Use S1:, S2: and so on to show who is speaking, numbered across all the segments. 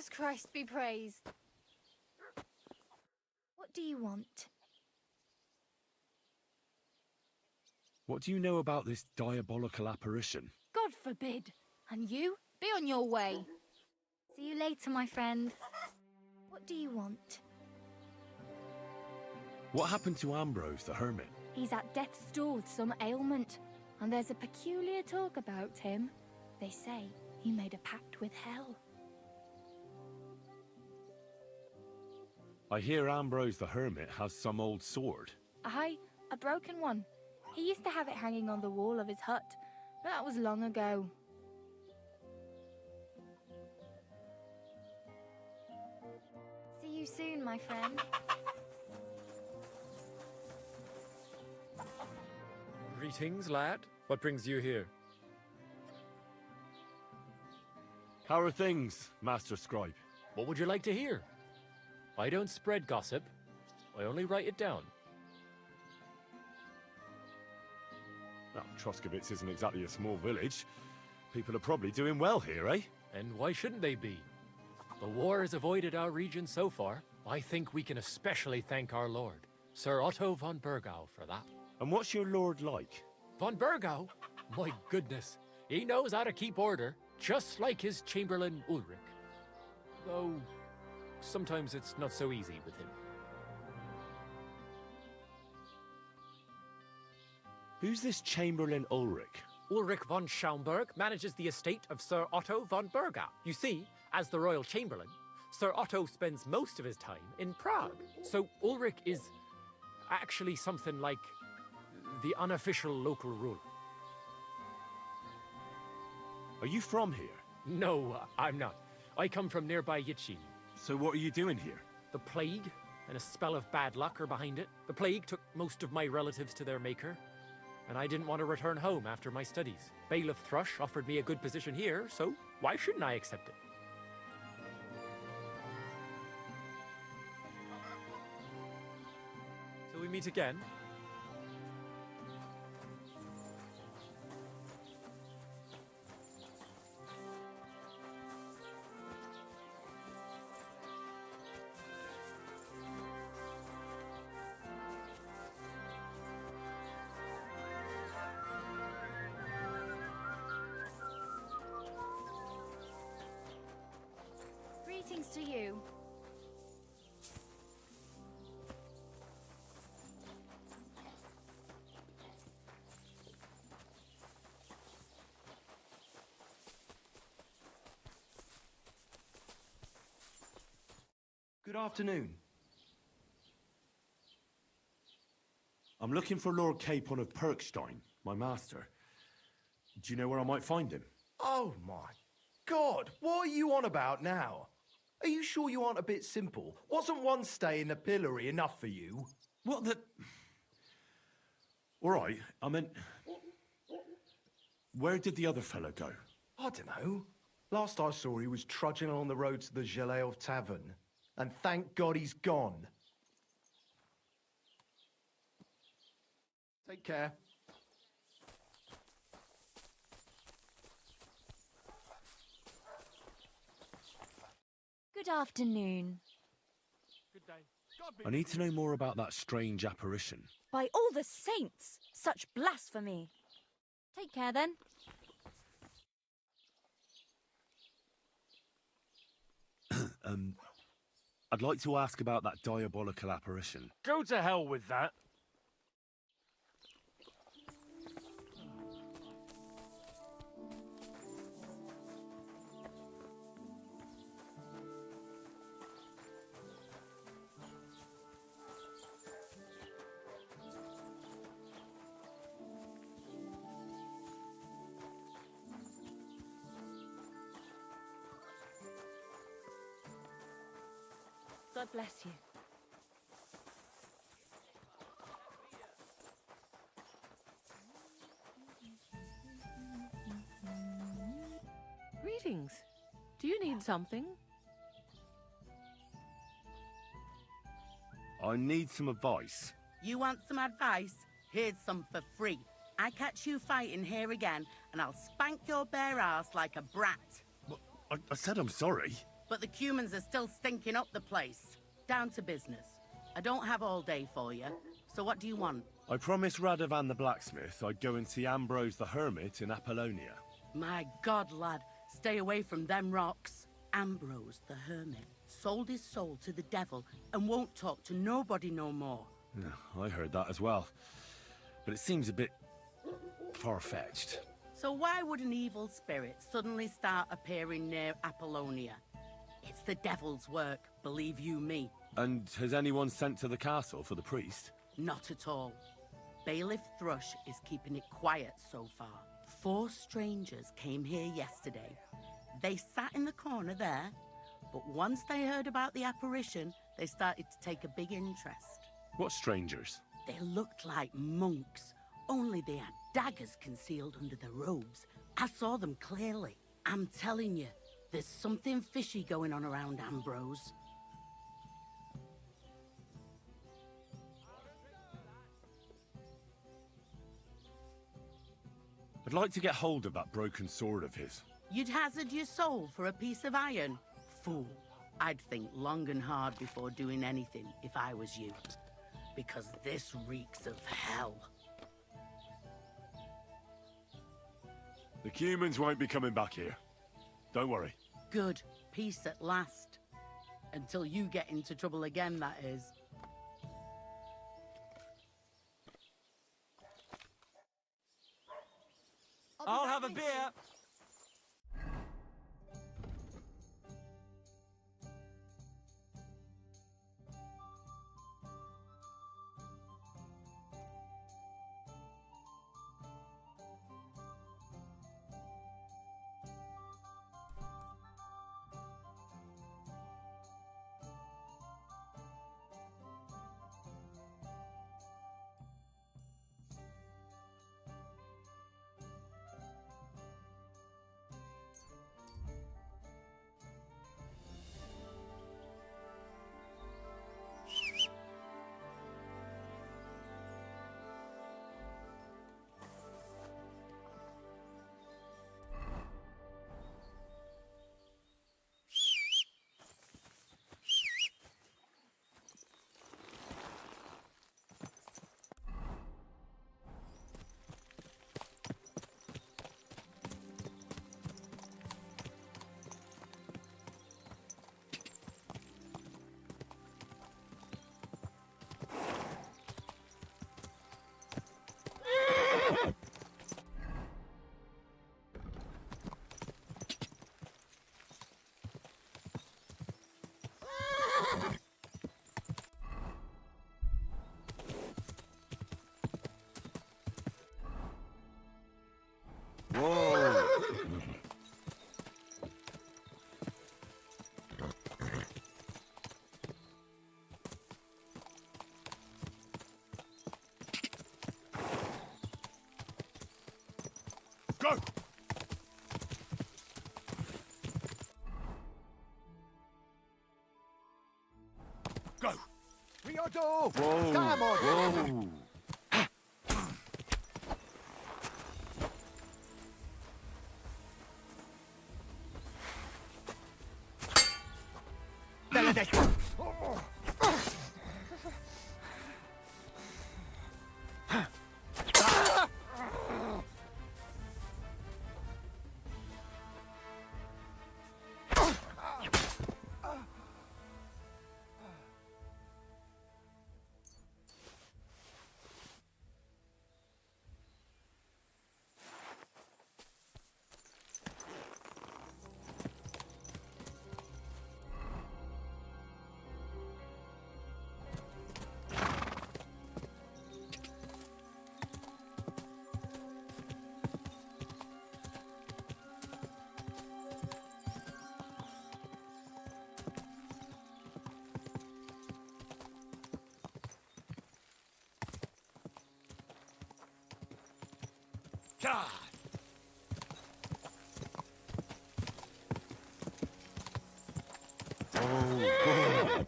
S1: Jesus Christ be praised. What do you want?
S2: What do you know about this diabolical apparition?
S1: God forbid. And you? Be on your way. See you later, my friend. What do you want?
S2: What happened to Ambrose the hermit?
S1: He's at death's door with some ailment, and there's a peculiar talk about him. They say he made a pact with hell.
S2: I hear Ambrose the hermit has some old sword.
S1: Aye, a broken one. He used to have it hanging on the wall of his hut, but that was long ago. See you soon, my friend.
S3: Greetings, lad. What brings you here?
S2: How are things, Master Scribe?
S3: What would you like to hear? I don't spread gossip. I only write it down.
S2: Well, Troskovitz isn't exactly a small village. People are probably doing well here, eh?
S3: And why shouldn't they be? The war has avoided our region so far. I think we can especially thank our lord, Sir Otto von Bergau, for that.
S2: And what's your lord like?
S3: Von Bergau? My goodness. He knows how to keep order, just like his Chamberlain Ulrich. Though, sometimes it's not so easy with him.
S2: Who's this Chamberlain Ulrich?
S3: Ulrich von Schaumburg manages the estate of Sir Otto von Bergau. You see, as the royal chamberlain, Sir Otto spends most of his time in Prague. So Ulrich is actually something like the unofficial local ruler.
S2: Are you from here?
S3: No, I'm not. I come from nearby Yitchin.
S2: So what are you doing here?
S3: The plague and a spell of bad luck are behind it. The plague took most of my relatives to their maker, and I didn't want to return home after my studies. Bailiff Thrush offered me a good position here, so why shouldn't I accept it? Till we meet again.
S1: Greetings to you.
S4: Good afternoon.
S2: I'm looking for Lord Capon of Perkstein, my master. Do you know where I might find him?
S4: Oh my God, what are you on about now? Are you sure you aren't a bit simple? Wasn't one stay in the pillory enough for you?
S2: What the... All right, I meant... Where did the other fellow go?
S4: I don't know. Last I saw, he was trudging along the road to the Geleov Tavern. And thank God he's gone. Take care.
S1: Good afternoon.
S3: Good day.
S2: I need to know more about that strange apparition.
S1: By all the saints! Such blasphemy! Take care, then.
S2: I'd like to ask about that diabolical apparition.
S5: Go to hell with that.
S1: God bless you.
S6: Greetings. Do you need something?
S2: I need some advice.
S7: You want some advice? Here's some for free. I catch you fighting here again, and I'll spank your bare ass like a brat.
S2: I said I'm sorry.
S7: but the cumans are still stinking up the place. Down to business. I don't have all day for you, so what do you want?
S2: I promised Radovan the blacksmith I'd go and see Ambrose the hermit in Apollonia.
S7: My God, lad, stay away from them rocks. Ambrose the hermit sold his soul to the devil and won't talk to nobody no more.
S2: Yeah, I heard that as well. But it seems a bit far-fetched.
S7: So why would an evil spirit suddenly start appearing near Apollonia? It's the devil's work, believe you me.
S2: And has anyone sent to the castle for the priest?
S7: Not at all. Bailiff Thrush is keeping it quiet so far. 4 strangers came here yesterday. They sat in the corner there, but once they heard about the apparition, they started to take a big interest.
S2: What strangers?
S7: They looked like monks, only they had daggers concealed under their robes. I saw them clearly. I'm telling you, there's something fishy going on around Ambrose.
S2: I'd like to get hold of that broken sword of his.
S7: You'd hazard your soul for a piece of iron? Fool. I'd think long and hard before doing anything if I was you. Because this reeks of hell.
S2: The humans won't be coming back here. Don't worry.
S7: Good. Peace at last. Until you get into trouble again, that is.
S5: I'll have a beer.
S2: Whoa! Go! Go!
S4: Riodo!
S2: Whoa!
S4: Come on!
S2: Whoa! God! Oh,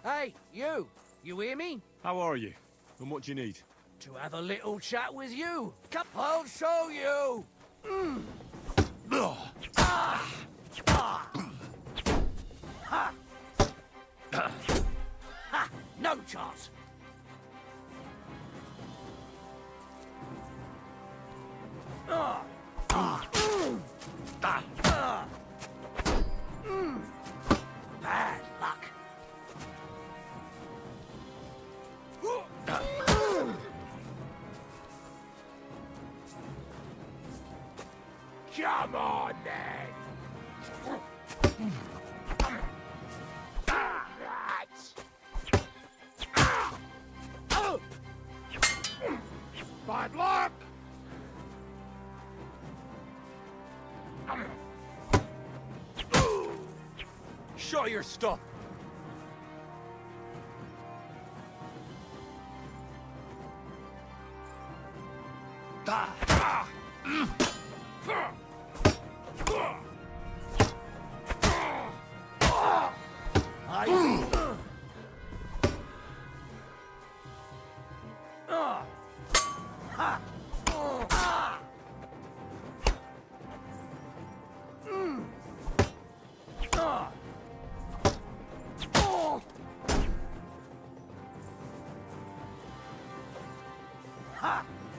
S5: Hey, you! You hear me?
S2: how are you? And what do you need?
S5: to have a little chat with you. Come, I'll show you. No chance. Bad luck. Come on, then. Bad luck. Show your stuff.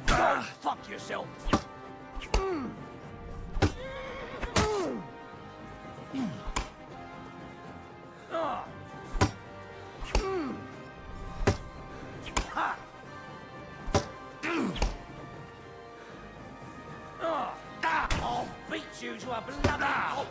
S5: Go fuck yourself. I'll beat you to a bloody pulp.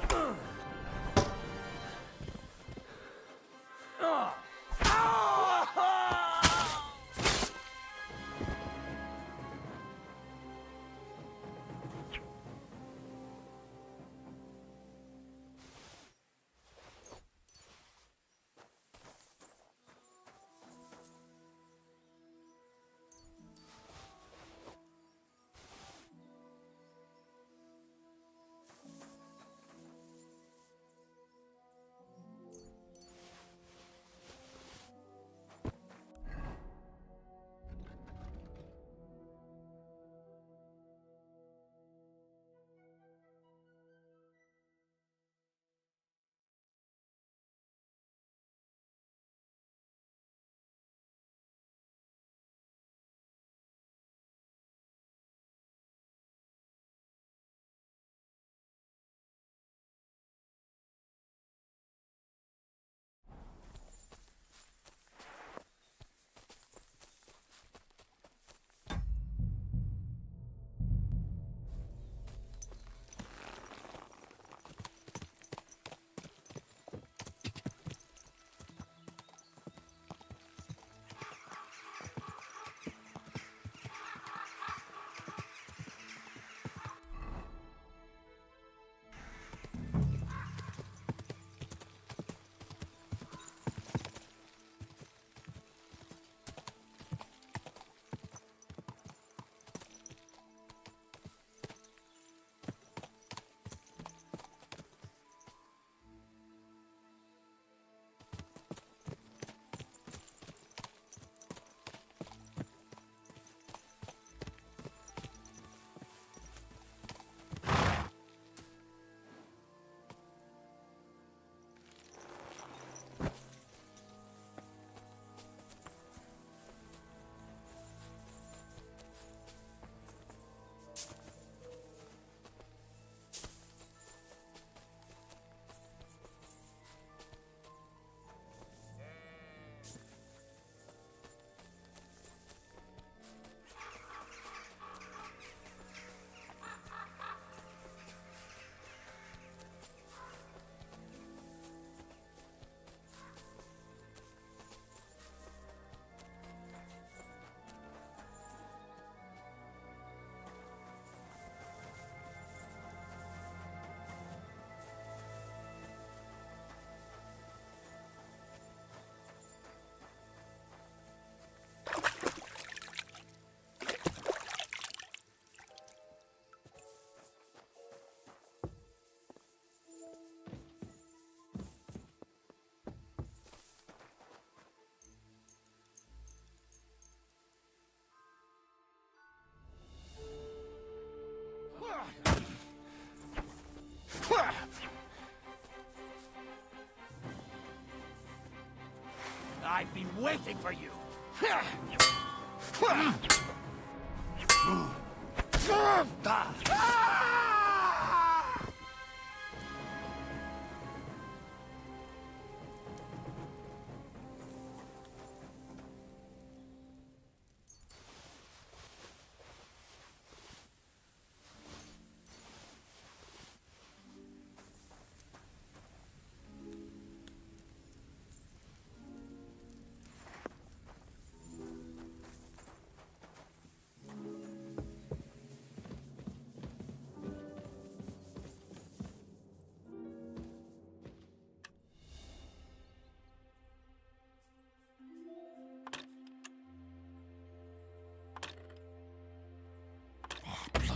S5: waiting for you.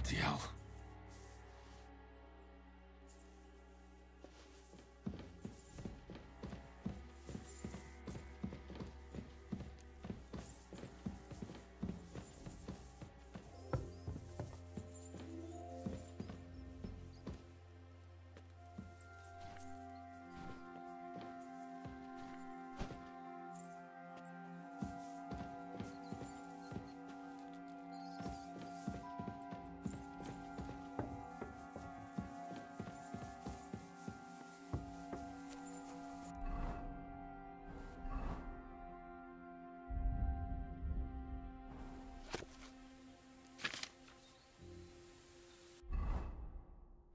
S2: Bloody hell.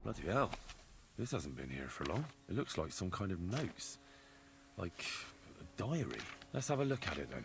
S2: Bloody hell. This hasn't been here for long. It looks like some kind of notes. Like a diary. Let's have a look at it then.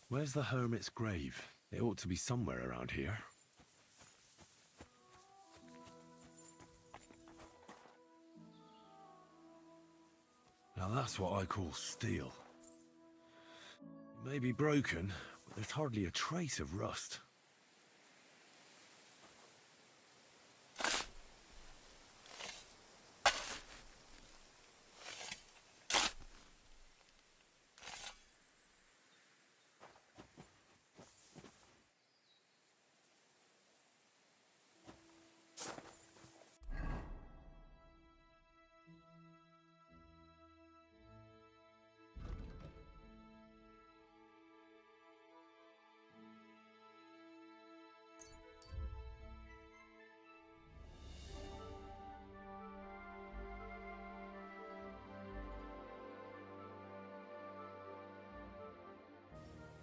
S2: Where's the hermit's grave? It ought to be somewhere around here. Now that's what I call steel. It may be broken, but there's hardly a trace of rust.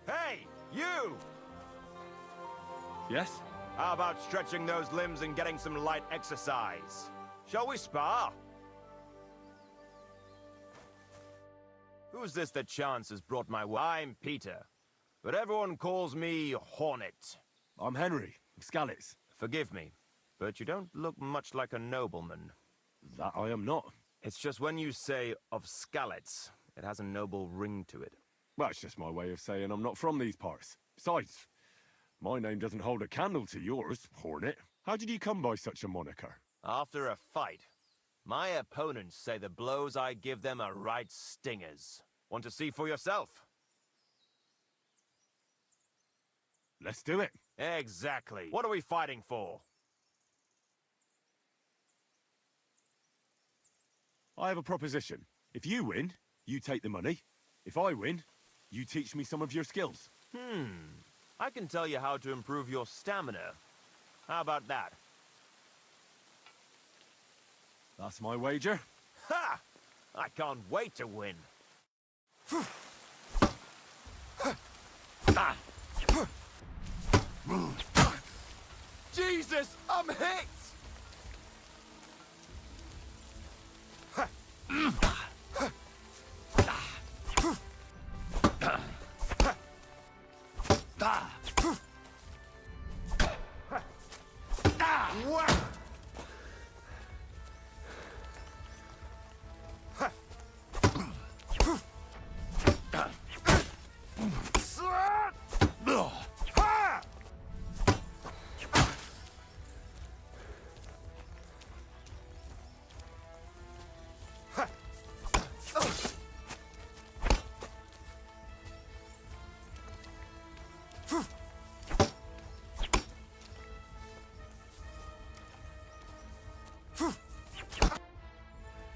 S8: Hey, you!
S2: Yes?
S8: How about stretching those limbs and getting some light exercise? Shall we spar? Who's this that chance has brought my way? I'm Peter, but everyone calls me Hornet.
S2: I'm Henry, Scalets.
S8: Forgive me, but you don't look much like a nobleman.
S2: That I am not.
S8: It's just when you say of Scalets, it has a noble ring to it.
S2: Well, it's just my way of saying I'm not from these parts. Besides, my name doesn't hold a candle to yours, Hornet. How did you come by such a moniker?
S8: After a fight, my opponents say the blows I give them are right stingers. Want to see for yourself?
S2: Let's do it.
S8: Exactly. What are we fighting for?
S2: I have a proposition. If you win, you take the money. If I win, you teach me some of your skills.
S8: I can tell you how to improve your stamina. How about that?
S2: That's my wager.
S8: Ha! I can't wait to win. Jesus, I'm hit!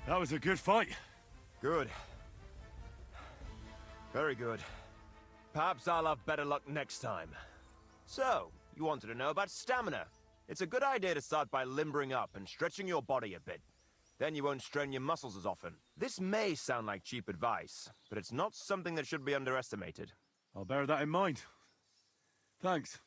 S2: That was a good fight.
S8: Good. Very good. Perhaps I'll have better luck next time. So, you wanted to know about stamina. It's a good idea to start by limbering up and stretching your body a bit. Then you won't strain your muscles as often. This may sound like cheap advice, but it's not something that should be underestimated.
S2: I'll bear that in mind. Thanks.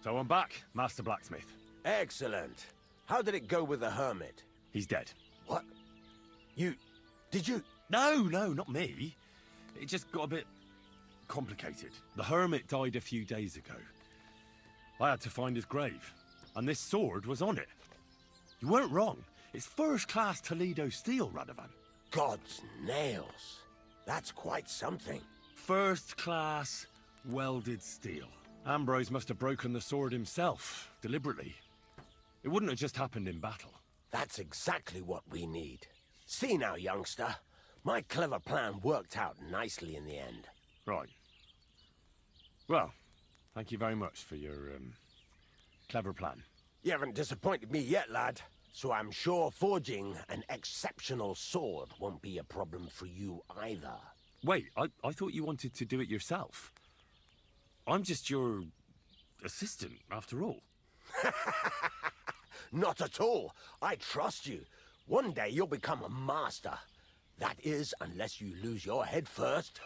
S2: So I'm back, Master Blacksmith.
S5: Excellent. How did it go with the hermit?
S2: He's dead.
S5: What? Did you?
S2: No, not me. It just got a bit complicated. The hermit died a few days ago. I had to find his grave, and this sword was on it. You weren't wrong. It's first-class Toledo steel, Radovan.
S5: God's nails. That's quite something.
S2: First-class welded steel. Ambrose must have broken the sword himself, deliberately. It wouldn't have just happened in battle.
S5: That's exactly what we need. See now, youngster. My clever plan worked out nicely in the end.
S2: Right. Well, thank you very much for your, clever plan.
S5: You haven't disappointed me yet, lad. So I'm sure forging an exceptional sword won't be a problem for you either.
S2: Wait, I thought you wanted to do it yourself. I'm just your assistant, after all.
S5: Not at all. I trust you. One day you'll become a master. That is, unless you lose your head first.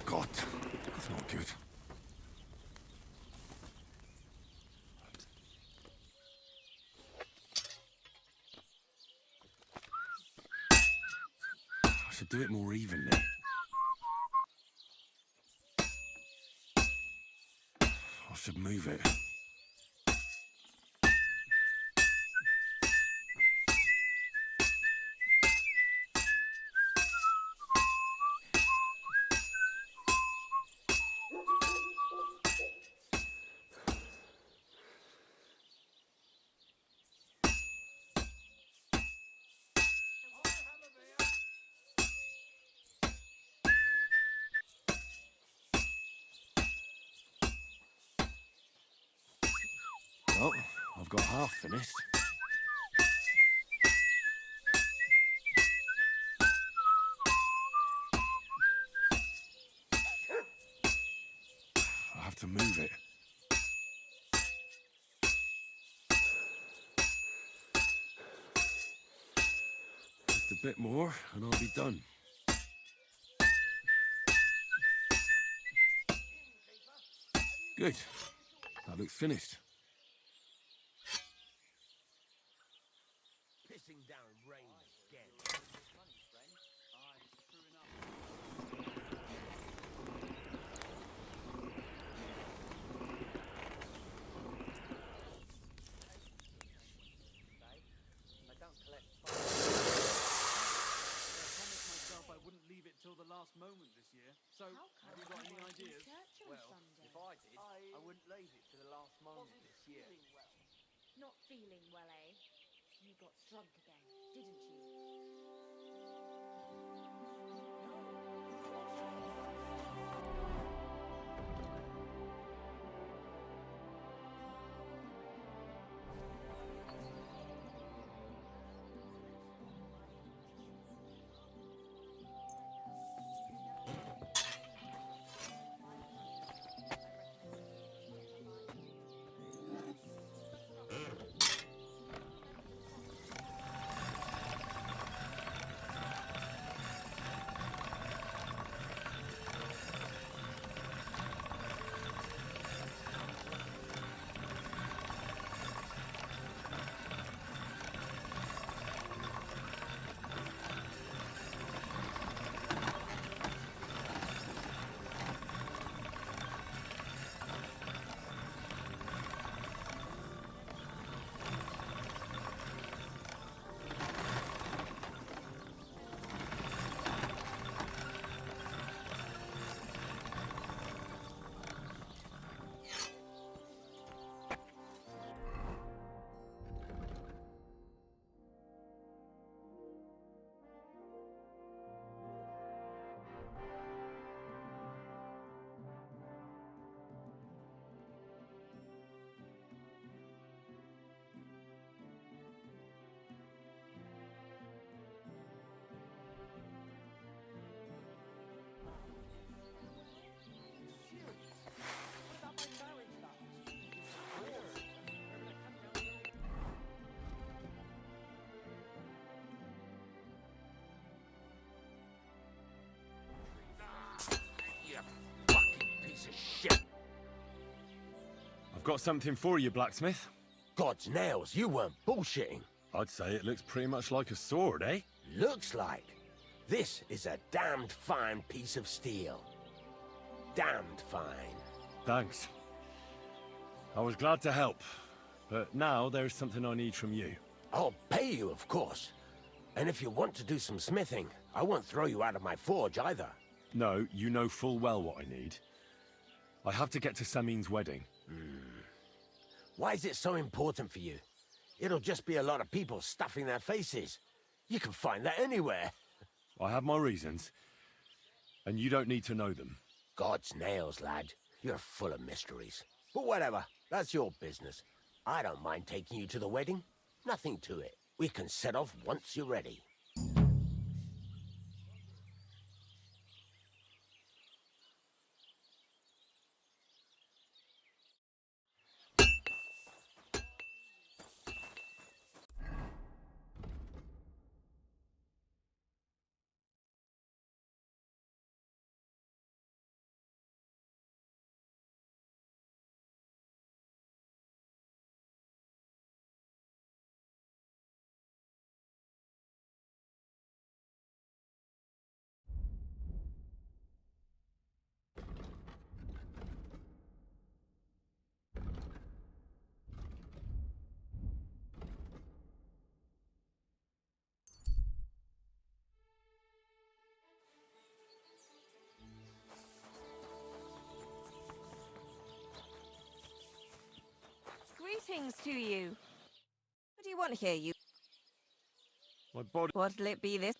S2: God, that's not good. I should do it more evenly. I should move it. Well, I've got half finished. I have to move it. Just a bit more and I'll be done. Good. That looks finished.
S5: Pissing down rain again.
S9: I wouldn't leave it till the last moment this year. So, have you got any ideas?
S3: Well, if I did, I wouldn't leave it to the last moment this year.
S10: Not feeling well, eh? You got drunk again, didn't you?
S2: I've got something for you, blacksmith.
S5: God's nails, you weren't bullshitting.
S2: I'd say it looks pretty much like a sword, eh?
S5: Looks like. This is a damned fine piece of steel. Damned fine.
S2: Thanks. I was glad to help, but now there's something I need from you.
S5: I'll pay you, of course. And if you want to do some smithing, I won't throw you out of my forge either.
S2: No, you know full well what I need. I have to get to Samin's wedding.
S5: Why is it so important for you? It'll just be a lot of people stuffing their faces. You can find that anywhere.
S2: I have my reasons, and you don't need to know them.
S5: God's nails, lad. You're full of mysteries. But whatever, that's your business. I don't mind taking you to the wedding. Nothing to it. We can set off once you're ready.
S11: Greetings to you. What do you want here, you?
S2: My body...
S11: What'll it be this?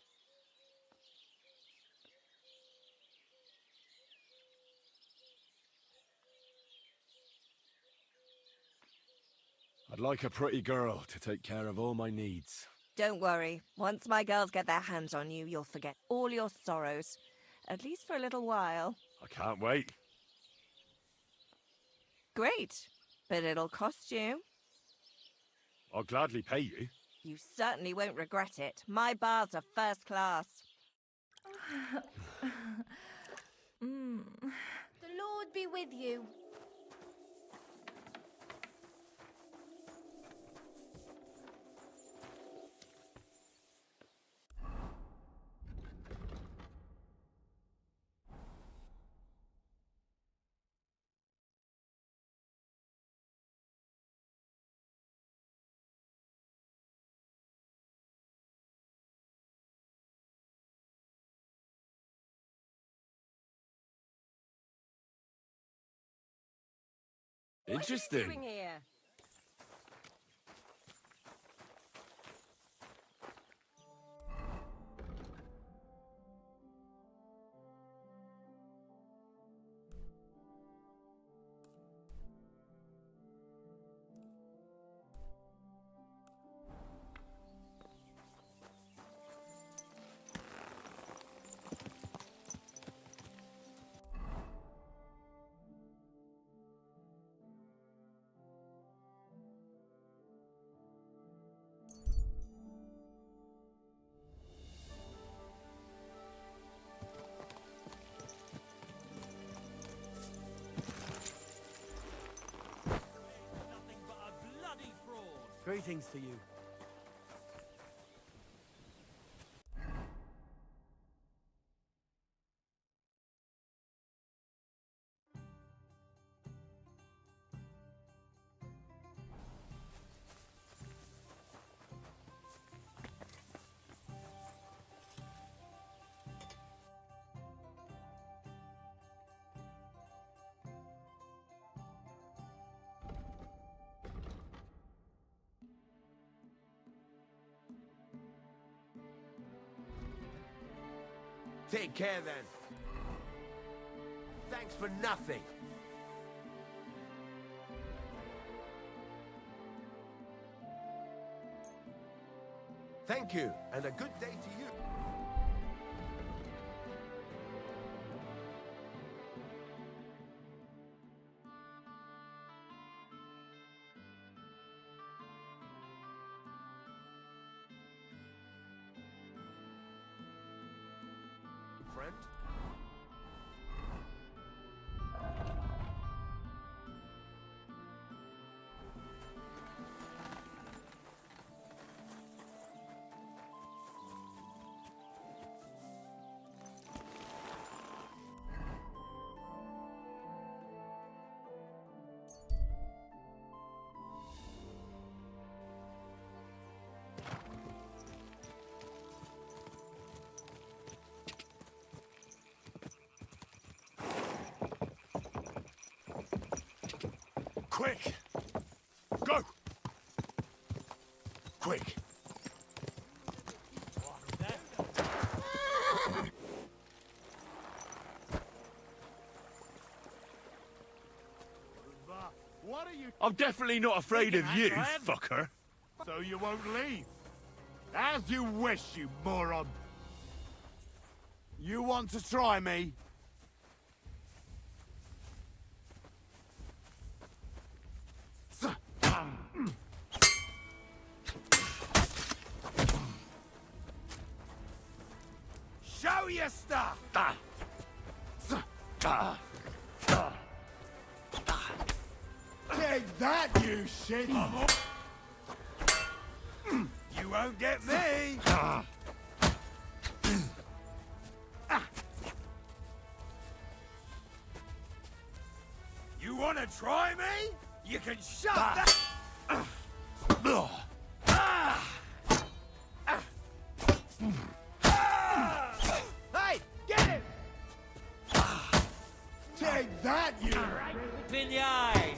S2: I'd like a pretty girl to take care of all my needs.
S11: Don't worry. Once my girls get their hands on you, you'll forget all your sorrows. At least for a little while.
S2: I can't wait.
S11: Great. But it'll cost you.
S2: I'll gladly pay you.
S11: You certainly won't regret it. My bars are first class.
S10: The Lord be with you.
S2: Interesting.
S11: What are you doing here?
S9: Greetings to you.
S5: Take care, then. Thanks for nothing. Thank you, and a good day to you. Friend?
S2: Quick! Go! Quick!
S12: What are you...
S2: I'm definitely not afraid of you,
S12: Graham?
S2: fucker.
S12: So you won't leave? As you wish, you moron. You want to try me? Show your stuff! Take that, you shit! You won't get me! You wanna try me? You can shove that! Hey, get him! Take that, you...
S13: In the eye!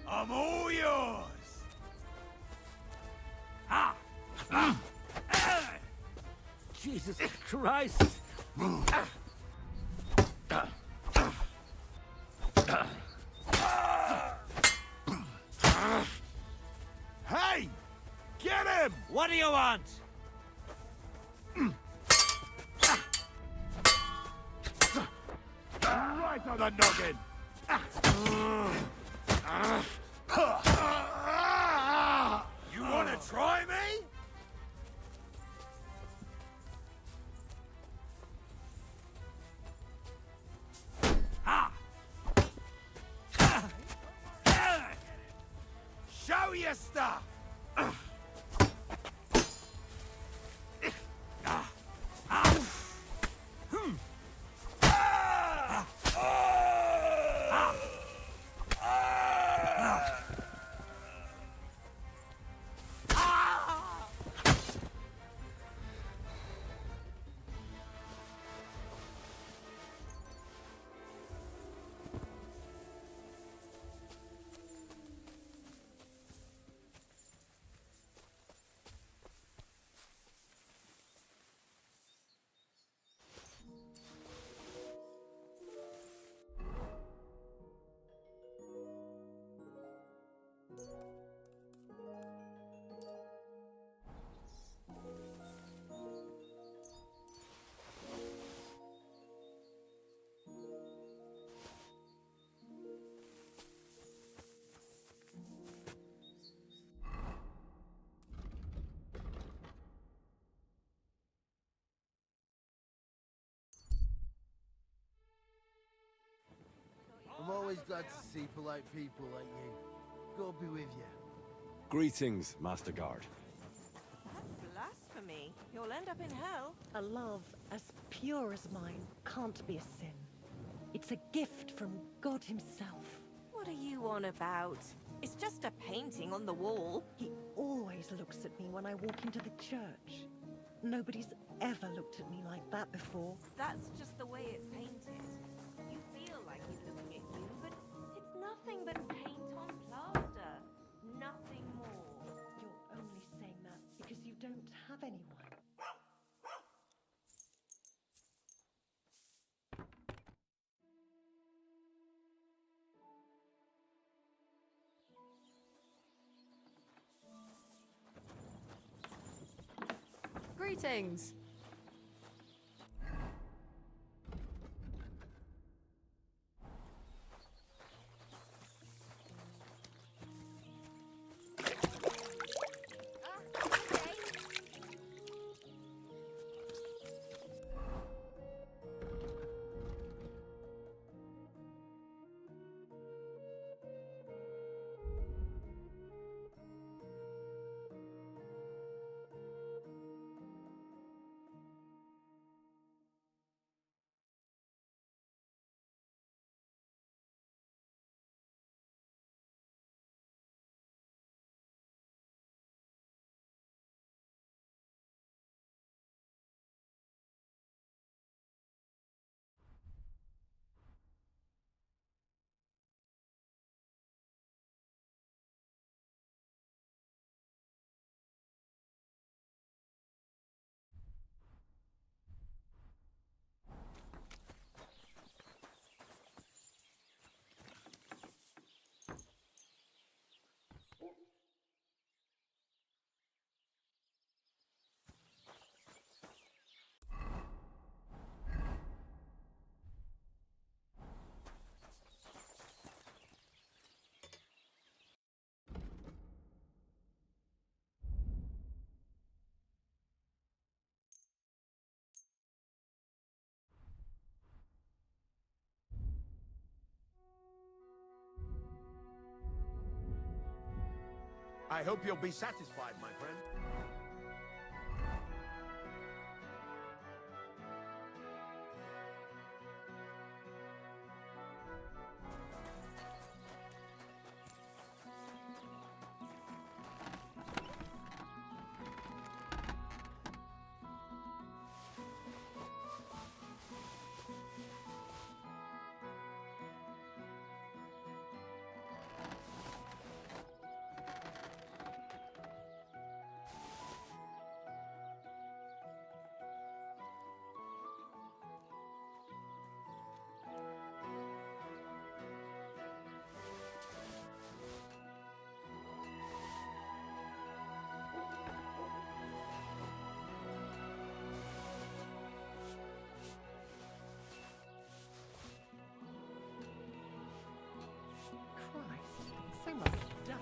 S12: I'm all yours!
S13: Jesus Christ!
S12: Hey! Get him!
S13: What do you want?
S12: Right on the noggin! You wanna try me? Show your stuff!
S14: I'm always glad to see polite people like you. God be with you.
S2: Greetings, Master Guard.
S11: That's blasphemy. You'll end up in hell.
S15: A love as pure as mine can't be a sin. It's a gift from God himself.
S11: What are you on about? It's just a painting on the wall.
S15: He always looks at me when I walk into the church. Nobody's ever looked at me like that before.
S11: That's just the way it's painted. You feel like he's looking at you, but it's nothing but paint on plaster. Nothing more.
S15: You're only saying that because you don't have anyone.
S6: Greetings.
S12: I hope you'll be satisfied, my friend.
S6: Christ, so much dust.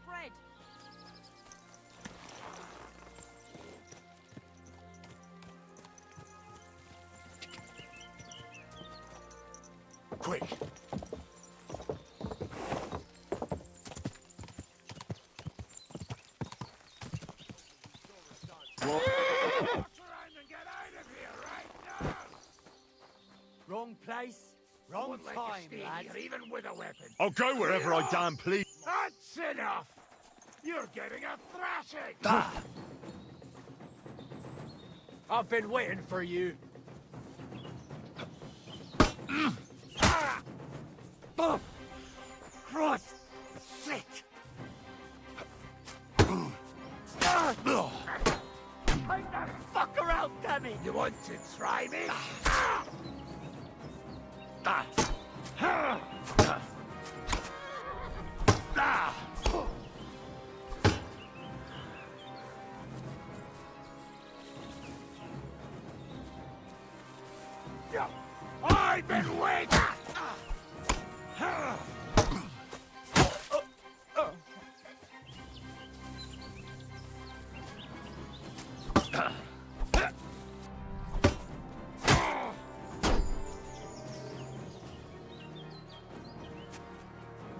S11: Bread.
S12: Quick!
S13: Wrong place, wrong time, lad.
S12: Even with a weapon.
S2: I'll go wherever I damn please.
S12: That's enough! You're getting a thrashing!
S3: I've been waiting for you.
S13: Oh, Christ! Shit! Hang the fuck around, damn it!
S12: You want to try me? I've been waiting!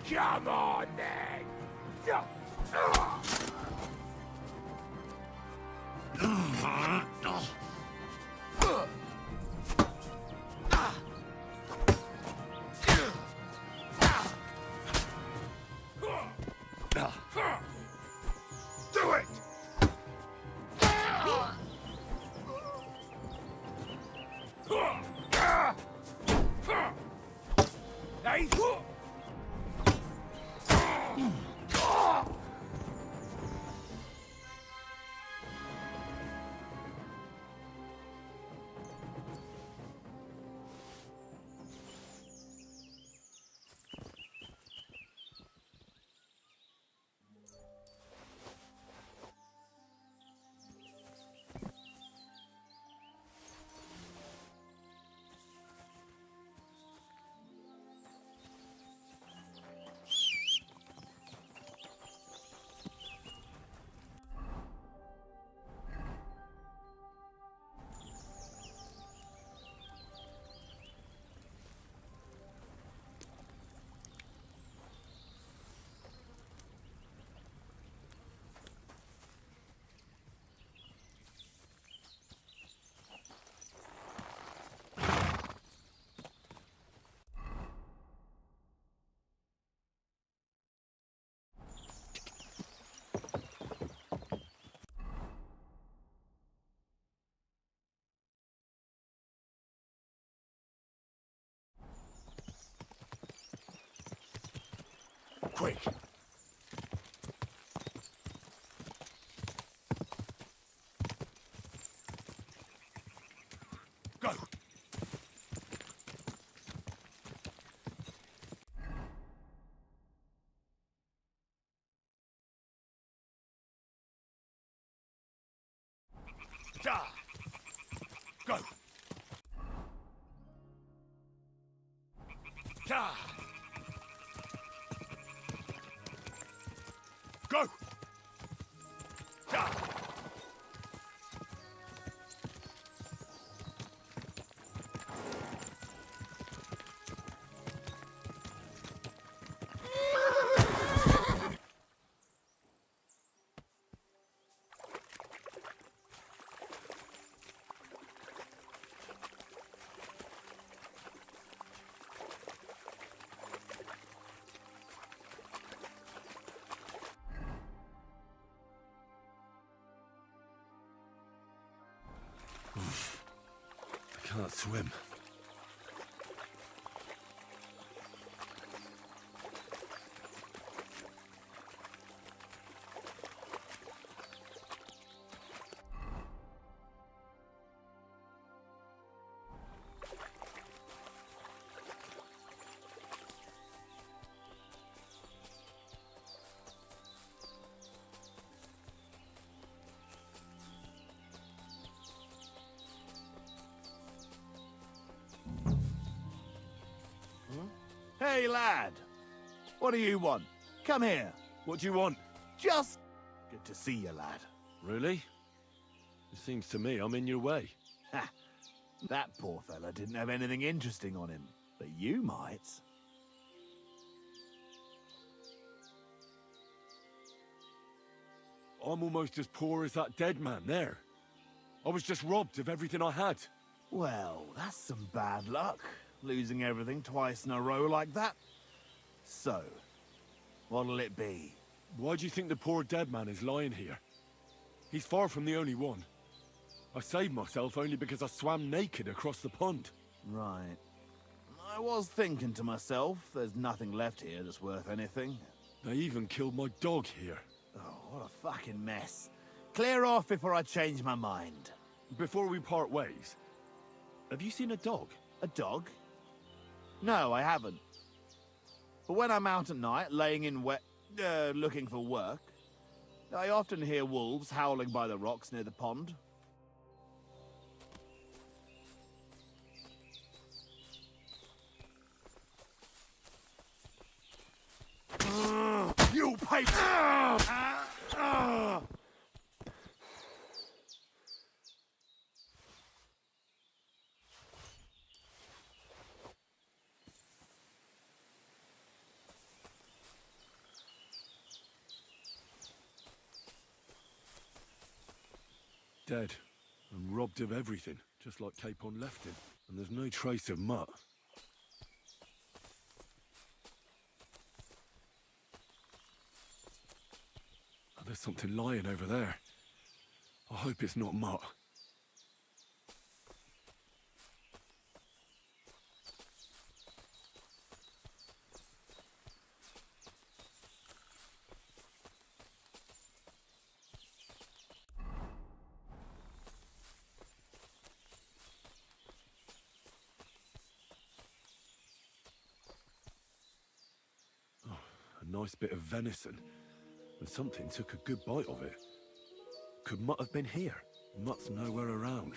S12: Come on, then! Do it! Hey! quick. Go. Ja. Go. Ja. Go. Ja.
S2: I can't swim.
S12: Hey, lad. What do you want? Come here.
S2: What do you want?
S12: Just... Good to see you, lad.
S2: Really? It seems to me I'm in your way.
S12: Ha! That poor fella didn't have anything interesting on him. But you might.
S2: I'm almost as poor as that dead man there. I was just robbed of everything I had.
S12: Well, that's some bad luck. Losing everything twice in a row like that. So, what'll it be?
S2: Why do you think the poor dead man is lying here? He's far from the only one. I saved myself only because I swam naked across the pond.
S12: Right. I was thinking to myself, there's nothing left here that's worth anything.
S2: They even killed my dog here.
S12: Oh, what a fucking mess. Clear off before I change my mind.
S2: Before we part ways, have you seen a dog?
S12: A dog? No, I haven't. But when I'm out at night, laying in looking for work, I often hear wolves howling by the rocks near the pond.
S2: You pay! Dead and robbed of everything, just like Capon left him. And there's no trace of Mutt. Oh, there's something lying over there. I hope it's not Mutt. A nice bit of venison, and something took a good bite of it. Could Mutt have been here? Mutt's nowhere around.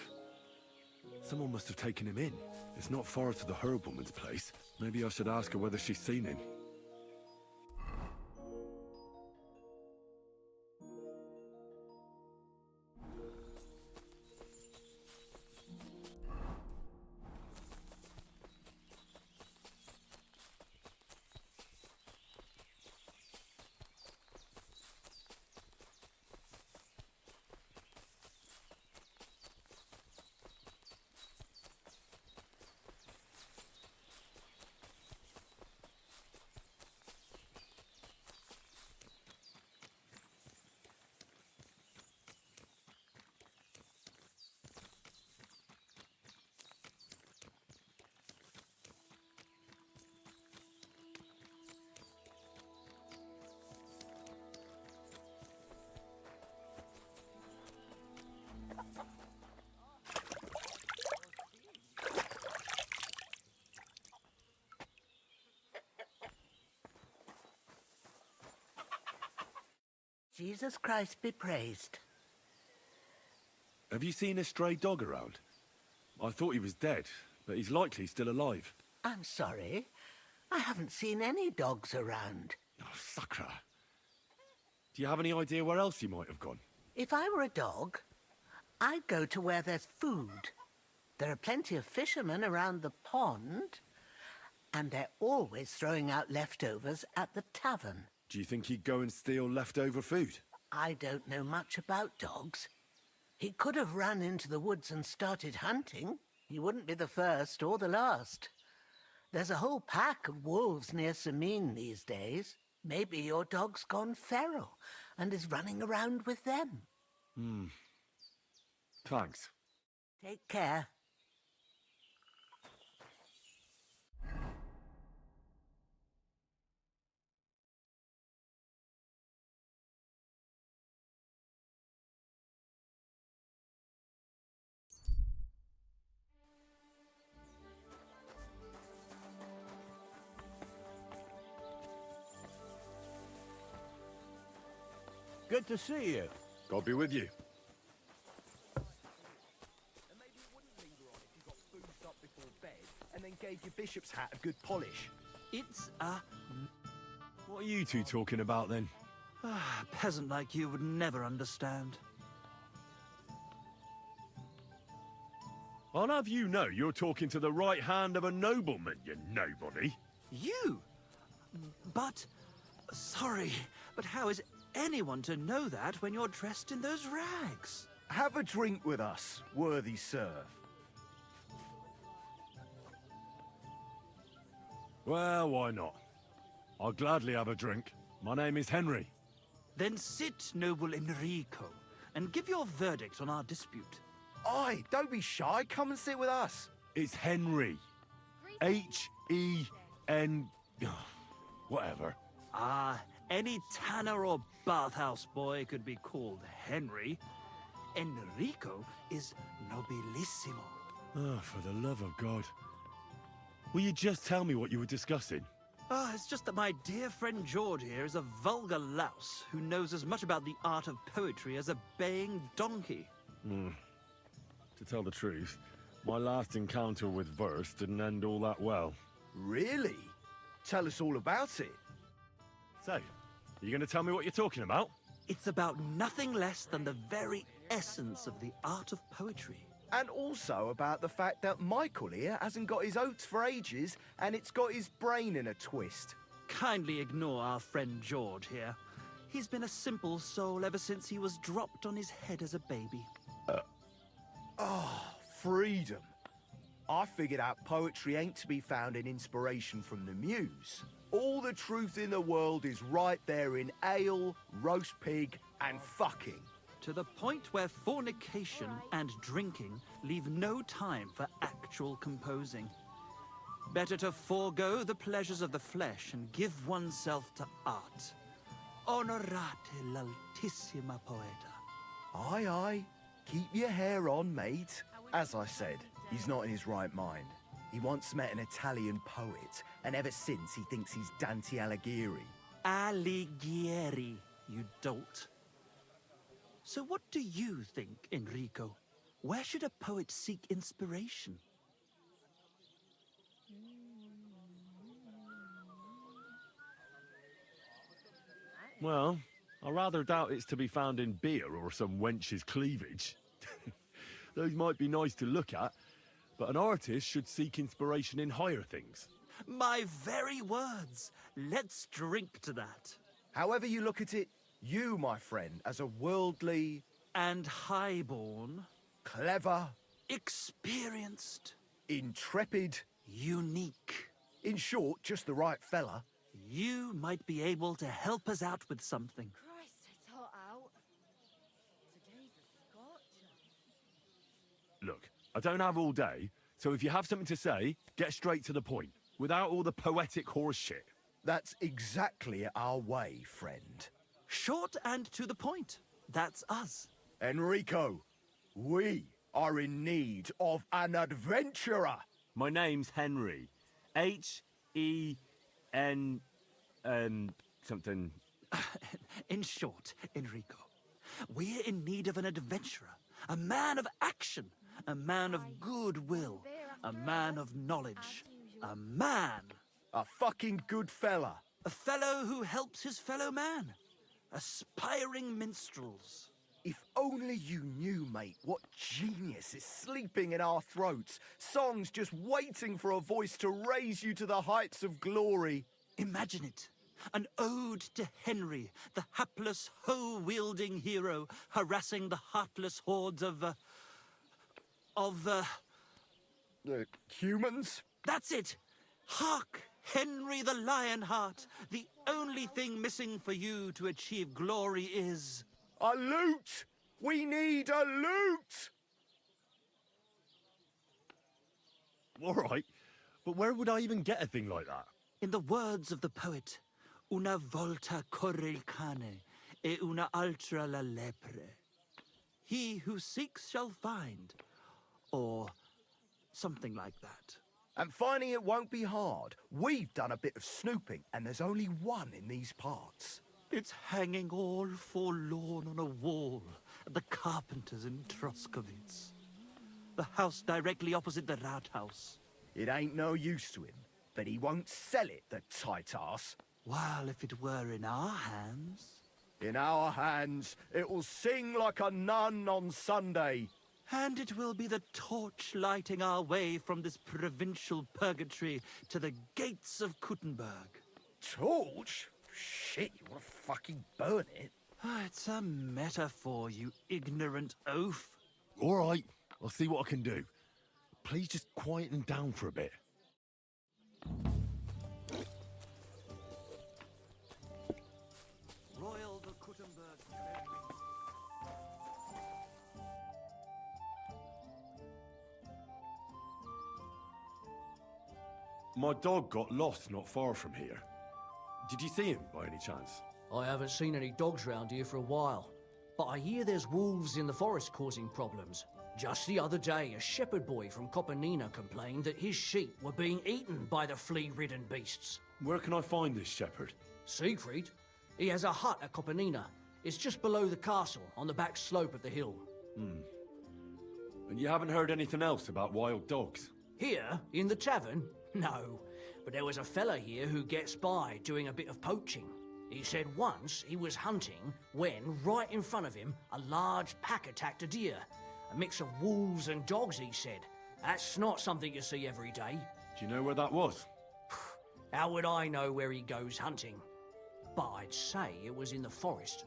S2: Someone must have taken him in. It's not far to the herb woman's place. Maybe I should ask her whether she's seen him.
S5: Jesus Christ be praised.
S2: Have you seen a stray dog around? I thought he was dead, but he's likely still alive.
S5: I'm sorry. I haven't seen any dogs around.
S2: Oh, sucker. Do you have any idea where else he might have gone?
S5: If I were a dog, I'd go to where there's food. There are plenty of fishermen around the pond, and they're always throwing out leftovers at the tavern.
S2: Do you think he'd go and steal leftover food?
S5: I don't know much about dogs. He could have run into the woods and started hunting. He wouldn't be the first or the last. There's a whole pack of wolves near Sameen these days. Maybe your dog's gone feral and is running around with them.
S2: Thanks.
S5: Take care.
S12: Good to see you.
S2: God be with you.
S4: And maybe it wouldn't linger on if you got boozed up before bed and then gave your bishop's hat a good polish.
S9: It's
S2: What are you two talking about then?
S9: a peasant like you would never understand.
S2: I'll have you know you're talking to the right hand of a nobleman, you nobody.
S9: You? But, sorry, but how is anyone to know that when you're dressed in those rags?
S4: Have a drink with us, worthy sir.
S2: Well, why not? I'll gladly have a drink. My name is Henry.
S9: Then sit, noble Enrico, and give your verdict on our dispute.
S4: Aye, don't be shy. Come and sit with us.
S2: It's Henry. H-E-N... whatever.
S9: Ah, any tanner or bathhouse boy could be called Henry. Enrico is nobilissimo.
S2: Oh, for the love of God. Will you just tell me what you were discussing?
S9: Ah, it's just that my dear friend George here is a vulgar louse who knows as much about the art of poetry as a baying donkey.
S2: To tell the truth, my last encounter with verse didn't end all that well.
S4: Really? Tell us all about it.
S2: So, are you going to tell me what you're talking about?
S9: It's about nothing less than the very essence of the art of poetry.
S4: And also about the fact that Michael here hasn't got his oats for ages and it's got his brain in a twist.
S9: Kindly ignore our friend George here. He's been a simple soul ever since he was dropped on his head as a baby.
S4: Freedom. I figured out poetry ain't to be found in inspiration from the muse. All the truth in the world is right there in ale, roast pig, and fucking.
S9: To the point where fornication and drinking leave no time for actual composing. Better to forego the pleasures of the flesh and give oneself to art. Onorate l'altissima poeta.
S4: Aye, aye. Keep your hair on, mate. As I said, he's not in his right mind. He once met an Italian poet, and ever since he thinks he's Dante Alighieri.
S9: Alighieri, you dolt. So what do you think, Enrico? Where should a poet seek inspiration?
S2: Well, I rather doubt it's to be found in beer or some wench's cleavage. Those might be nice to look at, but an artist should seek inspiration in higher things.
S9: My very words. Let's drink to that.
S4: However you look at it, you, my friend, as a worldly...
S9: And highborn.
S4: Clever.
S9: Experienced.
S4: Intrepid.
S9: Unique.
S4: In short, just the right fella.
S9: You might be able to help us out with something.
S10: Christ, it's hot out. Today's a scorcher.
S2: Look, I don't have all day, so if you have something to say, get straight to the point, without all the poetic horse shit.
S4: That's exactly our way, friend.
S9: Short and to the point. That's us.
S4: Enrico, we are in need of an adventurer.
S2: My name's Henry. H-E-N... something.
S9: In short, Enrico, we're in need of an adventurer, a man of action, a man of goodwill, a man of knowledge, a man.
S4: A fucking good fella.
S9: A fellow who helps his fellow man. Aspiring minstrels.
S4: If only you knew, mate, what genius is sleeping in our throats. Songs just waiting for a voice to raise you to the heights of glory.
S9: Imagine it. An ode to Henry, the hapless, hoe-wielding hero, harassing the heartless hordes of
S4: humans?
S9: That's it! Hark, Henry the Lionheart! The only thing missing for you to achieve glory is...
S4: a loot! We need a loot!
S2: All right, but where would I even get a thing like that?
S9: In the words of the poet, una volta corre il cane, e una altra la lepre. He who seeks shall find, or something like that.
S4: And finding it won't be hard. We've done a bit of snooping, and there's only one in these parts.
S9: It's hanging all forlorn on a wall at the carpenter's in Troskowitz. The house directly opposite the Rathaus.
S4: It ain't no use to him, but he won't sell it, the tight ass.
S9: Well, if it were in our hands...
S4: In our hands, it will sing like a nun on Sunday.
S9: And it will be the torch lighting our way from this provincial purgatory to the gates of Kuttenberg.
S4: Torch? Shit, you want to fucking burn it?
S9: It's a metaphor, you ignorant oaf.
S2: All right, I'll see what I can do. Please just quieten down for a bit.
S9: Royal the Kuttenberg
S2: My dog got lost not far from here. Did you see him by any chance?
S16: I haven't seen any dogs round here for a while, but I hear there's wolves in the forest causing problems. Just the other day, a shepherd boy from Kopanina complained that his sheep were being eaten by the flea-ridden beasts.
S2: Where can I find this shepherd?
S16: Siegfried? He has a hut at Kopanina. It's just below the castle, on the back slope of the hill.
S2: And you haven't heard anything else about wild dogs?
S16: Here, in the tavern? No, but there was a fella here who gets by doing a bit of poaching. He said once he was hunting when, right in front of him, a large pack attacked a deer. A mix of wolves and dogs, he said. That's not something you see every day.
S2: Do you know where that was?
S16: How would I know where he goes hunting? But I'd say it was in the forest.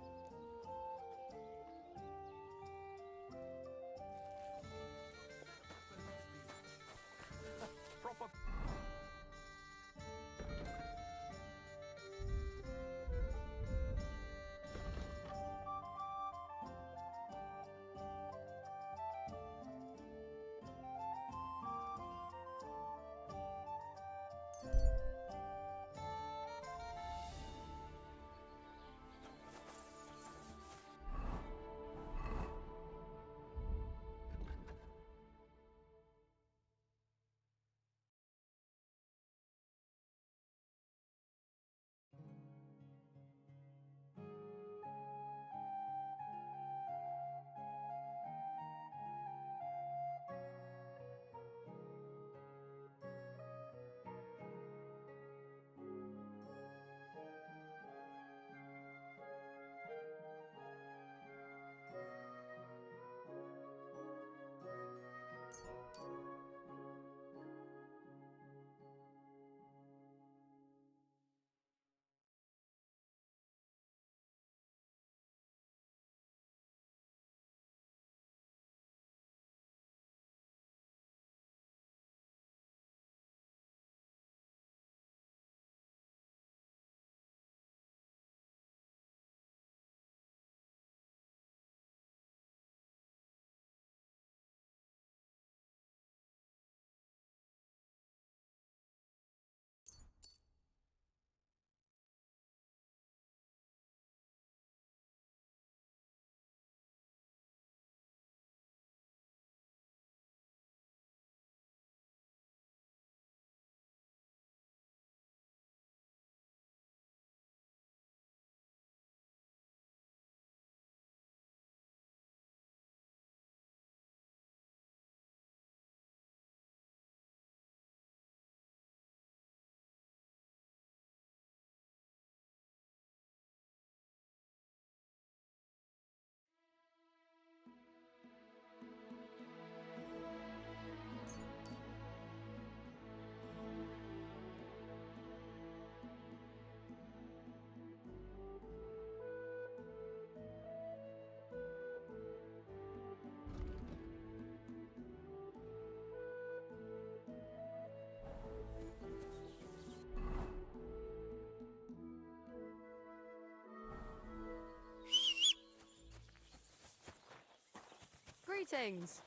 S17: Greetings.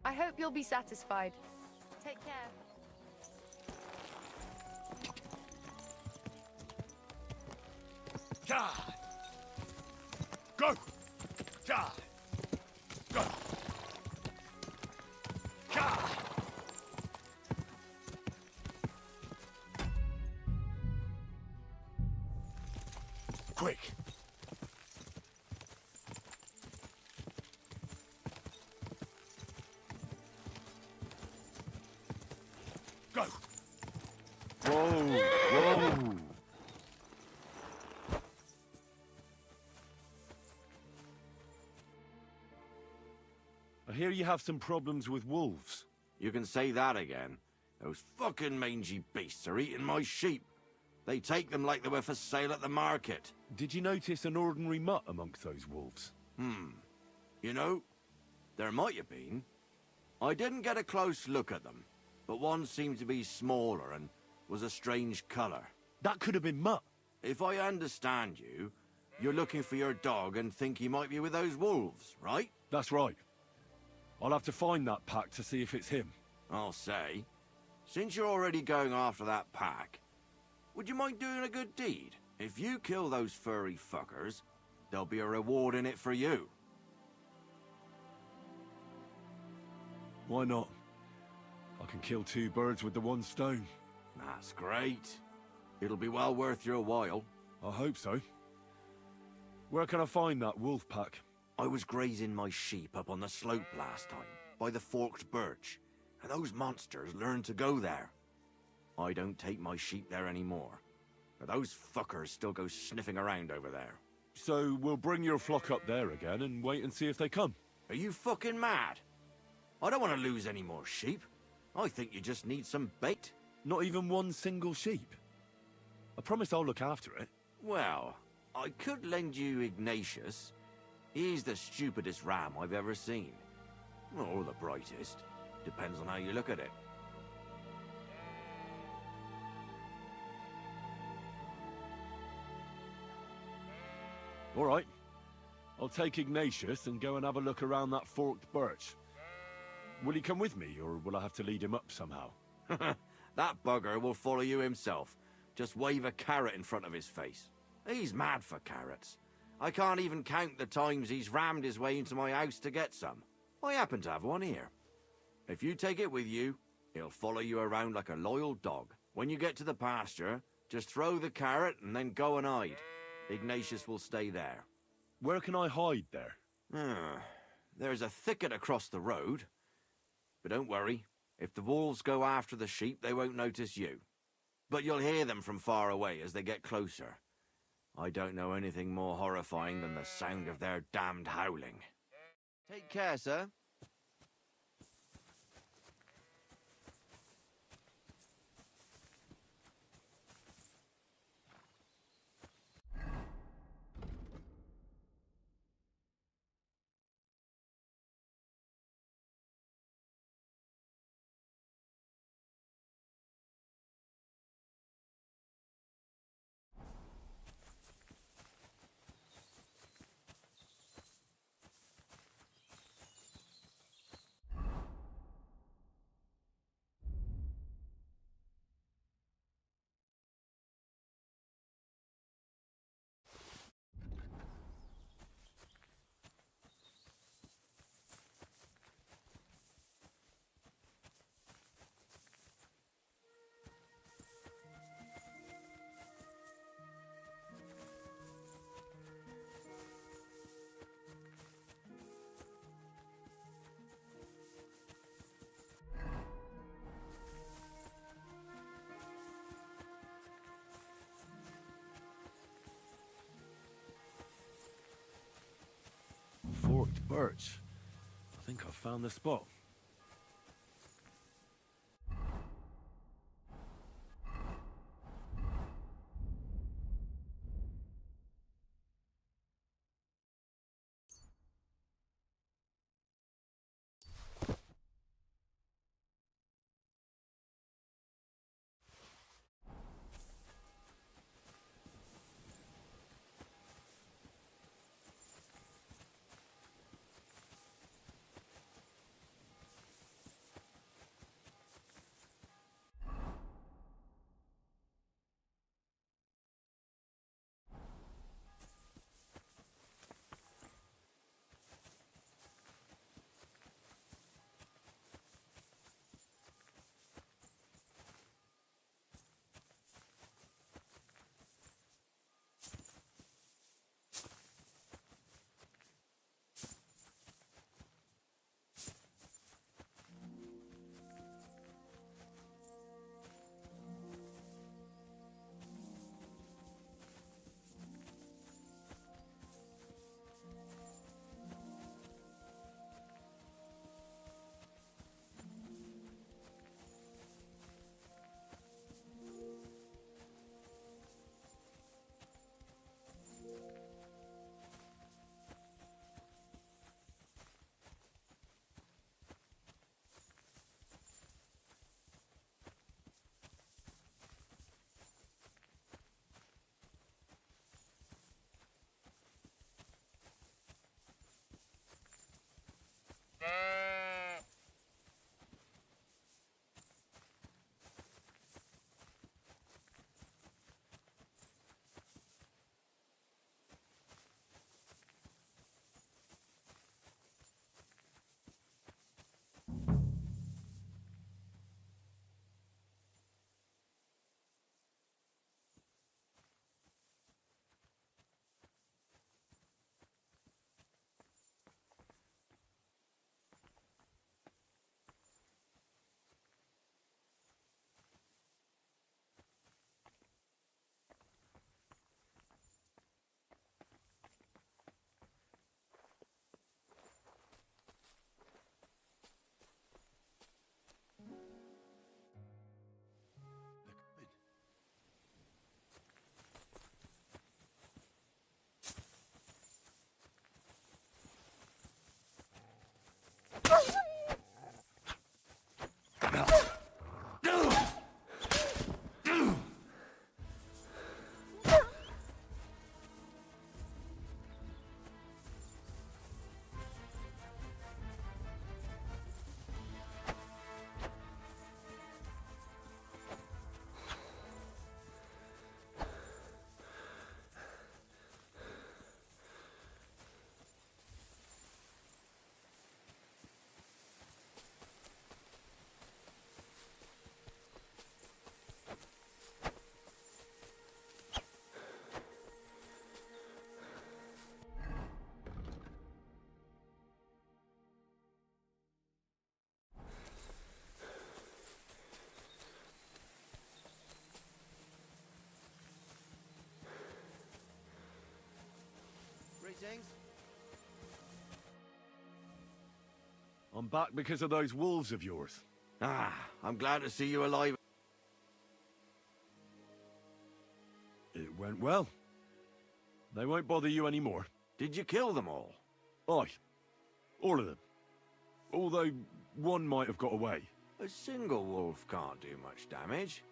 S17: I hope you'll be satisfied. Take care.
S2: Ja! Go! Ja! Go! Ja! Quick! Go! Whoa! Whoa! I hear you have some problems with wolves.
S18: You can say that again. Those fucking mangy beasts are eating my sheep. They take them like they were for sale at the market.
S2: Did you notice an ordinary mutt amongst those wolves?
S18: You know, there might have been. I didn't get a close look at them, but one seemed to be smaller and was a strange colour.
S2: That could have been Mutt.
S18: If I understand you, you're looking for your dog and think he might be with those wolves, right?
S2: That's right. I'll have to find that pack to see if it's him.
S18: I'll say, since you're already going after that pack, would you mind doing a good deed? If you kill those furry fuckers, there'll be a reward in it for you.
S2: Why not? I can kill two birds with the one stone.
S18: That's great. It'll be well worth your while.
S2: I hope so. Where can I find that wolf pack?
S18: I was grazing my sheep up on the slope last time, by the forked birch, and those monsters learned to go there. I don't take my sheep there anymore, but those fuckers still go sniffing around over there.
S2: So we'll bring your flock up there again and wait and see if they come.
S18: Are you fucking mad? I don't want to lose any more sheep. I think you just need some bait.
S2: Not even one single sheep? I promise I'll look after it.
S18: Well, I could lend you Ignatius. He's the stupidest ram I've ever seen. Or the brightest. Depends on how you look at it.
S2: All right. I'll take Ignatius and go and have a look around that forked birch. Will he come with me, or will I have to lead him up somehow?
S18: That bugger will follow you himself. Just wave a carrot in front of his face. He's mad for carrots. I can't even count the times he's rammed his way into my house to get some. I happen to have one here. If you take it with you, he'll follow you around like a loyal dog. When you get to the pasture, just throw the carrot and then go and hide. Ignatius will stay there.
S2: Where can I hide there?
S18: There's a thicket across the road. But don't worry, if the wolves go after the sheep, they won't notice you. But you'll hear them from far away as they get closer. I don't know anything more horrifying than the sound of their damned howling. Take care, sir.
S2: Forked birch. I think I've found the spot. I'm back because of those wolves of yours.
S18: Ah, I'm glad to see you alive.
S2: It went well. They won't bother you anymore.
S18: Did you kill them all?
S2: Aye. All of them. Although one might have got away.
S18: A single wolf can't do much damage.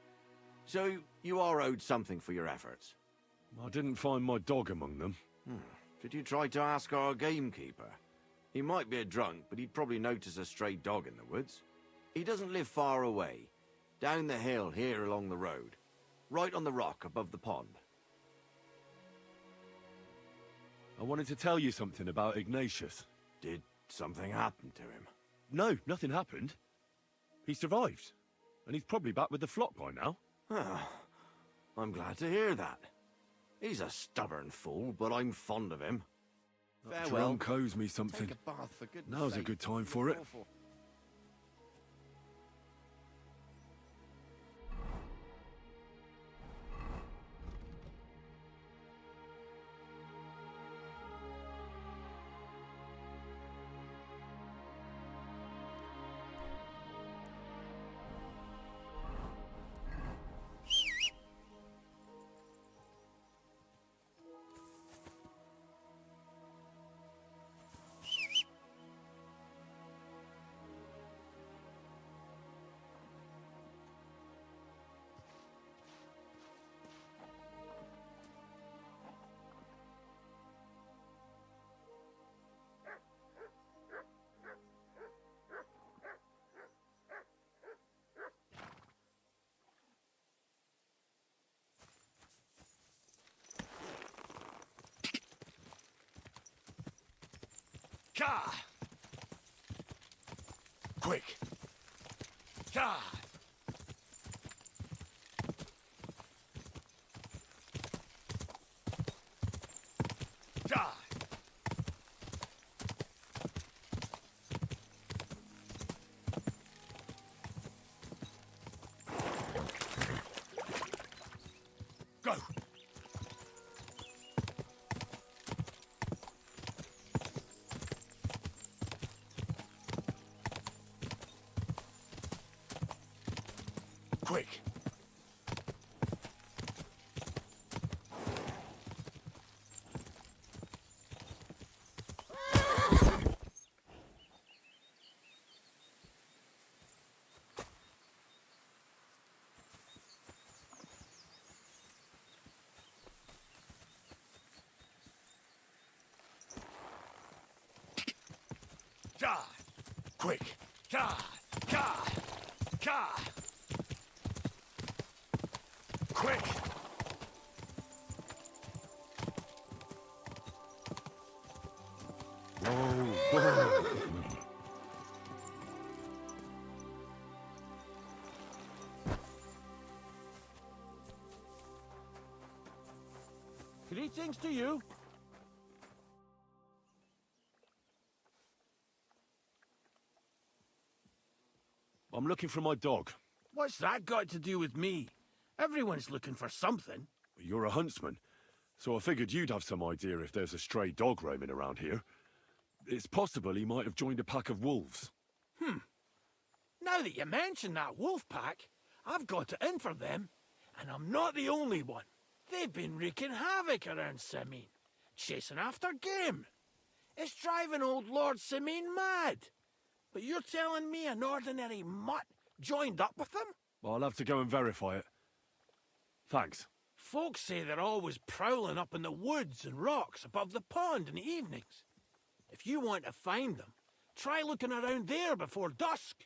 S18: So you are owed something for your efforts.
S2: I didn't find my dog among them.
S18: Did you try to ask our gamekeeper? He might be a drunk, but he'd probably notice a stray dog in the woods. He doesn't live far away. Down the hill here along the road. Right on the rock above the pond.
S2: I wanted to tell you something about Ignatius.
S18: Did something happen to him?
S2: No, nothing happened. He survived. And he's probably back with the flock by now.
S18: I'm glad to hear that. He's a stubborn fool, but I'm fond of him.
S2: That drunk owes me something.
S12: Take a bath, for goodness
S2: Now's a
S12: sake.
S2: good time for it.
S12: Awful.
S2: Ka! Quick! Ka! Ka! Go! Quick! Ka! Quick! Ka! Ka! Ka! Quick! Whoa!
S13: Greetings to you.
S2: I'm looking for my dog.
S13: What's that got to do with me? Everyone's looking for something.
S2: You're a huntsman, so I figured you'd have some idea if there's a stray dog roaming around here. It's possible he might have joined a pack of wolves.
S13: Now that you mention that wolf pack, I've got it in for them. And I'm not the only one. They've been wreaking havoc around Simine, chasing after game. It's driving old Lord Simine mad. But you're telling me an ordinary mutt joined up with them?
S2: I'll have to go and verify it. Thanks.
S13: Folks say they're always prowling up in the woods and rocks above the pond in the evenings. If you want to find them, try looking around there before dusk.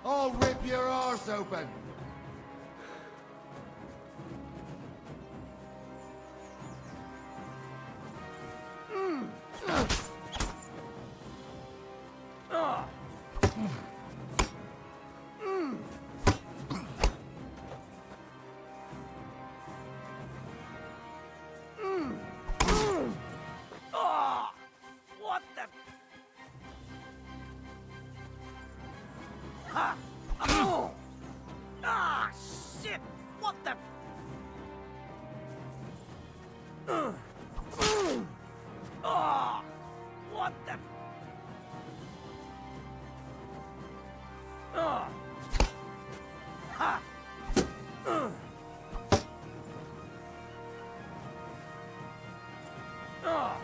S14: I'll rip your arse open.
S16: What the? Ha! Oh! Ah, shit! What the? Ah! What the? Ah! Ha! Ah! Ah!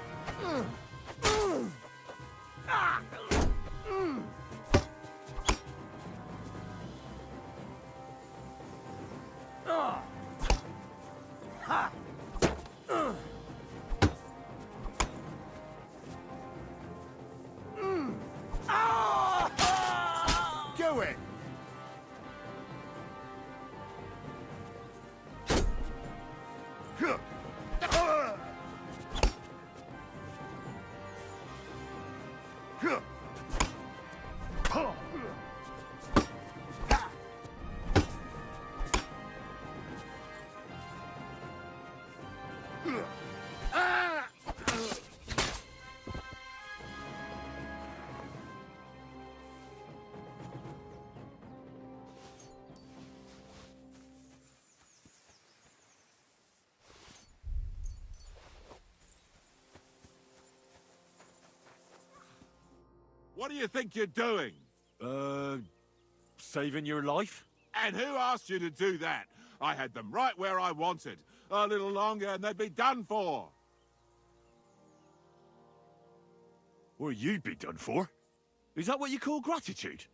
S16: Ah! Ha! Ah!
S14: Do it.
S12: What do you think you're doing?
S2: Saving your life?
S12: And who asked you to do that? I had them right where I wanted. A little longer and they'd be done for.
S2: Well, you'd be done for. Is that what you call gratitude?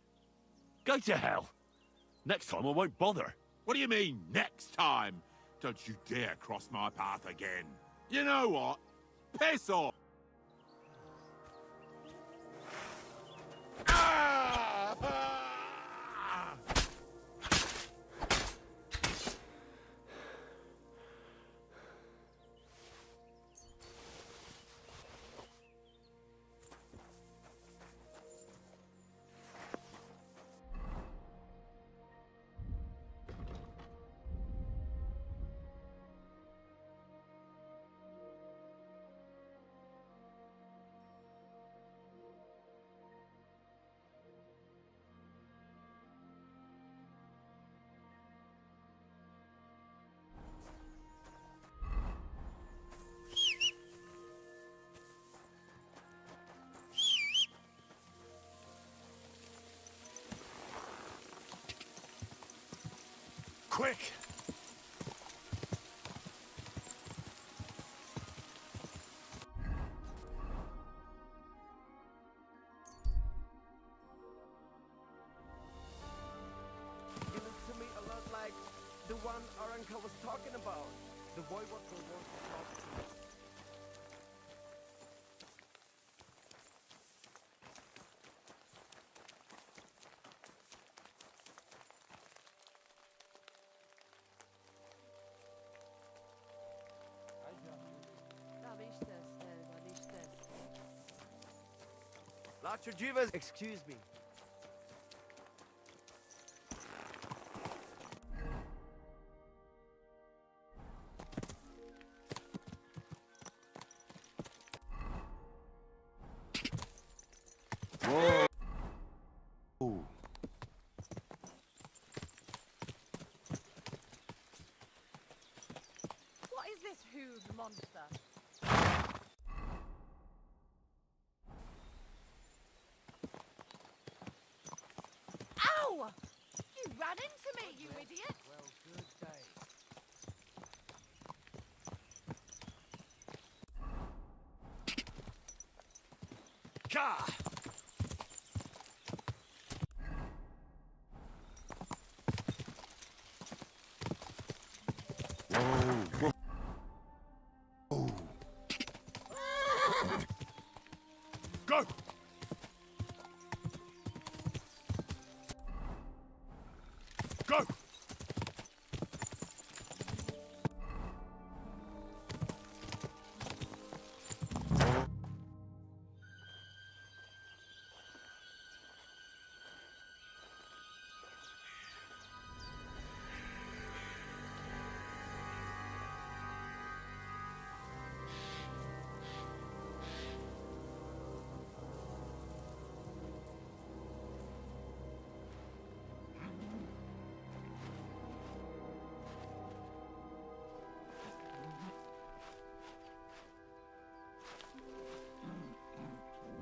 S2: Go to hell. Next time I won't bother.
S12: What do you mean, next time? Don't you dare cross my path again. You know what? Piss off! Ah! Ah!
S2: Quick!
S19: You look to me a lot like the one our uncle was talking about. The boy what we want to talk to. Dr. Jivas, excuse me.
S2: Whoa. Ooh.
S10: What is this huge monster? Ow! You ran into me, you idiot!
S19: Well, good day.
S2: Gah! Whoa. Whoa. Go! Go!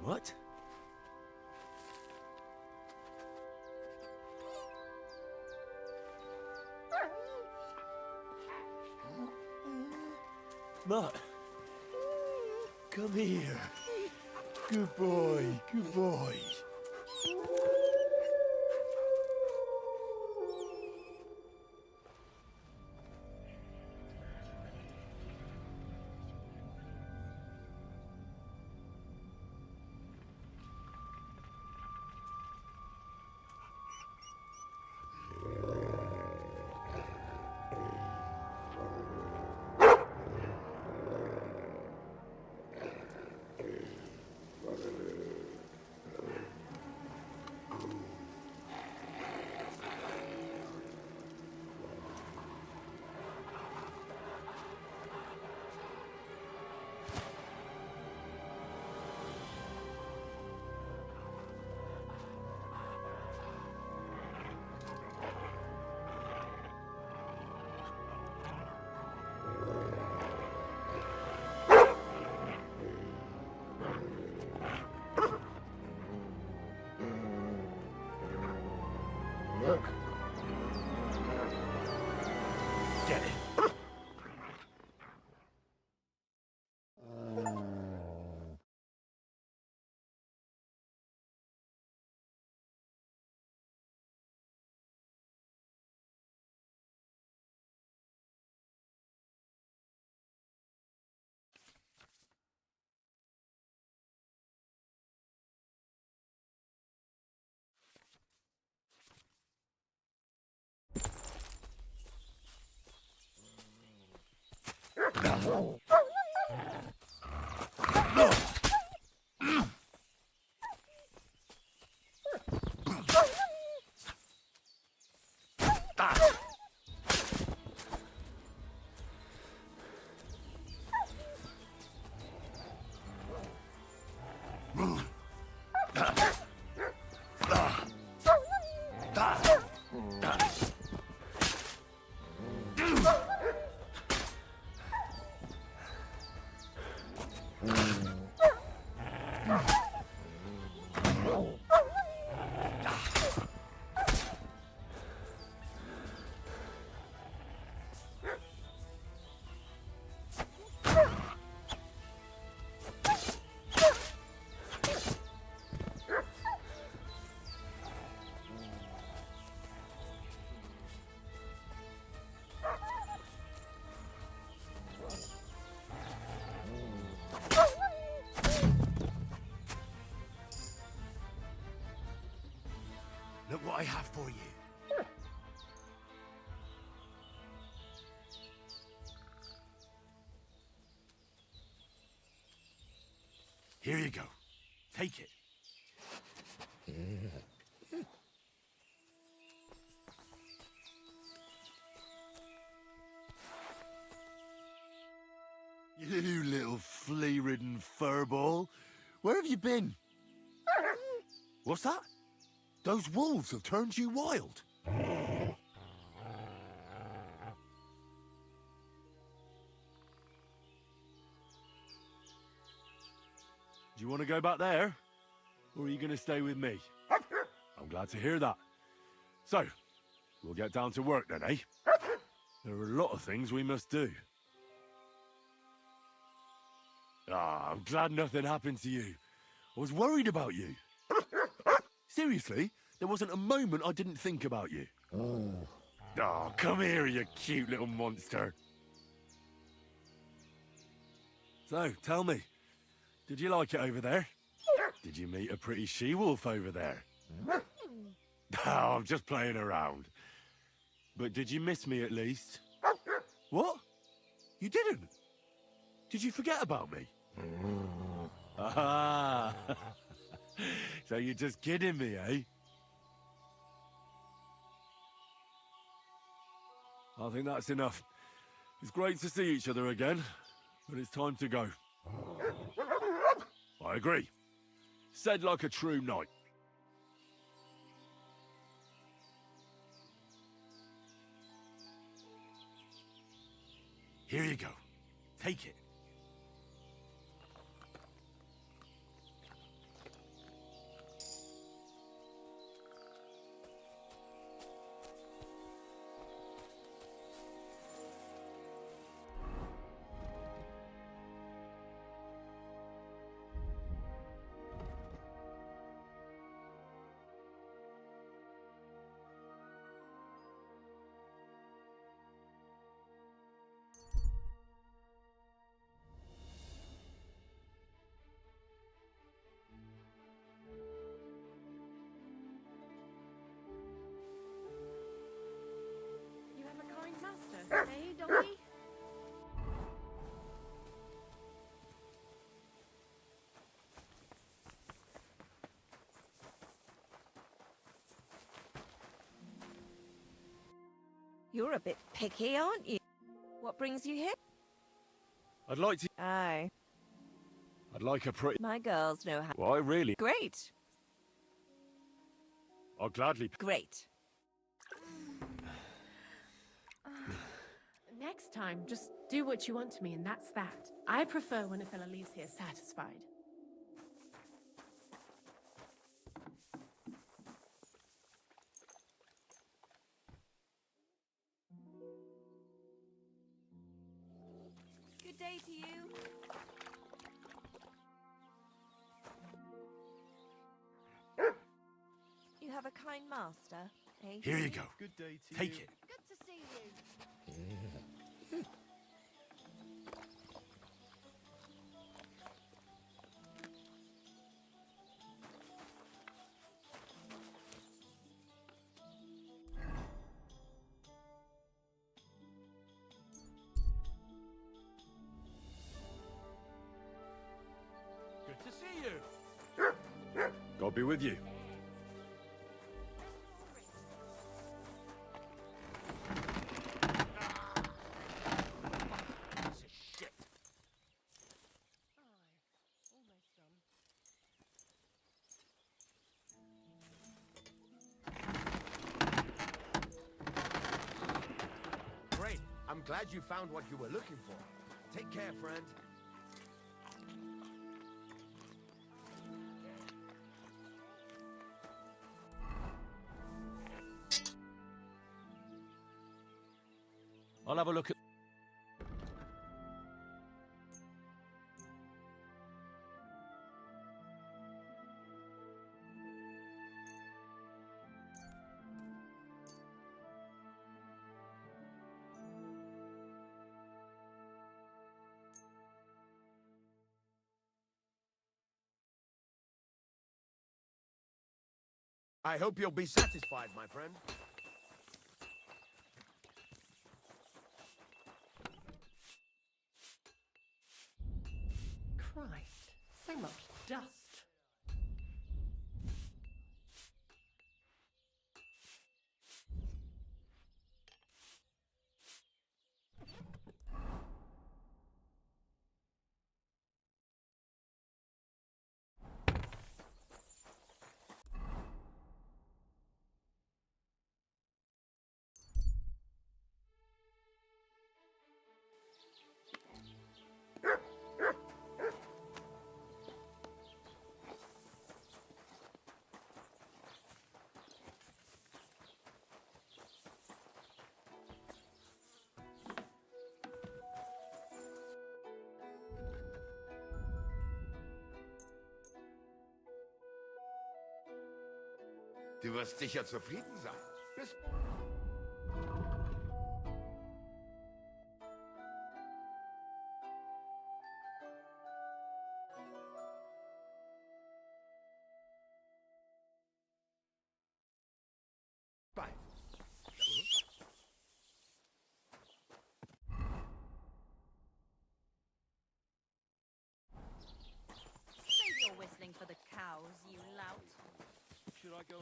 S2: What? Mutt, come here. Good boy, good boy. Get it. Look what I have for you. Here you go. Take it. You little flea-ridden furball. Where have you been? What's that? Those wolves have turned you wild. Do you want to go back there? Or are you going to stay with me? I'm glad to hear that. So, we'll get down to work then, eh? There are a lot of things we must do. Ah, I'm glad nothing happened to you. I was worried about you. Seriously, there wasn't a moment I didn't think about you. Oh, come here, you cute little monster. So, tell me, did you like it over there? Did you meet a pretty she-wolf over there? Oh, I'm just playing around. But did you miss me at least?
S12: What? You didn't?
S2: Did you forget about me? Ah! So you're just kidding me, eh? I think that's enough. It's great to see each other again, but it's time to go. I agree. Said like a true knight. Here you go. Take it.
S10: You have a kind master, eh, doggy?
S11: You're a bit picky, aren't you? What brings you here?
S2: I'd like to...
S11: Aye.
S2: I'd like a pretty...
S11: My girls know how.
S2: Well, I really...
S11: Great.
S2: I'll gladly...
S11: Great.
S6: Next time, just do what you want to me, and that's that. I prefer when a fella leaves here satisfied.
S11: Good day to you. You have a kind master, eh?
S2: Here you go.
S19: Good day to
S2: Take
S19: you.
S2: it.
S11: Good to see you.
S13: Good to see you.
S2: God be with you.
S13: Piece of shit.
S6: Almost done.
S4: Great. I'm glad you found what you were looking for. Take care, friend.
S2: I'll have a look at...
S4: I hope you'll be satisfied, my friend.
S6: Christ, so much dust.
S20: Du wirst sicher zufrieden sein. Bis bald.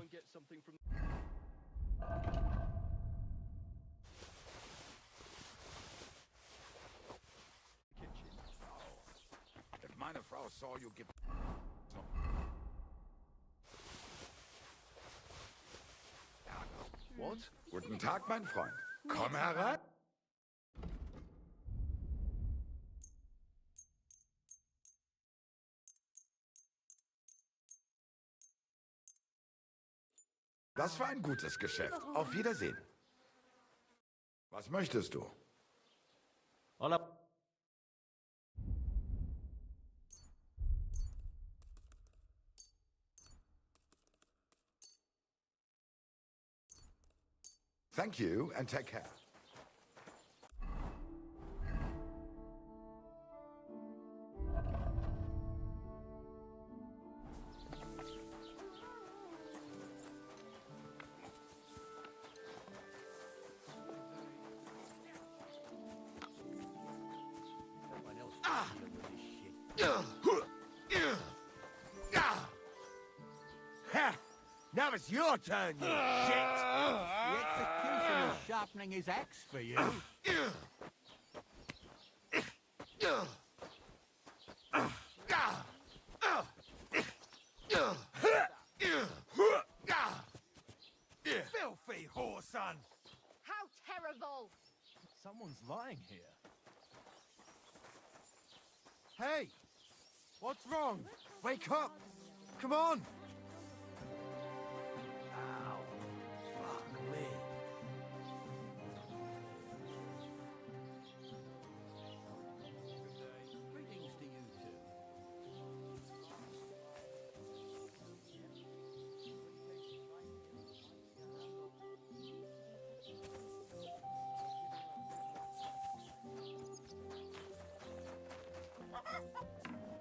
S19: and get something from... kitchen.
S20: If meine Frau saw you give...
S19: What?
S20: Guten Tag, mein Freund. Komm herein. Das war ein gutes Geschäft. Auf Wiedersehen. Was möchtest du?
S2: Hola.
S20: Thank you and take care.
S4: Ha! Now it's your turn, you shit!
S13: The executioner's sharpening his axe for you.
S4: Filthy whoreson!
S10: How terrible!
S19: Someone's lying here. Hey! What's wrong? Wake up! Come on!
S4: Ow. Fuck me.
S13: Greetings to you two.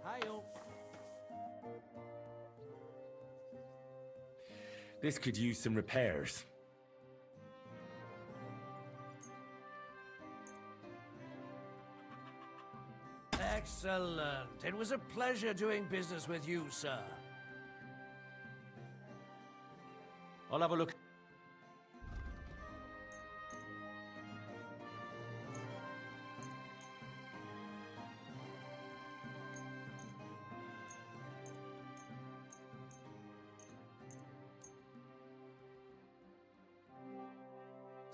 S13: Hi-yo.
S2: This could use some repairs.
S16: Excellent. It was a pleasure doing business with you, sir.
S2: I'll have a look.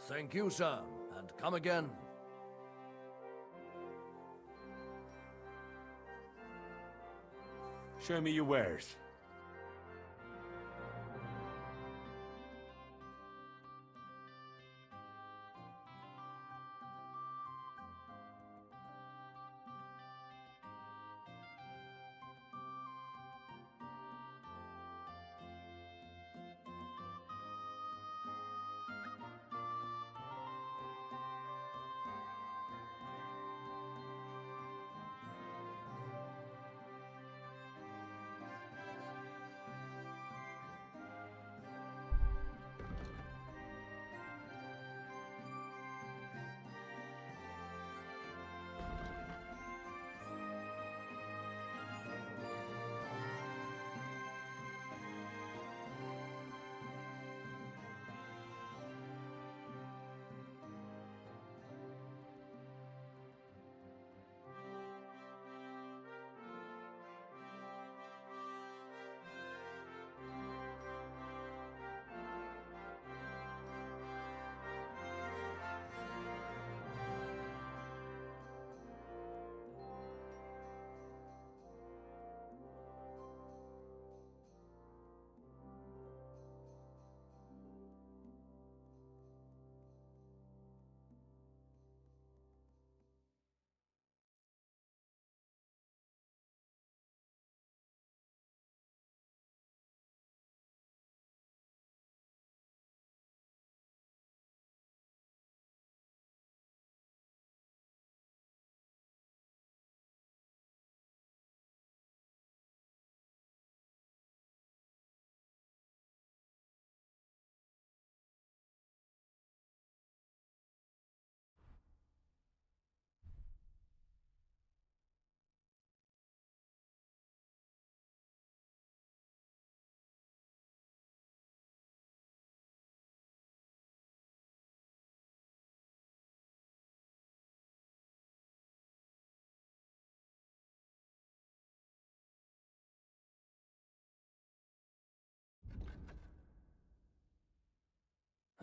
S16: Thank you, sir, and come again.
S2: Show me your wares.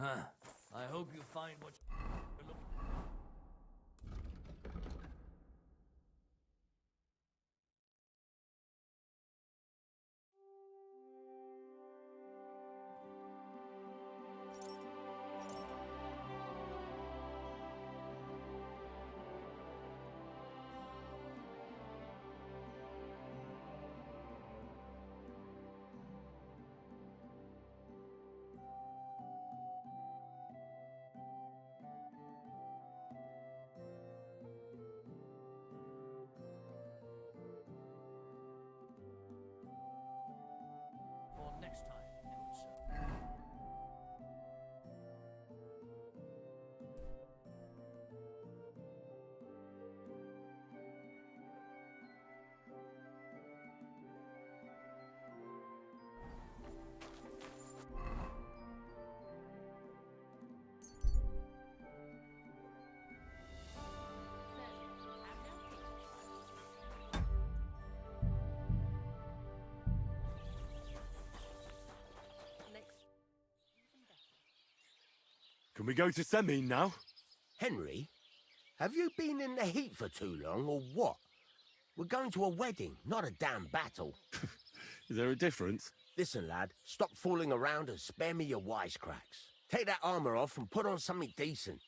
S16: Huh. I hope you find what you're looking for next time, good sir.
S2: Can we go to Semin now?
S21: Henry, have you been in the heat for too long, or what? We're going to a wedding, not a damn battle.
S2: Is there a difference?
S21: Listen, lad, stop fooling around and spare me your wisecracks. Take that armor off and put on something decent.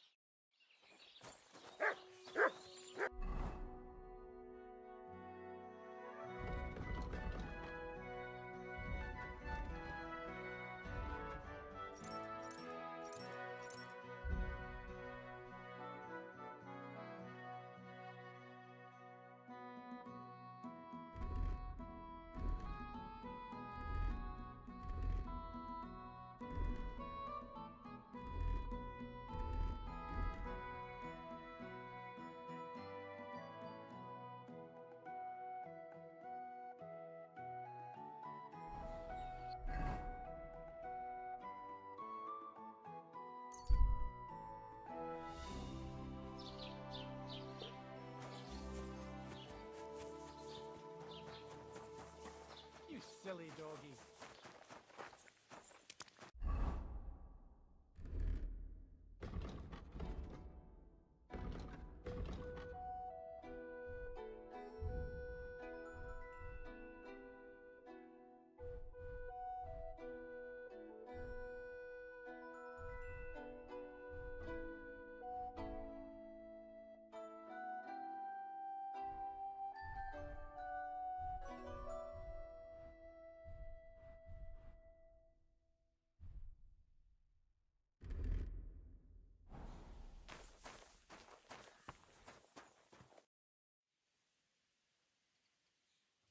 S13: You silly doggy.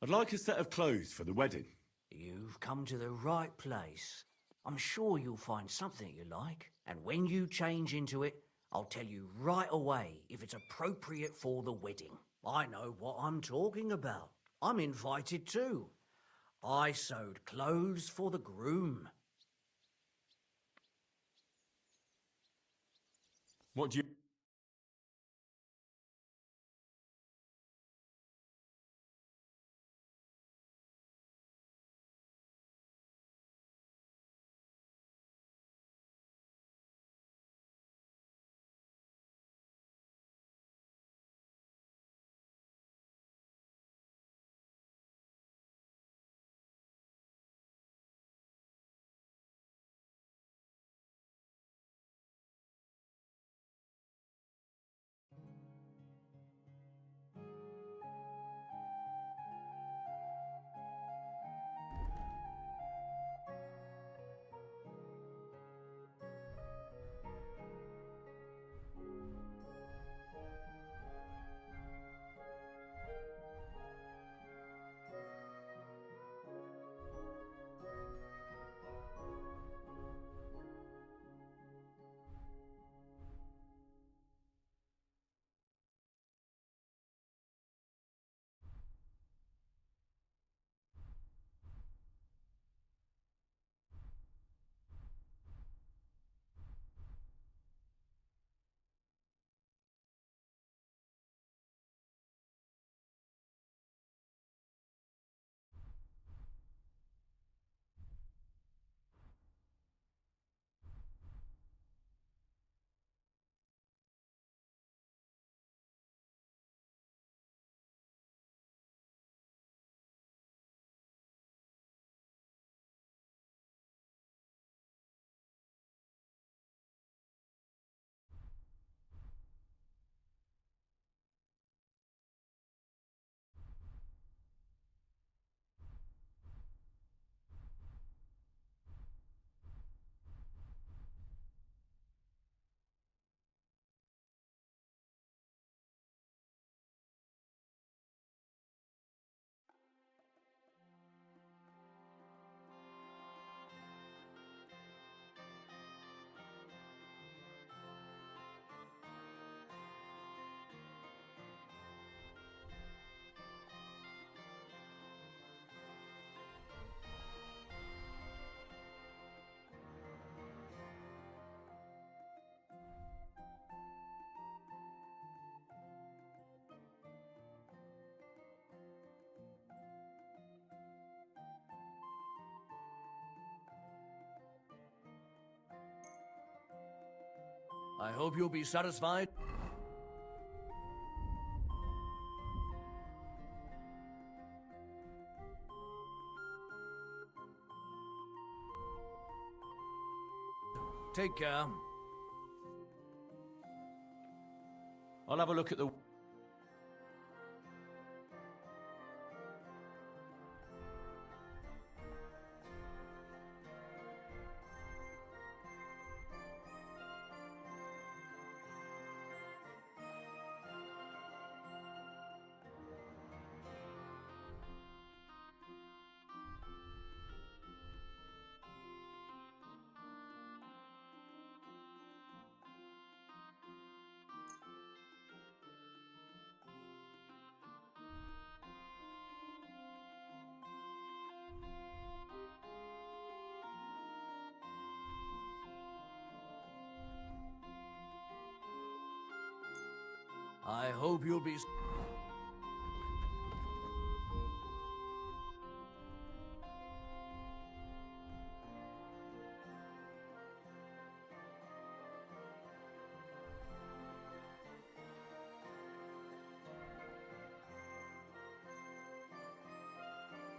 S2: I'd like a set of clothes for the wedding.
S16: You've come to the right place. I'm sure you'll find something you like, and when you change into it, I'll tell you right away if it's appropriate for the wedding. I know what I'm talking about. I'm invited too. I sewed clothes for the groom.
S2: What do you...
S16: I hope you'll be satisfied. Take care.
S2: I'll have a look at the...
S16: I hope you'll be...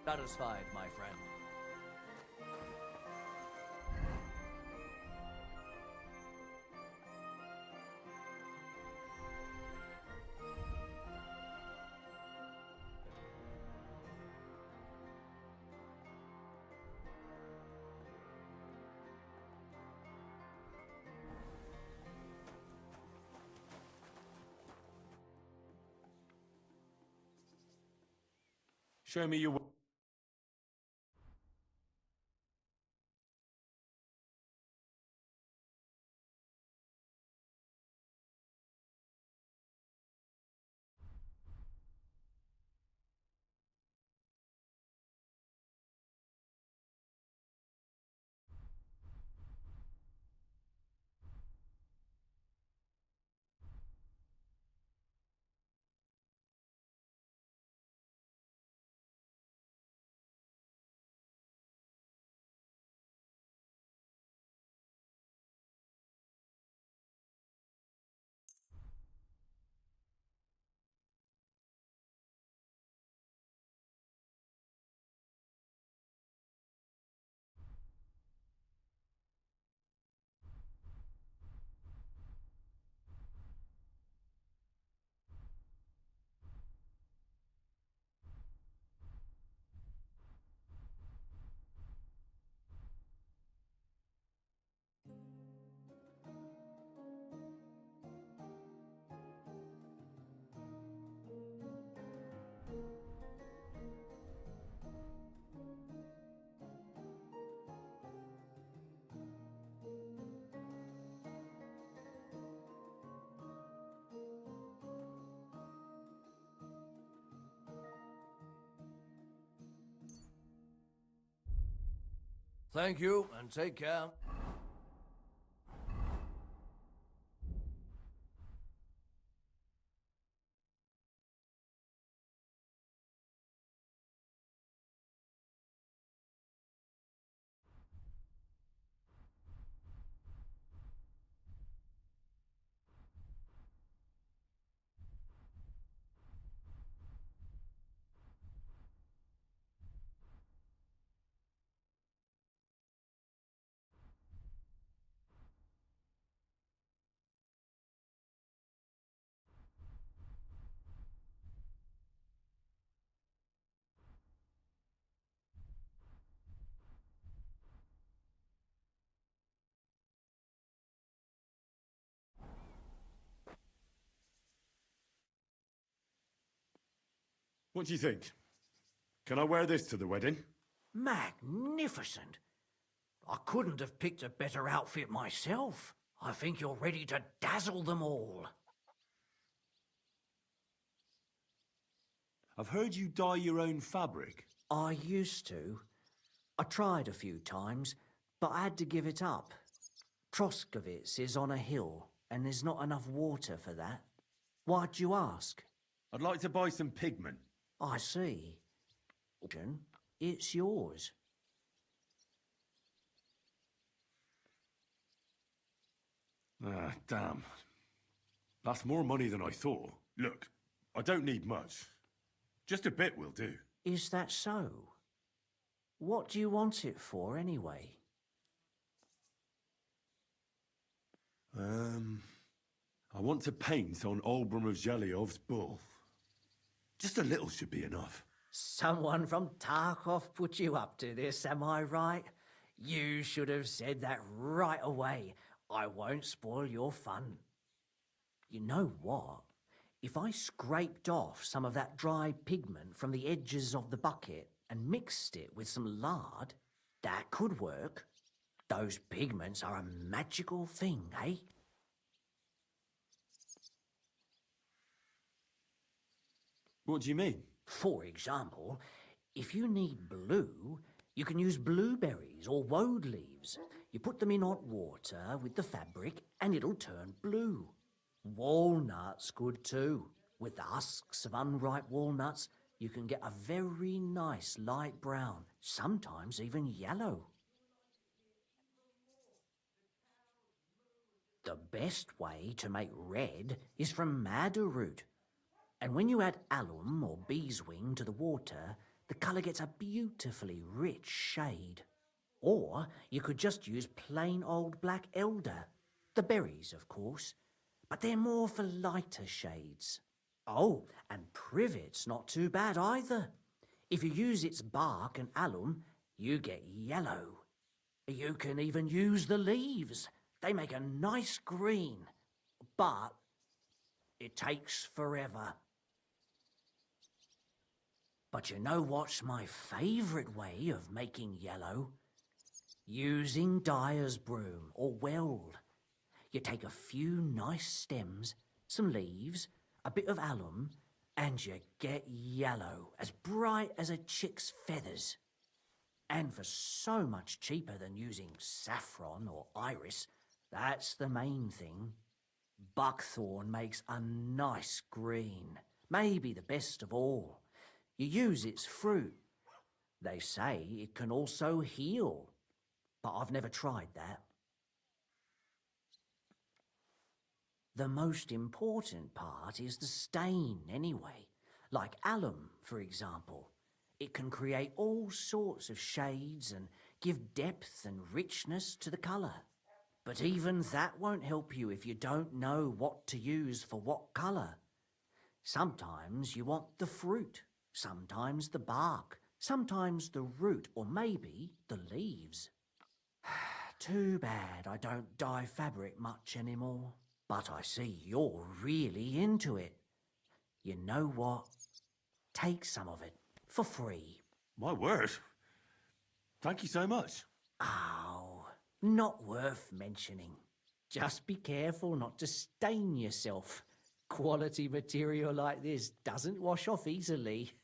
S16: satisfied, my friend.
S2: Show me your...
S16: Thank you, and take care.
S2: What do you think? Can I wear this to the wedding?
S16: Magnificent. I couldn't have picked a better outfit myself. I think you're ready to dazzle them all.
S2: I've heard you dye your own fabric.
S16: I used to. I tried a few times, but I had to give it up. Troskovitz is on a hill, and there's not enough water for that. Why'd you ask?
S2: I'd like to buy some pigment.
S16: I see. It's yours.
S2: Ah, damn. That's more money than I thought. Look, I don't need much. Just a bit will do.
S16: Is that so? What do you want it for, anyway?
S2: I want to paint on Olbram of Zhelyov's bull. Just a little should be enough.
S16: Someone from Tarkov put you up to this, am I right? You should have said that right away. I won't spoil your fun. You know what? If I scraped off some of that dry pigment from the edges of the bucket and mixed it with some lard, that could work. Those pigments are a magical thing, eh?
S2: What do you mean?
S16: For example, if you need blue, you can use blueberries or woad leaves. You put them in hot water with the fabric and it'll turn blue. Walnuts good too. With the husks of unripe walnuts, you can get a very nice light brown, sometimes even yellow. The best way to make red is from madder root. And when you add alum or beeswing to the water, the colour gets a beautifully rich shade. Or you could just use plain old black elder. The berries, of course, but they're more for lighter shades. Oh, and privet's not too bad either. If you use its bark and alum, you get yellow. You can even use the leaves. They make a nice green, but it takes forever. But you know what's my favourite way of making yellow? Using dyer's broom or weld. You take a few nice stems, some leaves, a bit of alum, and you get yellow, as bright as a chick's feathers. And for so much cheaper than using saffron or iris, that's the main thing. Buckthorn makes a nice green, maybe the best of all. You use its fruit. They say it can also heal, but I've never tried that. The most important part is the stain anyway. Like alum, for example. It can create all sorts of shades and give depth and richness to the colour. But even that won't help you if you don't know what to use for what colour. Sometimes you want the fruit, sometimes the bark, sometimes the root, or maybe the leaves. Too bad I don't dye fabric much anymore. But I see you're really into it. You know what? Take some of it for free.
S2: My word. Thank you so much.
S16: Oh, not worth mentioning. Just be careful not to stain yourself. Quality material like this doesn't wash off easily.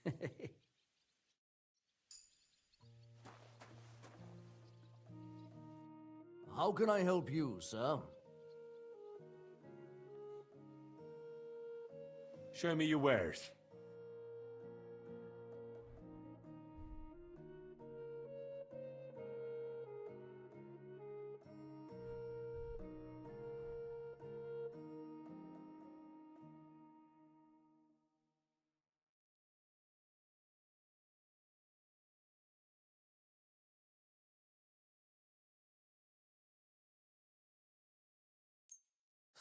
S14: How can I help you, sir?
S2: Show me your wares.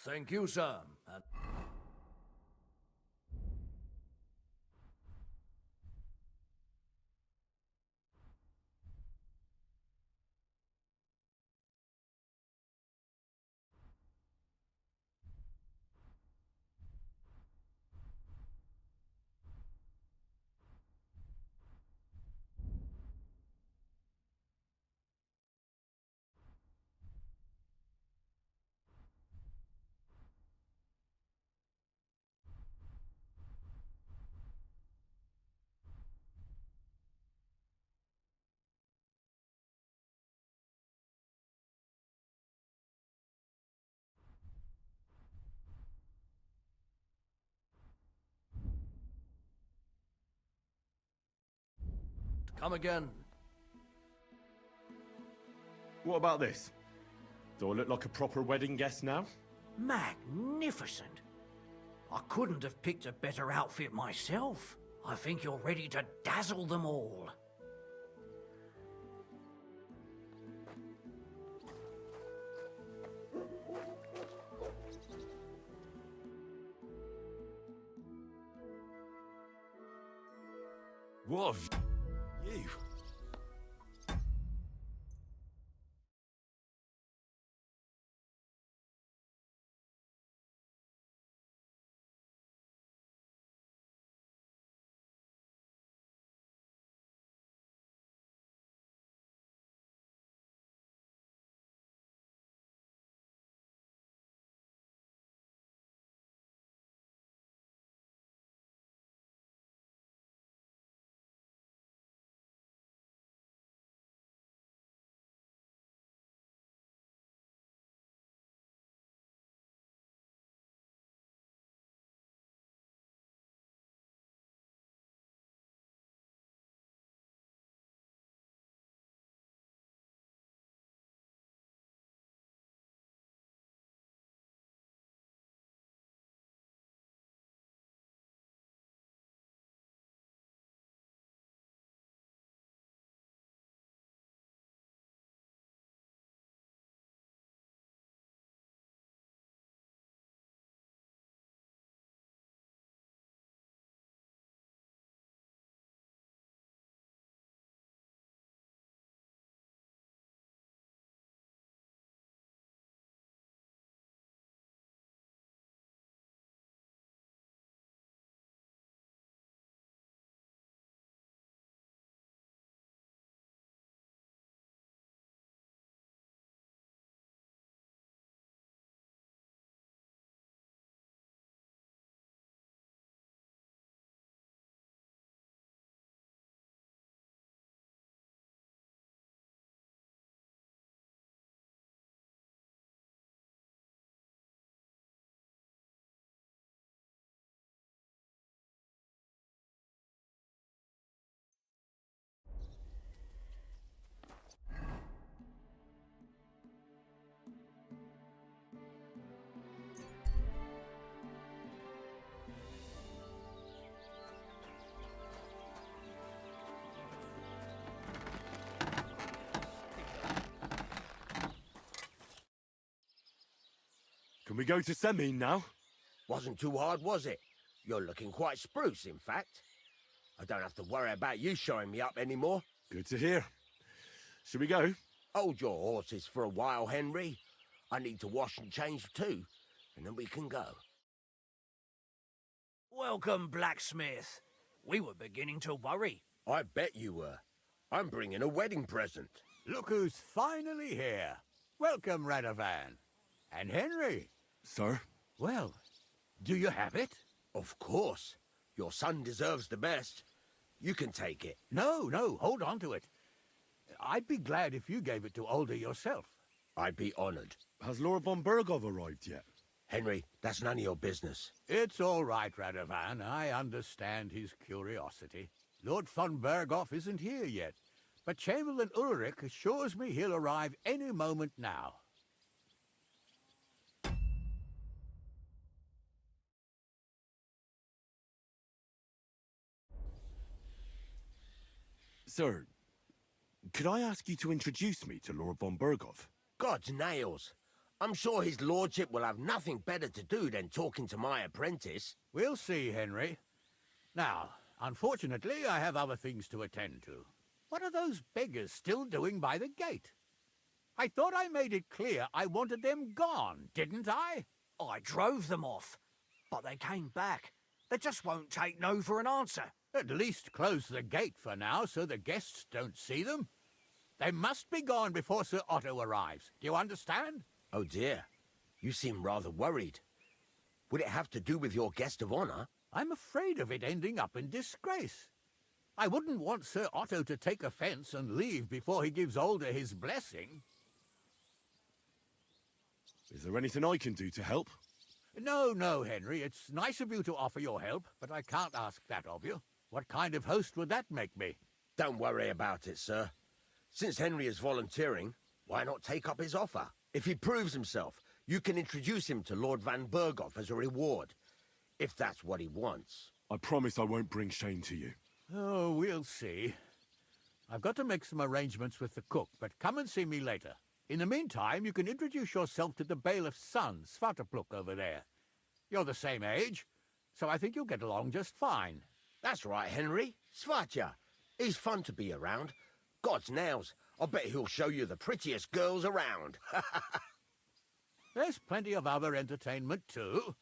S14: Thank you, sir. Come again.
S2: What about this? Do I look like a proper wedding guest now?
S16: Magnificent. I couldn't have picked a better outfit myself. I think you're ready to dazzle them all.
S2: What have you? Can we go to Semin now?
S21: Wasn't too hard, was it? You're looking quite spruce, in fact. I don't have to worry about you showing me up anymore.
S2: Good to hear. Should we go?
S21: Hold your horses for a while, Henry. I need to wash and change too, and then we can go.
S16: Welcome, blacksmith. We were beginning to worry.
S21: I bet you were. I'm bringing a wedding present.
S1: Look who's finally here. Welcome, Radovan. And Henry.
S2: Sir?
S1: Well, do you have it?
S21: Of course. Your son deserves the best. You can take it.
S1: No, hold on to it. I'd be glad if you gave it to Older yourself.
S21: I'd be honored.
S2: Has Lord von Bergov arrived yet?
S21: Henry, that's none of your business.
S1: It's all right, Radovan. I understand his curiosity. Lord von Bergov isn't here yet, but Chamberlain Ulrich assures me he'll arrive any moment now.
S2: Sir, could I ask you to introduce me to Lord von Bergov?
S21: God's nails. I'm sure his lordship will have nothing better to do than talking to my apprentice.
S1: We'll see, Henry. Now, unfortunately, I have other things to attend to. What are those beggars still doing by the gate? I thought I made it clear I wanted them gone, didn't I?
S16: I drove them off, but they came back. They just won't take no for an answer.
S1: At least close the gate for now so the guests don't see them. They must be gone before Sir Otto arrives. Do you understand?
S21: Oh dear. You seem rather worried. Would it have to do with your guest of honor?
S1: I'm afraid of it ending up in disgrace. I wouldn't want Sir Otto to take offense and leave before he gives Older his blessing.
S2: Is there anything I can do to help?
S1: No, Henry. It's nice of you to offer your help, but I can't ask that of you. What kind of host would that make me?
S21: Don't worry about it, sir. Since Henry is volunteering, why not take up his offer? If he proves himself, You can introduce him to Lord Van Berghoff as a reward, if that's what he wants.
S2: I promise I won't bring shame to you.
S1: Oh, we'll see. I've got to make some arrangements with the cook, but come and see me later. In the meantime, you can introduce yourself to the bailiff's son, Svatopluk, over there. You're the same age, so I think you'll get along just fine.
S21: That's right, Henry. Svatja. He's fun to be around. God's nails, I bet he'll show you the prettiest girls around.
S1: There's plenty of other entertainment, too.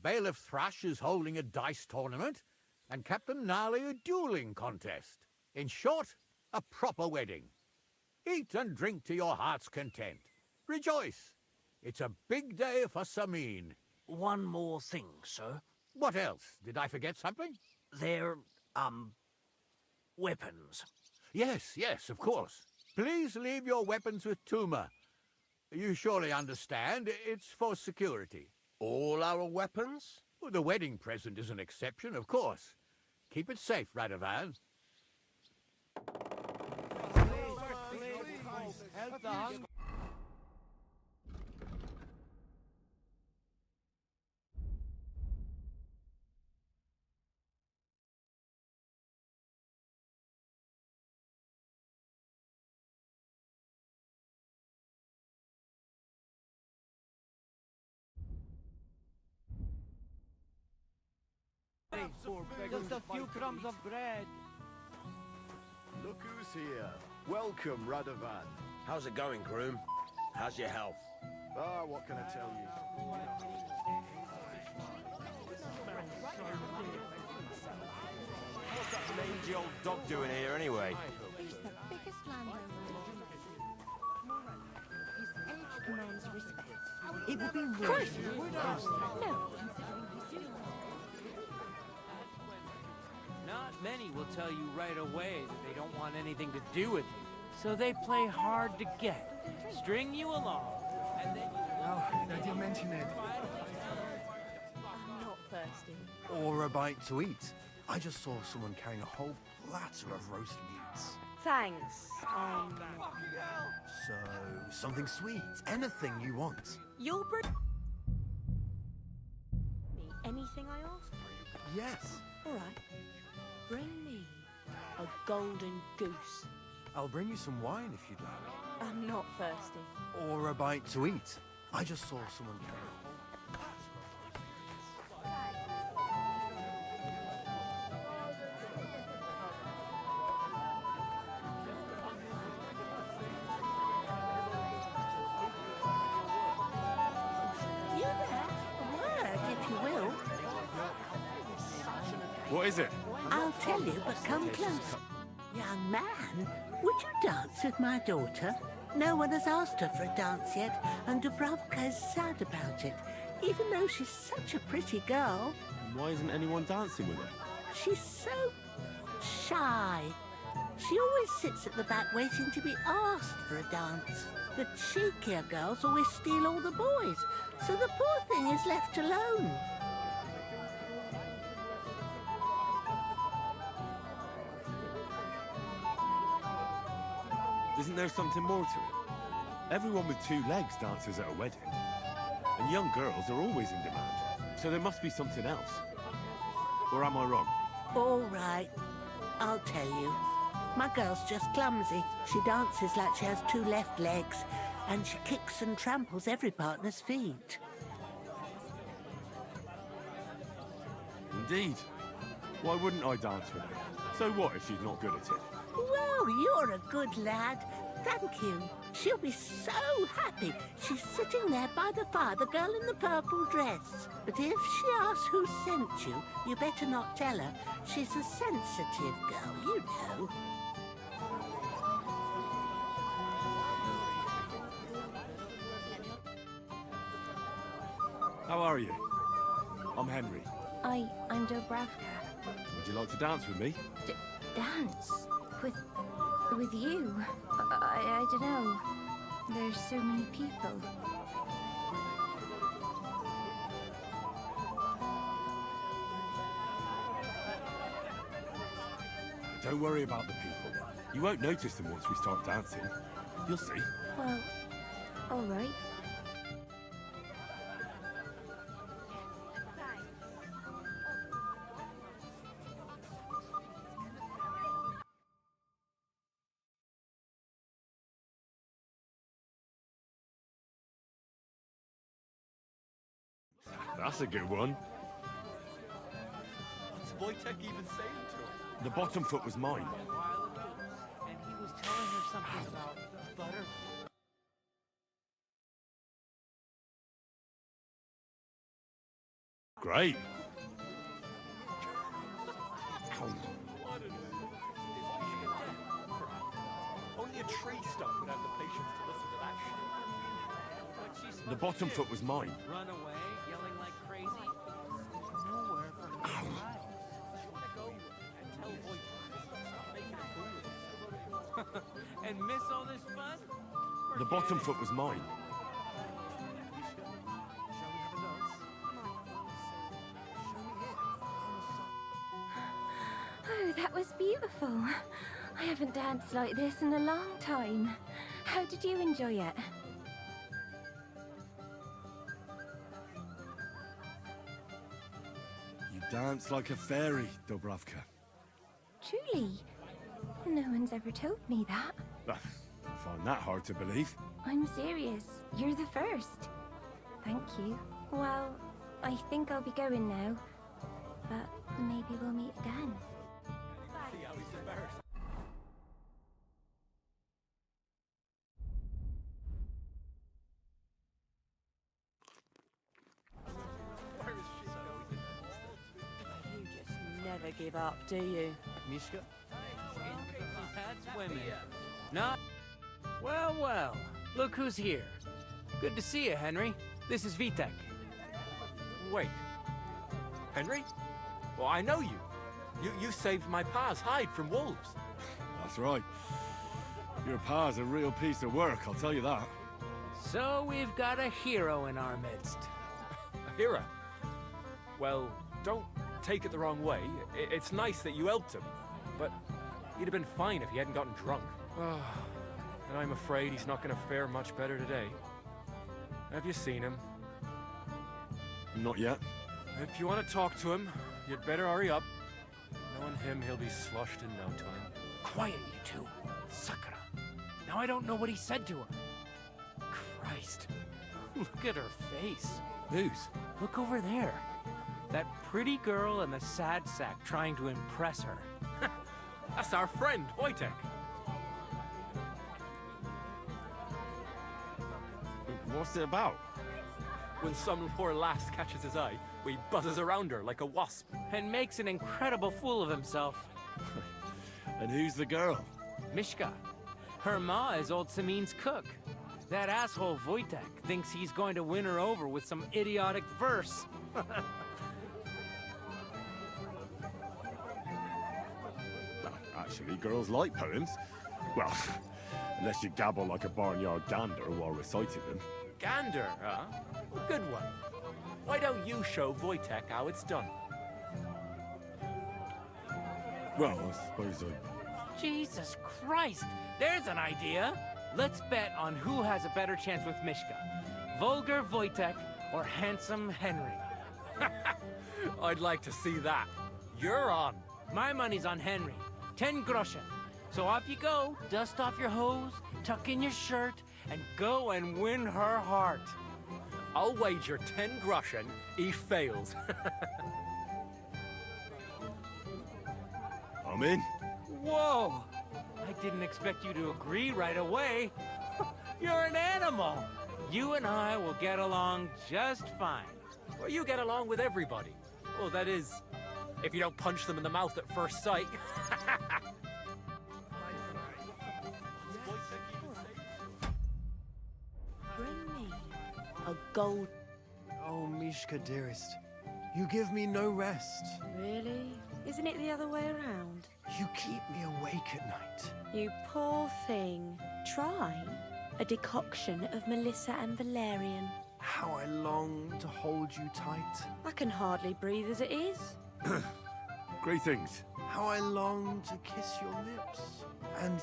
S1: Bailiff Thrush is holding a dice tournament, and Captain Gnarly a dueling contest. In short, a proper wedding. Eat and drink to your heart's content. Rejoice. It's a big day for Samin.
S16: One more thing, sir.
S1: What else? Did I forget something?
S16: They're, weapons.
S1: Yes, of course. Please leave your weapons with Tuma. You surely understand, it's for security.
S21: All our weapons?
S1: Well, the wedding present is an exception, of course. Keep it safe, Radovan.
S7: Just a few crumbs of bread.
S4: Look who's here. Welcome, Radovan.
S21: How's it going, groom? How's your health?
S4: Ah, what can I tell you?
S8: What's that mangy old dog doing here, anyway?
S10: He's the biggest landowner in His age commands respect.
S15: It would be
S10: Christ!
S15: rude.
S10: No.
S7: Not many will tell you right away that they don't want anything to do with you. So they play hard to get, string you along, and then
S14: Did you mention it?
S10: I'm not thirsty.
S14: Or a bite to eat. I just saw someone carrying a whole platter of roast meats.
S11: Thanks.
S14: So, something sweet. Anything you want.
S11: You'll bring me anything I ask for?
S14: Yes.
S11: All right. Bring me a golden goose.
S14: I'll bring you some wine if you'd like.
S11: I'm not thirsty.
S14: Or a bite to eat. I just saw someone carrying a whole platter of roast meats.
S5: You there? A word, if you will.
S2: What is it?
S5: I'll tell you, but come close. Young man, would you dance with my daughter? No one has asked her for a dance yet, and Dubravka is sad about it, even though she's such a pretty girl.
S2: Why isn't anyone dancing with her?
S5: She's so shy. She always sits at the back waiting to be asked for a dance. The cheekier girls always steal all the boys, so the poor thing is left alone.
S2: Isn't there something more to it? Everyone with two legs dances at a wedding. And young girls are always in demand. So there must be something else. Or am I wrong?
S5: All right, I'll tell you. My girl's just clumsy. She dances like she has two left legs, and she kicks and tramples every partner's feet.
S2: Indeed. Why wouldn't I dance with her? So what if she's not good at it?
S5: Well, you're a good lad. Thank you. She'll be so happy. She's sitting there by the fire, the girl in the purple dress. But if she asks who sent you, you better not tell her. She's a sensitive girl, you know.
S2: How are you? I'm Henry.
S10: I'm Dubravka.
S2: Would you like to dance with me?
S10: Dance? With you? I don't know. There's so many people.
S2: Don't worry about the people. You won't notice them once we start dancing. You'll see.
S10: Well, all right.
S2: That's a good one.
S8: What's Wojtek even saying to her?
S2: The bottom foot was mine.
S7: And he was telling her something about butter.
S2: Great.
S8: Only a tree stump would have the patience to listen to that shit.
S2: The bottom foot was mine.
S7: Run away, yelling like crazy. Nowhere for her to hide.
S8: Just want to go and tell Wojtek to stop making a fool of himself.
S7: And miss all this fun?
S2: The bottom foot was mine.
S10: Oh, that was beautiful. I haven't danced like this in a long time. How did you enjoy it?
S2: You dance like a fairy, Dubravka.
S10: Truly? No one's ever told me that.
S2: I find that hard to believe.
S10: I'm serious. You're the first. Thank you. Well, I think I'll be going now. But maybe we'll meet again.
S8: See how he's embarrassed. Where is she going?
S11: You just never give up, do you?
S7: Mishka? That's women. Not. Well, well. Look who's here. Good to see you, Henry. This is Vitek.
S8: Wait. Henry? Well, I know you. You saved my pa's hide from wolves.
S2: That's right. Your pa's a real piece of work, I'll tell you that.
S7: So we've got a hero in our midst.
S8: A hero? Well, don't take it the wrong way. It's nice that you helped him. But he'd have been fine if he hadn't gotten drunk. And I'm afraid he's not going to fare much better today. Have you seen him?
S2: Not yet.
S8: If you want to talk to him, you'd better hurry up. Knowing him, he'll be sloshed in no time.
S7: Quiet, you two. Sakura. Now I don't know what he said to her. Christ. Look at her face.
S2: Whose?
S7: Look over there. That pretty girl in the sad sack trying to impress her.
S8: That's our friend, Wojtek.
S2: What's it about?
S8: When some poor lass catches his eye, we buzzes around her like a wasp.
S7: And makes an incredible fool of himself.
S2: And who's the girl?
S7: Mishka. Her ma is old Samin's cook. That asshole Wojtek thinks he's going to win her over with some idiotic verse.
S2: Actually, girls like poems. Well, unless you gabble like a barnyard gander while reciting them.
S8: Gander, huh? A good one. Why don't you show Wojtek how it's done?
S2: Well, I suppose I...
S7: Jesus Christ! There's an idea! Let's bet on who has a better chance with Mishka. Vulgar Wojtek or handsome Henry.
S8: I'd like to see that. You're on.
S7: My money's on Henry. 10 groschen. So off you go, dust off your hose, tuck in your shirt, and go and win her heart.
S8: I'll wager 10 groschen he fails.
S2: I'm in.
S7: Whoa! I didn't expect you to agree right away. You're an animal. You and I will get along just fine.
S8: Well, you get along with everybody. Well, that is, if you don't punch them in the mouth at first sight.
S11: Bring me a gold.
S14: Oh, Mishka, dearest. You give me no rest.
S11: Really? Isn't it the other way around?
S14: You keep me awake at night.
S11: You poor thing. Try a decoction of Melissa and Valerian.
S14: How I long to hold you tight.
S11: I can hardly breathe as it is.
S2: Greetings.
S14: How I long to kiss your lips. And,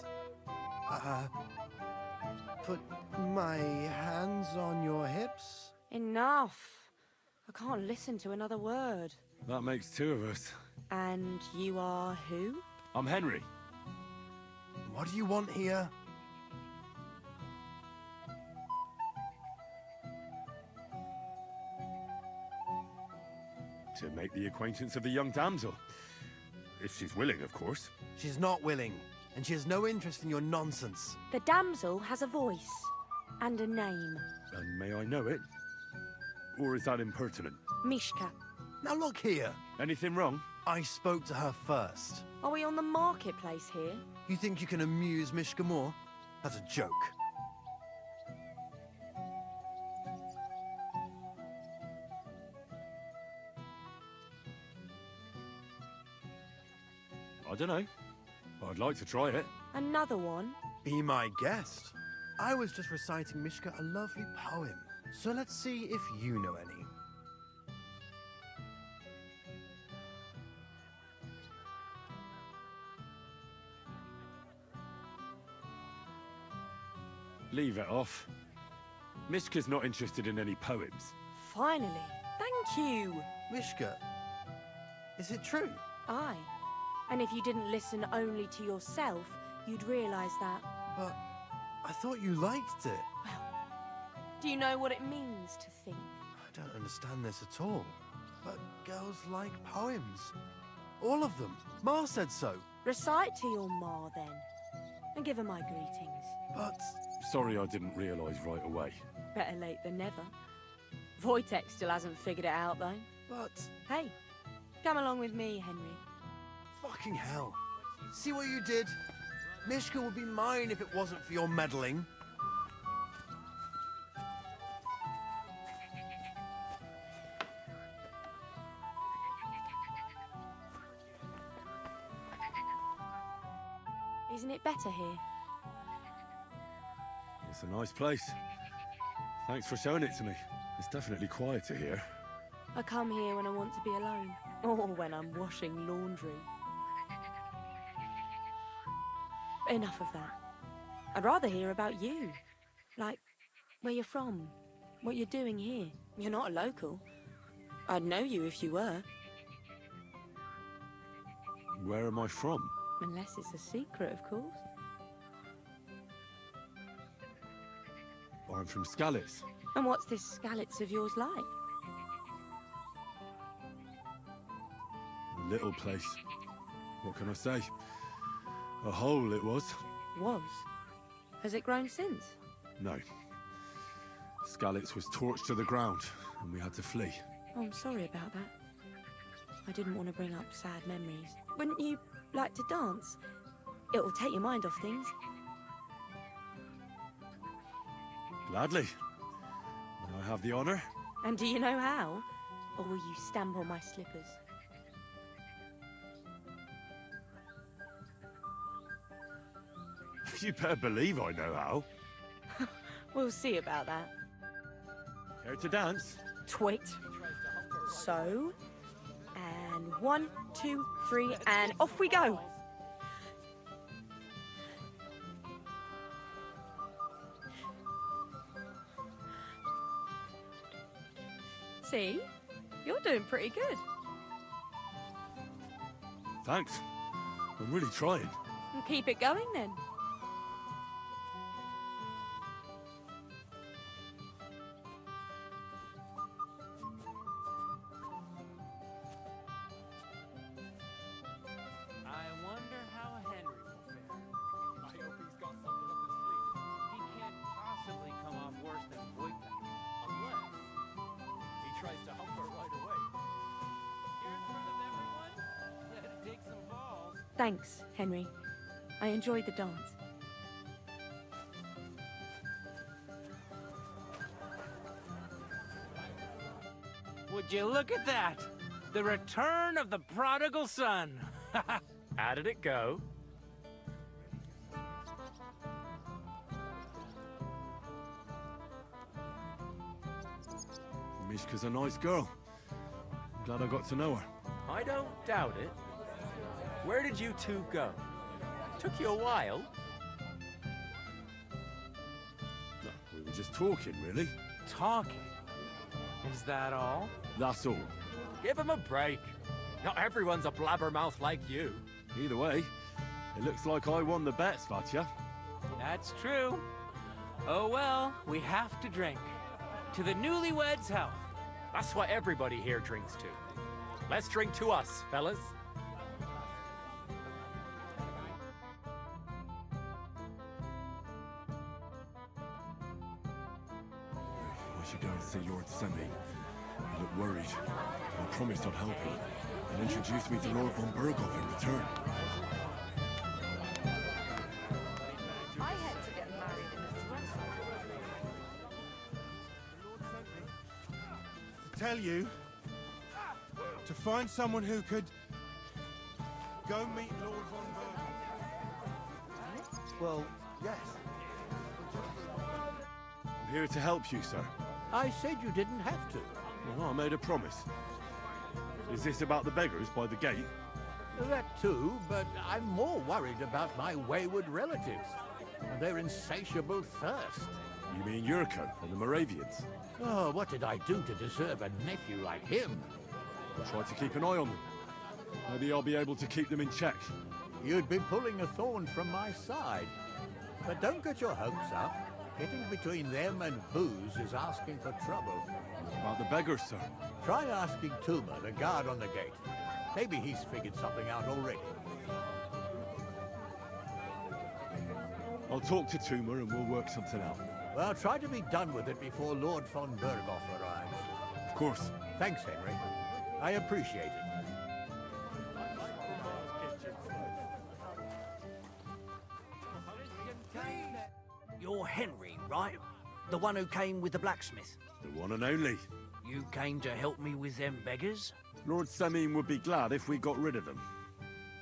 S14: put my hands on your hips.
S11: Enough. I can't listen to another word.
S2: That makes two of us.
S11: And you are who?
S2: I'm Henry.
S14: What do you want here?
S2: To make the acquaintance of the young damsel. If she's willing, of course.
S14: She's not willing, and she has no interest in your nonsense.
S3: The damsel has a voice and a name.
S2: And may I know it? Or is that impertinent?
S3: Mishka.
S14: Now look here.
S2: Anything wrong?
S14: I spoke to her first.
S3: Are we on the marketplace here?
S14: You think you can amuse Mishka more? That's a joke.
S2: I don't know. I'd like to try it.
S3: Another one?
S14: Be my guest. I was just reciting Mishka a lovely poem. So let's see if you know any.
S2: Leave it off. Mishka's not interested in any poems.
S3: Finally. Thank you.
S14: Mishka, is it true?
S3: Aye. And if you didn't listen only to yourself, you'd realise that.
S14: But I thought you liked it.
S3: Do you know what it means to think?
S14: I don't understand this at all. But girls like poems. All of them. Ma said so.
S3: Recite to your ma, then. And give her my greetings.
S14: But...
S2: Sorry I didn't realise right away.
S3: Better late than never. Wojtek still hasn't figured it out, though.
S14: But...
S3: Hey, come along with me, Henry.
S14: Fucking hell. See what you did? Mishka would be mine if it wasn't for your meddling.
S3: Isn't it better here?
S2: It's a nice place. Thanks for showing it to me. It's definitely quieter here.
S3: I come here when I want to be alone. Or when I'm washing laundry. Enough of that. I'd rather hear about you. Like, where you're from. What you're doing here. You're not a local. I'd know you if you were.
S2: Where am I from?
S3: Unless it's a secret, of course.
S2: I'm from Skalitz.
S3: And what's this Skalitz of yours like?
S2: A little place. What can I say? A hole it was.
S3: Was? Has it grown since?
S2: No. Skalitz was torched to the ground, and we had to flee.
S3: Oh, I'm sorry about that. I didn't want to bring up sad memories. Wouldn't you like to dance? It'll take your mind off things.
S2: Gladly. May I have the honour?
S3: And do you know how? Or will you stamp on my slippers?
S2: You better believe I know how.
S3: We'll see about that.
S2: Care to dance?
S3: Twit. So, and 1, 2, 3, and off we go. See? You're doing pretty good.
S2: Thanks. I'm really trying.
S3: And keep it going then.
S7: I wonder how Henry will fare. I hope he's got something up his sleeve. He can't possibly come off worse than Wojtek. Unless he tries to hump her right away. Here in front of everyone? That'd take some balls.
S3: Thanks, Henry. I enjoyed the dance.
S7: Would you look at that? The return of the prodigal son. How did it go?
S2: Mishka's a nice girl. I'm glad I got to know her.
S22: I don't doubt it. Where did you two go? Took you a while.
S2: No, we were just talking, really.
S7: Talking? Is that all?
S2: That's all.
S22: Give him a break. Not everyone's a blabbermouth like you.
S2: Either way, it looks like I won the bet, Svatya.
S7: That's true. Oh well, we have to drink. To the newlyweds' health.
S22: That's what everybody here drinks to. Let's drink to us, fellas.
S2: I should go and see Lord Semi. He looked worried. I promised I'd help him, and introduced me to Lord von Burgov in return.
S11: I had to get married in this restaurant.
S9: To tell you to find someone who could go meet Lord von Burgov.
S14: Well, yes.
S2: I'm here to help you, sir.
S1: I said you didn't have to.
S2: Well, I made a promise. Is this about the beggars by the gate?
S1: That too, but I'm more worried about my wayward relatives and their insatiable thirst.
S2: You mean Yurko and the Moravians?
S1: Oh, what did I do to deserve a nephew like him?
S2: I'll try to keep an eye on them. Maybe I'll be able to keep them in check.
S1: You'd be pulling a thorn from my side. But don't get your hopes up. Getting between them and booze is asking for trouble.
S2: About the beggars, sir?
S1: Try asking Tuma, the guard on the gate. Maybe he's figured something out already.
S2: I'll talk to Tuma and we'll work something out.
S1: Well, try to be done with it before Lord von Burgov arrives.
S2: Of course.
S1: Thanks, Henry. I appreciate it.
S16: You're Henry, right? The one who came with the blacksmith?
S2: The one and only.
S16: You came to help me with them beggars?
S2: Lord Semin would be glad if we got rid of them.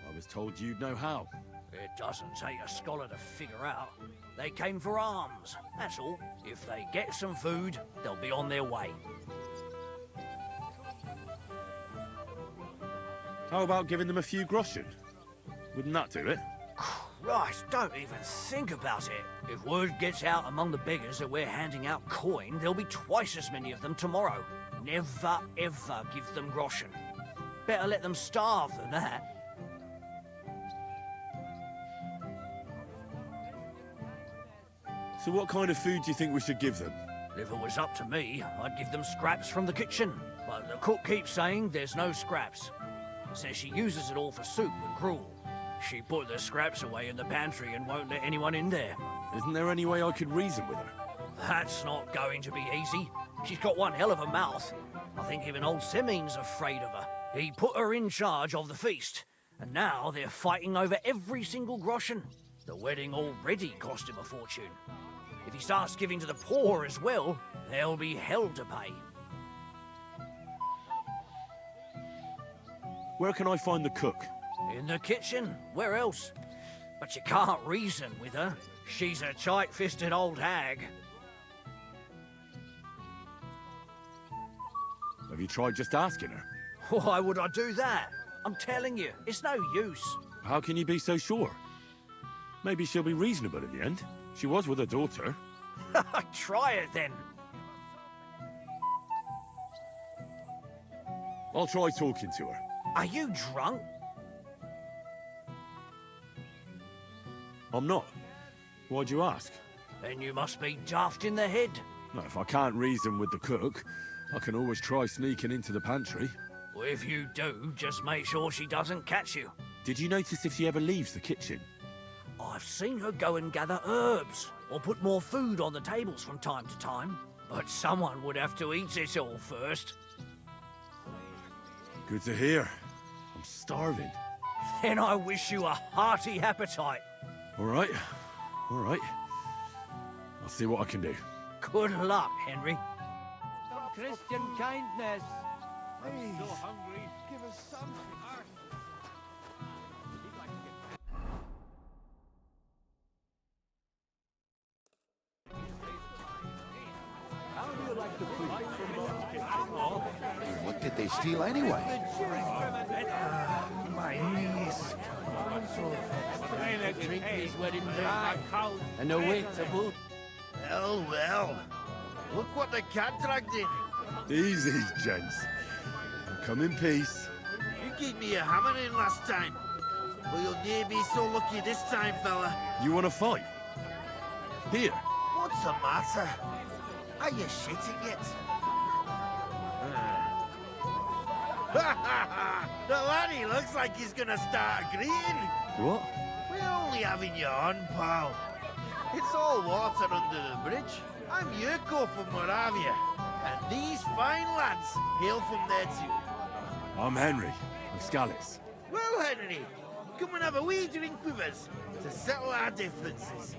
S2: I was told you'd know how.
S16: It doesn't take a scholar to figure out. They came for alms, that's all. If they get some food, they'll be on their way.
S2: How about giving them a few groschen? Wouldn't that do it?
S16: Christ, don't even think about it. If word gets out among the beggars that we're handing out coin, there'll be twice as many of them tomorrow. Never, ever give them groschen. Better let them starve than that.
S2: So what kind of food do you think we should give them?
S16: If it was up to me, I'd give them scraps from the kitchen. But the cook keeps saying there's no scraps. Says she uses it all for soup and gruel. She put the scraps away in the pantry and won't let anyone in there.
S2: Isn't there any way I could reason with her?
S16: That's not going to be easy. She's got one hell of a mouth. I think even old Semin's afraid of her. He put her in charge of the feast, and now they're fighting over every single groschen. The wedding already cost him a fortune. If he starts giving to the poor as well, there'll be hell to pay.
S2: Where can I find the cook?
S16: In the kitchen. Where else? But you can't reason with her. She's a tight-fisted old hag.
S2: Have you tried just asking her?
S16: Why would I do that? I'm telling you, it's no use.
S2: How can you be so sure? Maybe she'll be reasonable in the end. She was with her daughter.
S16: Try it then.
S2: I'll try talking to her.
S16: Are you drunk?
S2: I'm not. Why'd you ask?
S16: Then you must be daft in the head.
S2: No, if I can't reason with the cook, I can always try sneaking into the pantry.
S16: Well, if you do, just make sure she doesn't catch you.
S2: Did you notice if she ever leaves the kitchen?
S16: I've seen her go and gather herbs, or put more food on the tables from time to time. But someone would have to eat it all first.
S2: Good to hear. I'm starving.
S16: Then I wish you a hearty appetite.
S2: All right. All right. I'll see what I can do.
S16: Good luck, Henry.
S7: Christian kindness.
S9: I'm so hungry. Give us something.
S1: How do you like the food?
S20: What did they steal anyway?
S14: My knees.
S7: Drink these wedding dry. And no wait to boot.
S14: Well, well. Look what the cat dragged in.
S2: Easy, gents. Come in peace.
S14: You gave me a hammer in last time. But you'll near be so lucky this time, fella.
S2: You want to fight? Here.
S14: What's the matter? Are you shitting it?
S17: The laddie looks like he's gonna start agreeing.
S2: What?
S17: We're only having you on, pal. It's all water under the bridge. I'm Yurko from Moravia, and these fine lads hail from there too.
S2: I'm Henry, of Scallis.
S17: Well, Henry, come and have a wee drink with us to settle our differences.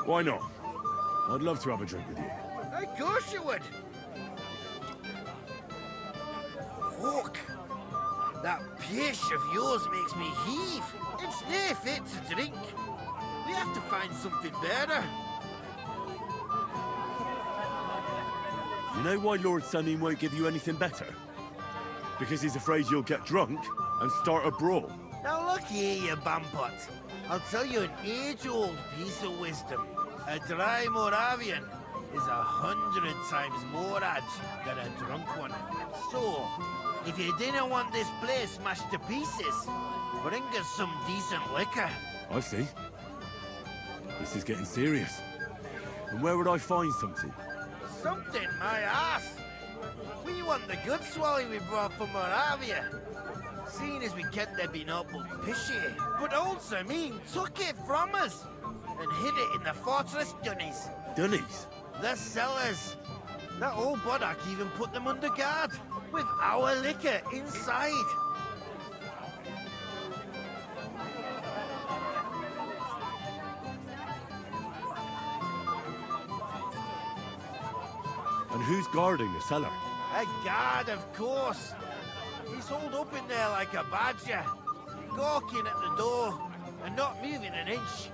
S2: Why not? I'd love to have a drink with you.
S17: Of course you would. Fuck. That pish of yours makes me heave. It's near fit to drink. We have to find something better.
S2: You know why Lord Samin won't give you anything better? Because he's afraid you'll get drunk and start a brawl.
S17: Now look here, you bampot. I'll tell you an age-old piece of wisdom. A dry Moravian is 100 times more edge than a drunk one. So, if you didn't want this place smashed to pieces, bring us some decent liquor.
S2: I see. This is getting serious. And where would I find something?
S17: Something, my ass. We want the good swally we brought from Moravia. Seeing as we kept there being up but pishy. But old Samin took it from us and hid it in the fortress dunnies.
S2: Dunnies?
S17: The cellars. That old Boddock even put them under guard with our liquor inside.
S2: And who's guarding the cellar?
S17: A guard, of course. He's holed up in there like a badger, gawking at the door and not moving an inch.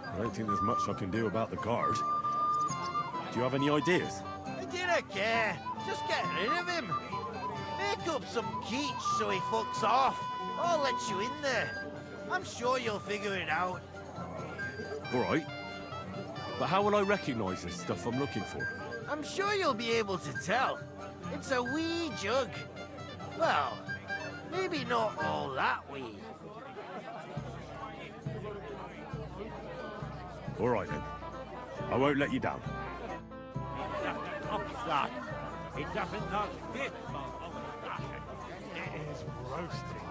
S2: I don't think there's much I can do about the guard. Do you have any ideas?
S17: I didn't care. Just get rid of him. Make up some keech so he fucks off. I'll let you in there. I'm sure you'll figure it out.
S2: All right. But how will I recognize this stuff I'm looking for?
S17: I'm sure you'll be able to tell. It's a wee jug. Well, maybe not all that wee.
S2: All right, then. I won't let you down.
S13: Upset. It doesn't know this. It is roasting.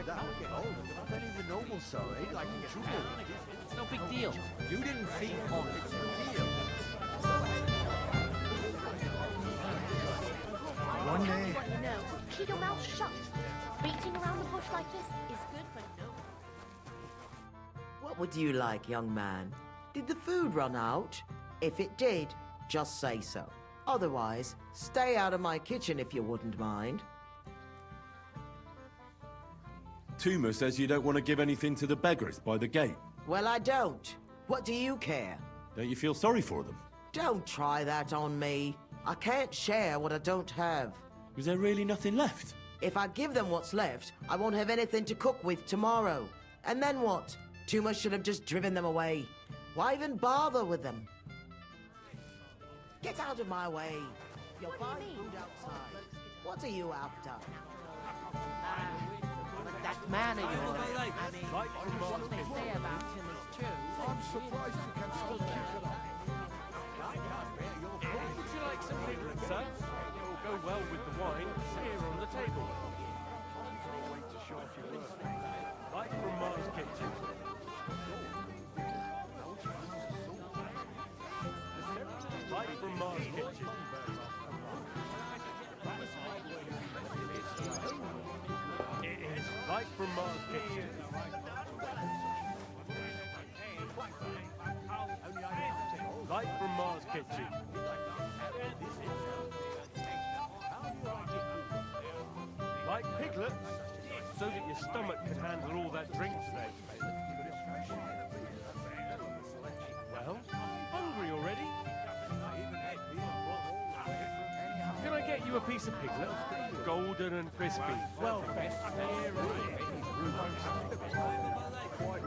S1: That will get old. Not any of the nobles, sorry. Like trouble.
S22: It's no big deal.
S1: You didn't feed on it. It's a deal.
S14: One day.
S18: You know, keep your mouth shut. Beating around the bush like this is good for no one.
S23: What would you like, young man? Did the food run out? If it did, just say so. Otherwise, stay out of my kitchen if you wouldn't mind.
S2: Tuma says you don't want to give anything to the beggars by the gate.
S23: Well, I don't. What do you care?
S2: Don't you feel sorry for them?
S23: Don't try that on me. I can't share what I don't have.
S2: Was there really nothing left?
S23: If I give them what's left, I won't have anything to cook with tomorrow. And then what? Tuma should have just driven them away. Why even bother with them? Get out of my way. You'll find food outside. What are you after?
S11: That man of yours, I mean, what they say about him is true.
S14: I'm surprised you can still keep it up.
S22: Would you like some piglet, sir? It will go well with the wine here on the table. Right from Mars Kitchen. Right from Mars Kitchen. It is right from Mars Kitchen. Right from Mars Kitchen. Like piglets, so that your stomach can handle all that drink today. Well, hungry already? Can I get you
S2: you a piece of piglet, golden and crispy.
S13: Well, best there quite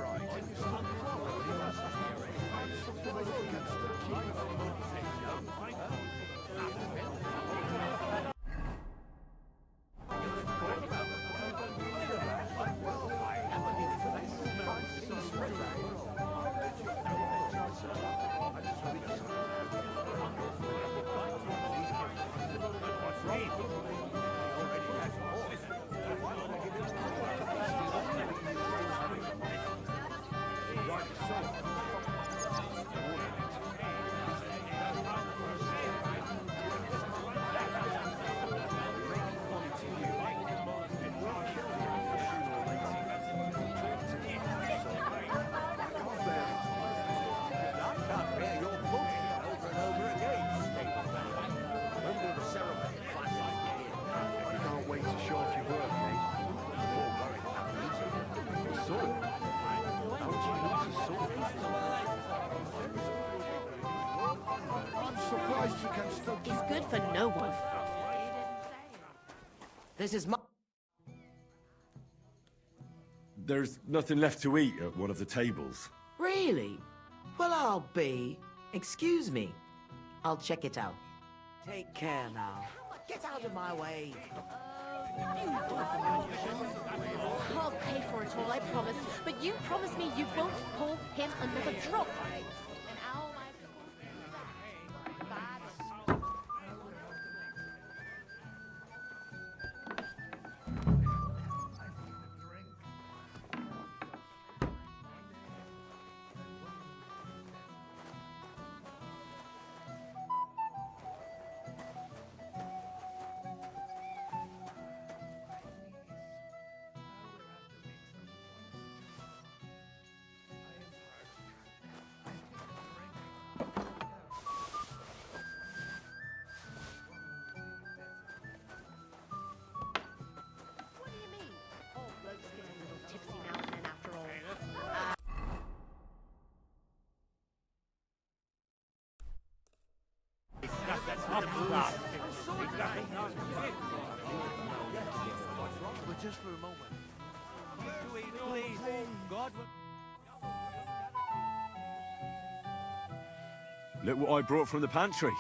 S18: It's good for no one.
S23: This is my...
S2: There's nothing left to eat at one of the tables.
S23: Really? Well, I'll be... Excuse me. I'll check it out. Take care now. Get out of my way.
S18: I'll pay for it all, I promise. But you promise me you won't pour him another drop.
S14: But just for a moment.
S13: God
S2: Look what I brought from the pantry.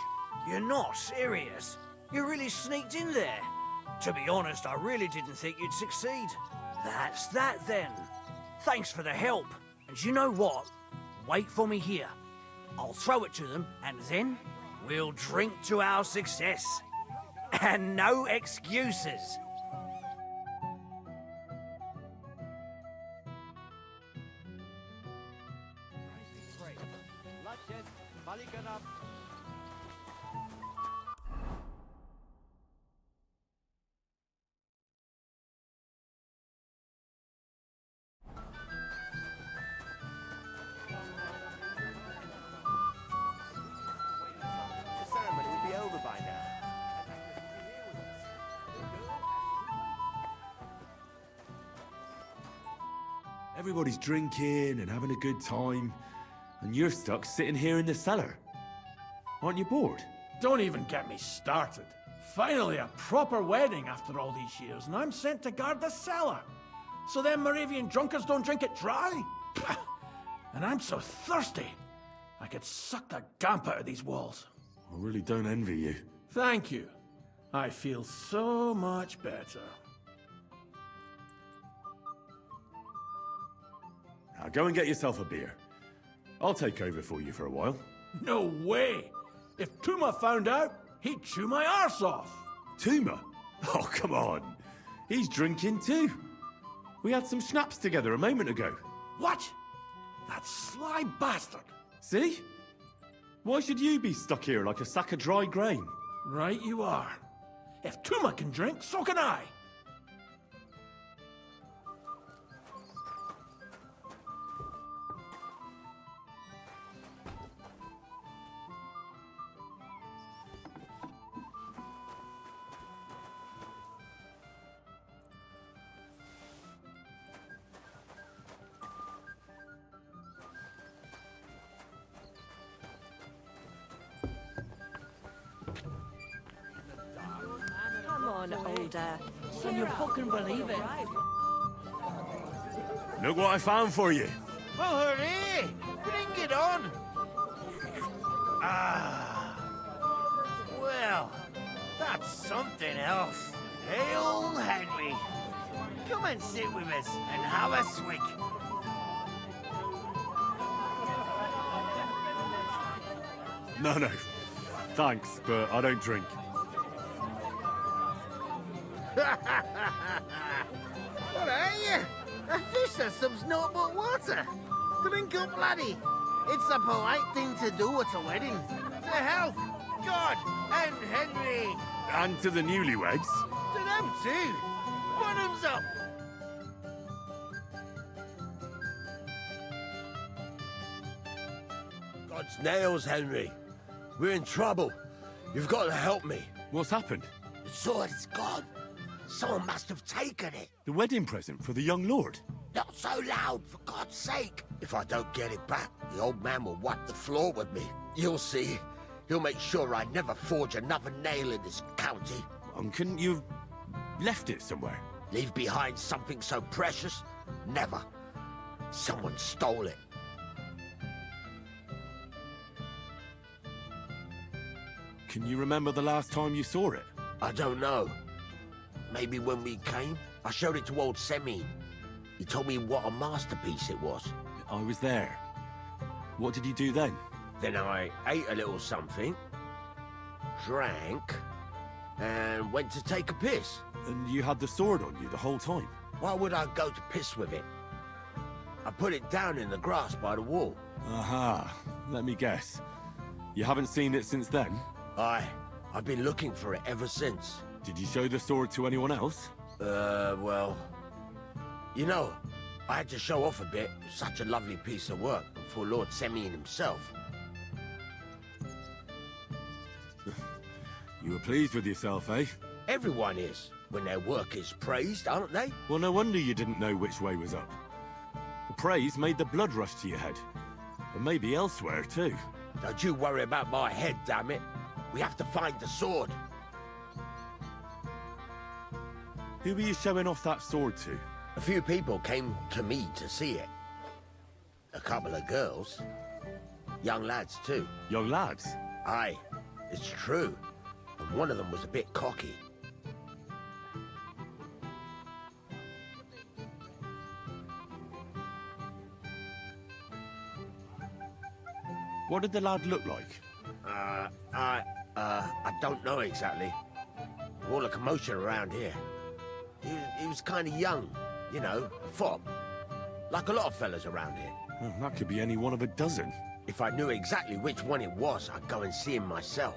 S16: You're not serious? You really sneaked in there? To be honest, I really didn't think you'd succeed. That's that then. Thanks for the help. And you know what? Wait for me here. I'll throw it to them, and then we'll drink to our success. And no excuses.
S8: The ceremony will be over by now.
S2: Everybody's drinking and having a good time, and you're stuck sitting here in the cellar. Aren't you bored?
S13: Don't even get me started. Finally, a proper wedding after all these years, and I'm sent to guard the cellar. So them Moravian drunkards don't drink it dry? Pah! And I'm so thirsty, I could suck the damp out of these walls.
S2: I really don't envy you.
S13: Thank you. I feel so much better.
S2: Now go and get yourself a beer. I'll take over for you for a while.
S13: No way! If Tuma found out, he'd chew my arse off.
S2: Tuma? Oh, come on. He's drinking too. We had some schnapps together a moment ago.
S13: What? That sly bastard.
S2: See? Why should you be stuck here like a sack of dry grain?
S13: Right you are. If Tuma can drink, so can I.
S3: and
S16: Can you fucking believe it?
S2: Look what I found for you.
S17: Oh, hooray! Bring it on! Ah. Well, that's something else. Hail, Henry. Come and sit with us and have a swig.
S2: No. Thanks, but I don't drink.
S17: What are you? A fish that subs naught but water. Drink up, laddie. It's a polite thing to do at a wedding. To health, God, and Henry.
S2: And to the newlyweds.
S17: To them too. Bottoms up.
S21: God's nails, Henry. We're in trouble. You've got to help me.
S2: What's happened?
S21: The sword is gone. Someone must have taken it.
S2: The wedding present for the young lord?
S21: Not so loud, for God's sake. If I don't get it back, the old man will wipe the floor with me. You'll see. He'll make sure I never forge another nail in this county.
S2: Couldn't you have left it somewhere?
S21: Leave behind something so precious? Never. Someone stole it.
S2: Can you remember the last time you saw it?
S21: I don't know. Maybe when we came, I showed it to old Semine. He told me what a masterpiece it was.
S2: I was there. What did you do then?
S21: Then I ate a little something, drank, and went to take a piss.
S2: And you had the sword on you the whole time?
S21: Why would I go to piss with it? I put it down in the grass by the wall.
S2: Aha. Let me guess. You haven't seen it since then?
S21: Aye. I've been looking for it ever since.
S2: Did you show the sword to anyone else?
S21: Well... You know, I had to show off a bit. It was such a lovely piece of work for Lord Semine himself.
S2: You were pleased with yourself, eh?
S21: Everyone is, when their work is praised, aren't they?
S2: Well, no wonder you didn't know which way was up. The praise made the blood rush to your head. But maybe elsewhere, too.
S21: Don't you worry about my head, damn it. We have to find the sword.
S2: Who were you showing off that sword to?
S21: A few people came to me to see it. A couple of girls. Young lads, too.
S2: Young lads?
S21: Aye, it's true. And one of them was a bit cocky.
S2: What did the lad look like?
S21: I don't know exactly. All the commotion around here. He was kind of young, you know, a fop. Like a lot of fellas around here.
S2: Well, that could be any one of a dozen.
S21: If I knew exactly which one it was, I'd go and see him myself.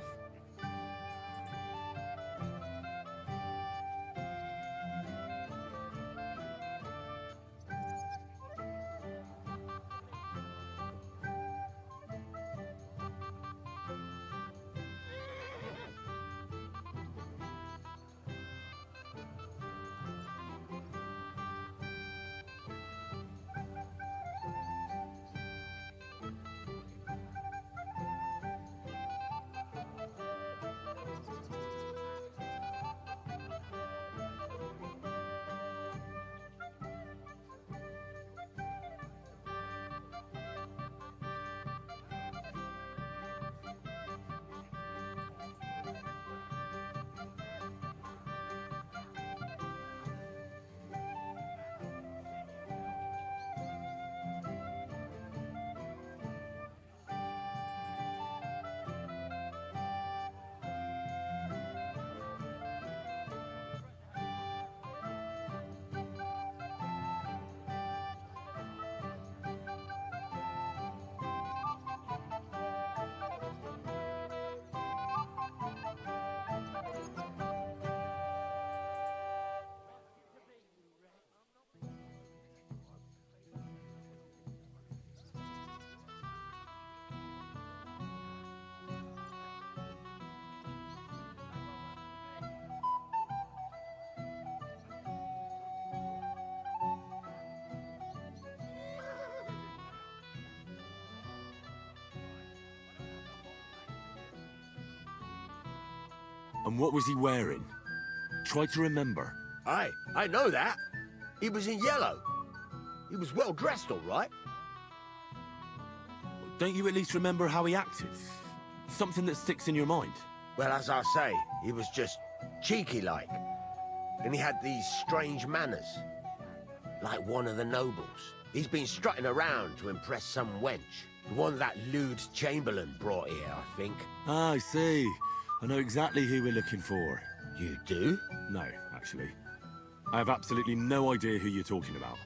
S2: And what was he wearing? Try to remember.
S21: Aye, I know that. He was in yellow. He was well dressed, all right.
S2: Don't you at least remember how he acted? Something that sticks in your mind.
S21: Well, as I say, he was just cheeky-like. And he had these strange manners. Like one of the nobles. He's been strutting around to impress some wench. The one that lewd Chamberlain brought here, I think.
S2: Ah, I see. I know exactly who we're looking for.
S21: You do?
S2: No, actually. I have absolutely no idea who you're talking about.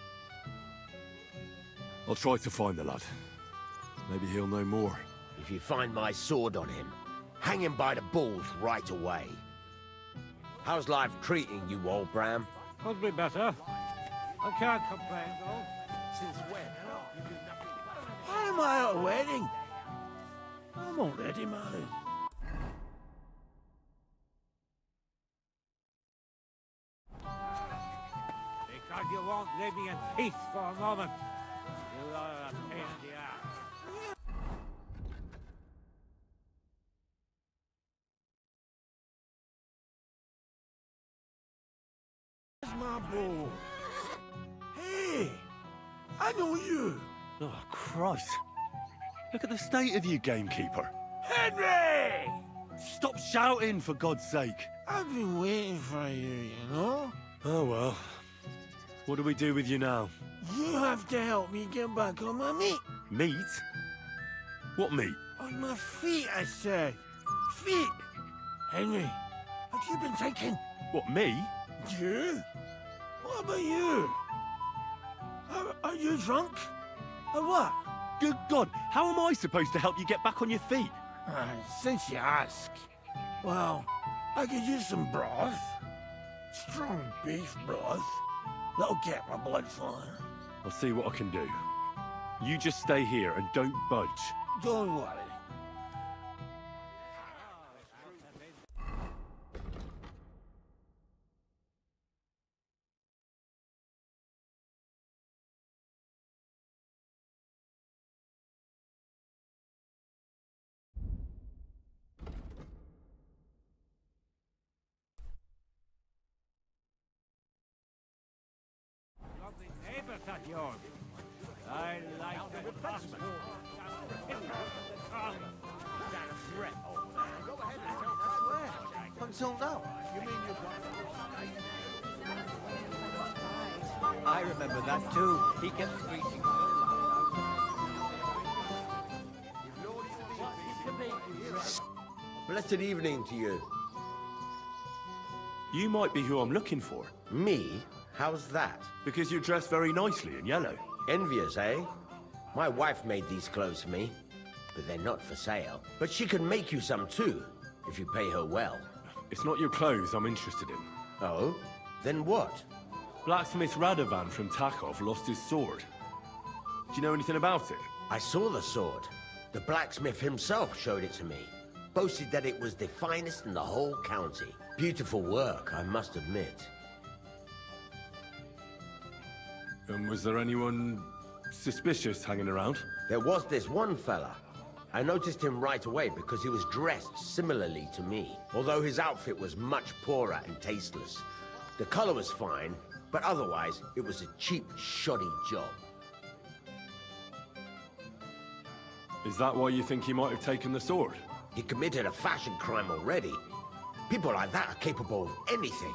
S2: I'll try to find the lad. Maybe he'll know more.
S21: If you find my sword on him, hang him by the balls right away. How's life treating you, old Bram?
S13: Could be better. I can't complain, though.
S21: Since when?
S13: Why am I at a wedding? I'm already married. Because you won't leave me in peace for a moment. You are a pain in the ass. Where's my bow? Hey! I know you!
S2: Oh, Christ. Look at the state of you, gamekeeper.
S13: Henry!
S2: Stop shouting, for God's sake.
S13: I've been waiting for you, you know?
S2: Oh, well. What do we do with you now?
S13: You have to help me get back on my meat.
S2: Meat? What meat?
S13: On my feet, I said. Feet! Henry, have you been taken?
S2: What, me?
S13: You? What about you? Are you drunk? Or what?
S2: Good God, how am I supposed to help you get back on your feet?
S13: Since you ask. Well, I could use some broth. Strong beef broth. That'll get my blood flowing.
S2: I'll see what I can do. You just stay here and don't budge.
S13: Don't worry. I like the replacement.
S14: Until now.
S1: You mean you've got...
S14: I remember that too. He kept screeching so loud.
S21: Blessed evening to you.
S2: You might be who I'm looking for.
S21: Me? How's that?
S2: Because you're dressed very nicely in yellow.
S21: Envious, eh? My wife made these clothes for me, but they're not for sale. But she can make you some too, if you pay her well.
S2: It's not your clothes I'm interested in.
S21: Oh? Then what?
S2: Blacksmith Radovan from Takov lost his sword. Do you know anything about it?
S21: I saw the sword. The blacksmith himself showed it to me. Boasted that it was the finest in the whole county. Beautiful work, I must admit.
S2: And was there anyone suspicious hanging around?
S21: There was this one fella. I noticed him right away because he was dressed similarly to me, although his outfit was much poorer and tasteless. The color was fine, but otherwise it was a cheap, shoddy job.
S2: Is that why you think he might have taken the sword?
S21: He committed a fashion crime already. People like that are capable of anything.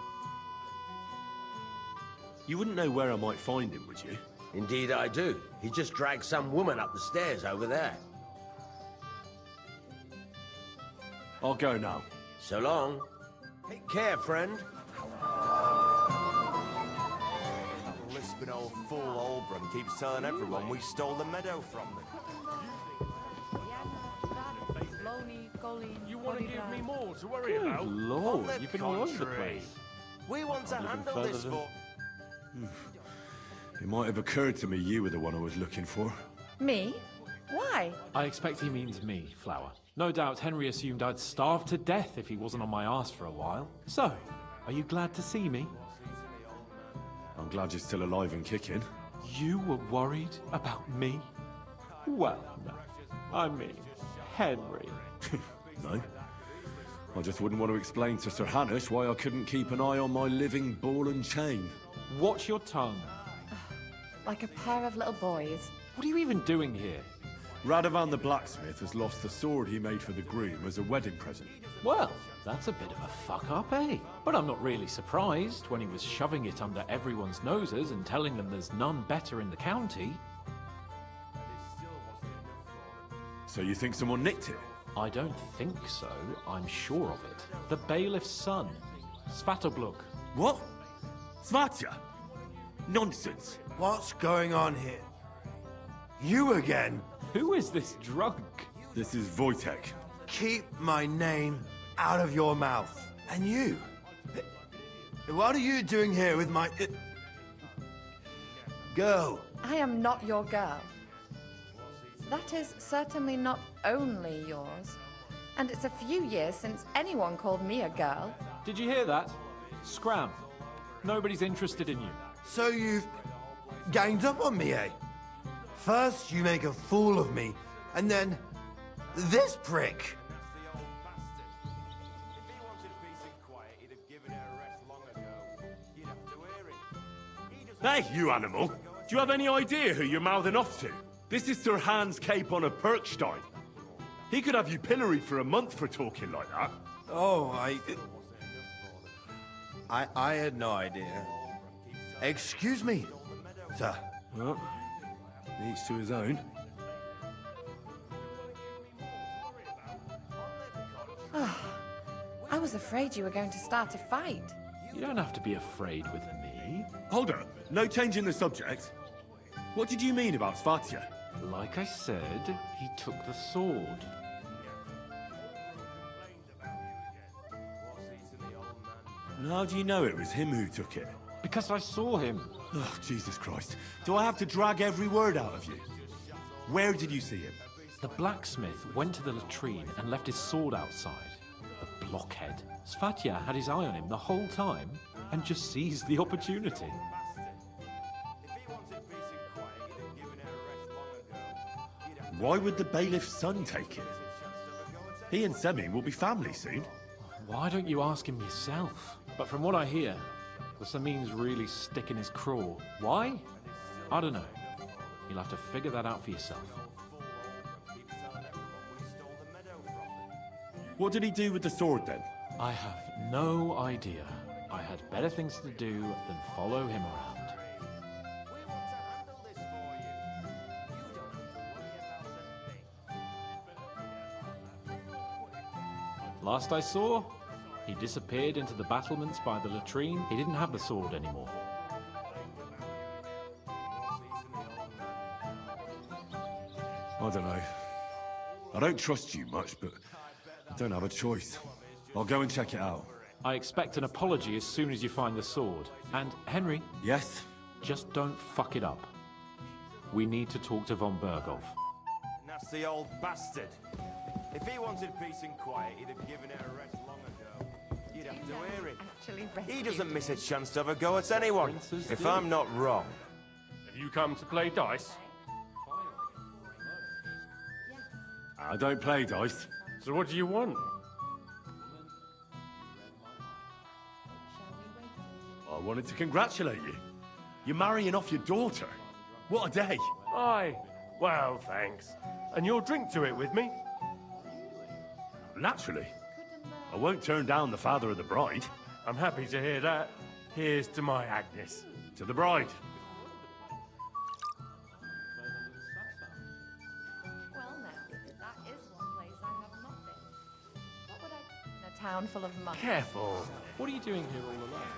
S2: You wouldn't know where I might find him, would you?
S21: Indeed I do. He just dragged some woman up the stairs over there.
S2: I'll go now.
S21: So long. Take care, friend.
S8: Lisping old fool Olbram keeps telling everyone we stole the meadow from them.
S7: You want to give me more to worry about?
S2: Lord,
S8: On the
S2: you've been all over the
S8: contrary.
S2: place.
S8: We want to
S2: I've been
S8: handle
S2: further
S8: this
S2: than-
S8: for...
S2: It might have occurred to me you were the one I was looking for.
S6: Me? Why?
S12: I expect he means me, Flower. No doubt Henry assumed I'd starve to death if he wasn't on my arse for a while. So, are you glad to see me?
S2: I'm glad you're still alive and kicking.
S12: You were worried about me? Well, no. I mean, Henry.
S2: No. I just wouldn't want to explain to Sir Hanush why I couldn't keep an eye on my living ball and chain.
S12: Watch your tongue.
S6: Like a pair of little boys.
S12: What are you even doing here?
S2: Radovan the blacksmith has lost the sword he made for the groom as a wedding present.
S12: Well, that's a bit of a fuck-up, eh? But I'm not really surprised when he was shoving it under everyone's noses and telling them there's none better in the county.
S2: So you think someone nicked it?
S12: I don't think so. I'm sure of it. The bailiff's son, Svatobluk.
S2: What? Svatya? Nonsense.
S17: What's going on here? You again?
S12: Who is this drunk?
S2: This is Wojtek.
S17: Keep my name out of your mouth. And you? What are you doing here with my... girl?
S6: I am not your girl. That is certainly not only yours. And it's a few years since anyone called me a girl.
S12: Did you hear that? Scram. Nobody's interested in you.
S17: So you've ganged up on me, eh? First you make a fool of me, and then this prick.
S2: Hey, you animal! Do you have any idea who you're mouthing off to? This is Sir Hans Cape on a Perkstein. He could have you pilloried for a month for talking like that.
S17: Oh, I had no idea. Excuse me, sir.
S2: Well, each to his own.
S6: I was afraid you were going to start a fight.
S12: You don't have to be afraid with me.
S2: Hold up. No change in the subject. What did you mean about Svatya?
S12: Like I said, he took the sword.
S2: And how do you know it was him who took it?
S12: Because I saw him.
S2: Oh, Jesus Christ. Do I have to drag every word out of you? Where did you see him?
S12: The blacksmith went to the latrine and left his sword outside. The blockhead. Svatya had his eye on him the whole time and just seized the opportunity.
S2: Why would the bailiff's son take it? He and Semi will be family soon.
S12: Why don't you ask him yourself? But from what I hear, the Samin's really sticking his craw. Why? I don't know. You'll have to figure that out for yourself.
S2: What did he do with the sword then?
S12: I have no idea. I had better things to do than follow him around. Last I saw, he disappeared into the battlements by the latrine. He didn't have the sword anymore.
S2: I don't know. I don't trust you much, but I don't have a choice. I'll go and check it out.
S12: I expect an apology as soon as you find the sword. And, Henry...
S2: Yes?
S12: Just don't fuck it up. We need to talk to von Berghoff.
S8: Nasty old bastard. If he wanted peace and quiet, he'd have given her a rest long ago. You'd have to hear it. He doesn't miss a chance to have a go at anyone, if I'm not wrong.
S4: Have you come to play dice?
S2: I don't play dice.
S4: So what do you want?
S2: I wanted to congratulate you. You're marrying off your daughter. What a day.
S4: Aye. Well, thanks. And you'll drink to it with me?
S2: Naturally. I won't turn down the father of the bride.
S4: I'm happy to hear that. Here's to my Agnes.
S2: To the bride.
S6: Well, now, that is one place I have not been. What would I... in a town full of monks?
S4: Careful.
S12: What are you doing here all alone?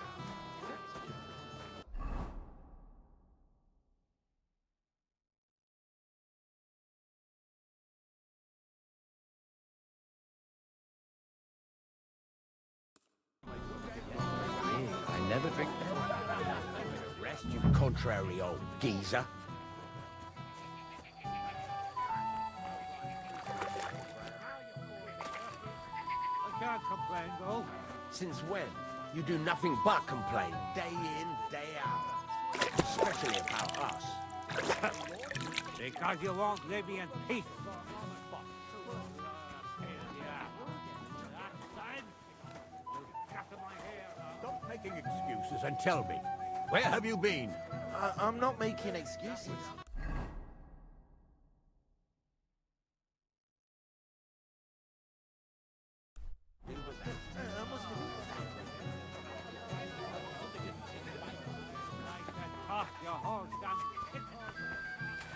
S21: I never drink that. Rest, you contrary old geezer.
S1: I can't complain, though.
S21: Since when? You do nothing but complain, day in, day out. Especially about us.
S1: Because you won't live in peace. making excuses and tell me, where have you been?
S17: I'm not making excuses.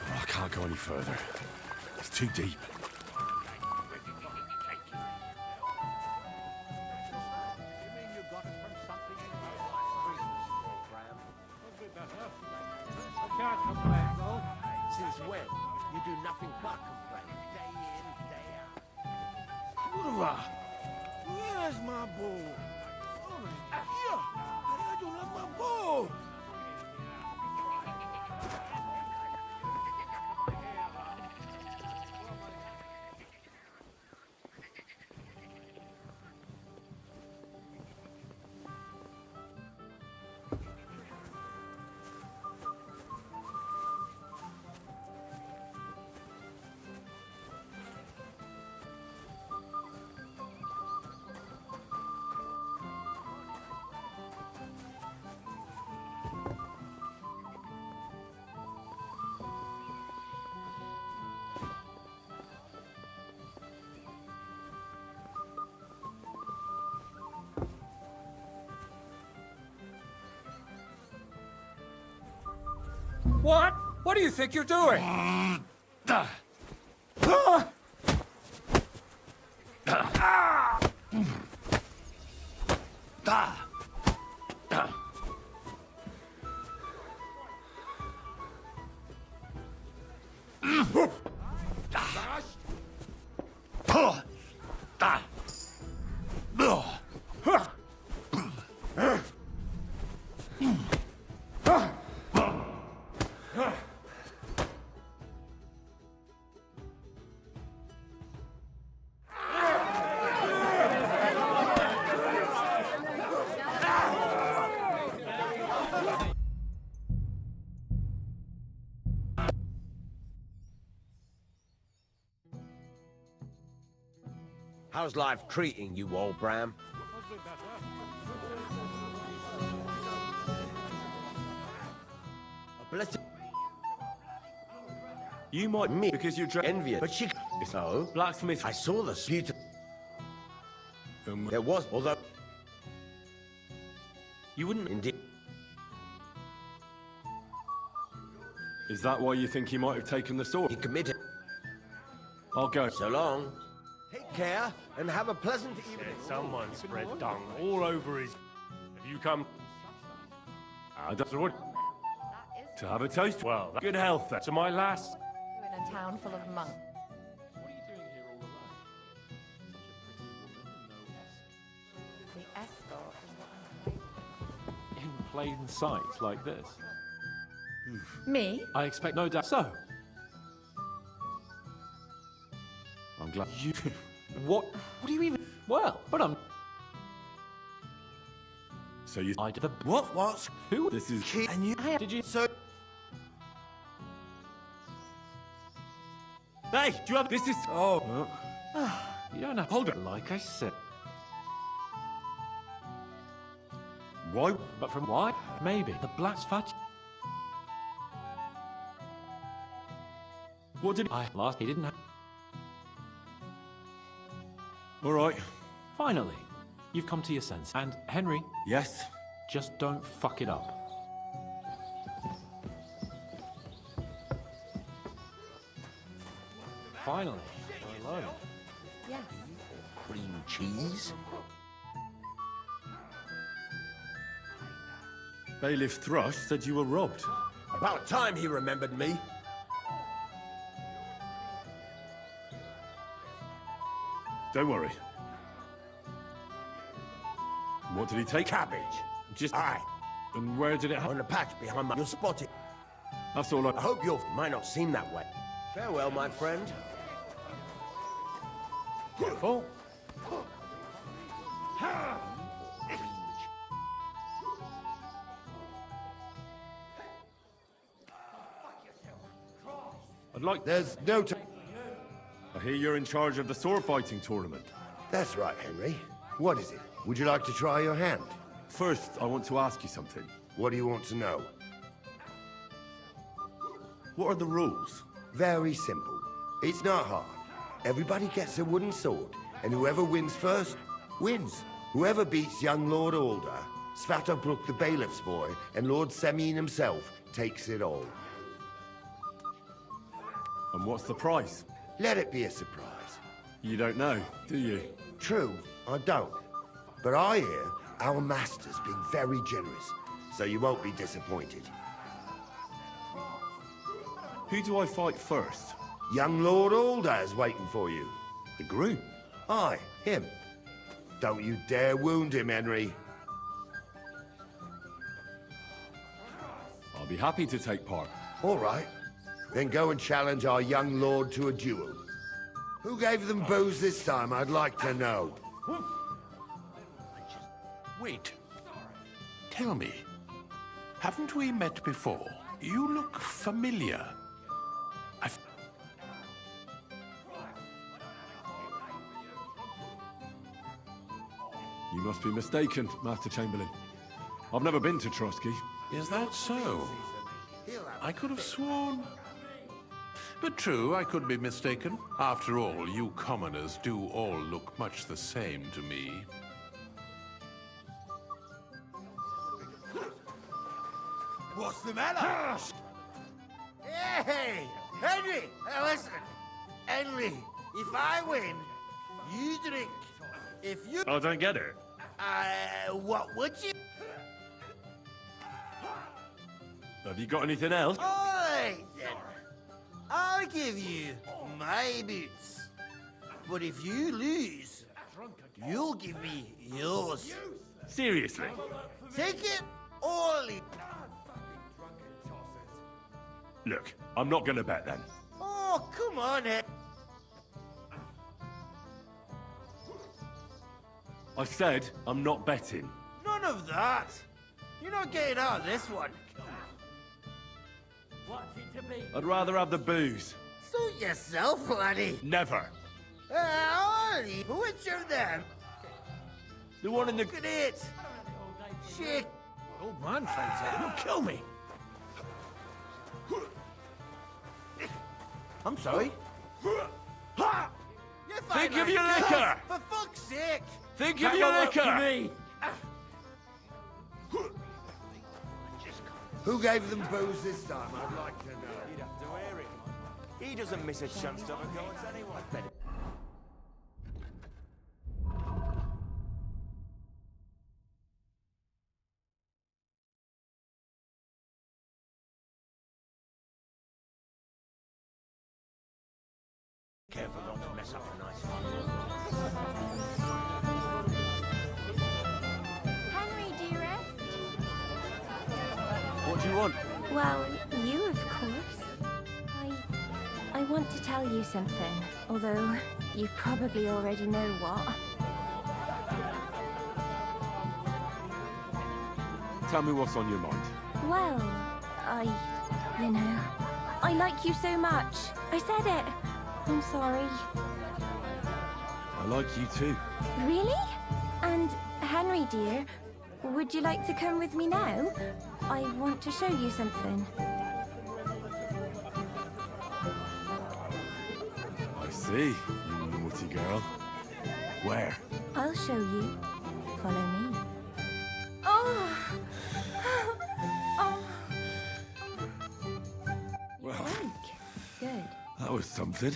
S2: I can't go any further. It's too deep.
S13: Can't complain, though.
S21: Since when? You do nothing but complain, day in, day out.
S13: Urva, where's my bow? Here! I don't have my bow!
S4: What? What do you think you're doing?
S21: How's life treating you, old Bram? Bless
S2: You might
S21: me
S2: because you're
S21: envious, but she. So
S2: blacksmith.
S21: I saw the beautiful. There was, although
S2: you wouldn't.
S21: Indeed.
S2: Is that why you think he might have taken the sword?
S21: He committed.
S2: I'll go.
S21: So long. Take care and have a pleasant evening.
S4: Someone spread dung all over his... Have you come...
S2: That's what... To have a taste?
S4: Well, good health then. To my lass.
S6: In a town full of monks. The escort is what I'm
S12: In plain sight like this.
S6: Me?
S12: I expect no doubt so. I'm glad you... What do you even... Well, but I'm...
S2: So you...
S12: I did the...
S17: What?
S12: Who?
S2: This is...
S17: And you...
S12: Did you...
S17: So...
S2: Hey, do you have... This is...
S17: Oh.
S12: You don't have... Hold it. Like I said.
S2: Why?
S12: But from why? Maybe. The Black's fat...
S2: What did...
S12: I last... He didn't have...
S2: All right.
S12: Finally, you've come to your sense. And, Henry...
S2: Yes?
S12: Just don't fuck it up. Finally, we're alone.
S6: Yes.
S21: Cream cheese?
S2: Bailiff Thrush said you were robbed.
S21: About time he remembered me.
S2: Don't worry. What did he take?
S21: Cabbage.
S2: Just...
S21: Aye.
S2: And where did it happen?
S21: On the patch behind my... You'll spot it.
S2: That's all
S21: I hope you might not seem that way. Farewell, my friend.
S12: Careful.
S2: I'd like...
S17: There's no time.
S2: I hear you're in charge of the sword fighting tournament.
S17: That's right, Henry. What is it? Would you like to try your hand?
S2: First, I want to ask you something.
S21: What do you want to know?
S2: What are the rules?
S21: Very simple. It's not hard. Everybody gets a wooden sword, and whoever wins first, wins. Whoever beats young Lord Alder, Svatobruk the bailiff's boy, and Lord Semyon himself, takes it all.
S2: And what's the price?
S21: Let it be a surprise.
S2: You don't know, do you?
S21: True, I don't. But I hear our master's been very generous, so you won't be disappointed.
S2: Who do I fight first?
S21: Young Lord Alder is waiting for you.
S2: The groom?
S21: Aye, him. Don't you dare wound him, Henry.
S2: I'll be happy to take part.
S21: All right. Then go and challenge our young lord to a duel. Who gave them booze this time, I'd like to know.
S5: Wait. Tell me, haven't we met before? You look familiar.
S2: You must be mistaken, Master Chamberlain. I've never been to Trotsky.
S5: Is that so? I could have sworn. But true, I could be mistaken. After all, you commoners do all look much the same to me.
S17: What's the matter? Hey, Henry! Listen, Henry, if I win, you drink. If you...
S2: I don't get it.
S17: What would you...
S2: Have you got anything else?
S17: All right, then. I'll give you my boots. But if you lose, you'll give me yours.
S2: Seriously?
S17: Take it or leave.
S2: Look, I'm not gonna bet then.
S17: Oh, come on, Ed.
S2: I said I'm not betting.
S17: None of that. You're not getting out of this one.
S16: What's it to be?
S2: I'd rather have the booze.
S17: Suit yourself, laddie.
S2: Never.
S17: Ollie, which of them?
S2: The one in the...
S17: Look at it. Shit.
S13: Old man finds out, he'll kill me.
S17: I'm sorry.
S2: Think of your liquor!
S17: For fuck's sake!
S2: Think of your liquor!
S16: Me.
S21: Who gave them booze this time, I'd like to know.
S8: You'd have to hear it. He doesn't miss a chance to have a go at anyone.
S17: Careful not to mess up tonight.
S10: Henry, dearest.
S2: What do you want?
S10: Well, you, of course. I want to tell you something, although you probably already know what.
S2: Tell me what's on your mind.
S10: Well, you know, I like you so much. I said it. I'm sorry.
S2: I like you too.
S10: Really? And Henry, dear, would you like to come with me now? I want to show you something.
S2: I see, you naughty girl. Where?
S10: I'll show you. Follow me. Oh! Oh!
S2: Well,
S10: Good.
S2: that was something.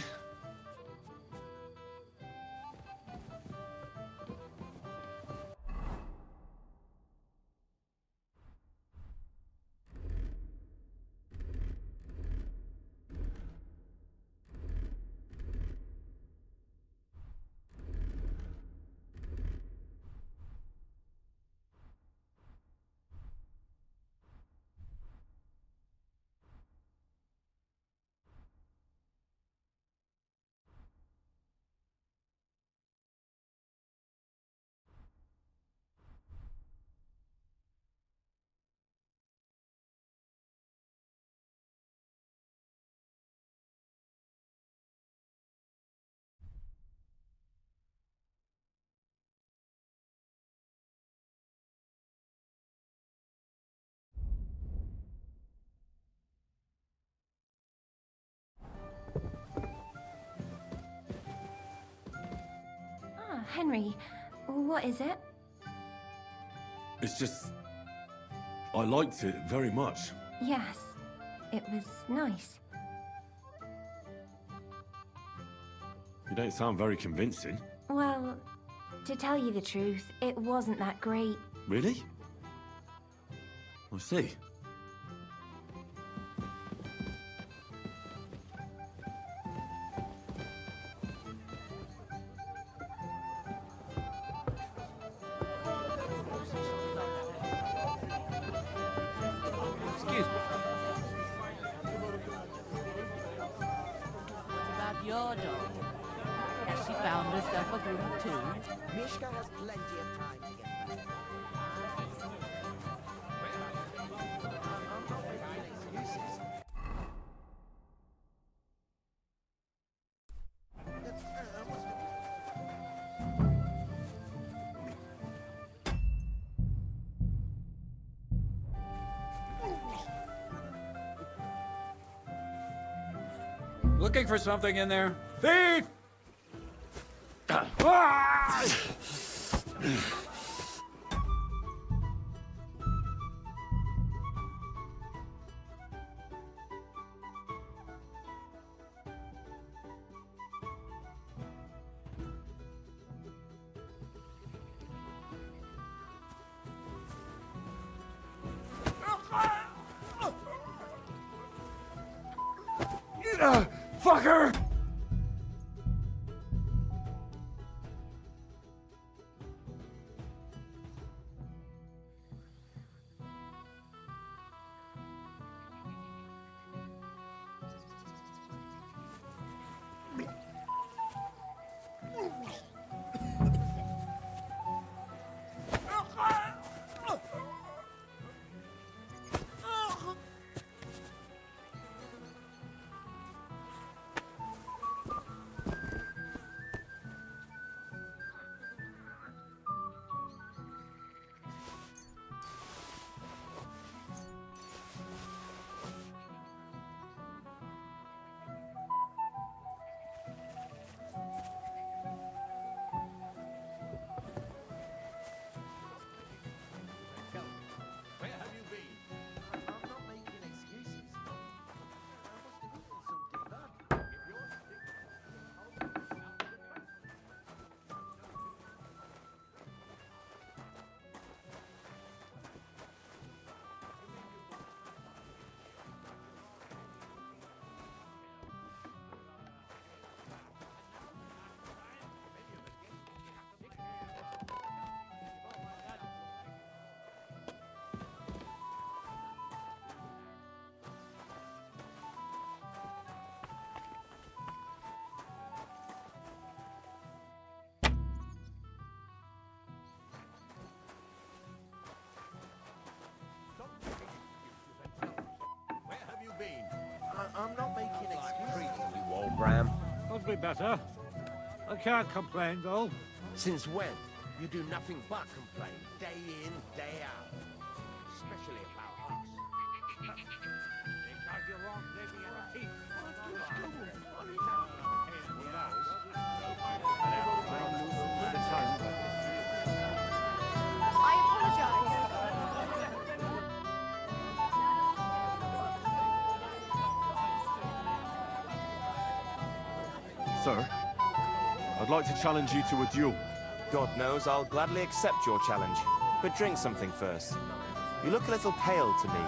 S10: Henry, what is it?
S2: It's just... I liked it very much.
S10: Yes, it was nice.
S2: You don't sound very convincing.
S10: Well, to tell you the truth, it wasn't that great.
S2: Really? I see.
S7: Excuse me. What about your dog? Has she found herself a groom too?
S23: Mishka has plenty of time to get back.
S9: Looking for something in there? Thief! Fucker!
S17: I'm not making excuses.
S21: You old Bram.
S13: Could be better. I can't complain, though.
S21: Since when? You do nothing but complain, day in, day out. Especially about us.
S2: Sir, I'd like to challenge you to a duel.
S8: God knows I'll gladly accept your challenge. But drink something first. You look a little pale to me.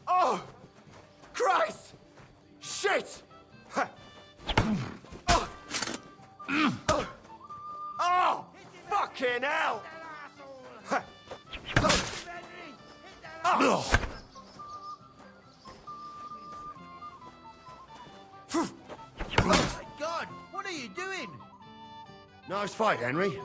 S21: Oh! Christ! Shit! Oh! Fucking hell! Oh!
S17: My God, what are you doing?
S21: Nice fight, Henry.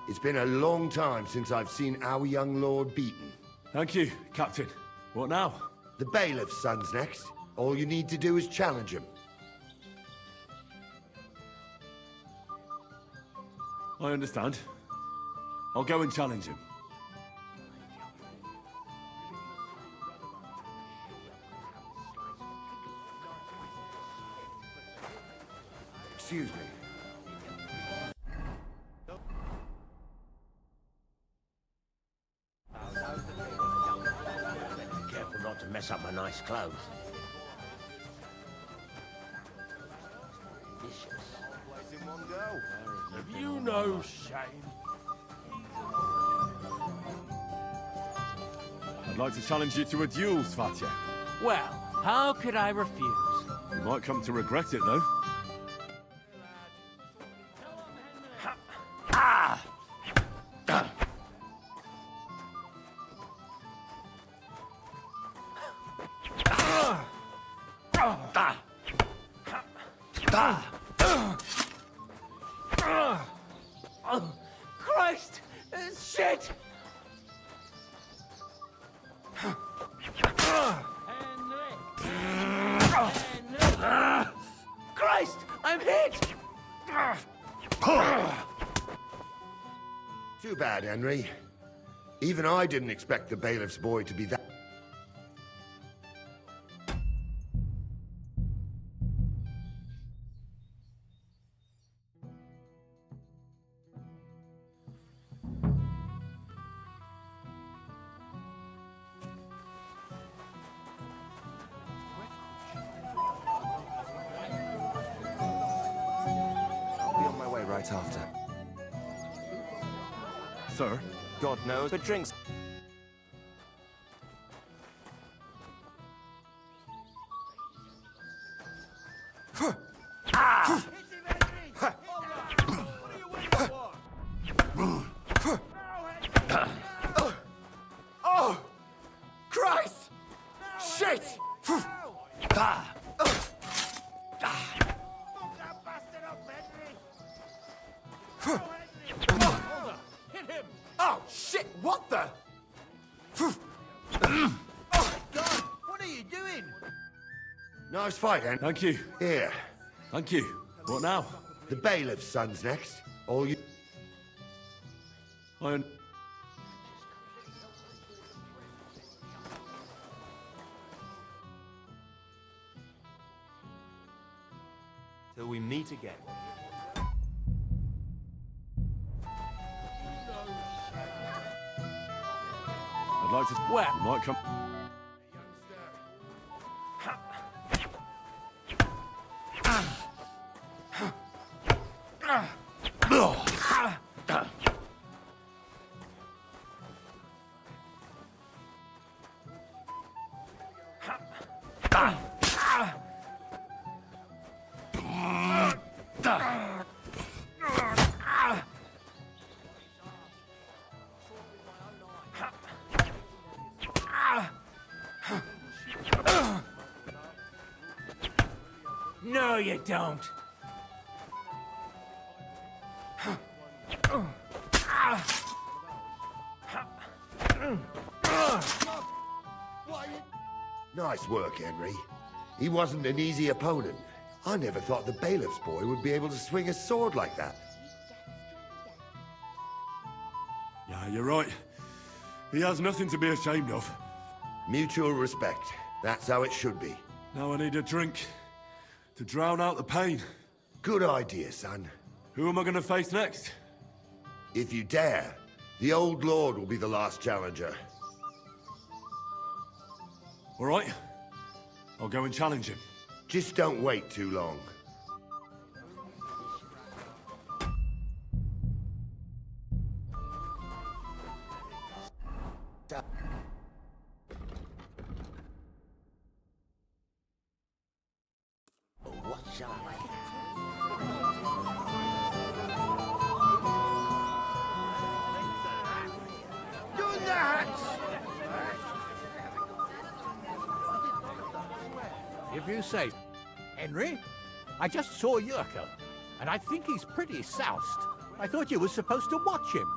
S21: It's been a long time since I've seen our young lord beaten.
S2: Thank you, Captain. What now?
S21: The bailiff's son's next. All you need to do is challenge him.
S2: I understand. I'll go and challenge him.
S21: Excuse me. Careful not to mess up my nice clothes.
S8: In one go.
S13: Have you no shame?
S2: I'd like to challenge you to a duel, Svatya.
S7: Well, how could I refuse?
S2: You might come to regret it, though.
S13: Christ! Shit! Christ! I'm hit!
S21: Too bad, Henry. Even I didn't expect the bailiff's boy to be that...
S8: I'll be on my way right after.
S2: Sir?
S8: God knows, but drinks.
S13: Oh! Christ! Shit! Hit him! Oh, shit! What the?
S21: Oh, God! What are you doing? Nice fight, Henry.
S2: Thank you.
S21: Here.
S2: Thank you. What now?
S21: The bailiff's son's next. All you...
S2: I...
S8: Till we meet again.
S2: I'd like to...
S7: Well.
S2: You might come...
S13: No, you don't.
S21: Nice work, Henry. He wasn't an easy opponent. I never thought the bailiff's boy would be able to swing a sword like that.
S2: Yeah, you're right. He has nothing to be ashamed of.
S21: Mutual respect. That's how it should be.
S2: Now I need a drink to drown out the pain.
S21: Good idea, son.
S2: Who am I going to face next?
S21: If you dare, the old lord will be the last challenger.
S2: All right. I'll go and challenge him.
S21: Just don't wait too long. What shall I get? Do that!
S1: If you say, Henry, I just saw Yurko, and I think he's pretty soused. I thought you were supposed to watch him.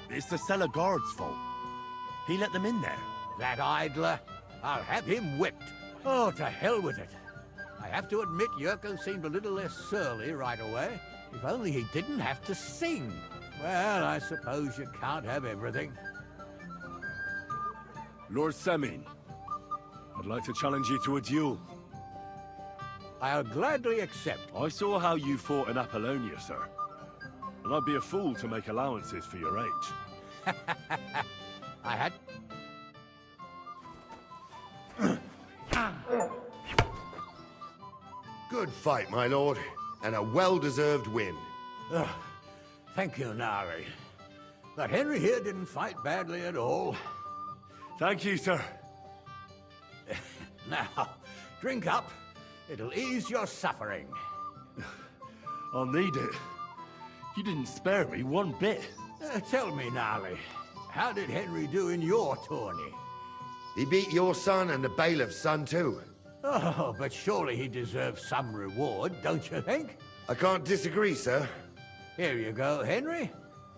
S2: It's the cellar guard's fault. He let them in there.
S1: That idler, I'll have him whipped. Oh, to hell with it. I have to admit Yurko seemed a little less surly right away. If only he didn't have to sing. Well, I suppose you can't have everything.
S2: Lord Semin, I'd like to challenge you to a duel.
S1: I'll gladly accept.
S2: I saw how you fought in Apollonia, sir. And I'd be a fool to make allowances for your age.
S1: I had...
S15: Good fight, my lord, and a well-deserved win.
S1: Thank you, Nari. But Henry here didn't fight badly at all.
S2: Thank you, sir.
S1: Now, drink up. It'll ease your suffering.
S2: I'll need it. You didn't spare me one bit.
S1: Tell me, Nali, how did Henry do in your tourney?
S15: He beat your son and the bailiff's son too.
S1: Oh, but surely he deserves some reward, don't you think?
S15: I can't disagree, sir.
S1: Here you go, Henry.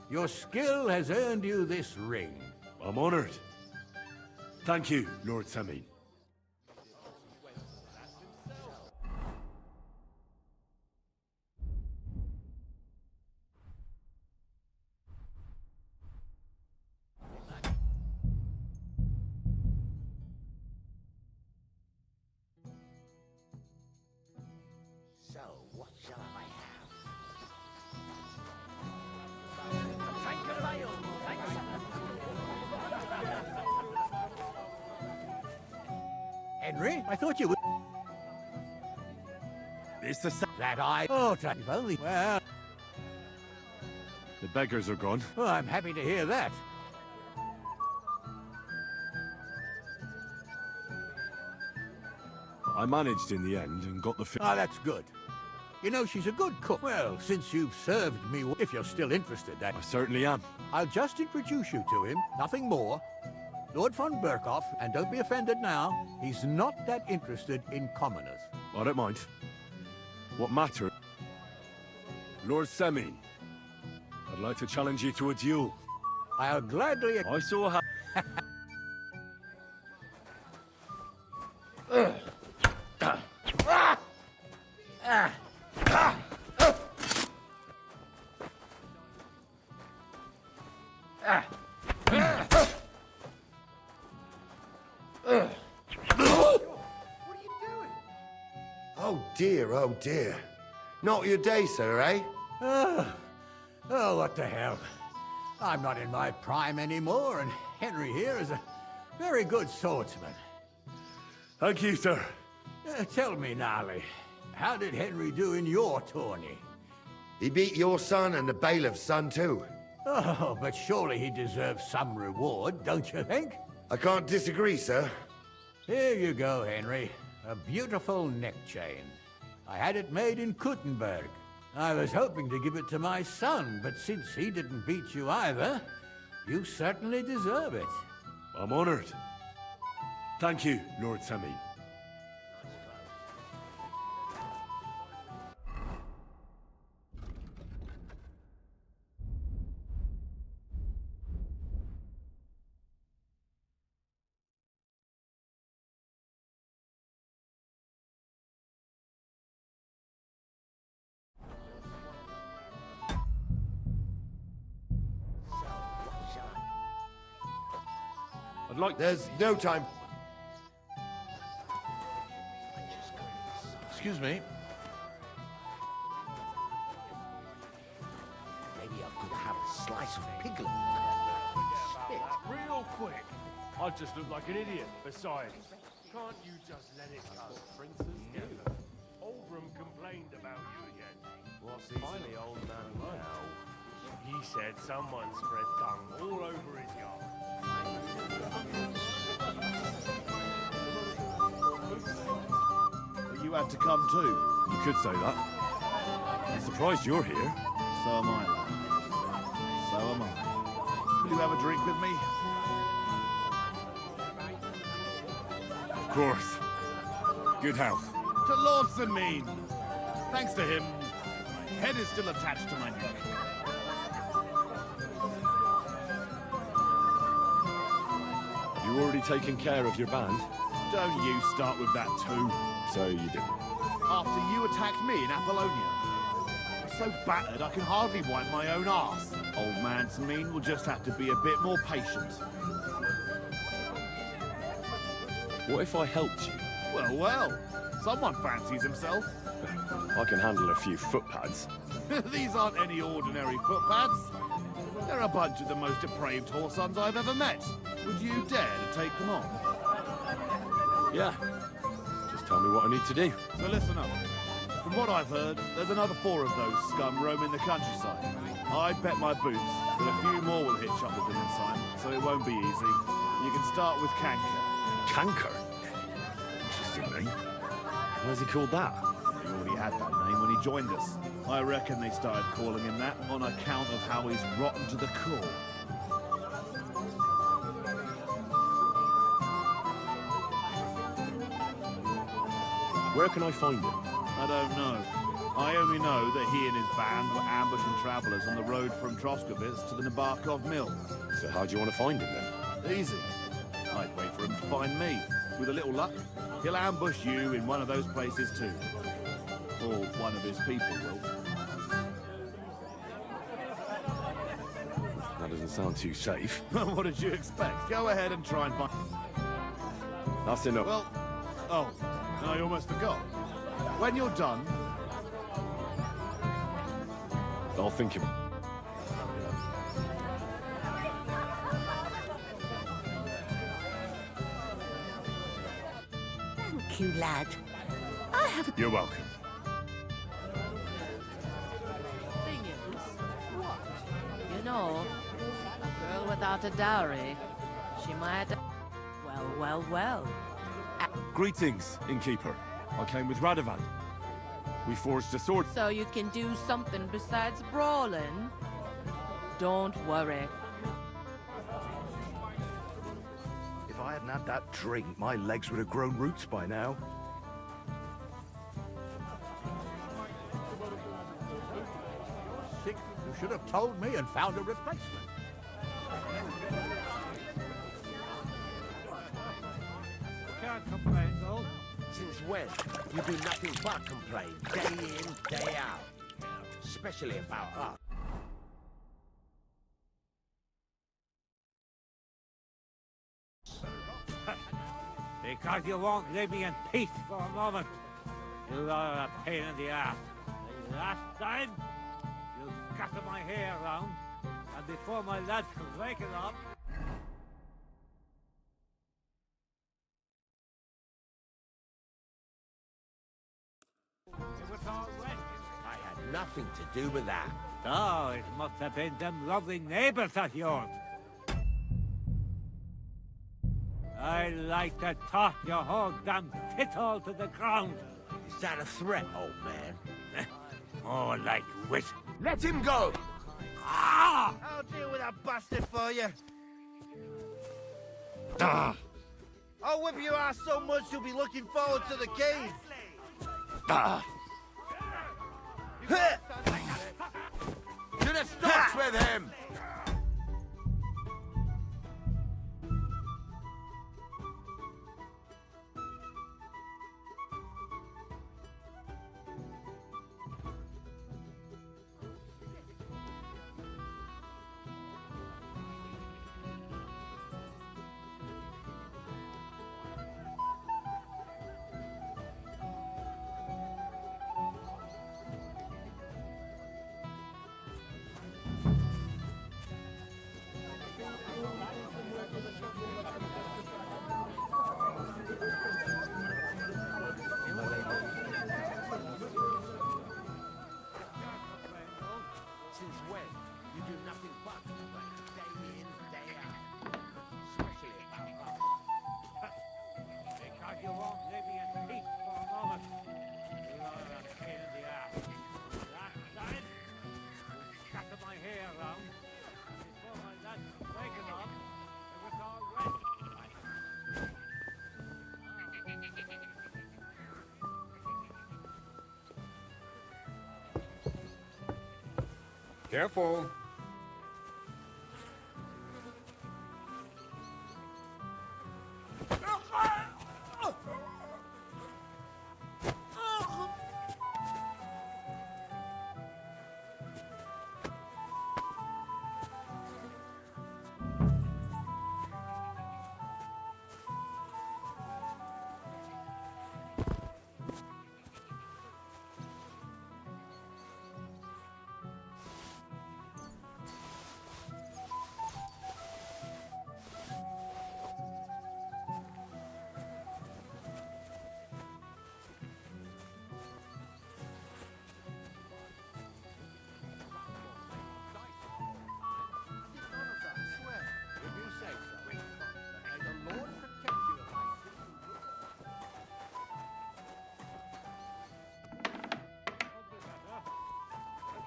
S1: Your skill has earned you this ring.
S2: I'm honored. Thank you, Lord Samin.
S21: So, what shall I
S1: Henry, I thought you would...
S2: It's the
S1: That I... Oh, if only... Well...
S2: The beggars are gone.
S1: Oh, I'm happy to hear that.
S2: I managed in the end and got the...
S1: Ah, that's good. You know, she's a good cook. Well, since you've served me, if you're still interested, that...
S2: I certainly am.
S1: I'll just introduce you to him, nothing more. Lord von Burkhoff, and don't be offended now, he's not that interested in commoners.
S2: I don't mind. What matter? Lord Semin, I'd like to challenge you to a duel.
S1: I'll gladly...
S2: I saw how...
S15: Oh dear. Not your day, sir, eh?
S1: Oh, what the hell. I'm not in my prime anymore, and Henry here is a very good swordsman.
S2: Thank you, sir.
S1: Tell me, Nali, how did Henry do in your tourney?
S15: He beat your son and the bailiff's son too.
S1: Oh, but surely he deserves some reward, don't you think?
S15: I can't disagree, sir.
S1: Here you go, Henry. A beautiful neck chain. I had it made in Kuttenberg. I was hoping to give it to my son, but since he didn't beat you either, you certainly deserve it.
S2: I'm honored. Thank you, Lord Samin. I'd like...
S15: There's no time.
S5: Excuse me.
S21: Maybe I could have a slice of piglet.
S4: Real quick. I just look like an idiot. Besides, can't you just let it go? Princes Oldram complained about you again.
S8: What's he the old man now?
S4: He said someone spread dung all over his yard.
S19: You had to come too.
S2: You could say that. I'm surprised you're here.
S19: So am I, lad. So am I. Will you have a drink with me?
S2: Of course. Good health.
S19: To Lord Samin. Thanks to him, head is still attached to my neck.
S2: You already taken care of your band?
S19: Don't you start with that too.
S2: So you didn't.
S19: After you attacked me in Apollonia. I'm so battered I can hardly wipe my own arse. Old man Samin will just have to be a bit more patient.
S2: What if I helped you?
S19: Well, well. Someone fancies himself.
S2: I can handle a few footpads.
S19: These aren't any ordinary footpads. They're a bunch of the most depraved whoresons I've ever met. Would you dare to take them on?
S2: Yeah. Just tell me what I need to do.
S19: So listen up. From what I've heard, there's another 4 of those scum roaming the countryside. I'd bet my boots that a few more will hitch up with them in time, so it won't be easy. You can start with Canker.
S2: Canker? Interesting name. Why's he called that?
S19: He already had that name when he joined us. I reckon they started calling him that on account of how he's rotten to the core.
S2: Where can I find him?
S19: I don't know. I only know that he and his band were ambushing travellers on the road from Troskowitz to the Nabarkov Mill.
S2: So how do you want to find him then?
S19: Easy. I'd wait for him to find me. With a little luck, he'll ambush you in one of those places too. Or one of his people will.
S2: That doesn't sound too safe.
S19: What did you expect? Go ahead and try and find...
S2: That's enough.
S19: Well, oh, I almost forgot. When you're done...
S2: I'll think of it.
S18: Thank you, lad. I have a...
S2: You're welcome.
S18: Thing is, what? You know, a girl without a dowry, she might... Well.
S2: Greetings, innkeeper. I came with Radovan. We forged a sword.
S18: So you can do something besides brawling? Don't worry.
S14: If I hadn't had that drink, my legs would have grown roots by now.
S1: Sick. You should have told me and found a replacement.
S7: Can't complain, though.
S21: Since when? You do nothing but complain, day in, day out. Especially about us.
S7: Because you won't leave me in peace for a moment. You are a pain in the ass. The last time, you scattered my hair around, and before my lads could wake it up, it was all wet.
S21: I had nothing to do with that.
S7: Oh, it must have been them lovely neighbors of yours. I like to toss your whole damn all to the ground.
S21: Is that a threat, old man?
S7: More like wit.
S21: Let him go!
S7: Ah!
S17: I'll deal with that bastard for you.
S2: Ah!
S17: I'll whip your ass so much you'll be looking forward to the cave.
S2: Ah!
S21: Should have starts with him! Since when? You do nothing but complain, day in, day out. Especially about us.
S7: Because you won't leave me in peace for a moment. You are a pain in the ass. Last time, you scattered my hair around, and before my lads could wake it up, it was all wet.
S9: Careful.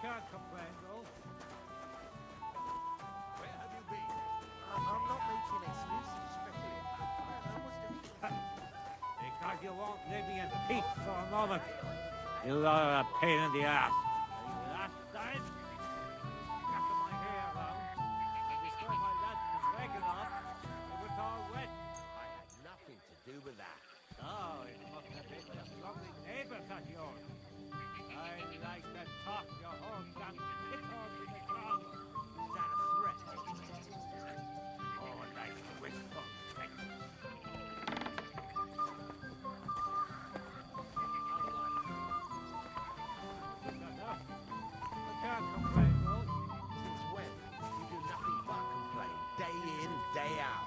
S7: can't complain, though.
S1: Where have you been?
S7: I'm not making excuses, especially. Because you won't leave me in peace for a moment. You are a pain in the ass. Last time, after my hair around, and before my lads was waking up, it was all wet.
S21: I had nothing to do with that.
S7: Oh, it must have been the lovely neighbours of yours. I like to toss your whole damn shithole to the ground. Is that a threat? Oh, nice wistful thing. I can't complain, though.
S21: Since when? You do nothing but complain, day in, day out.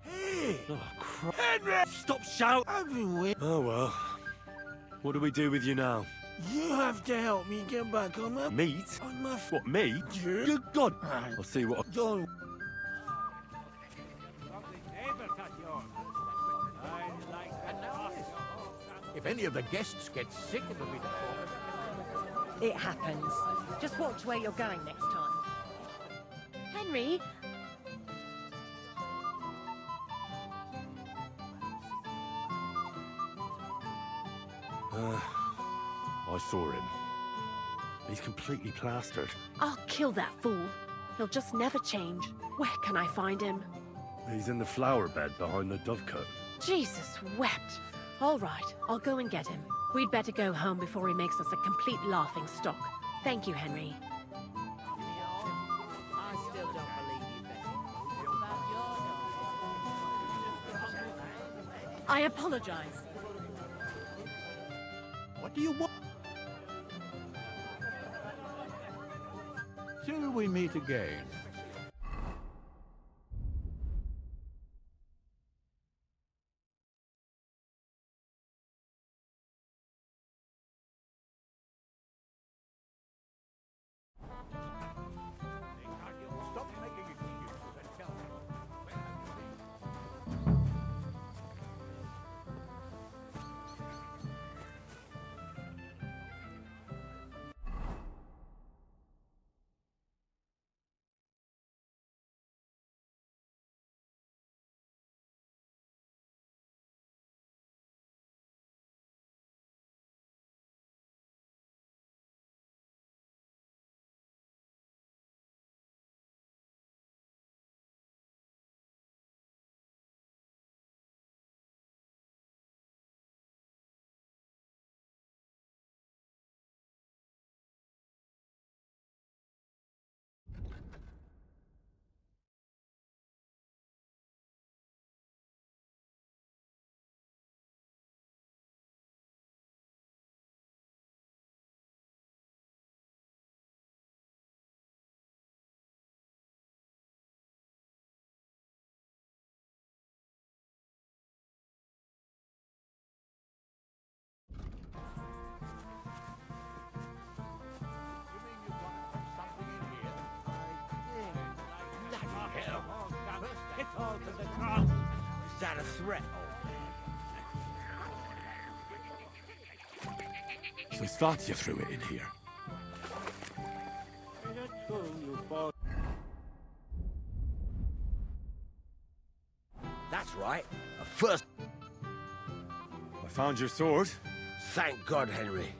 S2: Hey! Oh, crap. Henry! Stop shouting!
S17: I've been waiting.
S2: Oh, well. What do we do with you now?
S17: You have to help me get back on my...
S2: Meat?
S17: On my...
S2: What, me?
S17: Yeah.
S2: Good God! I'll see what...
S17: Don't...
S7: Lovely neighbours of yours. I like to toss your whole damn...
S1: If any of the guests get sick, it'll be the fault.
S18: It happens. Just watch where you're going next time.
S3: Henry,
S2: I saw him. He's completely plastered.
S3: I'll kill that fool. He'll just never change. Where can I find him?
S2: He's in the flower bed behind the dovecote.
S3: Jesus wept. All right, I'll go and get him. We'd better go home before he makes us a complete laughing stock. Thank you, Henry.
S23: I still don't believe you, Betty.
S3: I apologize.
S1: What do you want? Till we meet again. Stop making excuses and tell me. Where have you been?
S21: Is that a threat,
S2: So Svatya threw it in here.
S21: That's right. A first...
S2: I found your sword.
S21: Thank God, Henry.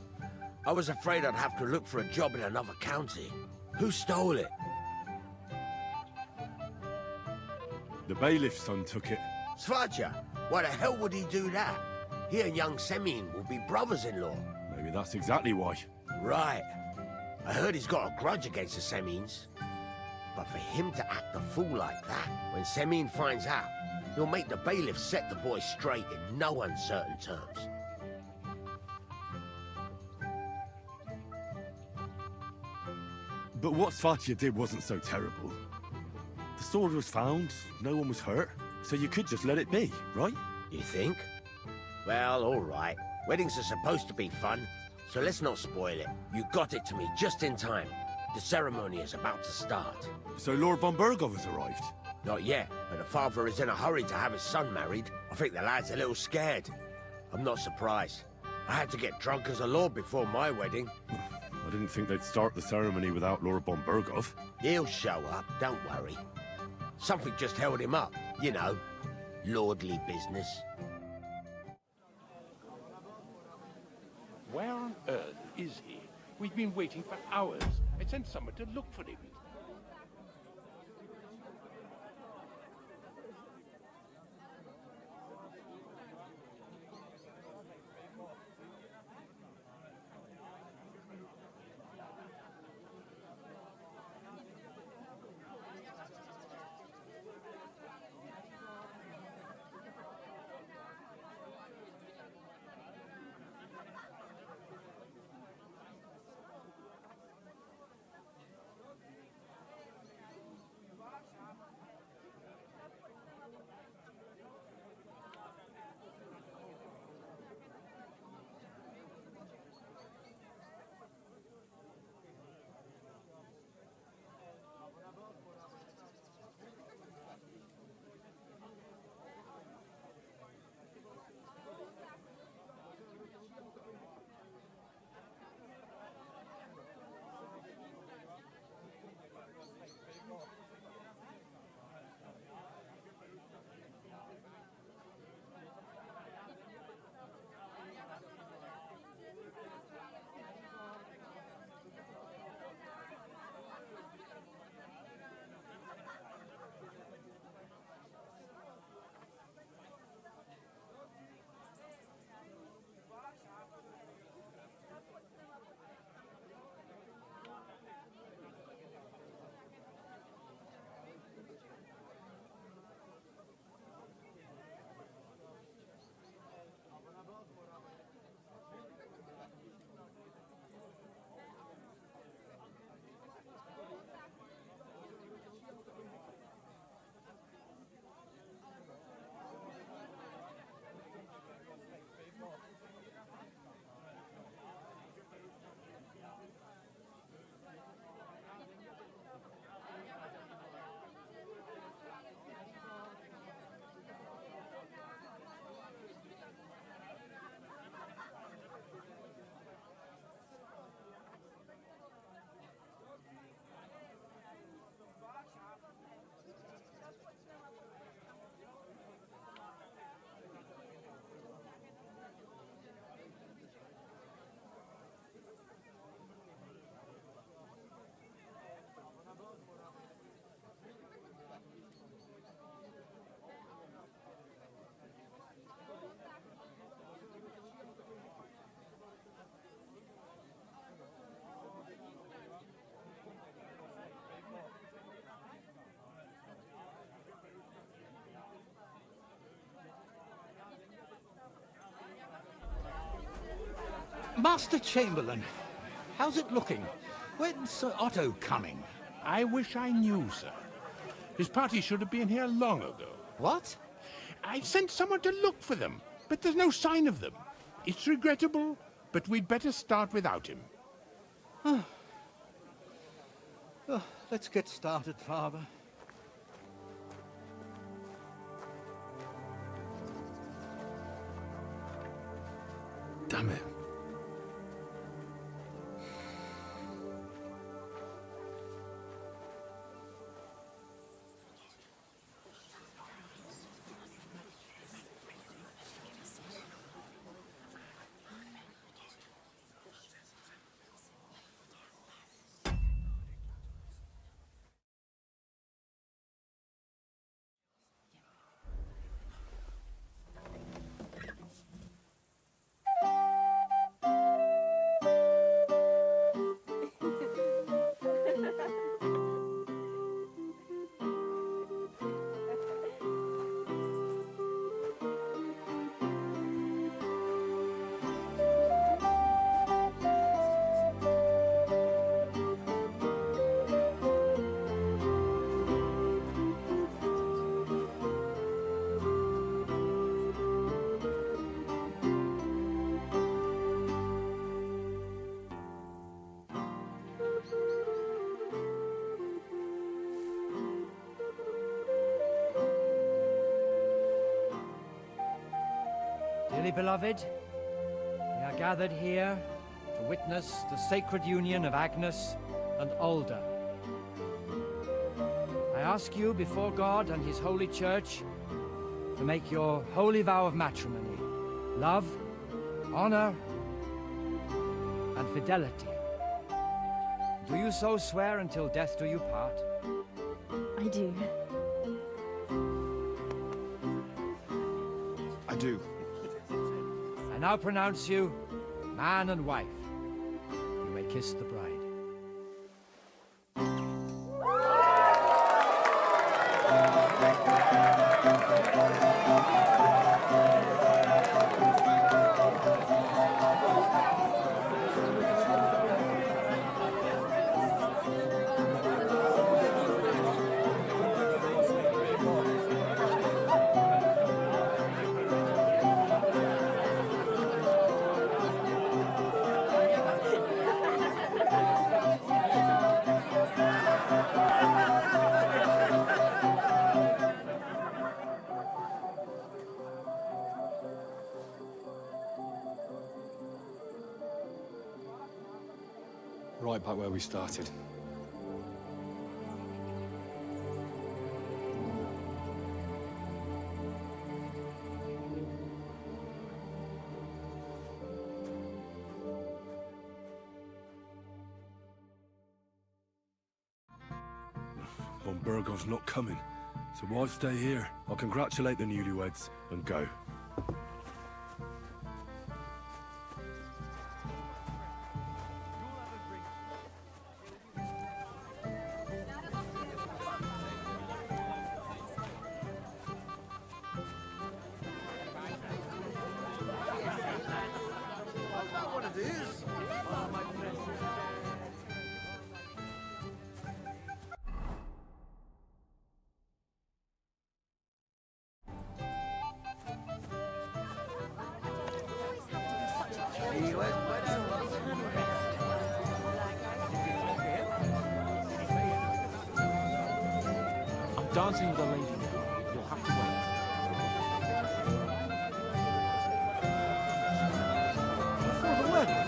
S21: I was afraid I'd have to look for a job in another county. Who stole it?
S2: The bailiff's son took it.
S21: Svatya? Why the hell would he do that? He and young Semyon will be brothers-in-law.
S2: Maybe that's exactly why.
S21: Right. I heard he's got a grudge against the Semyons. But for him to act a fool like that, when Semyon finds out, he'll make the bailiff set the boy straight in no uncertain terms.
S2: But what Svatya did wasn't so terrible. The sword was found, no one was hurt. So you could just let it be, right?
S21: You think? Well, all right. Weddings are supposed to be fun, so let's not spoil it. You got it to me just in time. The ceremony is about to start.
S2: So Lord von Burgov has arrived?
S21: Not yet, but the father is in a hurry to have his son married. I think the lad's a little scared. I'm not surprised. I had to get drunk as a lord before my wedding.
S2: I didn't think they'd start the ceremony without Lord von Burgov.
S21: He'll show up, don't worry. Something just held him up, you know. Lordly business.
S11: Where on earth is he? We've been waiting for hours. I sent someone to look for him.
S1: Master Chamberlain, how's it looking? When's Sir Otto coming?
S11: I wish I knew, sir. His party should have been here long ago.
S1: What?
S11: I sent someone to look for them, but there's no sign of them. It's regrettable, but we'd better start without him.
S1: Let's get started, Father.
S5: Damn it.
S6: Dearly beloved, we are gathered here to witness the sacred union of Agnes and Alda. I ask you before God and his holy church to make your holy vow of matrimony, love, honor, and fidelity. Do you so swear until death do you part?
S10: I do.
S19: I do.
S6: I now pronounce you man and wife. You may kiss the bride.
S20: Right back where we started.
S2: Von Burgov's not coming, so why stay here? I'll congratulate the newlyweds and go.
S12: I'm dancing with a lady now. You'll have to wait.
S2: For the wedding?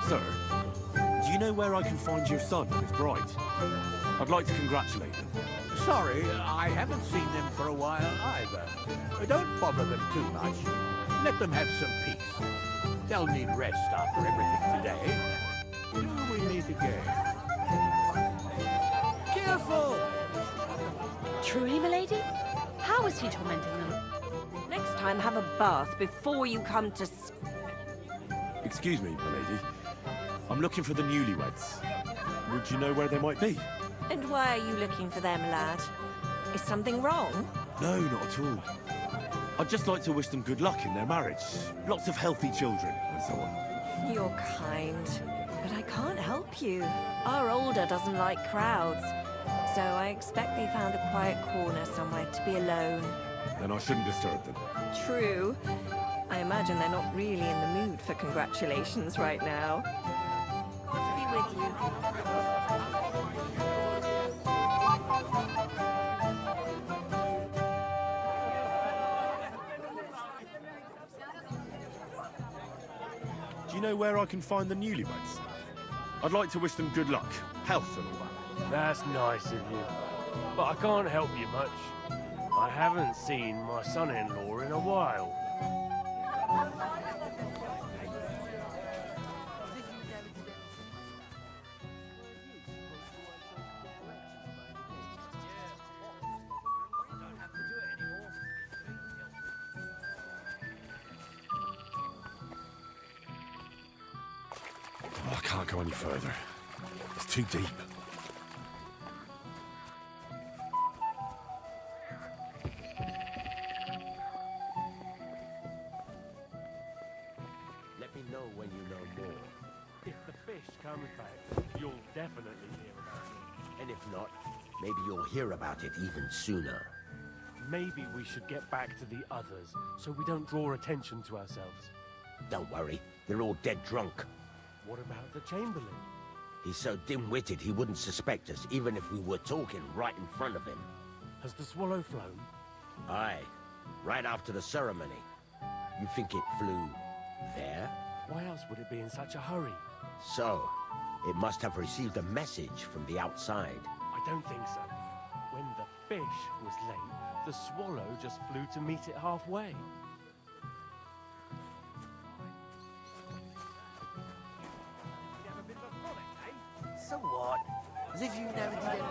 S2: Sir, do you know where I can find your son and his bride? I'd like to congratulate them.
S1: Sorry, I haven't seen them for a while either. Don't bother them too much. Let them have some peace. They'll need rest after everything today. Do we meet again?
S3: Careful! Truly, milady? How is he tormenting them? Next time, have a bath before you come to...
S2: Excuse me, my lady. I'm looking for the newlyweds. Would you know where they might be?
S3: And why are you looking for them, lad? Is something wrong?
S2: No, not at all. I'd just like to wish them good luck in their marriage. Lots of healthy children, and so on.
S3: You're kind, but I can't help you. Our older doesn't like crowds, so I expect they found a quiet corner somewhere to be alone.
S2: Then I shouldn't disturb them.
S3: True. I imagine they're not really in the mood for congratulations right now. God be with you.
S2: Do you know where I can find the newlyweds? I'd like to wish them good luck, health and all that.
S4: That's nice of you. But I can't help you much. I haven't seen my son-in-law in a while.
S2: I can't go any further. It's too deep.
S21: Let me know when you know more.
S4: If the fish comes back, you'll definitely hear about it.
S21: And if not, maybe you'll hear about it even sooner.
S4: Maybe we should get back to the others, so we don't draw attention to ourselves.
S21: Don't worry, they're all dead drunk.
S4: What about the Chamberlain?
S21: He's so dim-witted he wouldn't suspect us, even if we were talking right in front of him.
S4: Has the swallow flown?
S21: Aye, right after the ceremony. You think it flew there?
S4: Why else would it be in such a hurry?
S21: So, it must have received a message from the outside.
S4: I don't think so. When the fish was late, the swallow just flew to meet it halfway.
S17: So what? As if you never did anything.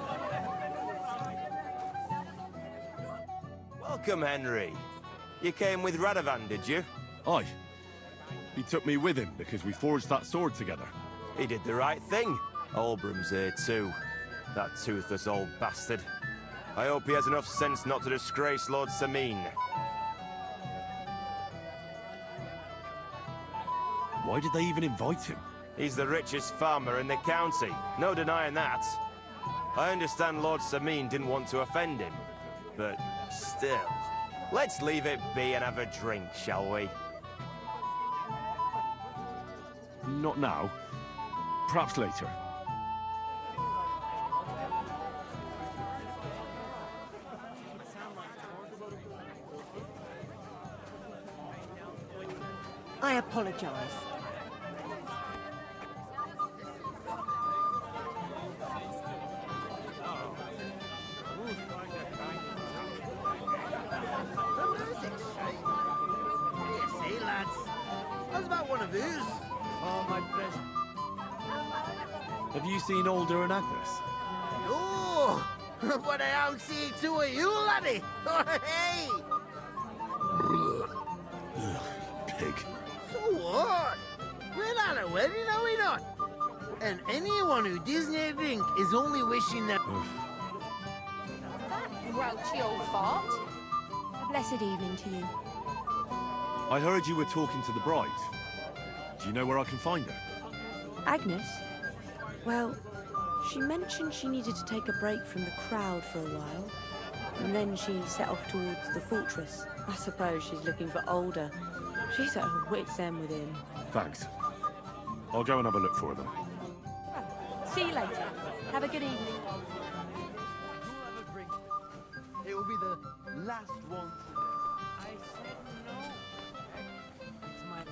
S8: Welcome, Henry. You came with Radovan, did you?
S2: Aye. He took me with him because we forged that sword together.
S8: He did the right thing. Olbram's here too. That toothless old bastard. I hope he has enough sense not to disgrace Lord Samin.
S2: Why did they even invite him?
S8: He's the richest farmer in the county. No denying that. I understand Lord Samin didn't want to offend him. But still, let's leave it be and have a drink, shall we?
S2: Not now. Perhaps later.
S3: I apologize.
S17: Hey, lads. How's about one of these?
S6: Oh, my pleasure.
S2: Have you seen Alder and Agnes?
S17: Oh, but I haven't seen two of you, laddie. Hey!
S2: Pig.
S17: So what? We're at a wedding, are we not? And anyone who doesn't drink is only wishing that...
S18: That grouchy old fart.
S3: A blessed evening to you.
S2: I heard you were talking to the bride. Do you know where I can find her?
S3: Agnes? Well, she mentioned she needed to take a break from the crowd for a while. And then she set off towards the fortress. I suppose she's looking for Alder. She's at her wit's end with him.
S2: Thanks. I'll go and have a look for them.
S3: See you later. Have a good evening.
S14: It will be the last one today.
S7: I said no. It's my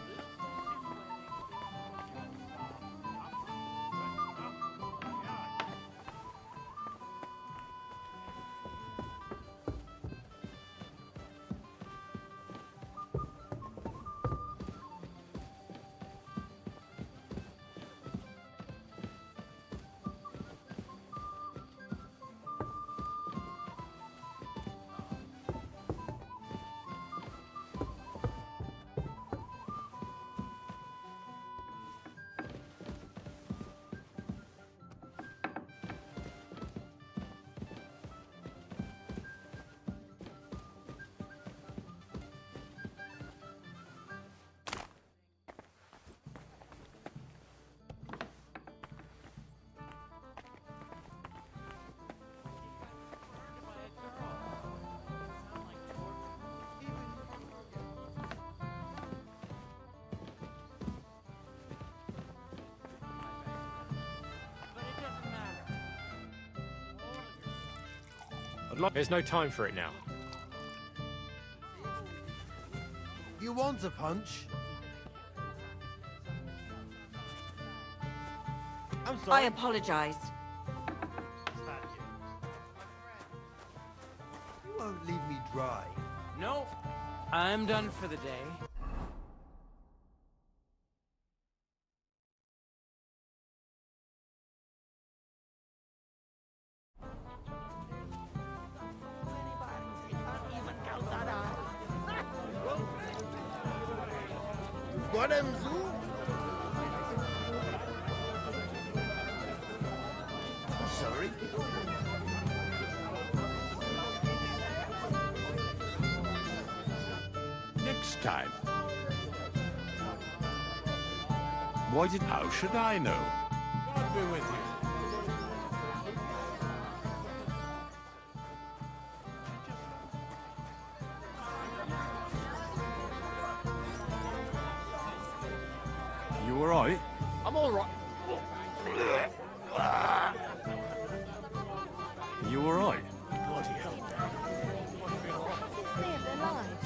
S12: There's no time for it now.
S14: You want a punch? I'm sorry.
S23: I apologize.
S14: You won't leave me dry.
S7: No, I'm done for the day.
S17: Got him, Zoo? Sorry.
S5: Next time.
S2: Why did...
S5: How should I know? God be with you.
S2: You alright?
S12: I'm all right.
S2: You alright?
S18: Stay of their lives.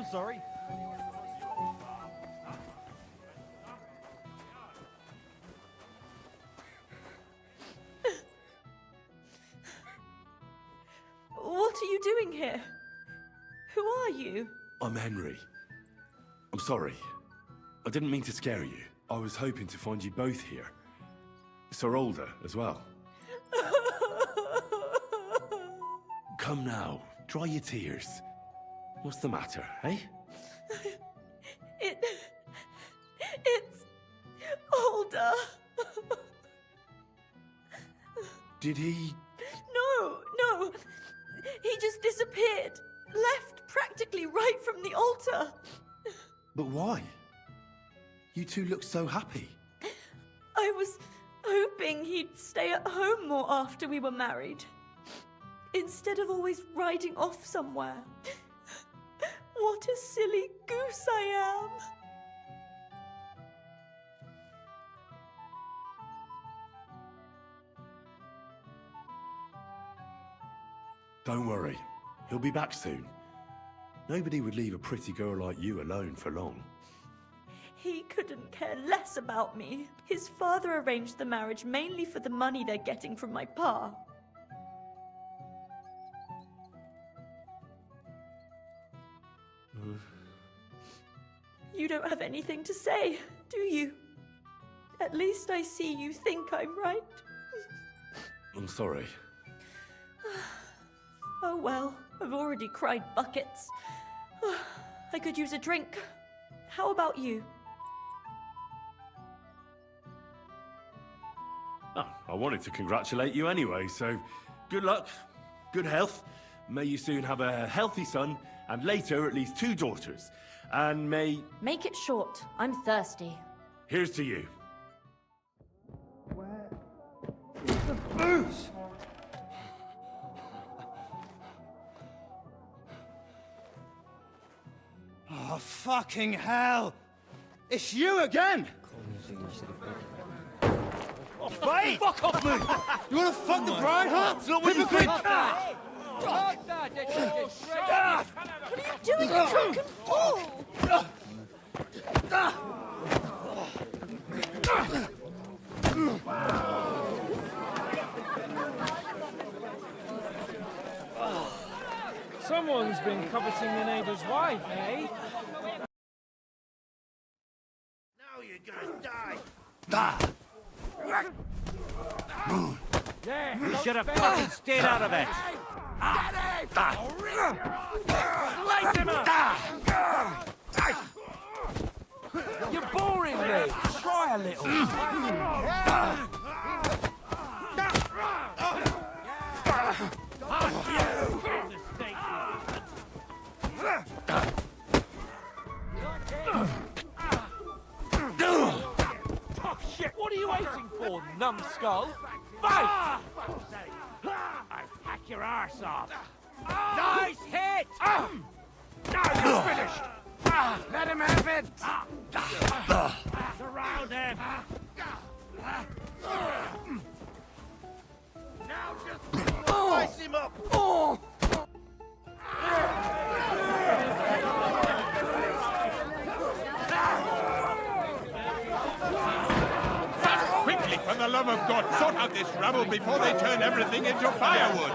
S4: I'm sorry.
S13: What are you doing here? Who are you?
S2: I'm Henry. I'm sorry. I didn't mean to scare you. I was hoping to find you both here. Sir Older as well. Come now, dry your tears. What's the matter, eh?
S13: It's Older.
S2: Did he...
S13: No. He just disappeared. Left practically right from the altar.
S2: But why? You two look so happy.
S13: I was hoping he'd stay at home more after we were married. Instead of always riding off somewhere. What a silly goose I am.
S2: Don't worry. He'll be back soon. Nobody would leave a pretty girl like you alone for long.
S13: He couldn't care less about me. His father arranged the marriage mainly for the money they're getting from my pa. You don't have anything to say, do you? At least I see you think I'm right.
S2: I'm sorry.
S13: Oh well, I've already cried buckets. I could use a drink. How about you?
S2: Oh, I wanted to congratulate you anyway, so good luck, good health. May you soon have a healthy son, and later at least 2 daughters. And may...
S18: Make it short. I'm thirsty.
S2: Here's to you.
S6: The booze! Oh, fucking hell! It's you again!
S4: Oh, fight!
S6: Fuck off me! You wanna fuck the bride, huh?
S4: It's not what you think!
S13: What are you doing, you drunken fool?
S6: Someone's been coveting the neighbor's wife, eh?
S17: Now you're gonna die.
S7: You should have fucking stayed out of it.
S4: Slice him up!
S6: You're boring me! Try a little!
S4: Oh shit, what are you waiting for, numbskull? Fight! I'll hack your arse off. Nice hit! Now you're finished! Let him have it! Surround him! Now just
S17: Slice him up!
S11: Quickly, for the love of God, sort out this rubble before they turn everything into firewood!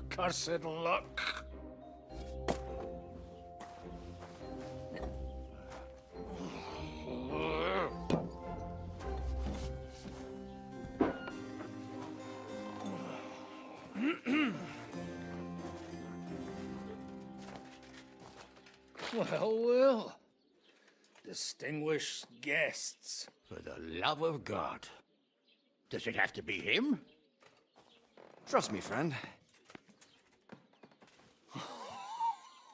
S11: Cursed luck.
S15: Well. Distinguished guests.
S1: For the love of God. Does it have to be him?
S14: Trust me, friend.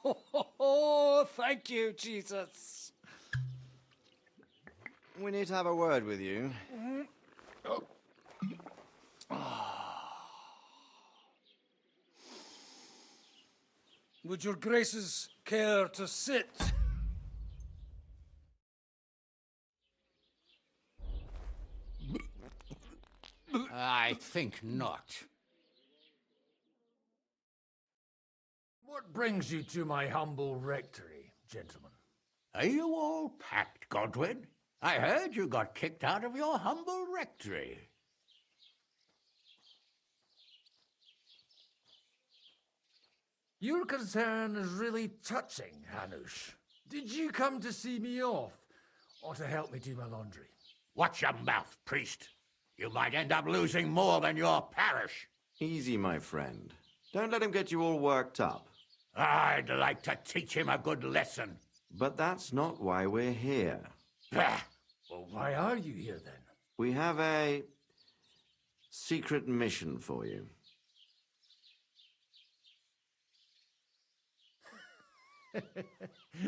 S15: Oh, thank you, Jesus.
S14: We need to have a word with you.
S15: Would your graces care to sit?
S1: I think not.
S15: What brings you to my humble rectory, gentlemen?
S1: Are you all packed, Godwin? I heard you got kicked out of your humble rectory.
S15: Your concern is really touching, Hanush. Did you come to see me off, or to help me do my laundry?
S1: Watch your mouth, priest. You might end up losing more than your parish.
S14: Easy, my friend. Don't let him get you all worked up.
S1: I'd like to teach him a good lesson.
S14: But that's not why we're here.
S15: Well, why are you here, then?
S14: We have a secret mission for you.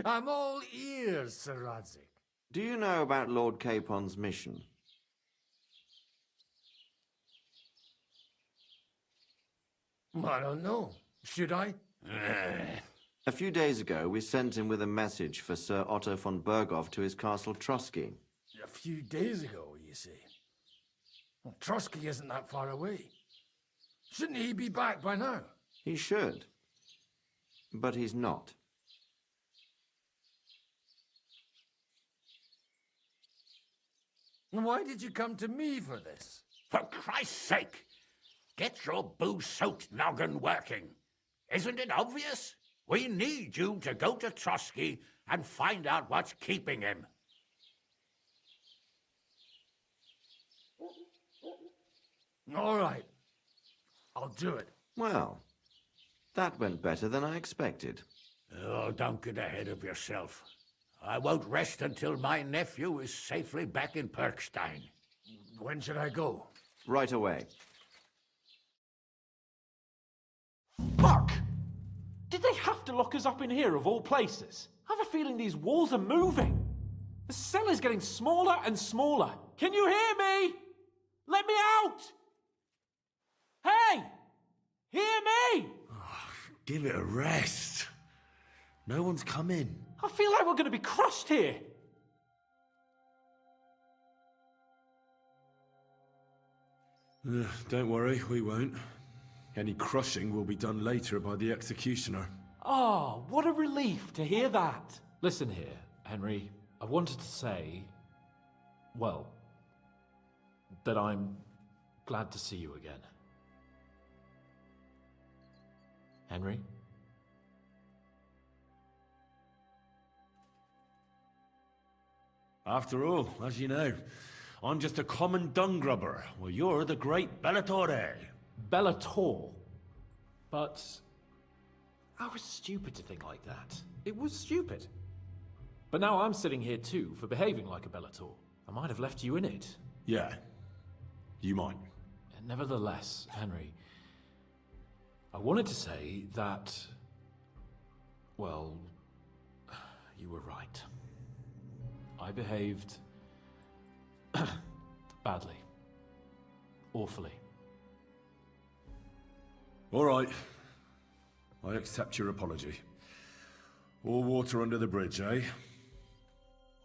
S15: I'm all ears, Sir Radzik.
S14: Do you know about Lord Capon's mission?
S15: I don't know. Should I?
S14: A few days ago, we sent him with a message for Sir Otto von Berghoff to his castle Trotsky.
S15: A few days ago, you see. Well, Trotsky isn't that far away. Shouldn't he be back by now?
S14: He should. But he's not.
S15: Why did you come to me for this?
S1: For Christ's sake! Get your booze-soaked noggin working. Isn't it obvious? We need you to go to Trotsky and find out what's keeping him.
S15: All right. I'll do it.
S14: Well, that went better than I expected.
S1: Oh, don't get ahead of yourself. I won't rest until my nephew is safely back in Perkstein.
S15: When should I go?
S14: Right away.
S12: Fuck! Did they have to lock us up in here, of all places? I have a feeling these walls are moving. The cell is getting smaller and smaller. Can you hear me? Let me out! Hey! Hear me!
S2: Give it a rest. No one's come in.
S12: I feel like we're going to be crushed here.
S2: Don't worry, we won't. Any crushing will be done later by the executioner.
S12: Oh, what a relief to hear that. Listen here, Henry. I wanted to say, well, that I'm glad to see you again. Henry?
S2: After all, as you know, I'm just a common dung grubber, while you're the great Bellatore.
S12: Bellator? But I was stupid to think like that. It was stupid. But now I'm sitting here too for behaving like a Bellator. I might have left you in it.
S2: Yeah, you might.
S12: Nevertheless, Henry, I wanted to say that, well, you were right. I behaved badly. Awfully.
S2: All right. I accept your apology. All water under the bridge, eh?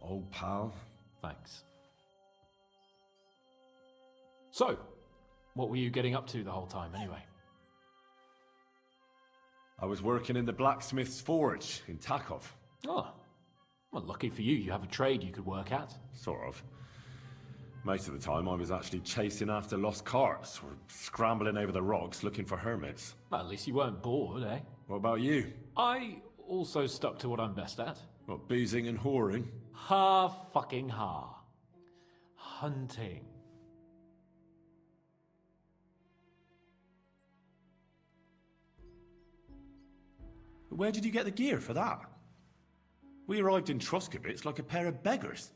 S2: Old pal.
S12: Thanks. So, what were you getting up to the whole time, anyway?
S2: I was working in the blacksmith's forge in Takov.
S12: Oh. Well, lucky for you, you have a trade you could work at.
S2: Sort of. Most of the time I was actually chasing after lost carts, or scrambling over the rocks looking for hermits.
S12: Well, at least you weren't bored, eh?
S2: What about you?
S12: I also stuck to what I'm best at.
S2: What, boozing and whoring?
S12: Fucking hunting.
S2: Where did you get the gear for that? We arrived in Troskowitz like a pair of beggars.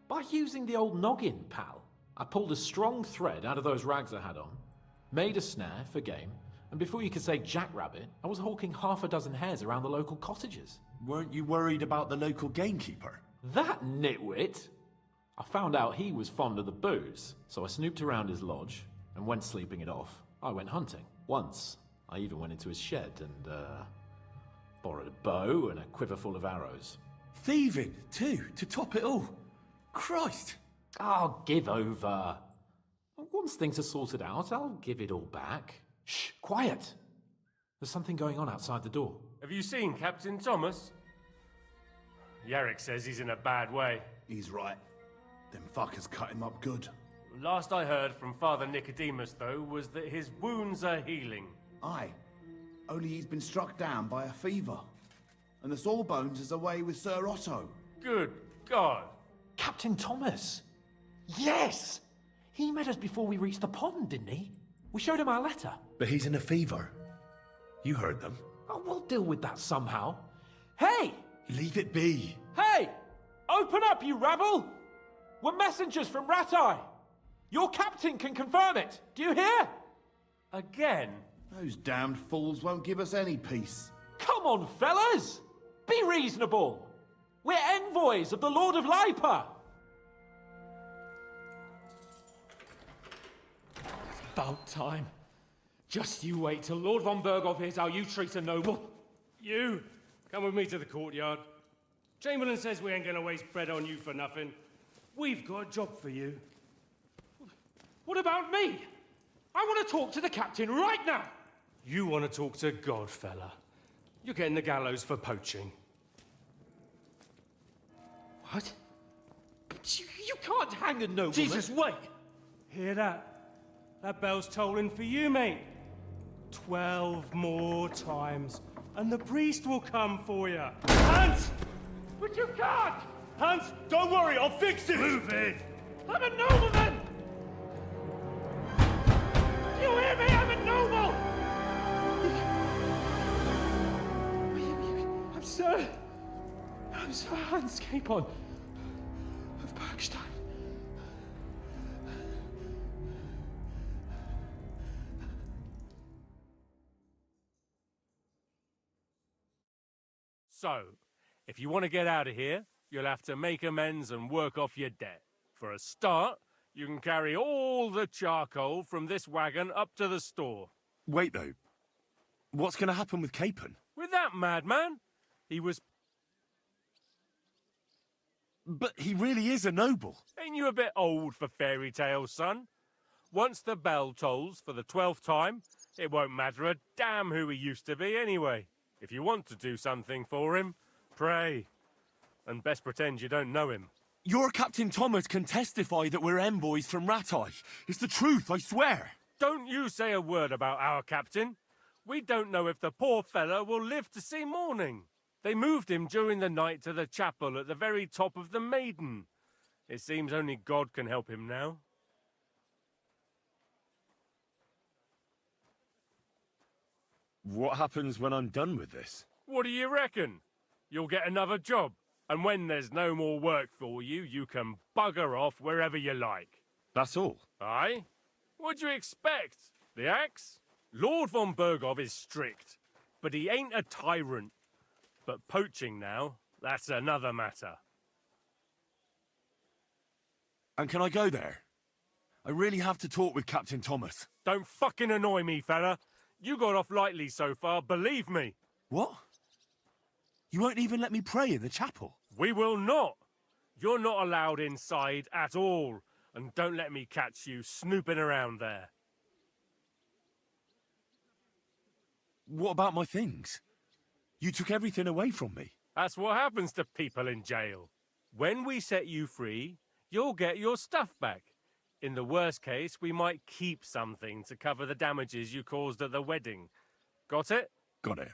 S12: By using the old noggin, pal, I pulled a strong thread out of those rags I had on, made a snare for game, and before you could say jackrabbit, I was hawking half a dozen hares around the local cottages.
S2: Weren't you worried about the local gamekeeper?
S12: That nitwit! I found out he was fond of the booze, so I snooped around his lodge, and when sleeping it off, I went hunting. Once, I even went into his shed and, borrowed a bow and a quiver full of arrows.
S2: Thieving, too, to top it all. Christ!
S12: Oh, give over. Once things are sorted out, I'll give it all back. Shh, quiet! There's something going on outside the door.
S9: Have you seen Captain Thomas? Yarrick says he's in a bad way.
S19: He's right. Them fuckers cut him up good.
S9: Last I heard from Father Nicodemus, though, was that his wounds are healing.
S19: Aye. Only he's been struck down by a fever. And the Sawbones is away with Sir Otto.
S9: Good God.
S12: Captain Thomas! Yes! He met us before we reached the pond, didn't he? We showed him our letter.
S2: But he's in a fever. You heard them.
S12: Oh, we'll deal with that somehow. Hey!
S2: Leave it be.
S12: Hey! Open up, you rabble! We're messengers from Ratai. Your captain can confirm it. Do you hear?
S9: Again?
S19: Those damned fools won't give us any peace.
S12: Come on, fellas! Be reasonable! We're envoys of the Lord of Lipa!
S16: It's about time. Just you wait till Lord von Berghoff hears how you treat a noble.
S9: You, come with me to the courtyard. Chamberlain says we ain't gonna waste bread on you for nothing. We've got a job for you.
S16: What about me? I want to talk to the captain right now.
S9: You want to talk to God, fella. You're getting the gallows for poaching.
S16: What? But you can't hang a nobleman.
S9: Jesus, wait! Hear that? That bell's tolling for you, mate. 12 more times, and the priest will come for you. Hunt!
S16: But you can't!
S9: Hunt, don't worry, I'll fix it! Move it!
S16: I'm a nobleman! Do you hear me? I'm a noble! I'm Sir Hans Capon of Bergstein.
S9: So, if you want to get out of here, you'll have to make amends and work off your debt. For a start, you can carry all the charcoal from this wagon up to the store.
S2: Wait, though. What's going to happen with Capon?
S9: With that madman? He was...
S2: But he really is a noble.
S9: Ain't you a bit old for fairy tales, son? Once the bell tolls for the 12th time, it won't matter a damn who he used to be anyway. If you want to do something for him, pray. And best pretend you don't know him.
S2: Your Captain Thomas can testify that we're envoys from Ratai. It's the truth, I swear.
S9: Don't you say a word about our captain. We don't know if the poor fellow will live to see morning. They moved him during the night to the chapel at the very top of the Maiden. It seems only God can help him now.
S2: What happens when I'm done with this?
S9: What do you reckon? You'll get another job, and when there's no more work for you, you can bugger off wherever you like.
S2: That's all?
S9: Aye? What do you expect? The axe? Lord von Berghoff is strict, but he ain't a tyrant. But poaching now, that's another matter.
S2: And can I go there? I really have to talk with Captain Thomas.
S9: Don't fucking annoy me, fella. You got off lightly so far, believe me.
S2: What? You won't even let me pray in the chapel?
S9: We will not. You're not allowed inside at all. And don't let me catch you snooping around there.
S2: What about my things? You took everything away from me.
S9: That's what happens to people in jail. When we set you free, you'll get your stuff back. In the worst case, we might keep something to cover the damages you caused at the wedding. Got it?
S2: Got it.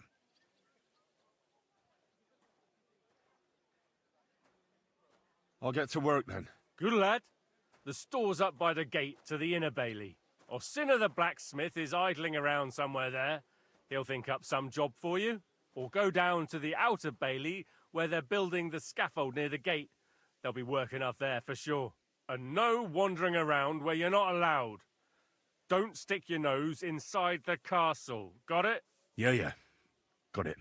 S2: I'll get to work then.
S9: Good lad. The store's up by the gate to the inner bailey. Orsina the blacksmith is idling around somewhere there. He'll think up some job for you. Or go down to the outer bailey where they're building the scaffold near the gate. They'll be working up there for sure. And no wandering around where you're not allowed. Don't stick your nose inside the castle. Got it?
S2: Yeah. Got it.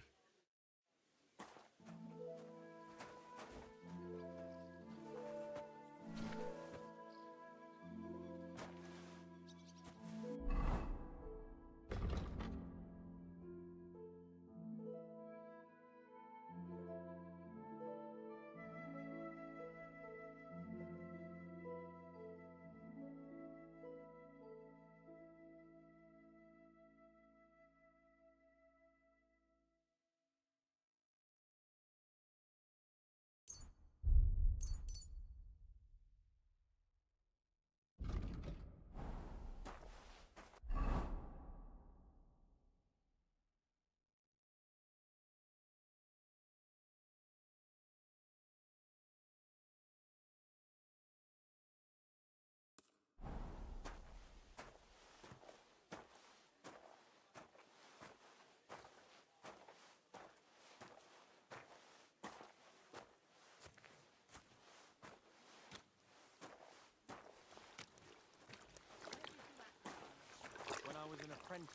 S7: When I was an apprentice.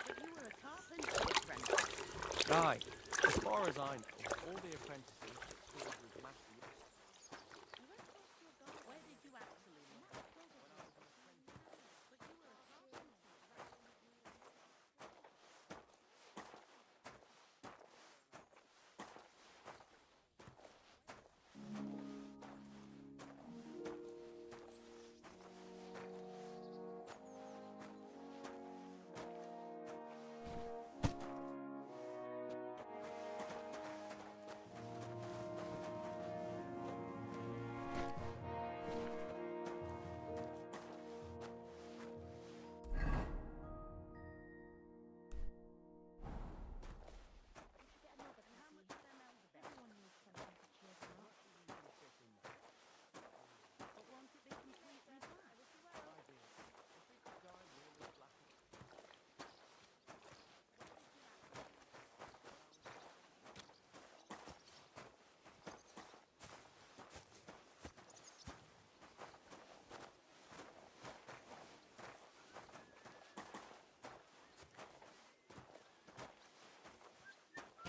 S7: But you were a carpenter apprentice. Aye. As far as I know, all the apprentices that stood with master. Where did you actually live? When I was an apprentice. But you were a carpenter.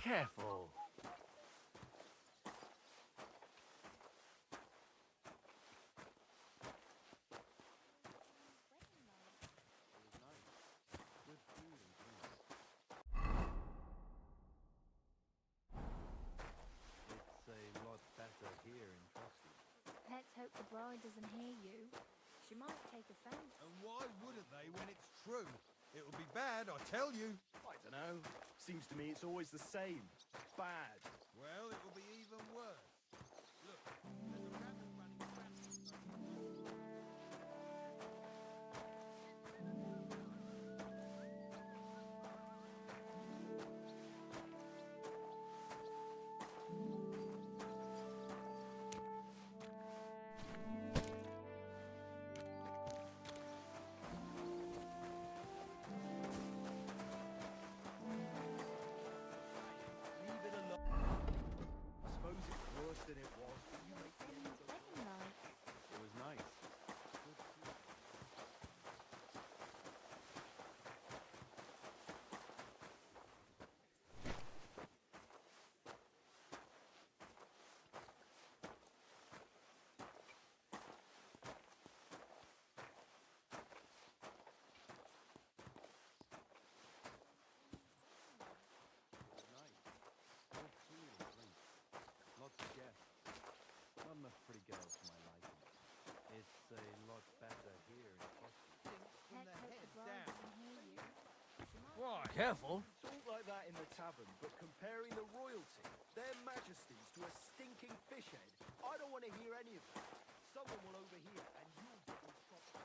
S9: Careful.
S7: It's a lot better here in Frosty.
S10: Let's hope the bride doesn't hear you. She might take offense.
S14: And why wouldn't they when it's true? It'll be bad, I tell you.
S19: I don't know. Seems to me it's always the same. Bad.
S14: Well, it'll be even worse. Look, there's a rabbit running around.
S19: Leave it alone. I suppose it's worse than it was, but you make the end of it.
S7: It was nice. Lots of guests. Not enough pretty girls for my liking. It's a lot better here in Frosty.
S10: Let's hope the bride doesn't hear you.
S14: Why? Careful.
S19: Talk like that in the tavern, but comparing the royalty, their majesties, to a stinking fish head, I don't want to hear any of that. Someone will overhear, and you'll get in trouble.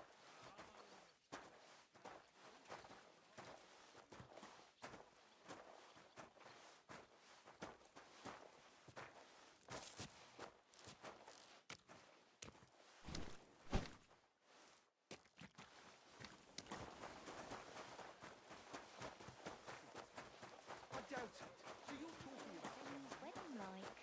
S19: I doubt it. So you're talking about...
S10: Wedding like.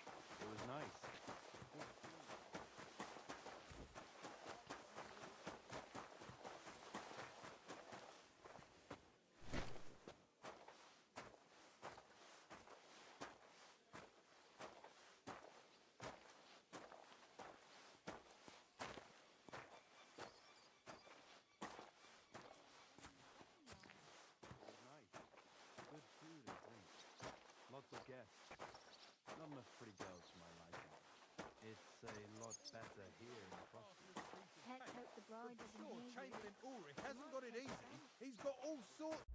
S7: a lot better here in Crossfield.
S10: Let's hope the bride doesn't hear you.
S1: Chamberlain Ulrich hasn't got it easy. He's got all sorts.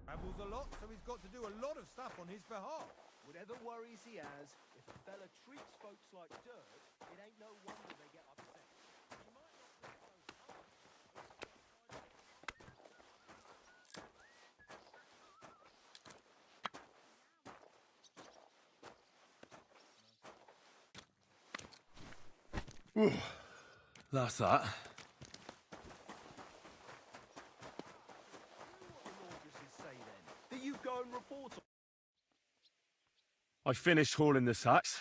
S1: Travels a lot, so he's got to do a lot of stuff on his behalf.
S4: Whatever worries he has, if a fella treats folks like dirt, it ain't no wonder they get upset.
S2: That's that.
S4: That you go and report on.
S2: I finished hauling the sacks.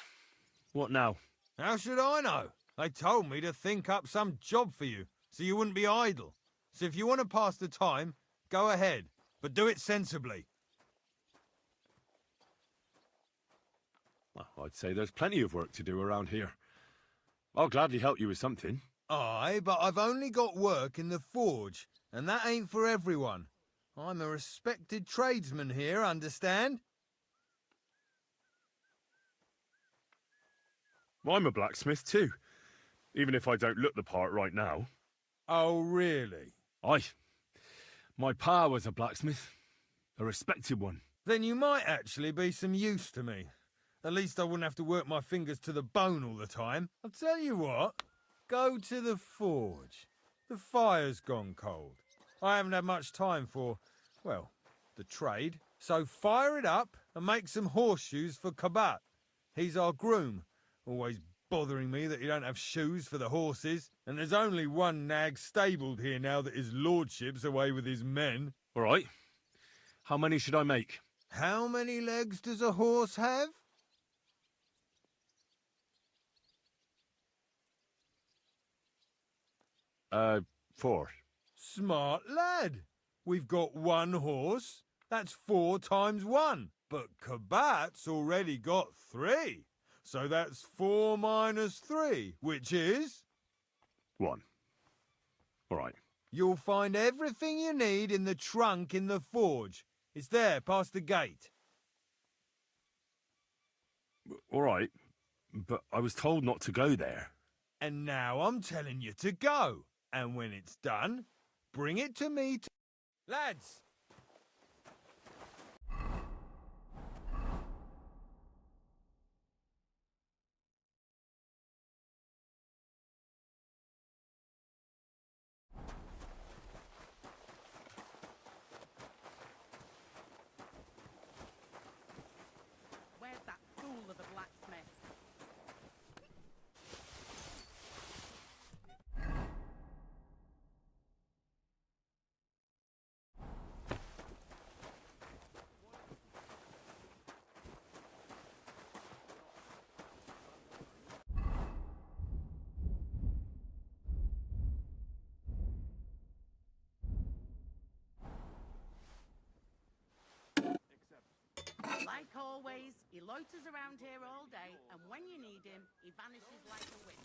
S2: What now?
S8: How should I know? They told me to think up some job for you, so you wouldn't be idle. So if you want to pass the time, go ahead, but do it sensibly.
S2: Well, I'd say there's plenty of work to do around here. I'll gladly help you with something.
S8: Aye, but I've only got work in the forge, and that ain't for everyone. I'm a respected tradesman here, understand?
S2: I'm a blacksmith too, even if I don't look the part right now.
S8: Oh, really?
S2: Aye. My pa was a blacksmith, a respected one.
S8: Then you might actually be some use to me. At least I wouldn't have to work my fingers to the bone all the time. I'll tell you what, go to the forge. The fire's gone cold. I haven't had much time for, well, the trade. So fire it up and make some horseshoes for Kabat. He's our groom. Always bothering me that you don't have shoes for the horses. And there's only one nag stabled here now that his lordship's away with his men.
S2: All right. How many should I make?
S8: How many legs does a horse have?
S2: 4.
S8: Smart lad. We've got one horse. That's 4 times 1. But Kabat's already got 3. So that's 4 minus 3, which is...
S2: 1. All right.
S8: You'll find everything you need in the trunk in the forge. It's there, past the gate.
S2: All right. But I was told not to go there.
S8: And now I'm telling you to go. And when it's done, bring it to me. Lads!
S20: Where's that fool of a blacksmith? Like always, he loiters around here all day, and when you need him, he vanishes like a wind.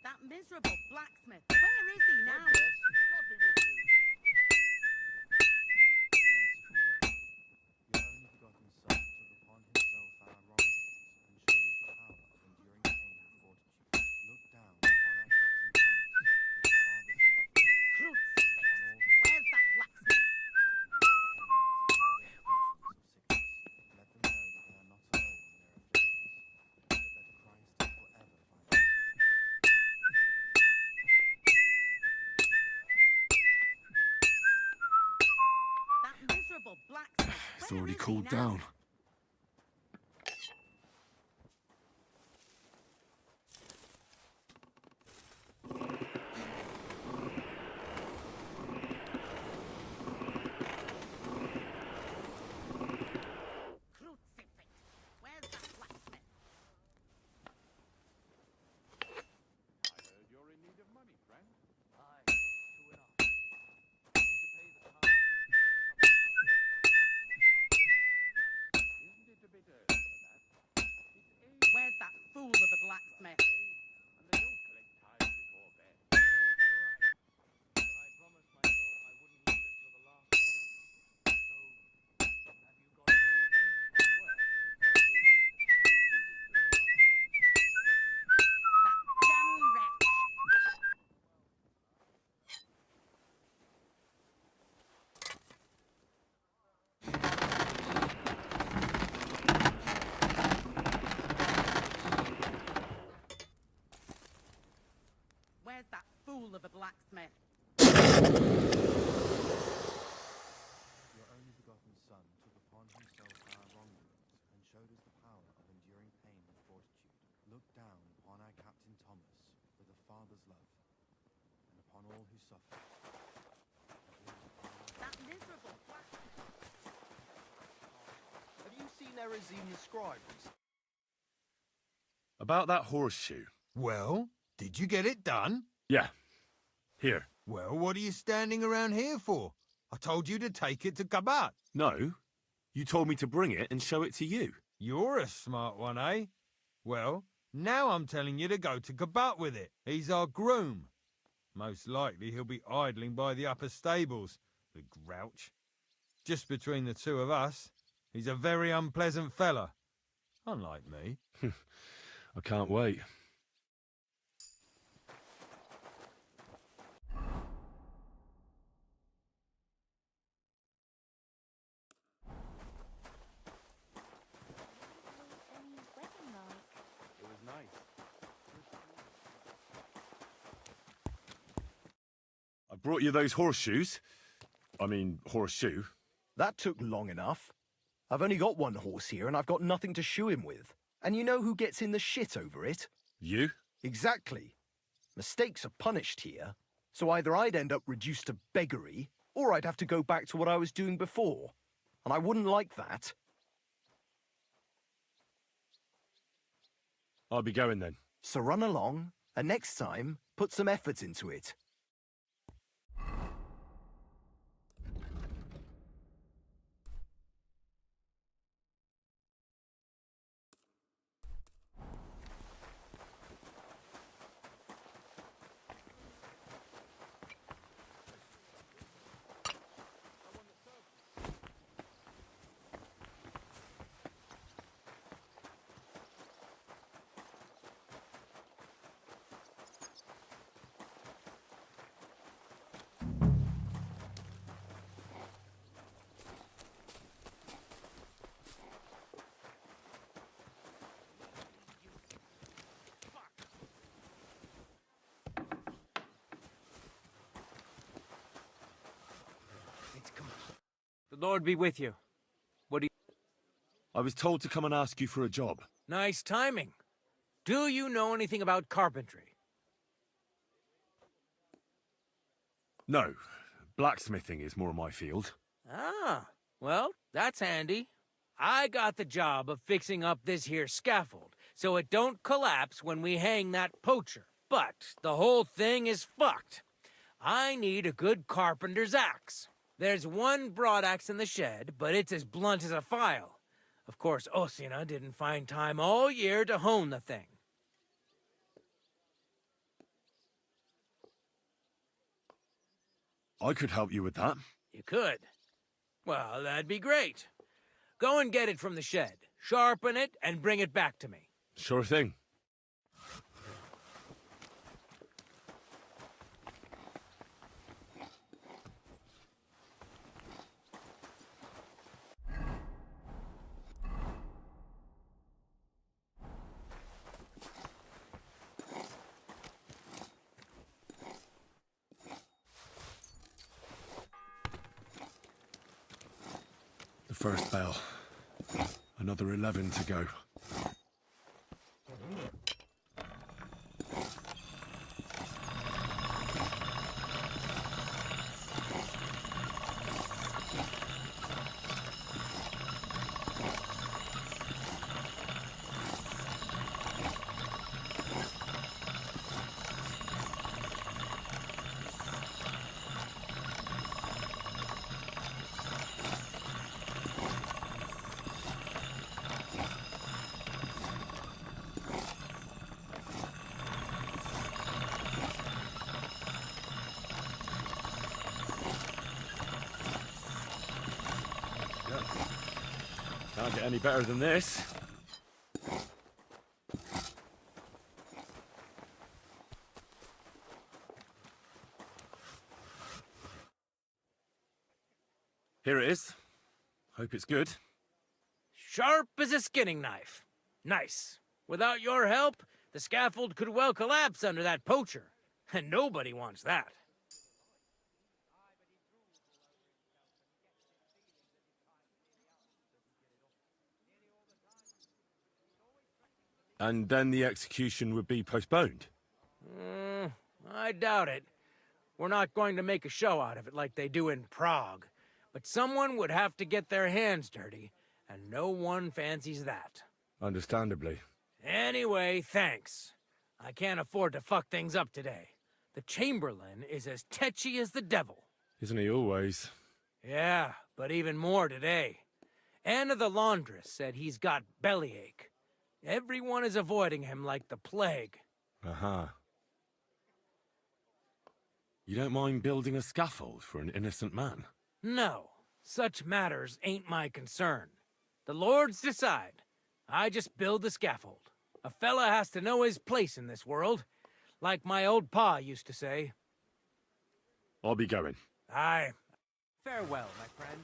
S20: That miserable blacksmith, where is he now?
S14: Your only begotten Son took upon himself our wrongdoings and showed us the power of enduring pain and fortitude. Look down upon our captain Thomas, with the Father's love.
S20: Crucifix! Where's that blacksmith?
S14: Let them know that they are not alone in their afflictions, but that Christ is forever by us.
S20: That miserable blacksmith.
S2: It's already cooled down.
S20: Crucifix! Where's that blacksmith? that fool of a blacksmith? Where's that fool of a blacksmith?
S14: Your only begotten Son took upon himself our wrongdoings and showed us the power of enduring pain and fortitude. Look down upon our Captain Thomas with a father's love, and upon all who suffer.
S20: That miserable
S17: Have you seen Erazim the scribe?
S2: About that horseshoe.
S17: Well, did you get it done?
S2: Yeah. Here.
S17: Well, what are you standing around here for? I told you to take it to Kabat.
S2: No. You told me to bring it and show it to you.
S17: You're a smart one, eh? Well, now I'm telling you to go to Kabat with it. He's our groom. Most likely he'll be idling by the upper stables, the grouch. Just between the two of us, he's a very unpleasant fella. Unlike me.
S2: I can't wait.
S7: It was nice.
S2: I brought you those horseshoes. I mean, horseshoe.
S3: That took long enough. I've only got one horse here and I've got nothing to shoe him with. And you know who gets in the shit over it?
S2: You?
S3: Exactly. Mistakes are punished here, so either I'd end up reduced to beggary, or I'd have to go back to what I was doing before. And I wouldn't like that.
S2: I'll be going then.
S3: So run along, and next time, put some effort into it.
S6: The Lord be with you. What do you...
S2: I was told to come and ask you for a job.
S6: Nice timing. Do you know anything about carpentry?
S2: No. Blacksmithing is more my field.
S6: Ah, well, that's handy. I got the job of fixing up this here scaffold, so it don't collapse when we hang that poacher. But the whole thing is fucked. I need a good carpenter's axe. There's one broadaxe in the shed, but it's as blunt as a file. Of course, Osina didn't find time all year to hone the thing.
S2: I could help you with that.
S6: You could? Well, that'd be great. Go and get it from the shed, sharpen it, and bring it back to me.
S2: Sure thing. The first bell. Another 11 to go. Can't get any better than this. Here it is. Hope it's good.
S6: Sharp as a skinning knife. Nice. Without your help, the scaffold could well collapse under that poacher. And nobody wants that.
S2: And then the execution would be postponed.
S6: I doubt it. We're not going to make a show out of it like they do in Prague. But someone would have to get their hands dirty, and no one fancies that.
S2: Understandably.
S6: Anyway, thanks. I can't afford to fuck things up today. The Chamberlain is as tetchy as the devil.
S2: Isn't he always?
S6: Yeah, but even more today. Anna the laundress said he's got bellyache. Everyone is avoiding him like the plague.
S2: Uh-huh. You don't mind building a scaffold for an innocent man?
S6: No, such matters ain't my concern. The lords decide. I just build the scaffold. A fella has to know his place in this world, like my old pa used to say.
S2: I'll be going.
S6: Aye.
S7: Farewell, my friend.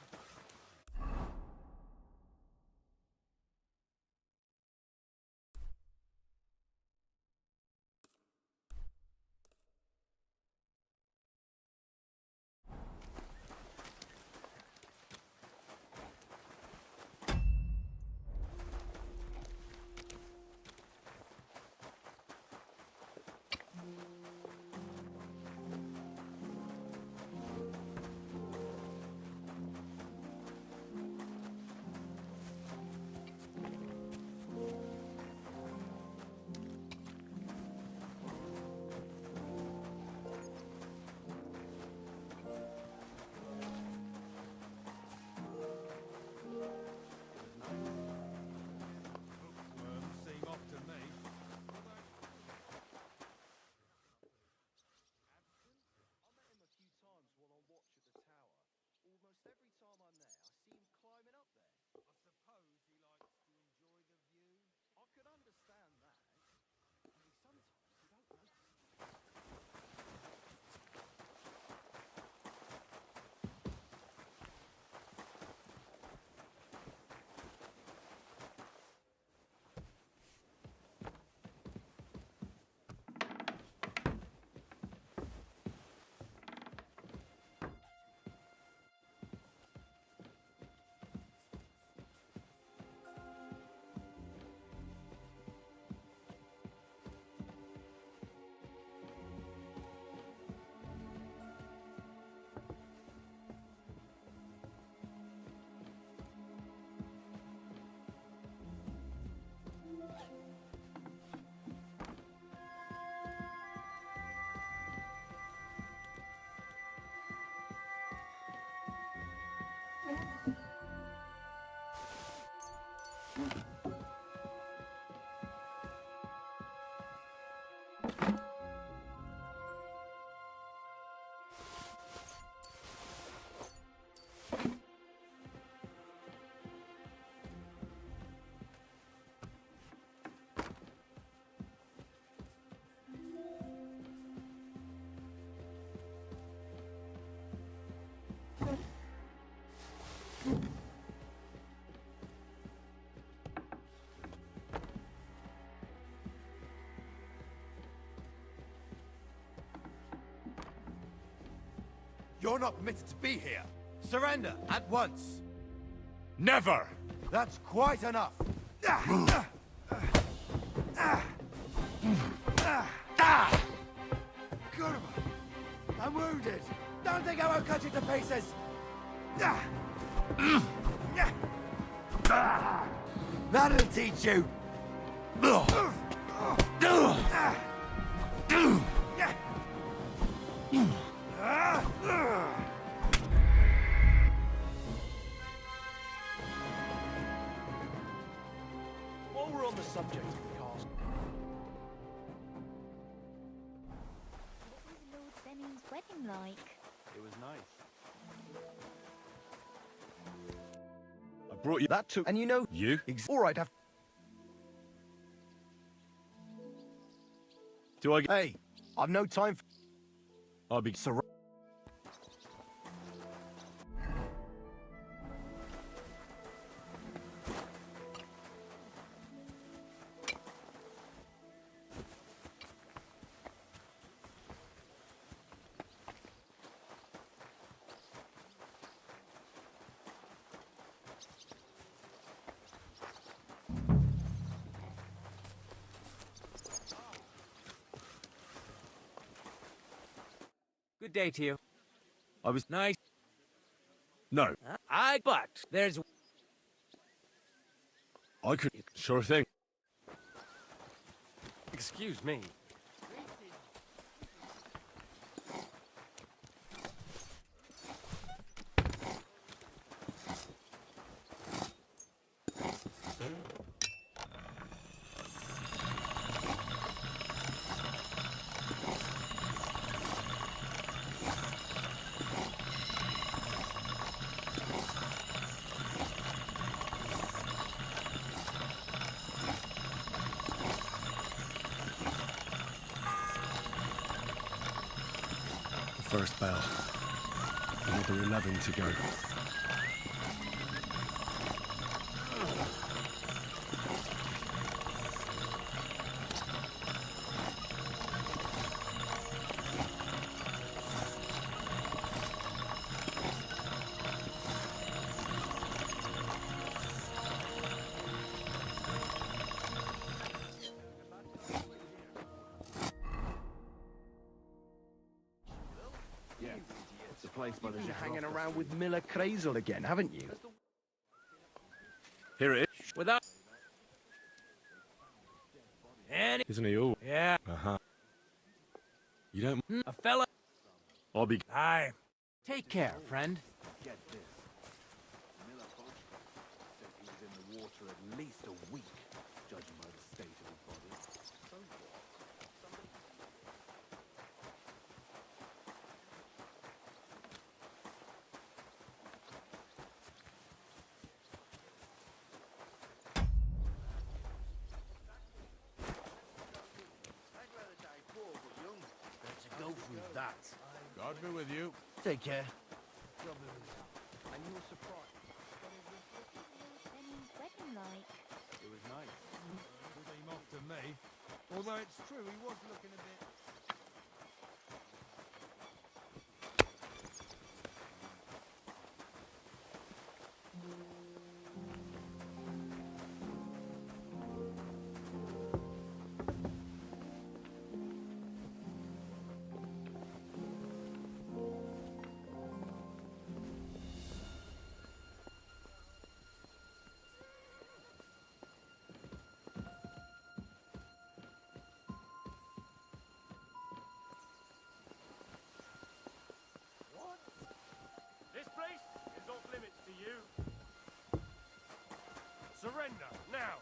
S3: You're not permitted to be here. Surrender at once.
S2: Never!
S3: That's quite enough. Kurwa! I'm wounded. Don't think I won't cut you to pieces. That'll teach you.
S12: While we're on the subject of the castle,
S10: What was Lord Semine's wedding like?
S19: It was nice.
S2: I brought you...
S3: That took... And you know...
S2: You?
S3: All right, have...
S2: Do I...
S3: Hey, I've no time for...
S2: I'll be...
S4: Good day to you.
S2: I was...
S4: Nice.
S2: No.
S4: But there's...
S2: I could... Sure thing.
S9: Excuse me.
S2: First bell. Another 11 to go.
S3: You've been hanging around with Miller Crazel again, haven't you?
S2: Here it is.
S4: Without... And...
S2: Isn't he all?
S4: Yeah.
S2: Uh-huh. You don't...
S4: A fella...
S2: I'll be...
S4: Aye. Take care, friend.
S14: Get this. Miller Bosch said he was in the water at least a week, judging by the state of his body. So what?
S17: I'd rather die poor but young than to go through that.
S1: God be with you.
S17: Take care.
S3: And you were surprised.
S10: Wedding like.
S14: It was nice.
S11: Doesn't seem off to me. Although it's true, he was looking a bit...
S9: This place is off limits to you. Surrender, now!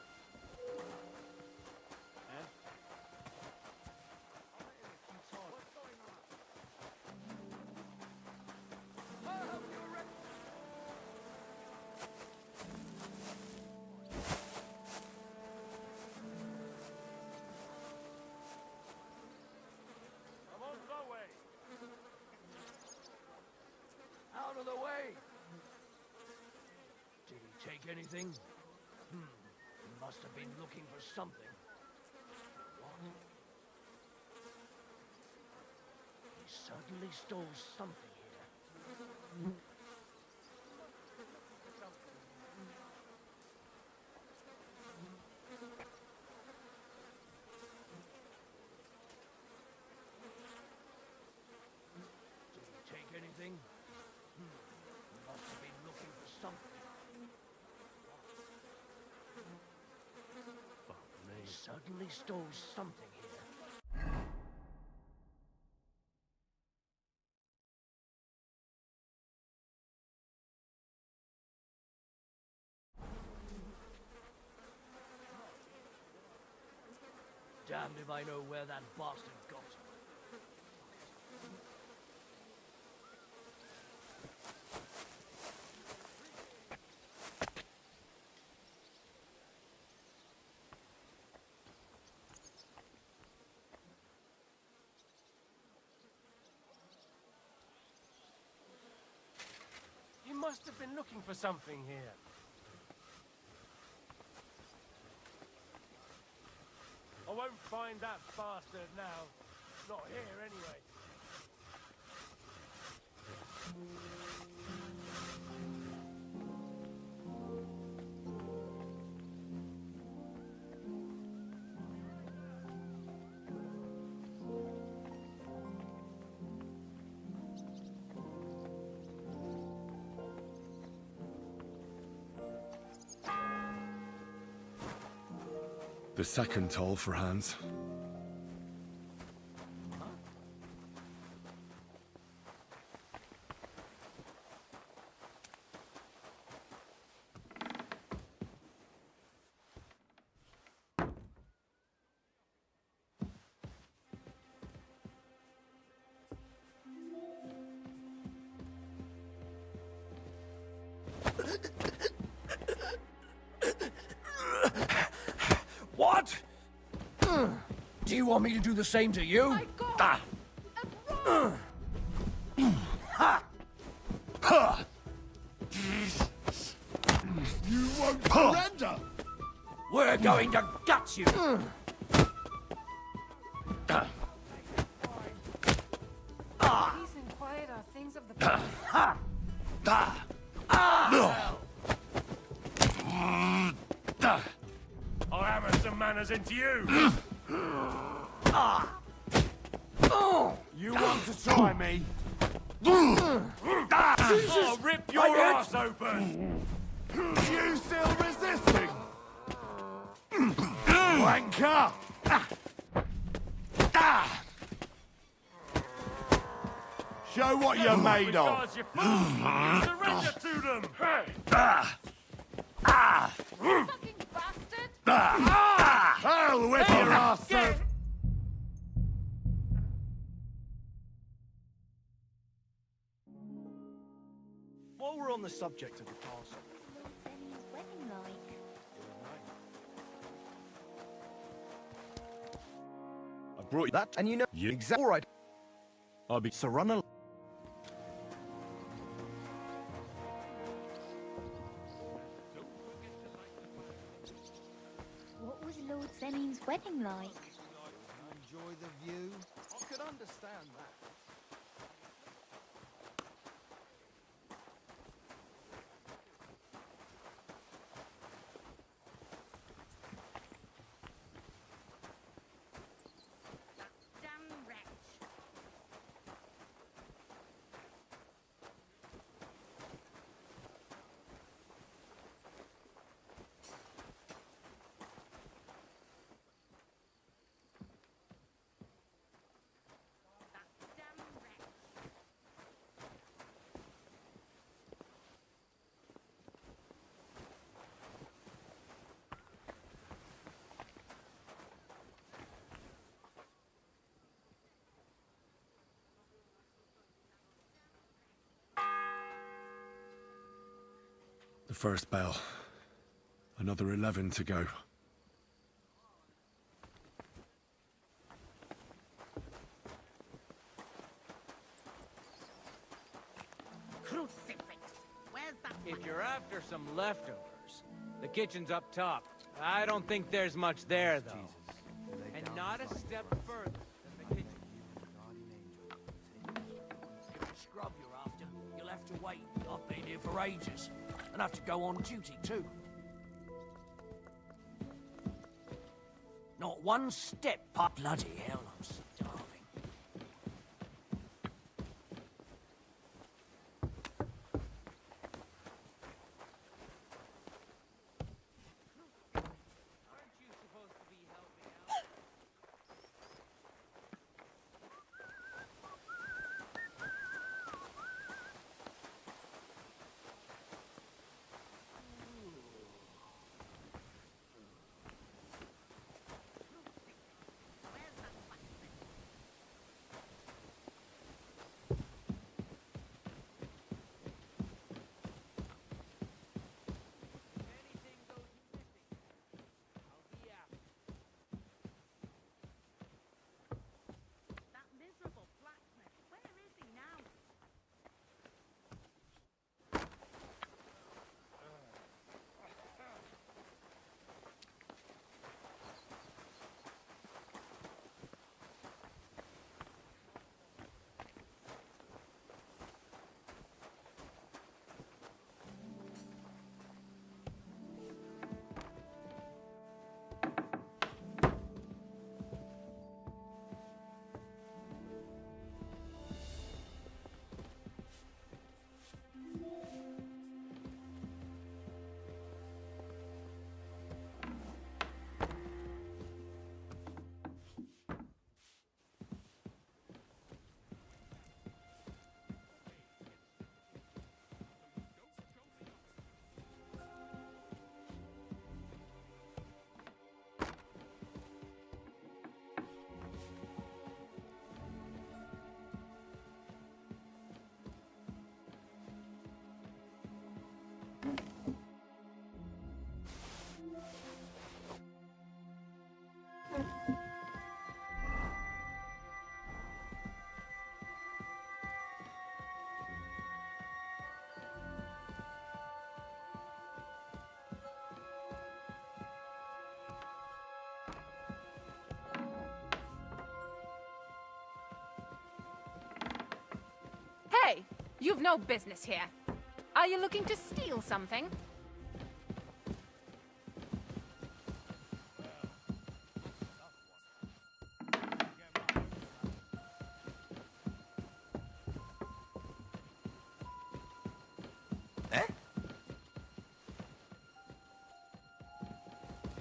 S9: I'm on the way.
S15: Out of the way! Did he take anything? He must have been looking for something. What? He certainly stole something here. Did he take anything? He must have been looking for something. Fuck me. He certainly stole something here. Damned if I know where that bastard got to.
S9: must have been looking for something here. I won't find that bastard now. Not here, anyway.
S2: The second toll for Hans.
S15: What? Do you want me to do the same to you?
S10: My God!
S15: Ah. Ha. Ha.
S19: You won't surrender!
S15: We're going to gut you!
S10: Peace and quiet are things of the past.
S15: Ha. Ah. Ah.
S9: I'll hammer some manners into you!
S19: You want to try me?
S9: I'll rip your ass open!
S19: You still resisting? Wanker! Show what you're made of!
S9: Because you fools! Surrender to them!
S10: Fucking bastard!
S19: I'll whip your ass out!
S3: While we're on the subject of the castle,
S10: What's Emmy's wedding like?
S2: I brought you
S3: that, and you know
S2: You-
S3: exactly. All right,
S2: I'll be.
S3: so run along.
S10: What was Lord Semme's wedding like?
S17: Enjoy the view. I could understand that.
S20: Damn wretch. That damn wretch.
S2: The first bell. Another 11 to go.
S20: Crucifix. Where's that?
S4: If you're after some leftovers, the kitchen's up top. I don't think there's much there, though. And not a step further than the kitchen.
S15: Scrub you're after. You'll have to wait. I've been here for ages. And have to go on duty, too. Not one step past. Bloody hell, I'm starving.
S4: Aren't you supposed to be helping out?
S20: Where's that bastard?
S21: Hey, you've no business here. Are you looking to steal something?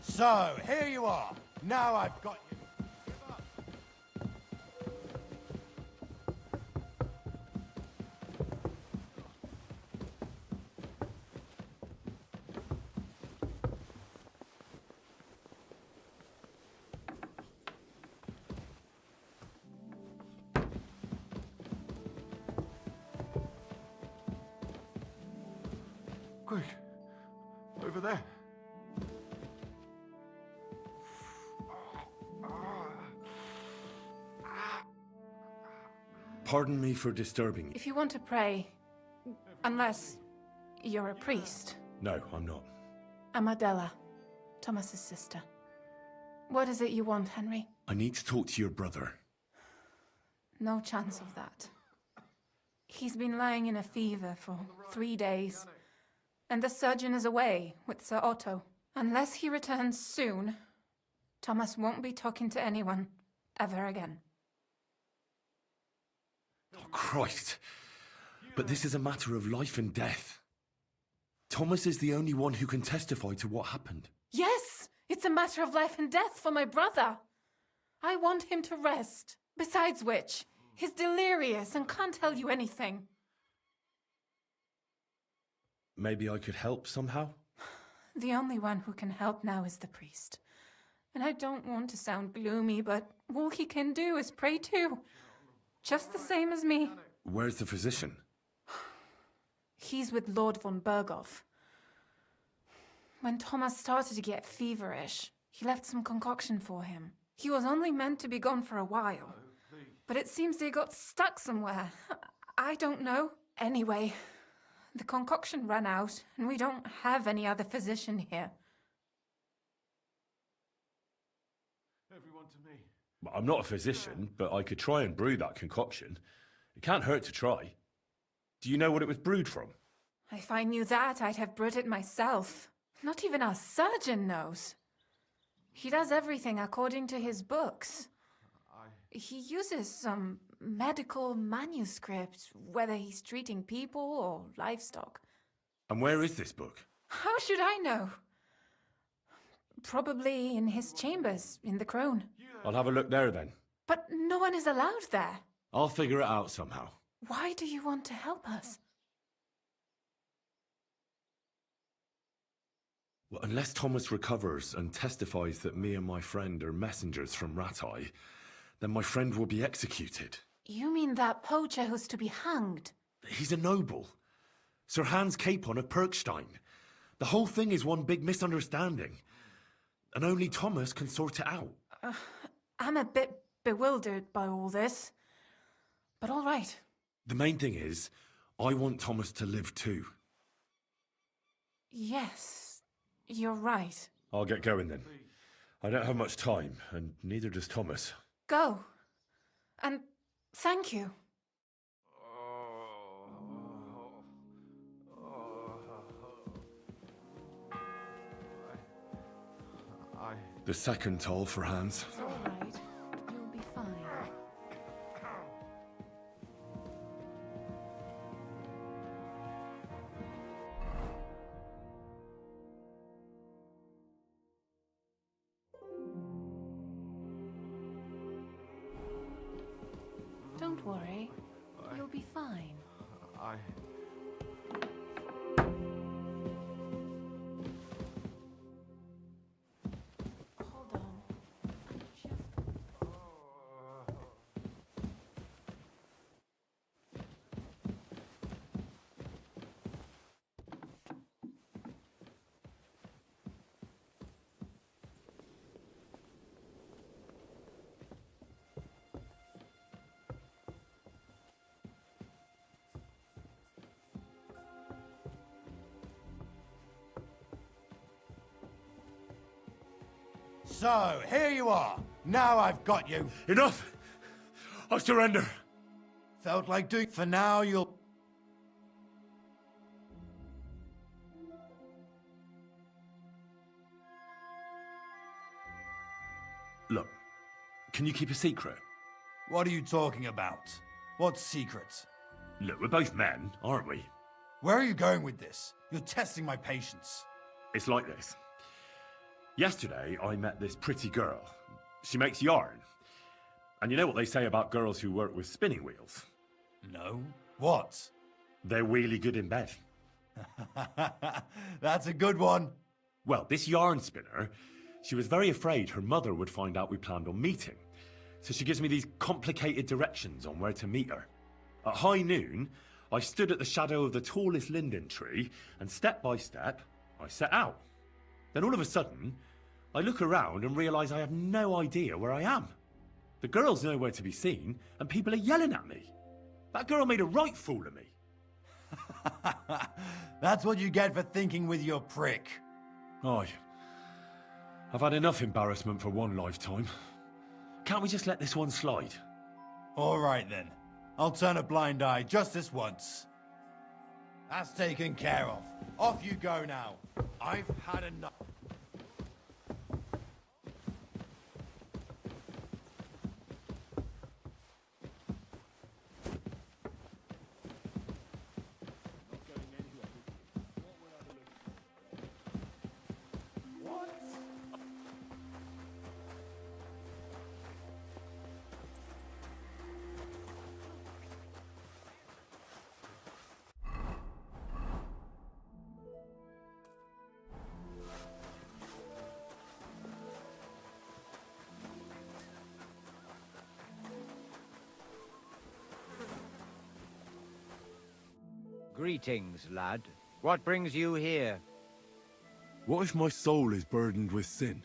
S17: So, here you are. Now I've got you.
S2: Quick! Over there. Pardon me for disturbing you.
S21: If you want to pray, unless you're a priest.
S2: No, I'm not.
S21: I'm Adela, Thomas's sister. What is it you want, Henry?
S2: I need to talk to your brother.
S21: No chance of that. He's been lying in a fever for 3 days, and the surgeon is away with Sir Otto. Unless he returns soon, Thomas won't be talking to anyone ever again.
S2: Oh, Christ. But this is a matter of life and death. Thomas is the only one who can testify to what happened.
S21: Yes, it's a matter of life and death for my brother. I want him to rest. Besides which, he's delirious and can't tell you anything.
S2: Maybe I could help somehow?
S21: The only one who can help now is the priest. And I don't want to sound gloomy, but all he can do is pray too. Just the same as me.
S2: Where's the physician?
S21: He's with Lord von Berghoff. When Thomas started to get feverish, he left some concoction for him. He was only meant to be gone for a while. But it seems they got stuck somewhere. I don't know. Anyway, the concoction ran out, and we don't have any other physician here.
S2: Everyone to me. I'm not a physician, but I could try and brew that concoction. It can't hurt to try. Do you know what it was brewed from?
S21: If I knew that, I'd have brewed it myself. Not even our surgeon knows. He does everything according to his books. He uses some medical manuscript, whether he's treating people or livestock.
S2: And where is this book?
S21: How should I know? Probably in his chambers, in the Crone.
S2: I'll have a look there then.
S21: But no one is allowed there.
S2: I'll figure it out somehow.
S21: Why do you want to help us?
S2: Well, unless Thomas recovers and testifies that me and my friend are messengers from Rattay, then my friend will be executed.
S21: You mean that poacher who's to be hanged?
S2: He's a noble. Sir Hans Capon of Perkstein. The whole thing is one big misunderstanding. And only Thomas can sort it out.
S21: I'm a bit bewildered by all this. But all right.
S2: The main thing is, I want Thomas to live too.
S21: Yes, you're right.
S2: I'll get going then. I don't have much time, and neither does Thomas.
S21: Go. And thank you.
S2: The second toll for Hans.
S21: It's all right. You'll be fine. Don't worry. You'll be fine. Hold on.
S17: So, here you are. Now I've got you.
S2: Enough! I surrender.
S17: Felt like doing... For now, you'll...
S2: Look, can you keep a secret?
S17: What are you talking about? What secret?
S2: Look, we're both men, aren't we?
S17: Where are you going with this? You're testing my patience.
S2: It's like this. Yesterday, I met this pretty girl. She makes yarn. And you know what they say about girls who work with spinning wheels?
S17: No. What?
S2: They're really good in bed.
S17: That's a good one.
S2: Well, this yarn spinner, she was very afraid her mother would find out we planned on meeting. So she gives me these complicated directions on where to meet her. At high noon, I stood at the shadow of the tallest linden tree, and step by step, I set out. Then all of a sudden, I look around and realise I have no idea where I am. The girl's nowhere to be seen, and people are yelling at me. That girl made a right fool of me.
S17: That's what you get for thinking with your prick.
S2: Aye. I've had enough embarrassment for one lifetime. Can't we just let this one slide?
S17: All right, then. I'll turn a blind eye just this once. That's taken care of. Off you go now. I've had enough.
S5: Greetings, lad. What brings you here?
S2: What if my soul is burdened with sin?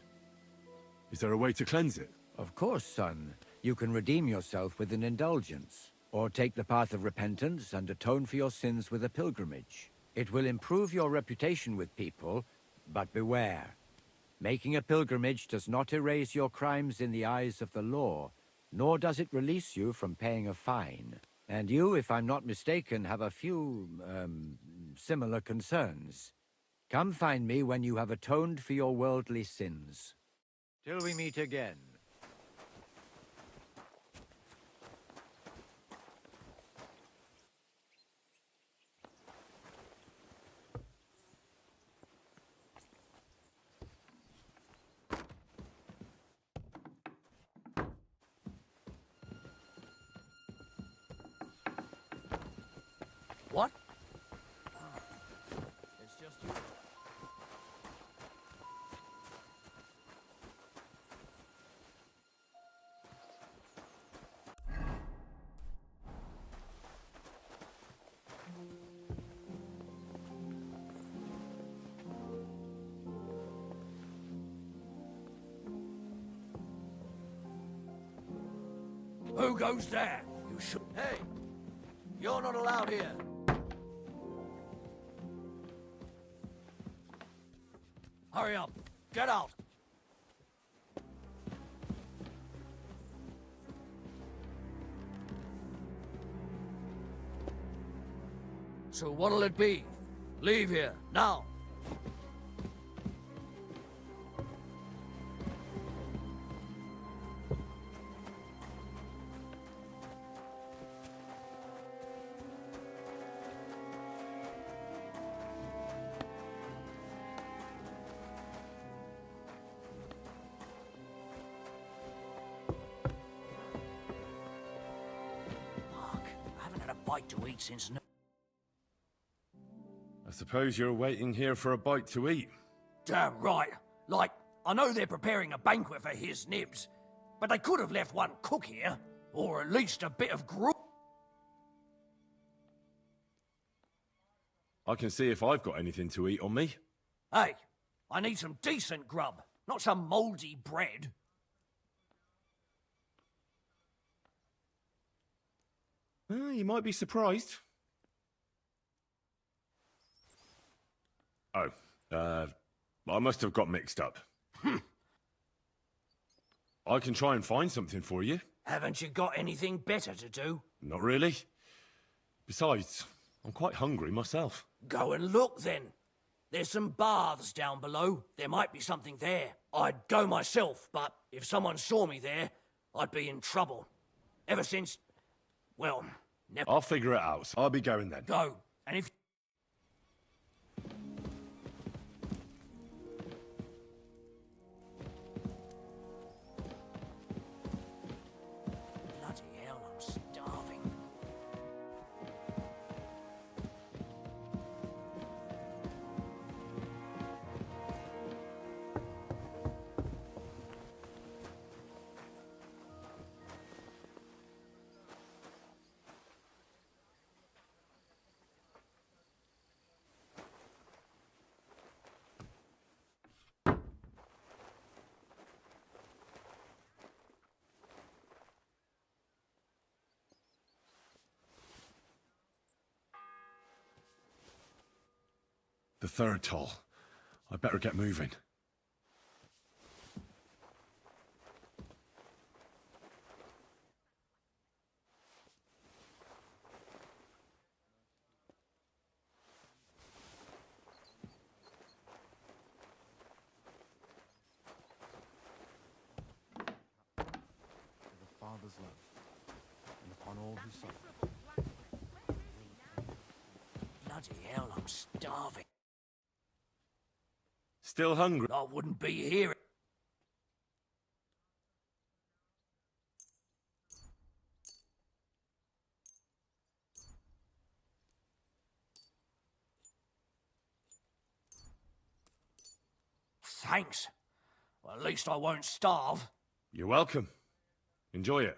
S2: Is there a way to cleanse it?
S5: Of course, son. You can redeem yourself with an indulgence, or take the path of repentance and atone for your sins with a pilgrimage. It will improve your reputation with people, but beware. Making a pilgrimage does not erase your crimes in the eyes of the law, nor does it release you from paying a fine. And you, if I'm not mistaken, have a few, similar concerns. Come find me when you have atoned for your worldly sins. Till we meet again.
S4: What? It's just you. Who goes there? You should. Hey! You're not allowed here. Hurry up. Get out. So what'll it be? Leave here, now. Bite to eat since no.
S2: I suppose you're waiting here for a bite to eat.
S4: Damn right. Like, I know they're preparing a banquet for his nibs, but they could have left one cook here, or at least a bit of gruel.
S2: I can see if I've got anything to eat on me.
S4: Hey, I need some decent grub, not some mouldy bread.
S2: Well, you might be surprised. Oh, I must have got mixed up. I can try and find something for you.
S4: Haven't you got anything better to do?
S2: Not really. Besides, I'm quite hungry myself.
S4: Go and look then. There's some baths down below. There might be something there. I'd go myself, but if someone saw me there, I'd be in trouble. Ever since... well, never...
S2: I'll figure it out. I'll be going then.
S4: Go. And if... Bloody hell, I'm starving.
S2: The third toll. I'd better get moving.
S14: To the Father's love, and upon all who suffer.
S4: Bloody hell, I'm starving.
S2: Still hungry?
S4: I wouldn't be here. Thanks. Well, at least I won't starve.
S2: You're welcome. Enjoy it.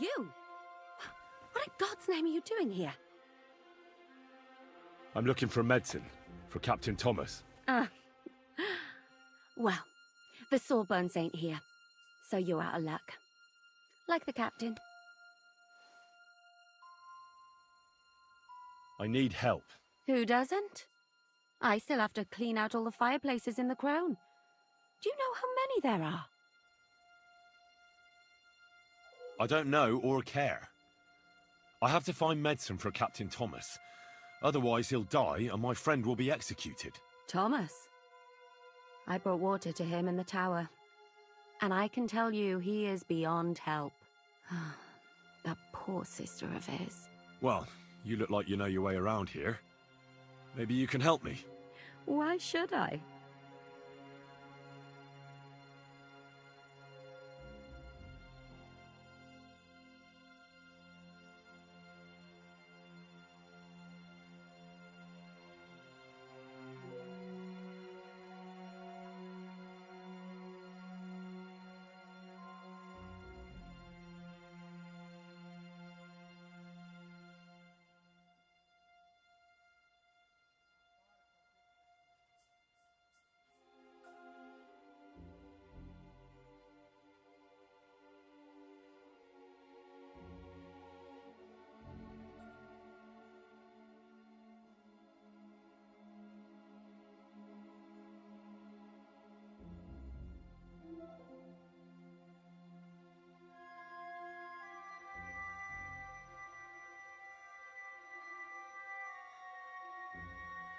S18: You? What in God's name are you doing here?
S2: I'm looking for medicine for Captain Thomas.
S18: Well, the Sawbones ain't here, so you're out of luck. Like the captain.
S2: I need help.
S18: Who doesn't? I still have to clean out all the fireplaces in the Crown. Do you know how many there are?
S2: I don't know or care. I have to find medicine for Captain Thomas. Otherwise he'll die and my friend will be executed.
S18: Thomas? I brought water to him in the tower. And I can tell you he is beyond help. That poor sister of his.
S2: Well, you look like you know your way around here. Maybe you can help me.
S18: Why should I?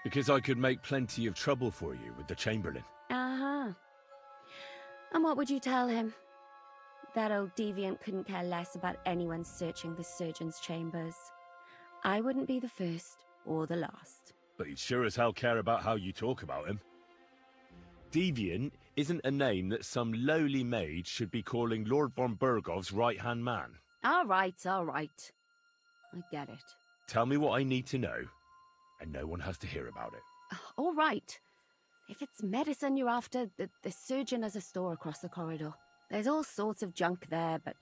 S2: Because I could make plenty of trouble for you with the Chamberlain.
S18: Uh-huh. And what would you tell him? That old deviant couldn't care less about anyone searching the surgeon's chambers. I wouldn't be the first or the last.
S2: But he'd sure as hell care about how you talk about him. Deviant isn't a name that some lowly maid should be calling Lord von Bergov's right-hand man.
S18: All right, all right. I get it.
S2: Tell me what I need to know, and no one has to hear about it.
S18: All right. If it's medicine you're after, the surgeon has a store across the corridor. There's all sorts of junk there, but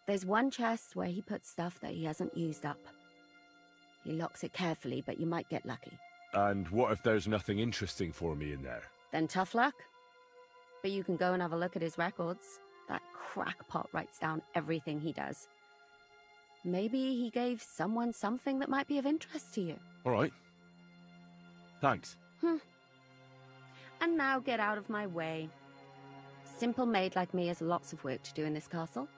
S18: there's one chest where he puts stuff that he hasn't used up. He locks it carefully, but you might get lucky.
S2: And what if there's nothing interesting for me in there?
S18: Then tough luck. But you can go and have a look at his records. That crackpot writes down everything he does. Maybe he gave someone something that might be of interest to you.
S2: All right. Thanks.
S18: And now get out of my way. A simple maid like me has lots of work to do in this castle.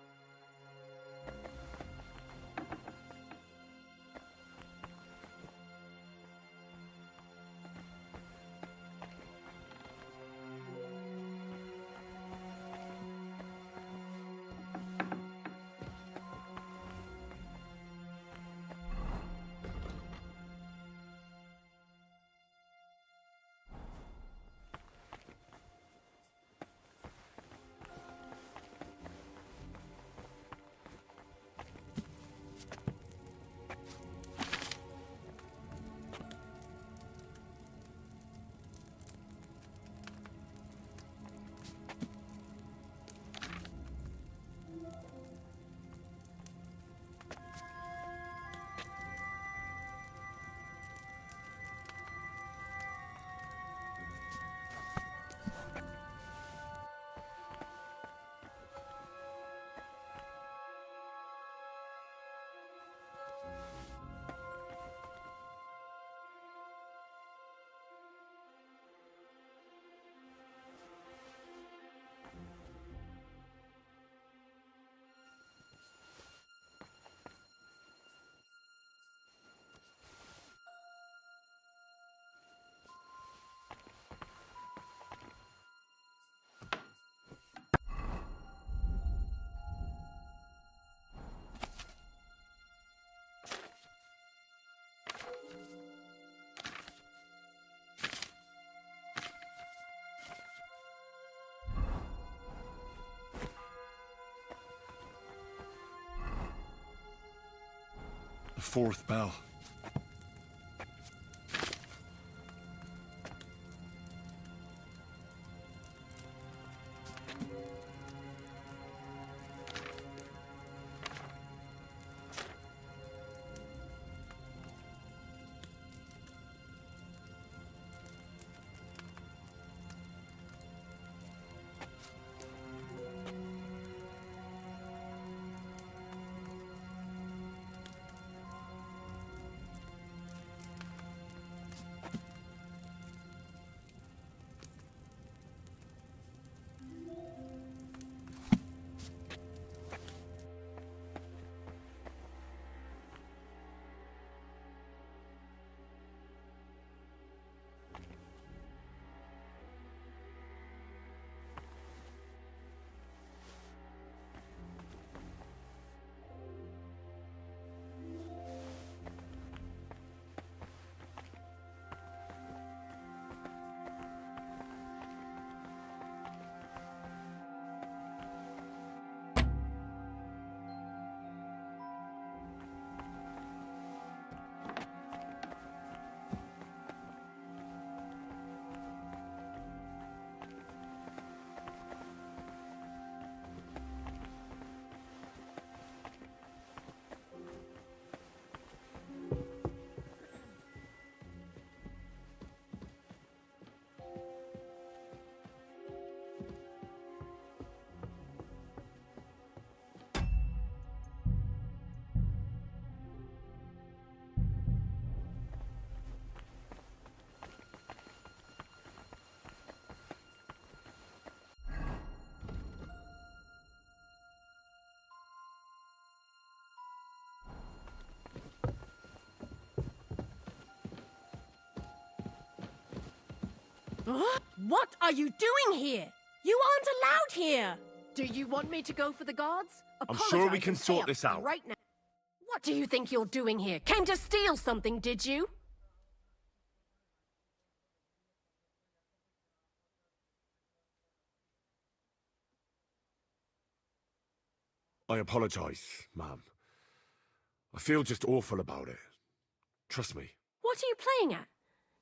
S2: The fourth bell.
S13: What are you doing here? You aren't allowed here! Do you want me to go for the guards?
S2: I'm sure we can sort this out.
S13: Right now. What do you think you're doing here? Came to steal something, did you?
S2: I apologize, ma'am. I feel just awful about it. Trust me.
S13: What are you playing at?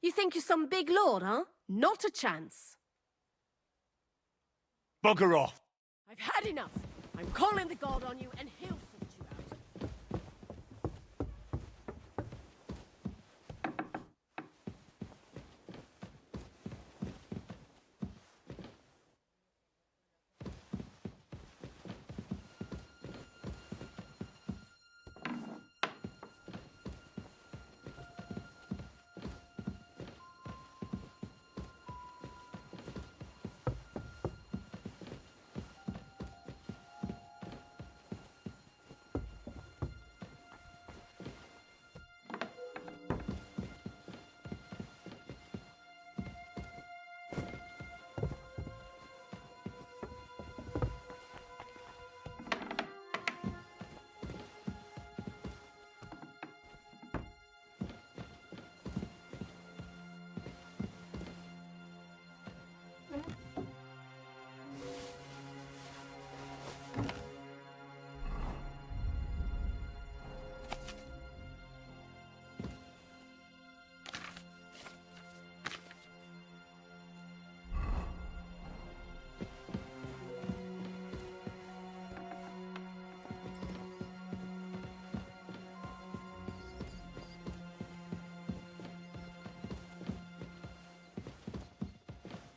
S13: You think you're some big lord, huh? Not a chance.
S2: Bugger off!
S13: I've had enough. I'm calling the guard on you and he'll sort you out.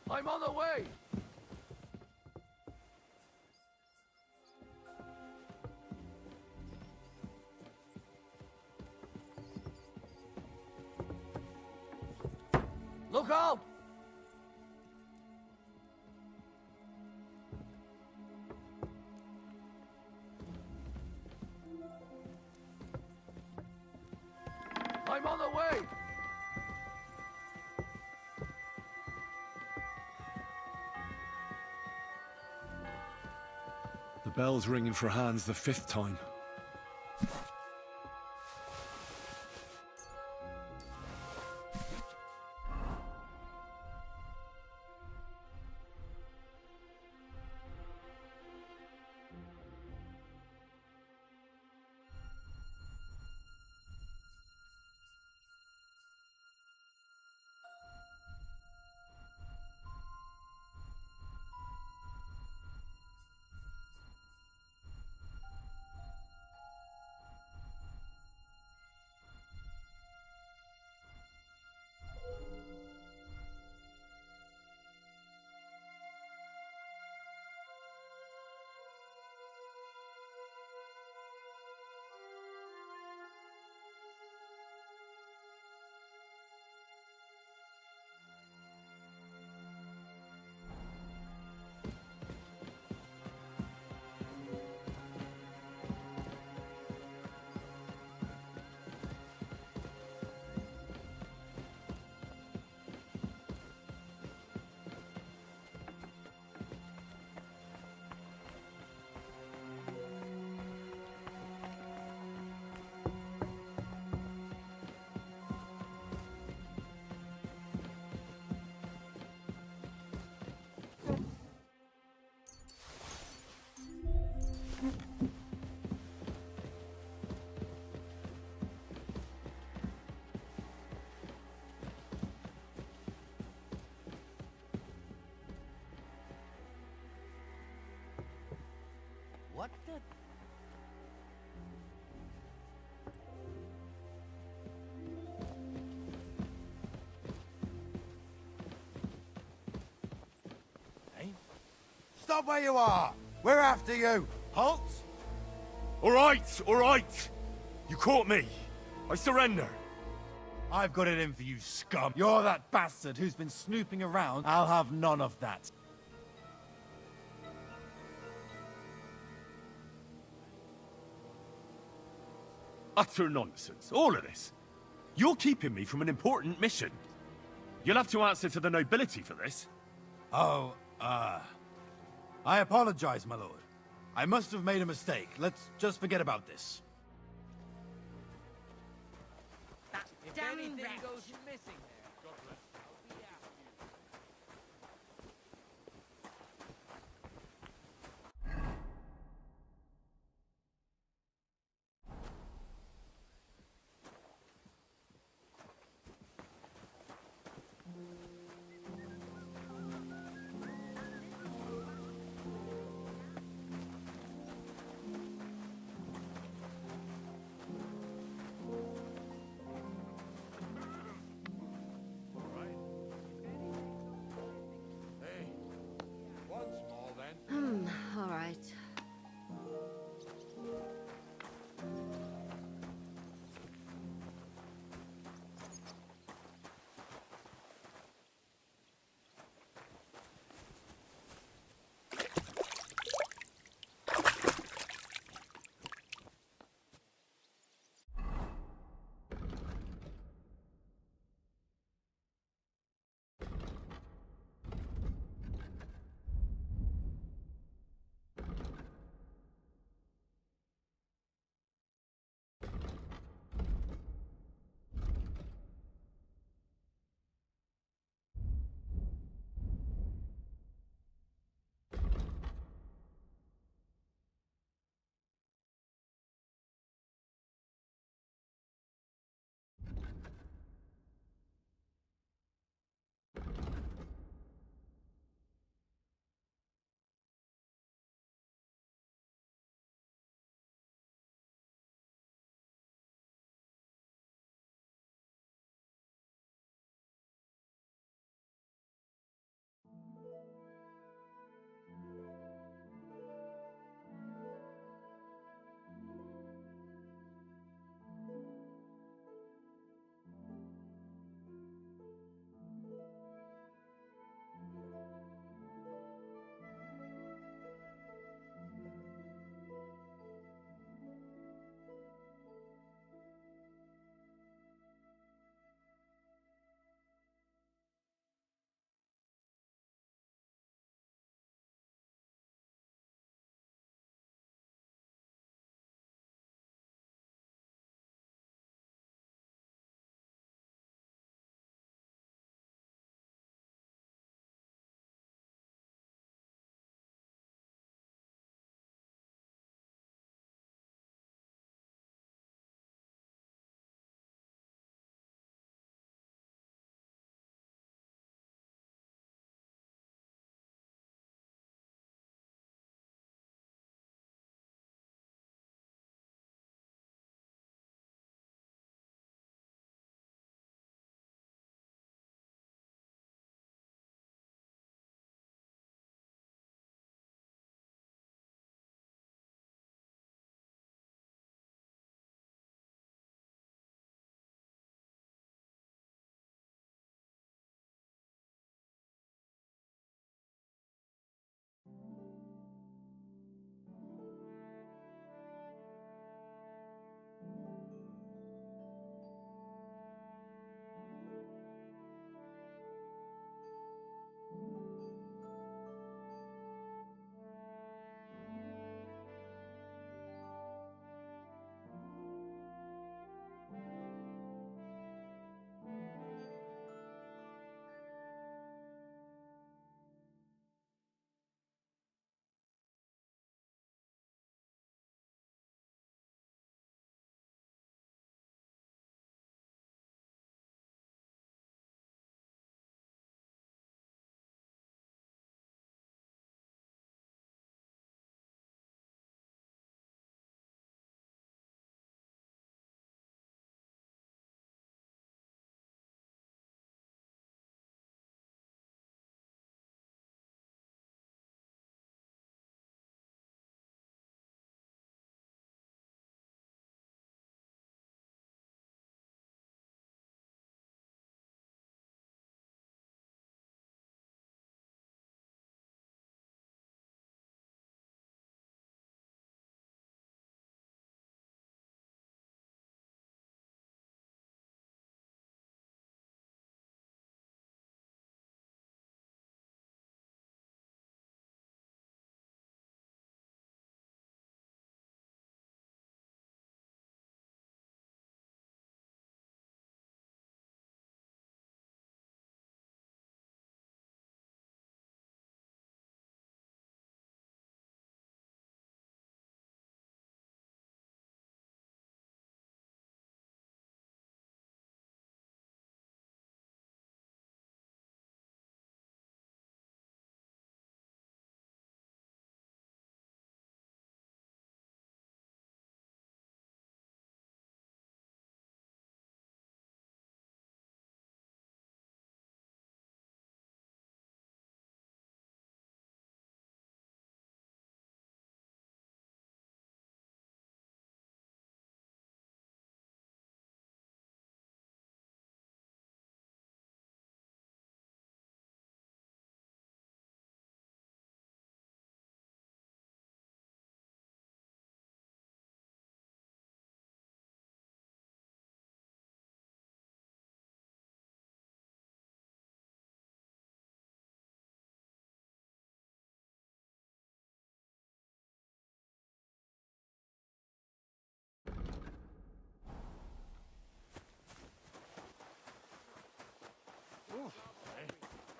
S15: I'm on the way! Look out! I'm on the way!
S2: The bell's ringing for Hans the 5th time.
S17: What the? Hey? Stop where you are! We're after you! Halt!
S2: All right! You caught me. I surrender.
S17: I've got it in for you, scum. You're that bastard who's been snooping around. I'll have none of that.
S2: Utter nonsense, all of this. You're keeping me from an important mission. You'll have to answer to the nobility for this.
S16: Oh, I apologize, my lord. I must have made a mistake. Let's just forget about this.
S20: If
S4: Damn
S20: anything
S4: wretch.
S20: goes missing there, God bless. I'll be after you.
S2: All right.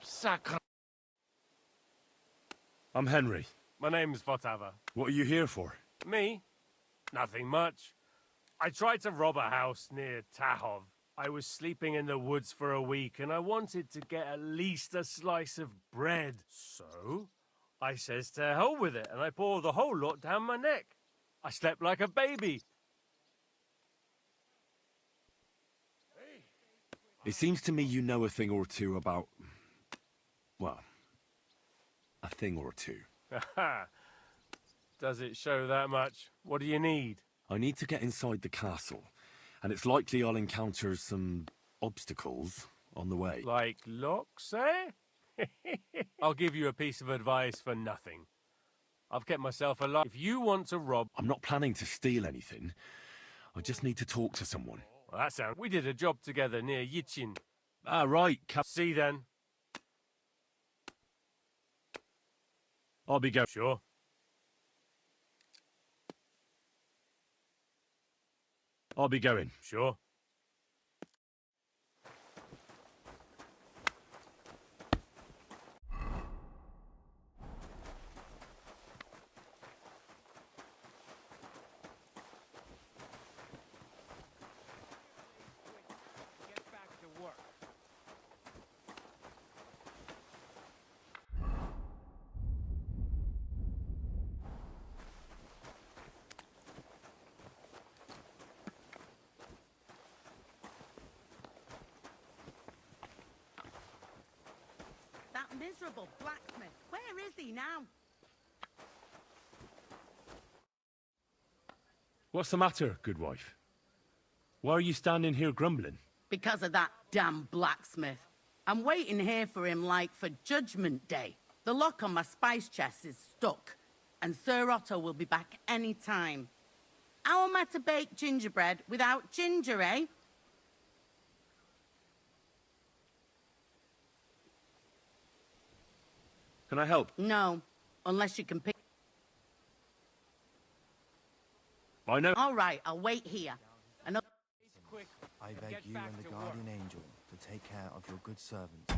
S15: Sacre.
S2: I'm Henry.
S9: My name's Votava.
S2: What are you here for?
S9: Me? Nothing much. I tried to rob a house near Tahov. I was sleeping in the woods for a week and I wanted to get at least a slice of bread. So, I says to hell with it and I poured the whole lot down my neck. I slept like a baby.
S2: It seems to me you know a thing or two about... well, a thing or two.
S9: Does it show that much? What do you need?
S2: I need to get inside the castle, and it's likely I'll encounter some obstacles on the way.
S9: Like locks, eh? I'll give you a piece of advice for nothing. I've kept myself alive. If you want to rob...
S2: I'm not planning to steal anything. I just need to talk to someone.
S9: Well, that sounds... We did a job together near Yichin.
S2: Ah, right.
S9: See then.
S2: I'll be going.
S9: Sure.
S2: I'll be going.
S9: Sure. Get back to work.
S20: That miserable blacksmith. Where is he now?
S2: What's the matter, good wife? Why are you standing here grumbling?
S20: Because of that damn blacksmith. I'm waiting here for him like for Judgment Day. The lock on my spice chest is stuck, and Sir Otto will be back any time. How am I to bake gingerbread without ginger, eh?
S2: Can I help?
S20: No, unless you can pick...
S2: I know.
S20: All right, I'll wait here.
S14: I beg you and the guardian angel to take care of your good servant.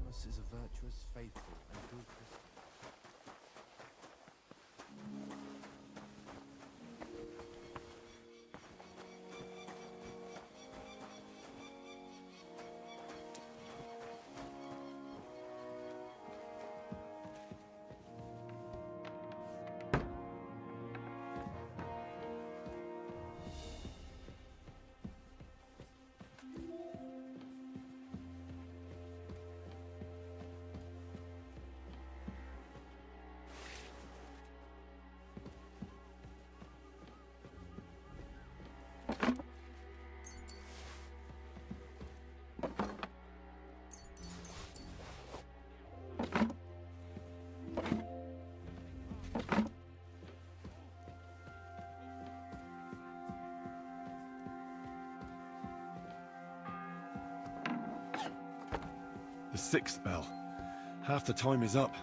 S14: Thomas is a virtuous, faithful, and good Christian.
S2: The sixth bell. Half the time is up.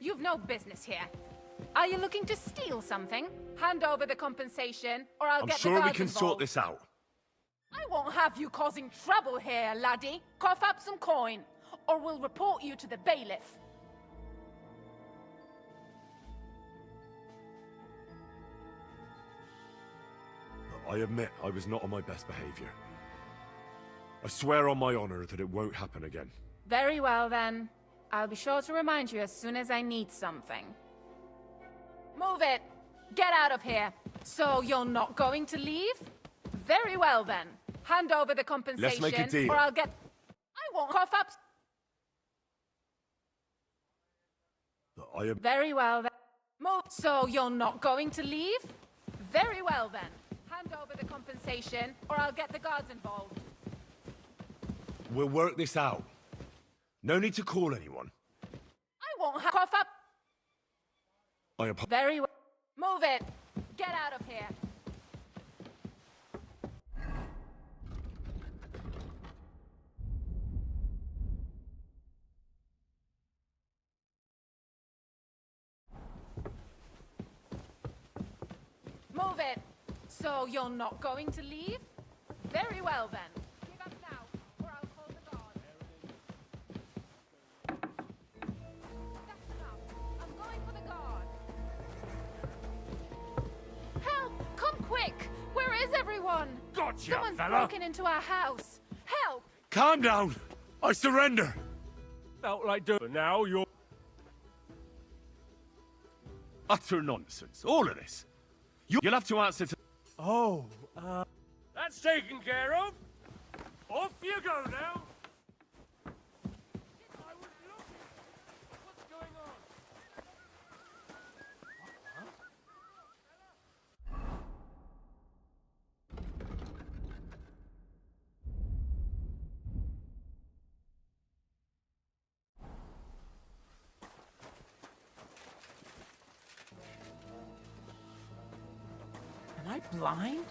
S21: You've no business here. Are you looking to steal something? Hand over the compensation, or I'll
S2: I'm
S21: get the
S2: sure we
S21: guards
S2: can sort
S21: involved.
S2: this out.
S21: I won't have you causing trouble here, laddie. Cough up some coin, or we'll report you to the bailiff.
S2: I admit I was not on my best behavior. I swear on my honor that it won't happen again.
S21: Very well, then. I'll be sure to remind you as soon as I need something. Move it! Get out of here! So you're not going to leave? Very well, then. Hand over the compensation,
S2: Let's make a deal.
S21: or I'll get... I won't cough up... Very well, then. Move... So you're not going to leave? Very well, then. Hand over the compensation, or I'll get the guards involved.
S2: We'll work this out. No need to call anyone.
S21: I won't cough up... Very well. Move it! Get out of here! Move it! So you're not going to leave? Very well, then. Give up now, or I'll call the guards. That's enough. I'm going for the guards. Help! Come quick! Where is everyone?
S2: Gotcha,
S21: Someone's
S2: fella.
S21: broken into our house. Help!
S2: Calm down! I surrender!
S9: Felt like doing. But now you're.
S2: Utter nonsense. All of this. You'll have to answer to...
S9: Oh, that's taken care of. Off you go now. I was looking. What's going on?
S4: Am I blind?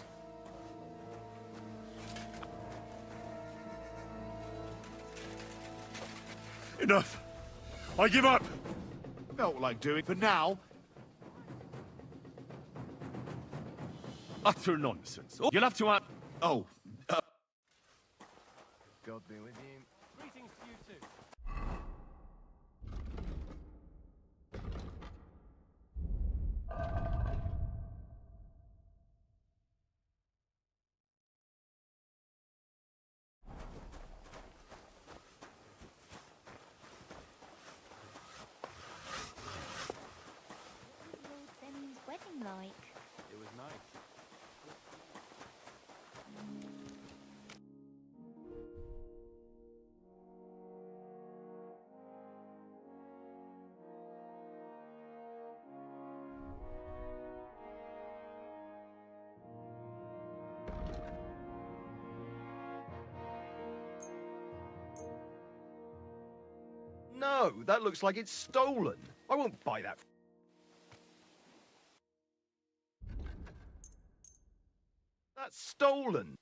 S2: Enough! I give up!
S19: Felt like doing for now.
S2: Utter nonsense. You'll have to answer...
S19: Oh.
S3: God be with you.
S9: Greetings to you too.
S10: Lord Zemmy's wedding like?
S7: It was nice.
S3: No, that looks like it's stolen. I won't buy that. That's stolen.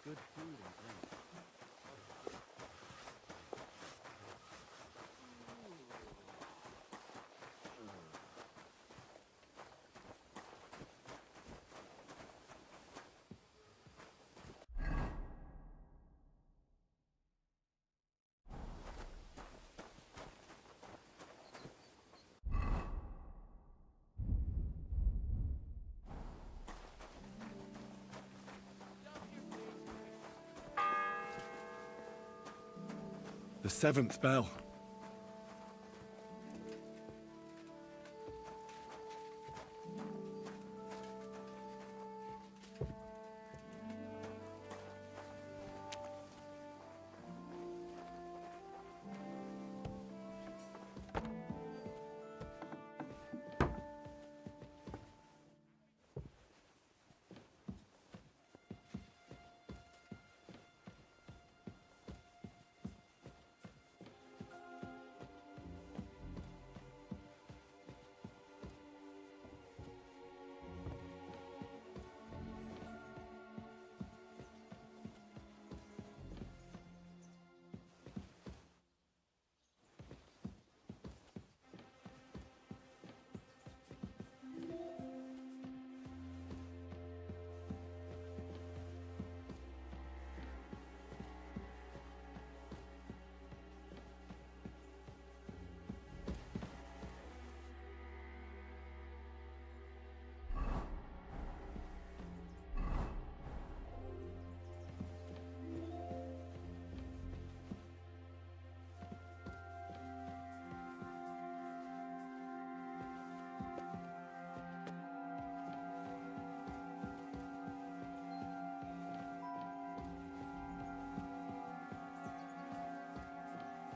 S7: Good food and drink.
S2: The seventh bell.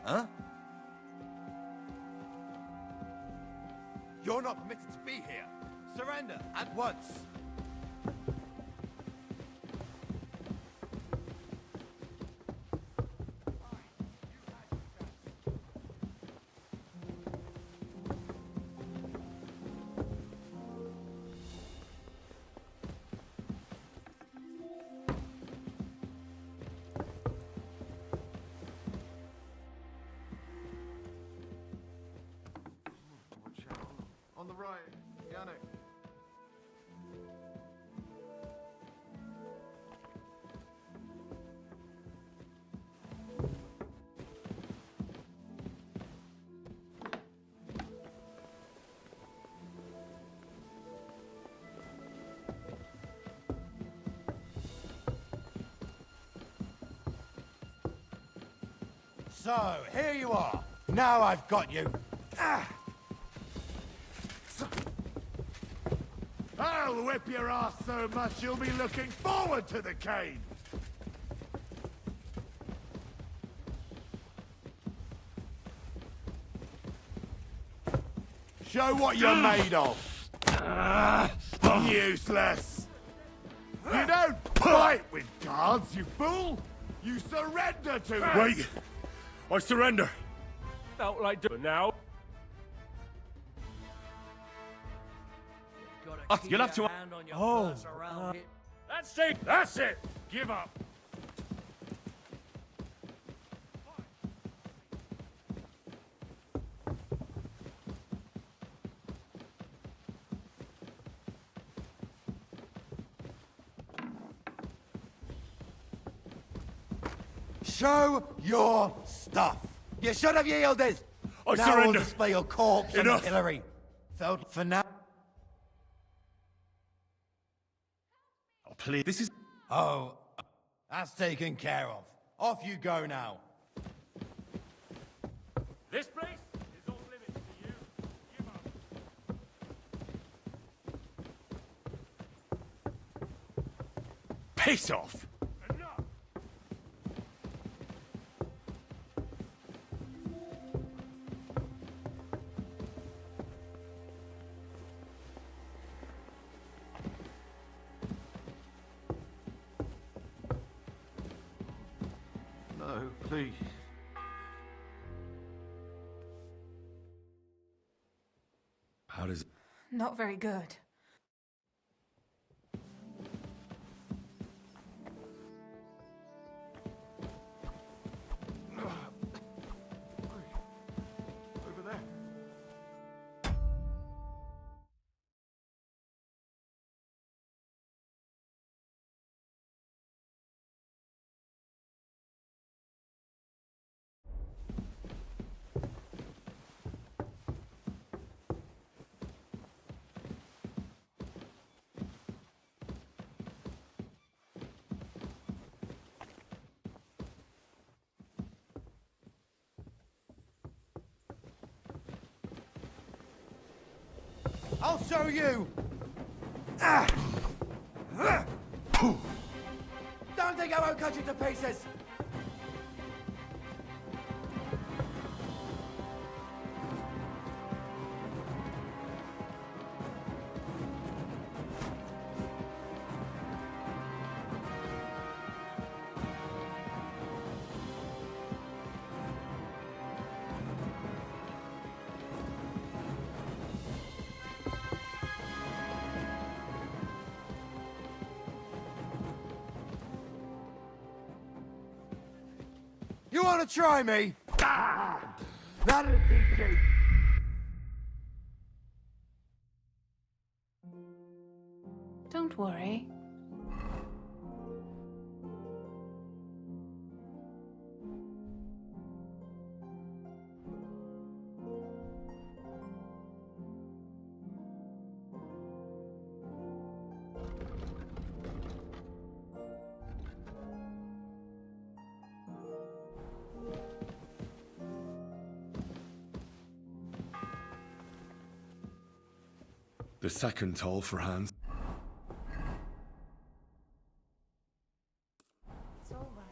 S16: Huh? You're not permitted to be here. Surrender at once.
S19: On the right, Yannick.
S16: So, here you are. Now I've got you. Ah!
S19: I'll whip your ass so much you'll be looking forward to the cane! Show what you're made of! Useless! You don't fight with guards, you fool! You surrender to them!
S2: Wait! I surrender!
S9: Felt like doing now.
S2: You'll have to...
S9: Oh, that's it! Give up!
S16: Show your stuff. You should have yielded.
S2: I
S16: now
S2: surrender.
S16: We'll display your corpse on the
S2: Enough.
S16: pillory. Felt for now.
S2: Oh, please, this is...
S16: Oh, that's taken care of. Off you go now.
S9: This place is off limits to you. Give up.
S2: Piss off!
S9: Enough!
S19: No, please.
S2: How does...
S21: Not very good.
S19: Over there.
S16: I'll show you. Don't think I won't cut you to pieces. You want to try me? That'll teach you.
S21: Don't worry.
S2: The second toll for Hans.
S10: It's all right.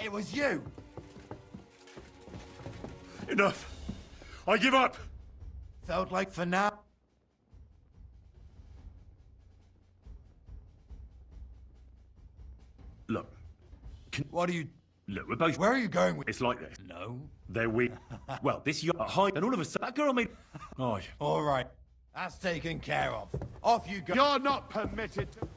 S16: it was you!
S2: Enough! I give up!
S16: Felt like for now.
S2: Look.
S16: What are you...
S2: Look, we're both...
S16: Where are you going with...
S2: It's like this.
S16: No.
S2: They're weak. Well, this yacht high, and all of a sudden, that girl made... Oh,
S16: All right. That's taken care of. Off you go.
S11: You're not permitted to...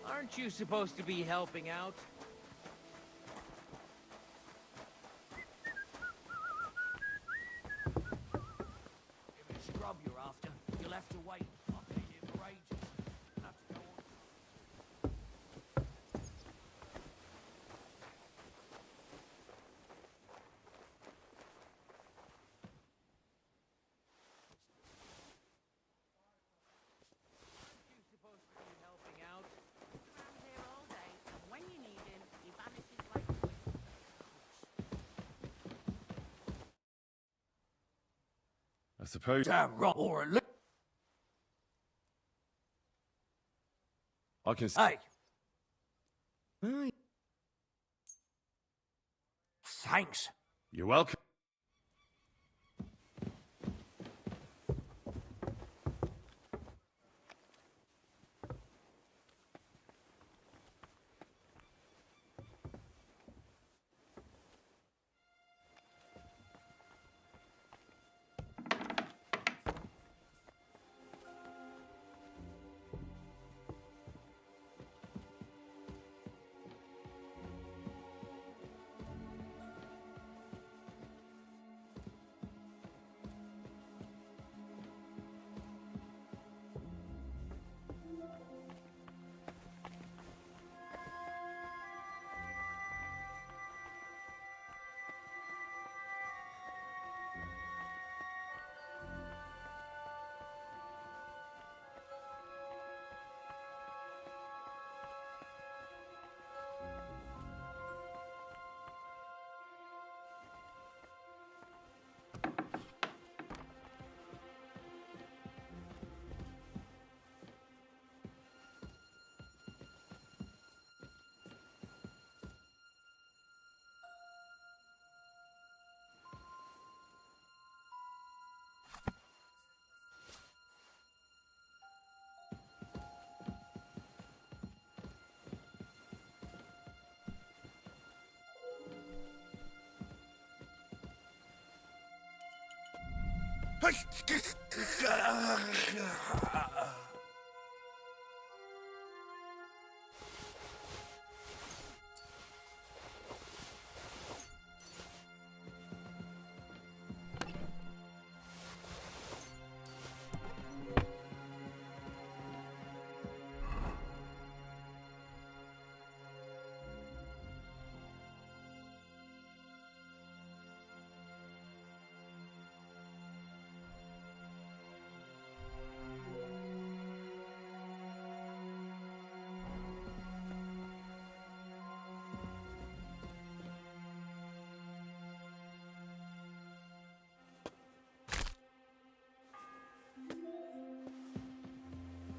S4: Aren't you supposed to be helping out? If it's scrub you're after, you'll have to wait. I've been here for ages. Have to go on. Aren't you supposed to be helping out?
S20: Around here all day, and when you need him, he vanishes like a whip.
S2: I suppose...
S15: Damn right, or a li-
S2: I can...
S15: Hey! Thanks.
S2: You're welcome.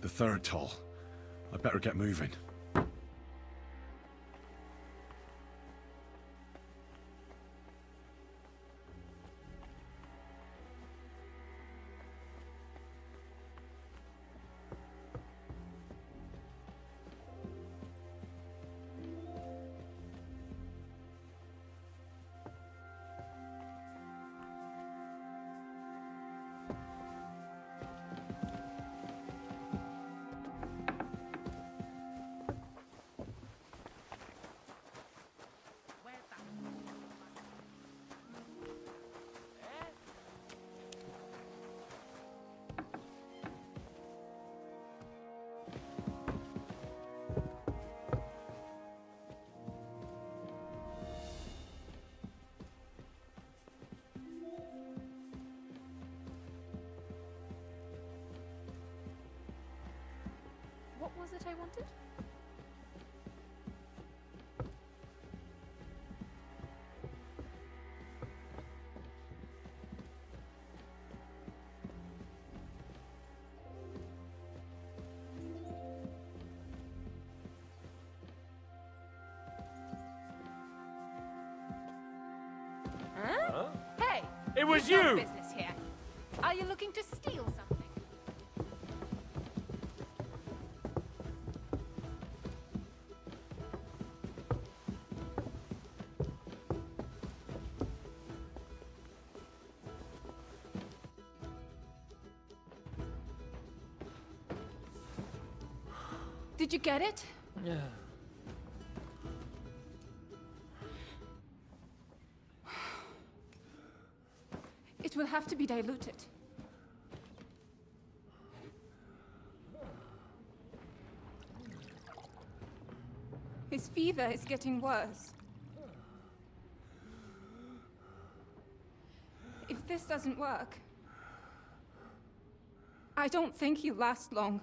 S2: The third toll. I better get moving.
S10: What was it I wanted?
S21: Huh? Hey!
S9: It was
S21: you've got
S9: you!
S21: business here. Are you looking to steal something? Did you get it?
S6: Yeah.
S21: It will have to be diluted. His fever is getting worse. If this doesn't work, I don't think he'll last long.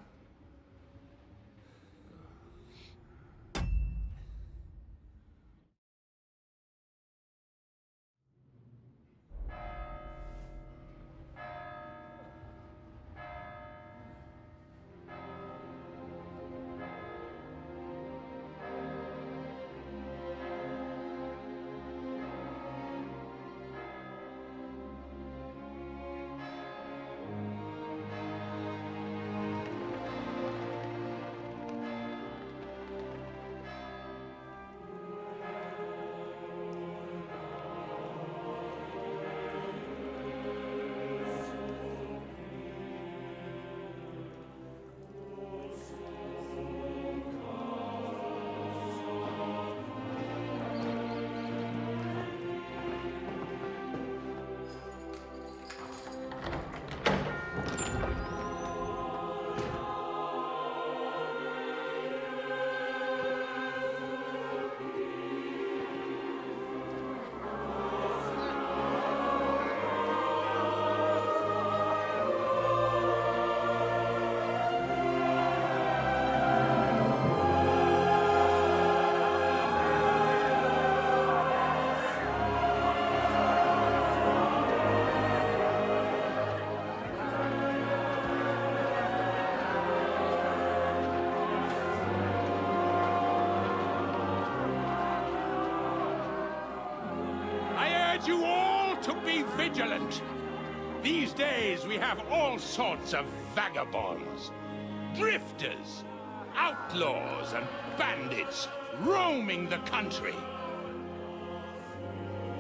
S11: You all to be vigilant. These days we have all sorts of vagabonds, drifters, outlaws and bandits roaming the country.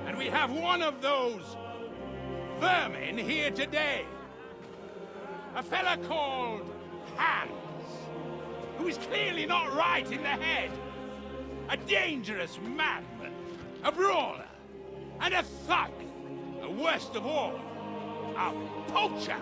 S11: And we have one of those vermin here today. A fella called Hans, who is clearly not right in the head. A dangerous madman, a brawler, and a thug, the worst of all, a poacher.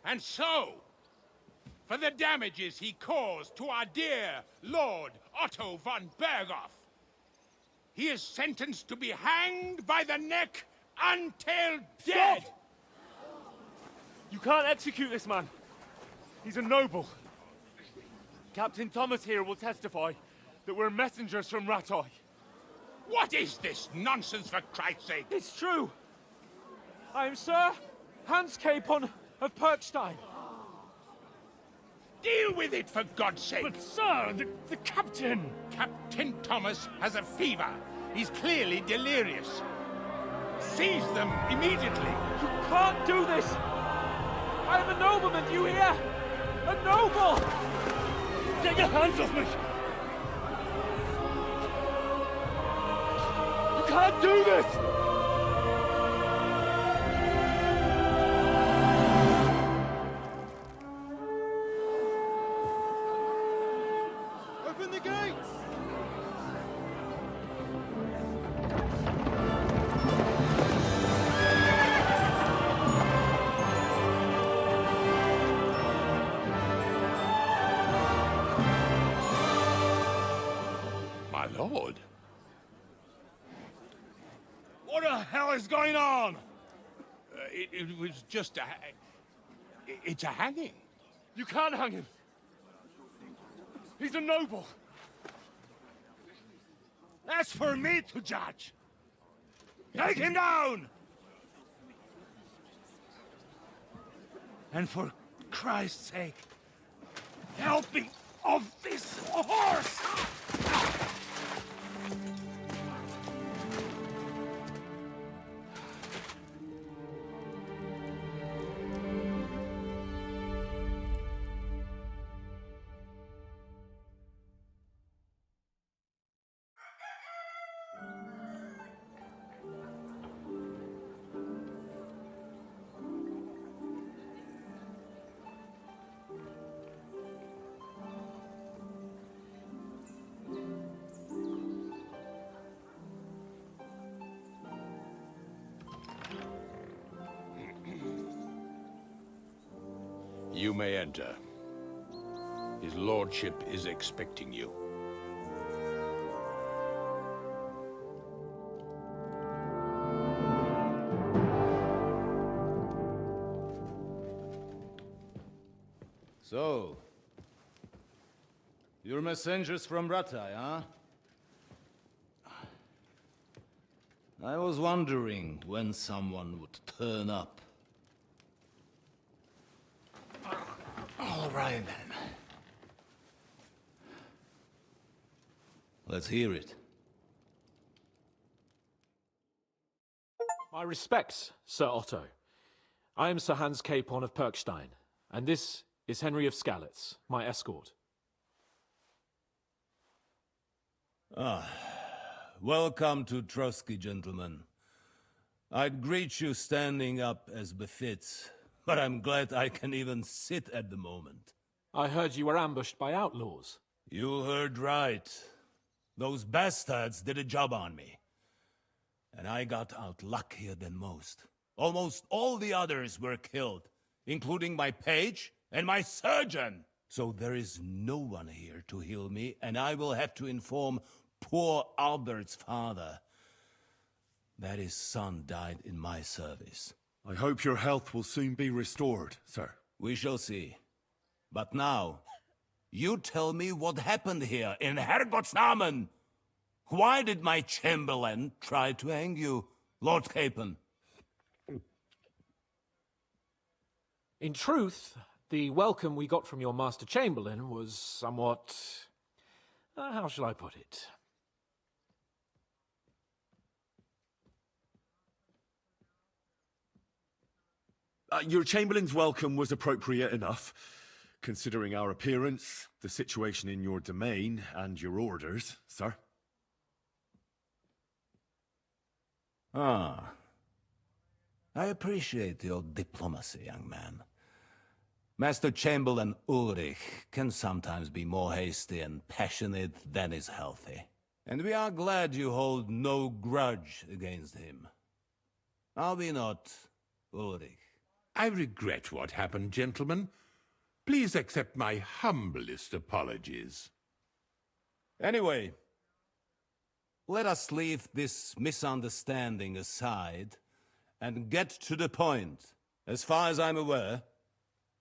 S11: And so, for the damages he caused to our dear Lord Otto von Berghoff, he is sentenced to be hanged by the neck until dead!
S9: You can't execute this man. He's a noble. Captain Thomas here will testify that we're messengers from Rattay.
S11: What is this nonsense, for Christ's sake?
S12: It's true. I am Sir Hans Capon of Perkstein.
S11: Deal with it, for God's sake!
S9: But, sir, the captain!
S11: Captain Thomas has a fever. He's clearly delirious. Seize them immediately.
S12: You can't do this! I am a nobleman, do you hear? A noble!
S9: Get your hands off me!
S12: You can't do this!
S19: Open the gates!
S11: My lord.
S2: What the hell is going on?
S11: It was just a... It's a hanging.
S2: You can't hang him. He's a noble. That's for me to judge. Take him down! And for Christ's sake, help me off this horse!
S11: You may enter. His lordship is expecting you.
S19: So, you're messengers from Ratai, huh? I was wondering when someone would turn up. All right, then. Let's hear it.
S12: My respects, Sir Otto. I am Sir Hans Capon of Perkstein, and this is Henry of Skalitz, my escort.
S19: Welcome to Trotsky, gentlemen. I'd greet you standing up as befits, but I'm glad I can even sit at the moment.
S12: I heard you were ambushed by outlaws.
S19: You heard right. Those bastards did a job on me. And I got out luckier than most. Almost all the others were killed, including my page and my surgeon. So there is no one here to heal me, and I will have to inform poor Albert's father that his son died in my service.
S2: I hope your health will soon be restored, sir.
S19: We shall see. But now, you tell me what happened here in Herrgottsnamen. Why did my chamberlain try to hang you, Lord Capon?
S12: In truth, the welcome we got from your Master Chamberlain was somewhat... how shall I put it?
S2: Your Chamberlain's welcome was appropriate enough, considering our appearance, the situation in your domain, and your orders, sir.
S19: I appreciate your diplomacy, young man. Master Chamberlain Ulrich can sometimes be more hasty and passionate than is healthy. And we are glad you hold no grudge against him. Are we not, Ulrich?
S11: I regret what happened, gentlemen. Please accept my humblest apologies.
S19: Anyway, let us leave this misunderstanding aside and get to the point. As far as I'm aware,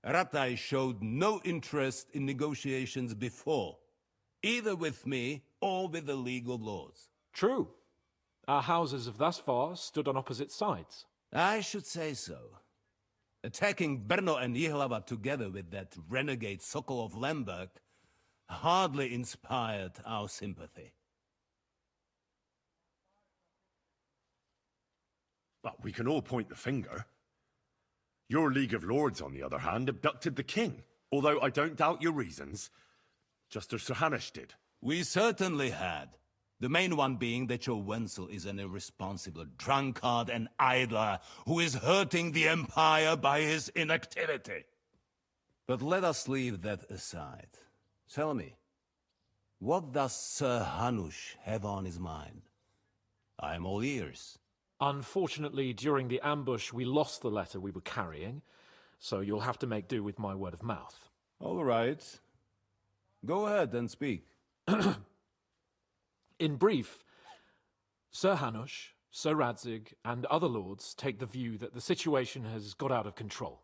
S19: Ratai showed no interest in negotiations before, either with me or with the League of Lords.
S12: True. Our houses have thus far stood on opposite sides.
S19: I should say so. Attacking Brno and Jihlava together with that renegade Sokol of Lemberg hardly inspired our sympathy.
S2: But we can all point the finger. Your League of Lords, on the other hand, abducted the king. Although I don't doubt your reasons, just as Sir Hanush did.
S19: We certainly had. The main one being that your Wenzel is an irresponsible drunkard and idler who is hurting the Empire by his inactivity. But let us leave that aside. Tell me, what does Sir Hanush have on his mind? I am all ears.
S12: Unfortunately, during the ambush, we lost the letter we were carrying, so you'll have to make do with my word of mouth.
S19: All right. Go ahead and speak.
S12: In brief, Sir Hanush, Sir Radzig, and other lords take the view that the situation has got out of control.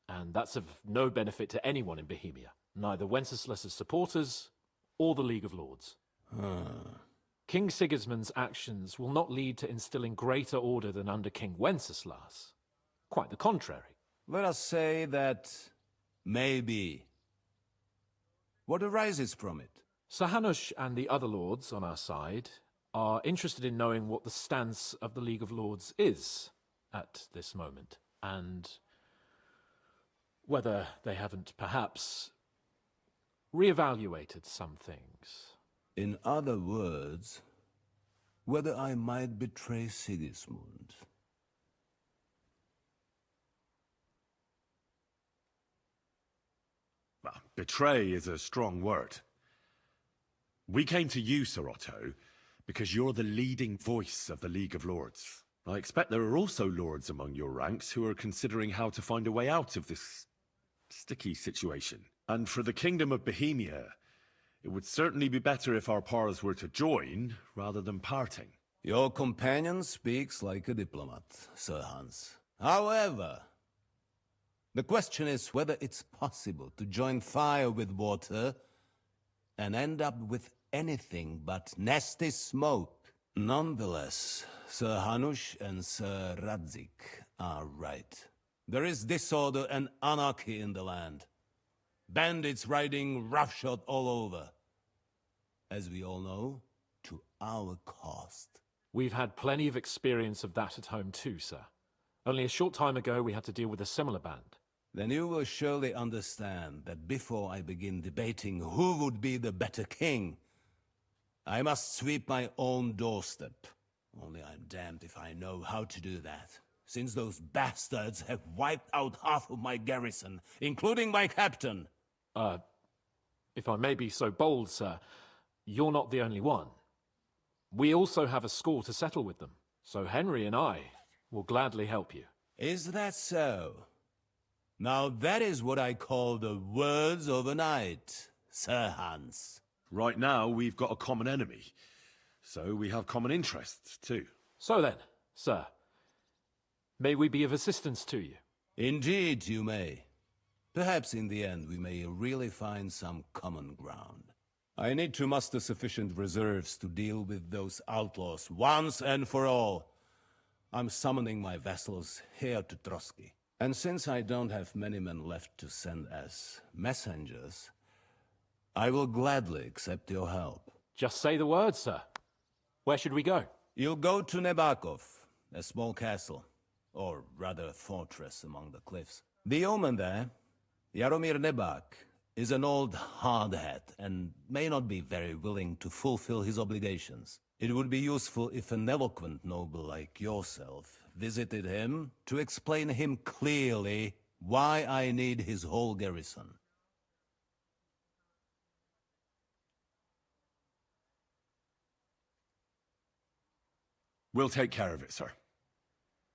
S12: And that's of no benefit to anyone in Bohemia, neither Wenceslas's supporters or the League of Lords. King Sigismund's actions will not lead to instilling greater order than under King Wenceslas. Quite the contrary.
S8: Let us say that maybe. What arises from it?
S12: Sir Hanush and the other lords on our side are interested in knowing what the stance of the League of Lords is at this moment, and whether they haven't perhaps reevaluated some things.
S8: In other words, whether I might betray Sigismund.
S2: Well, betray is a strong word. We came to you, Sir Otto, because you're the leading voice of the League of Lords. I expect there are also lords among your ranks who are considering how to find a way out of this sticky situation. And for the Kingdom of Bohemia, it would certainly be better if our paths were to join rather than parting.
S8: Your companion speaks like a diplomat, Sir Hans. However, the question is whether it's possible to join fire with water and end up with anything but nasty smoke. Nonetheless, Sir Hanush and Sir Radzig are right. There is disorder and anarchy in the land. Bandits riding roughshod all over. As we all know, to our cost.
S12: We've had plenty of experience of that at home too, sir. Only a short time ago we had to deal with a similar band.
S8: Then you will surely understand that before I begin debating who would be the better king, I must sweep my own doorstep. Only I'm damned if I know how to do that, since those bastards have wiped out half of my garrison, including my captain.
S12: If I may be so bold, sir, you're not the only one. We also have a score to settle with them, so Henry and I will gladly help you.
S8: Is that so? Now that is what I call the words of a knight, Sir Hans.
S2: Right now, we've got a common enemy, so we have common interests too.
S12: So then, sir, may we be of assistance to you?
S8: Indeed you may. Perhaps in the end we may really find some common ground. I need to muster sufficient reserves to deal with those outlaws once and for all. I'm summoning my vassals here to Trotsky. And since I don't have many men left to send as messengers, I will gladly accept your help.
S12: Just say the word, sir. Where should we go?
S8: You'll go to Nebakov, a small castle, or rather a fortress among the cliffs. The yeoman there, Jaromir Nebak, is an old hardhat and may not be very willing to fulfill his obligations. It would be useful if an eloquent noble like yourself visited him to explain him clearly why I need his whole garrison.
S2: We'll take care of it, sir.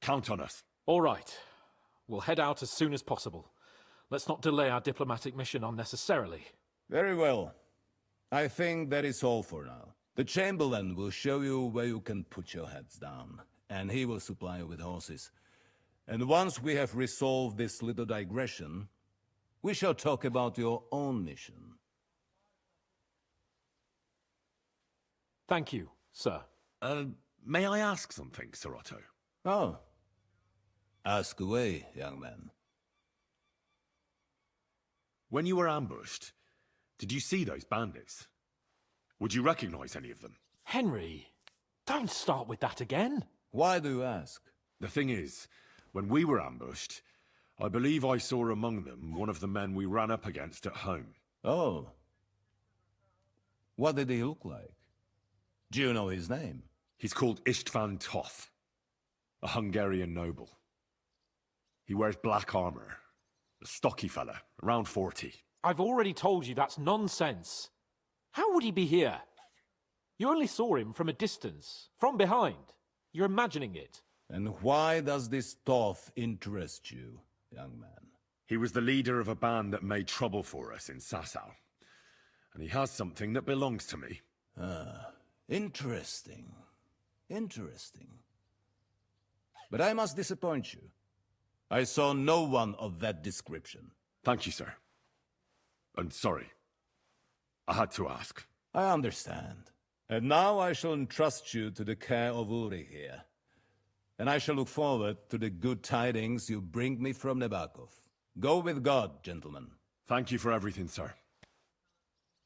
S2: Count on us.
S12: All right. We'll head out as soon as possible. Let's not delay our diplomatic mission unnecessarily.
S8: Very well. I think that is all for now. The Chamberlain will show you where you can put your heads down, and he will supply you with horses. And once we have resolved this little digression, we shall talk about your own mission.
S12: Thank you, sir.
S2: May I ask something, Sir Otto?
S8: Oh. Ask away, young man.
S2: When you were ambushed, did you see those bandits? Would you recognize any of them?
S12: Henry, don't start with that again.
S8: Why do you ask?
S2: The thing is, when we were ambushed, I believe I saw among them one of the men we ran up against at home.
S8: Oh. What did he look like? Do you know his name?
S2: He's called Istvan Toth, a Hungarian noble. He wears black armor. A stocky fella, around 40.
S12: I've already told you that's nonsense. How would he be here? You only saw him from a distance, from behind. You're imagining it.
S8: And why does this Toth interest you, young man?
S2: He was the leader of a band that made trouble for us in Sasau. And he has something that belongs to me.
S8: Ah, Interesting. Interesting. But I must disappoint you. I saw no one of that description.
S2: Thank you, sir. And sorry. I had to ask.
S8: I understand. And now I shall entrust you to the care of Uri here. And I shall look forward to the good tidings you bring me from Nebakov. Go with God, gentlemen.
S2: Thank you for everything, sir.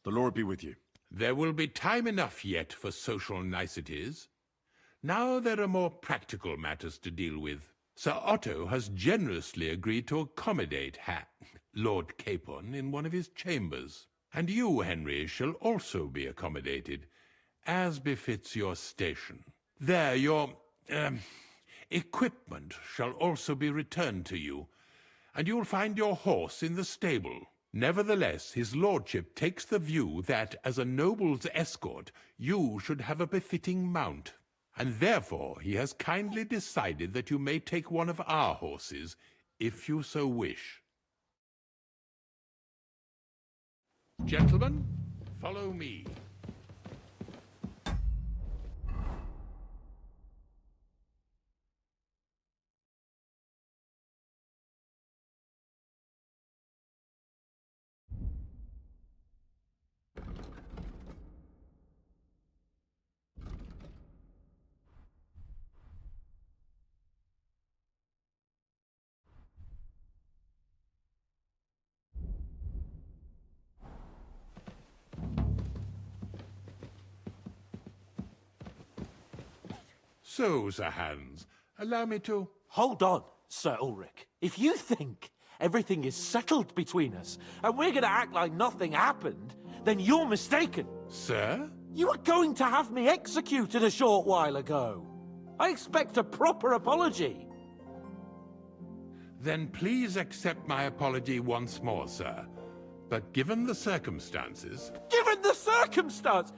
S2: The Lord be with you.
S11: There will be time enough yet for social niceties. Now there are more practical matters to deal with. Sir Otto has generously agreed to accommodate Lord Capon in one of his chambers. And you, Henry, shall also be accommodated, as befits your station. There, your equipment shall also be returned to you, and you'll find your horse in the stable. Nevertheless, his lordship takes the view that, as a noble's escort, you should have a befitting mount, and therefore he has kindly decided that you may take one of our horses, if you so wish. Gentlemen, follow me. So, Sir Hans, allow me to...
S4: Hold on, Sir Ulrich. If you think everything is settled between us, and we're going to act like nothing happened, then you're mistaken.
S11: Sir?
S4: You were going to have me executed a short while ago. I expect a proper apology.
S11: Then please accept my apology once more, sir. But given the circumstances...
S4: Given the circumstance?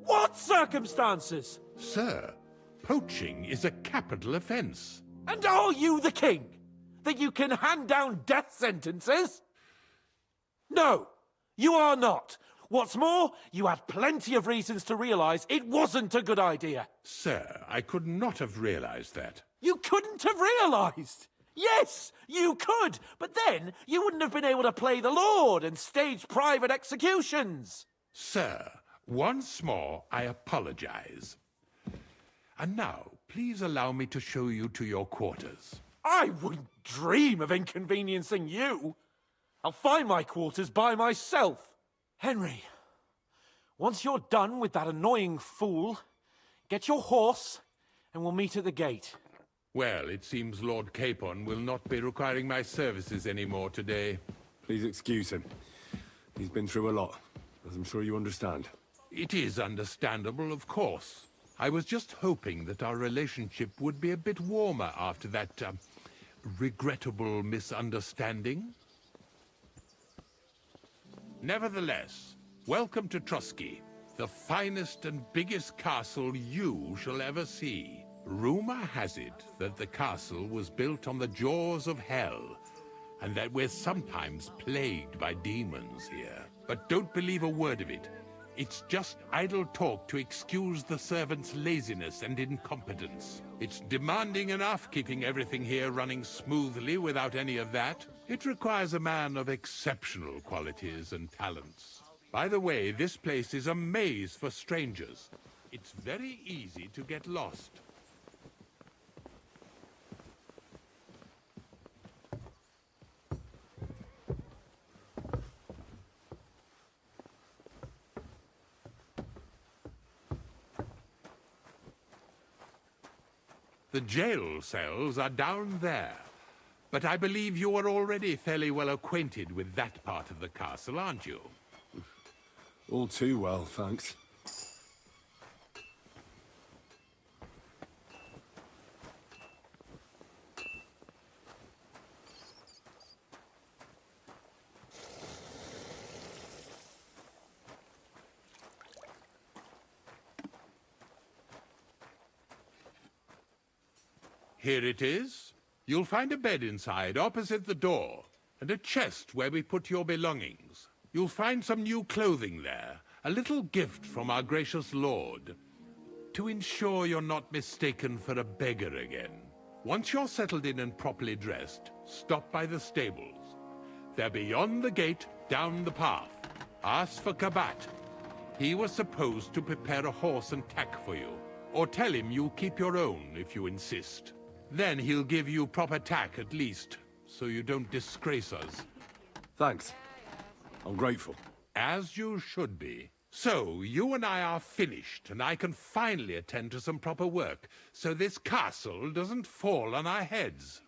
S4: What circumstances?
S11: Sir, poaching is a capital offence.
S4: And are you the king? That you can hand down death sentences? No, you are not. What's more, you had plenty of reasons to realise it wasn't a good idea.
S11: Sir, I could not have realised that.
S4: You couldn't have realised? Yes, you could, but then you wouldn't have been able to play the Lord and stage private executions.
S11: Sir, once more I apologise. And now, please allow me to show you to your quarters.
S4: I wouldn't dream of inconveniencing you. I'll find my quarters by myself. Henry, once you're done with that annoying fool, get your horse and we'll meet at the gate.
S11: Well, it seems Lord Capon will not be requiring my services anymore today.
S2: Please excuse him. He's been through a lot, as I'm sure you understand.
S11: It is understandable, of course. I was just hoping that our relationship would be a bit warmer after that, regrettable misunderstanding. Nevertheless, welcome to Trusky, the finest and biggest castle you shall ever see. Rumor has it that the castle was built on the jaws of hell, and that we're sometimes plagued by demons here. But don't believe a word of it. It's just idle talk to excuse the servants' laziness and incompetence. It's demanding enough keeping everything here running smoothly without any of that. It requires a man of exceptional qualities and talents. By the way, this place is a maze for strangers. It's very easy to get lost. The jail cells are down there. But I believe you are already fairly well acquainted with that part of the castle, aren't you?
S2: All too well, thanks.
S11: Here it is. You'll find a bed inside, opposite the door, and a chest where we put your belongings. You'll find some new clothing there, a little gift from our gracious lord. To ensure you're not mistaken for a beggar again, once you're settled in and properly dressed, stop by the stables. They're beyond the gate, down the path. Ask for Kabat. He was supposed to prepare a horse and tack for you. Or tell him you keep your own if you insist. Then he'll give you proper tack at least, so you don't disgrace us.
S2: Thanks. I'm grateful.
S11: As you should be. So, you and I are finished, and I can finally attend to some proper work, so this castle doesn't fall on our heads.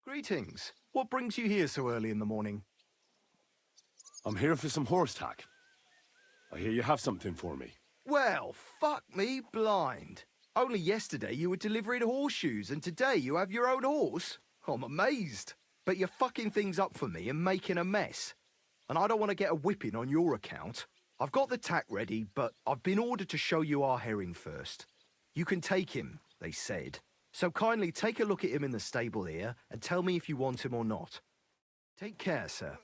S3: Greetings. What brings you here so early in the morning?
S2: I'm here for some horse tack. I hear you have something for me.
S3: Well, fuck me blind. Only yesterday you were delivering horseshoes, and today you have your own horse? I'm amazed. But you're fucking things up for me and making a mess. And I don't want to get a whipping on your account. I've got the tack ready, but I've been ordered to show you our herring first. You can take him, they said. So kindly take a look at him in the stable here and tell me if you want him or not. Take care, sir.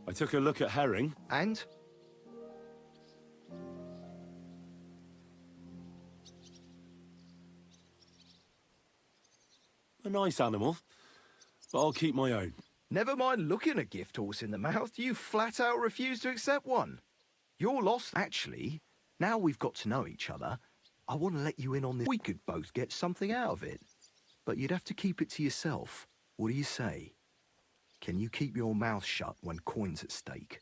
S2: I took a look at herring.
S3: And?
S2: A nice animal, but I'll keep my own.
S3: Never mind looking a gift horse in the mouth, you flat out refuse to accept one. You're lost. Actually, now we've got to know each other, I want to let you in on this. We could both get something out of it. But you'd have to keep it to yourself. What do you say? Can you keep your mouth shut when coin's at stake?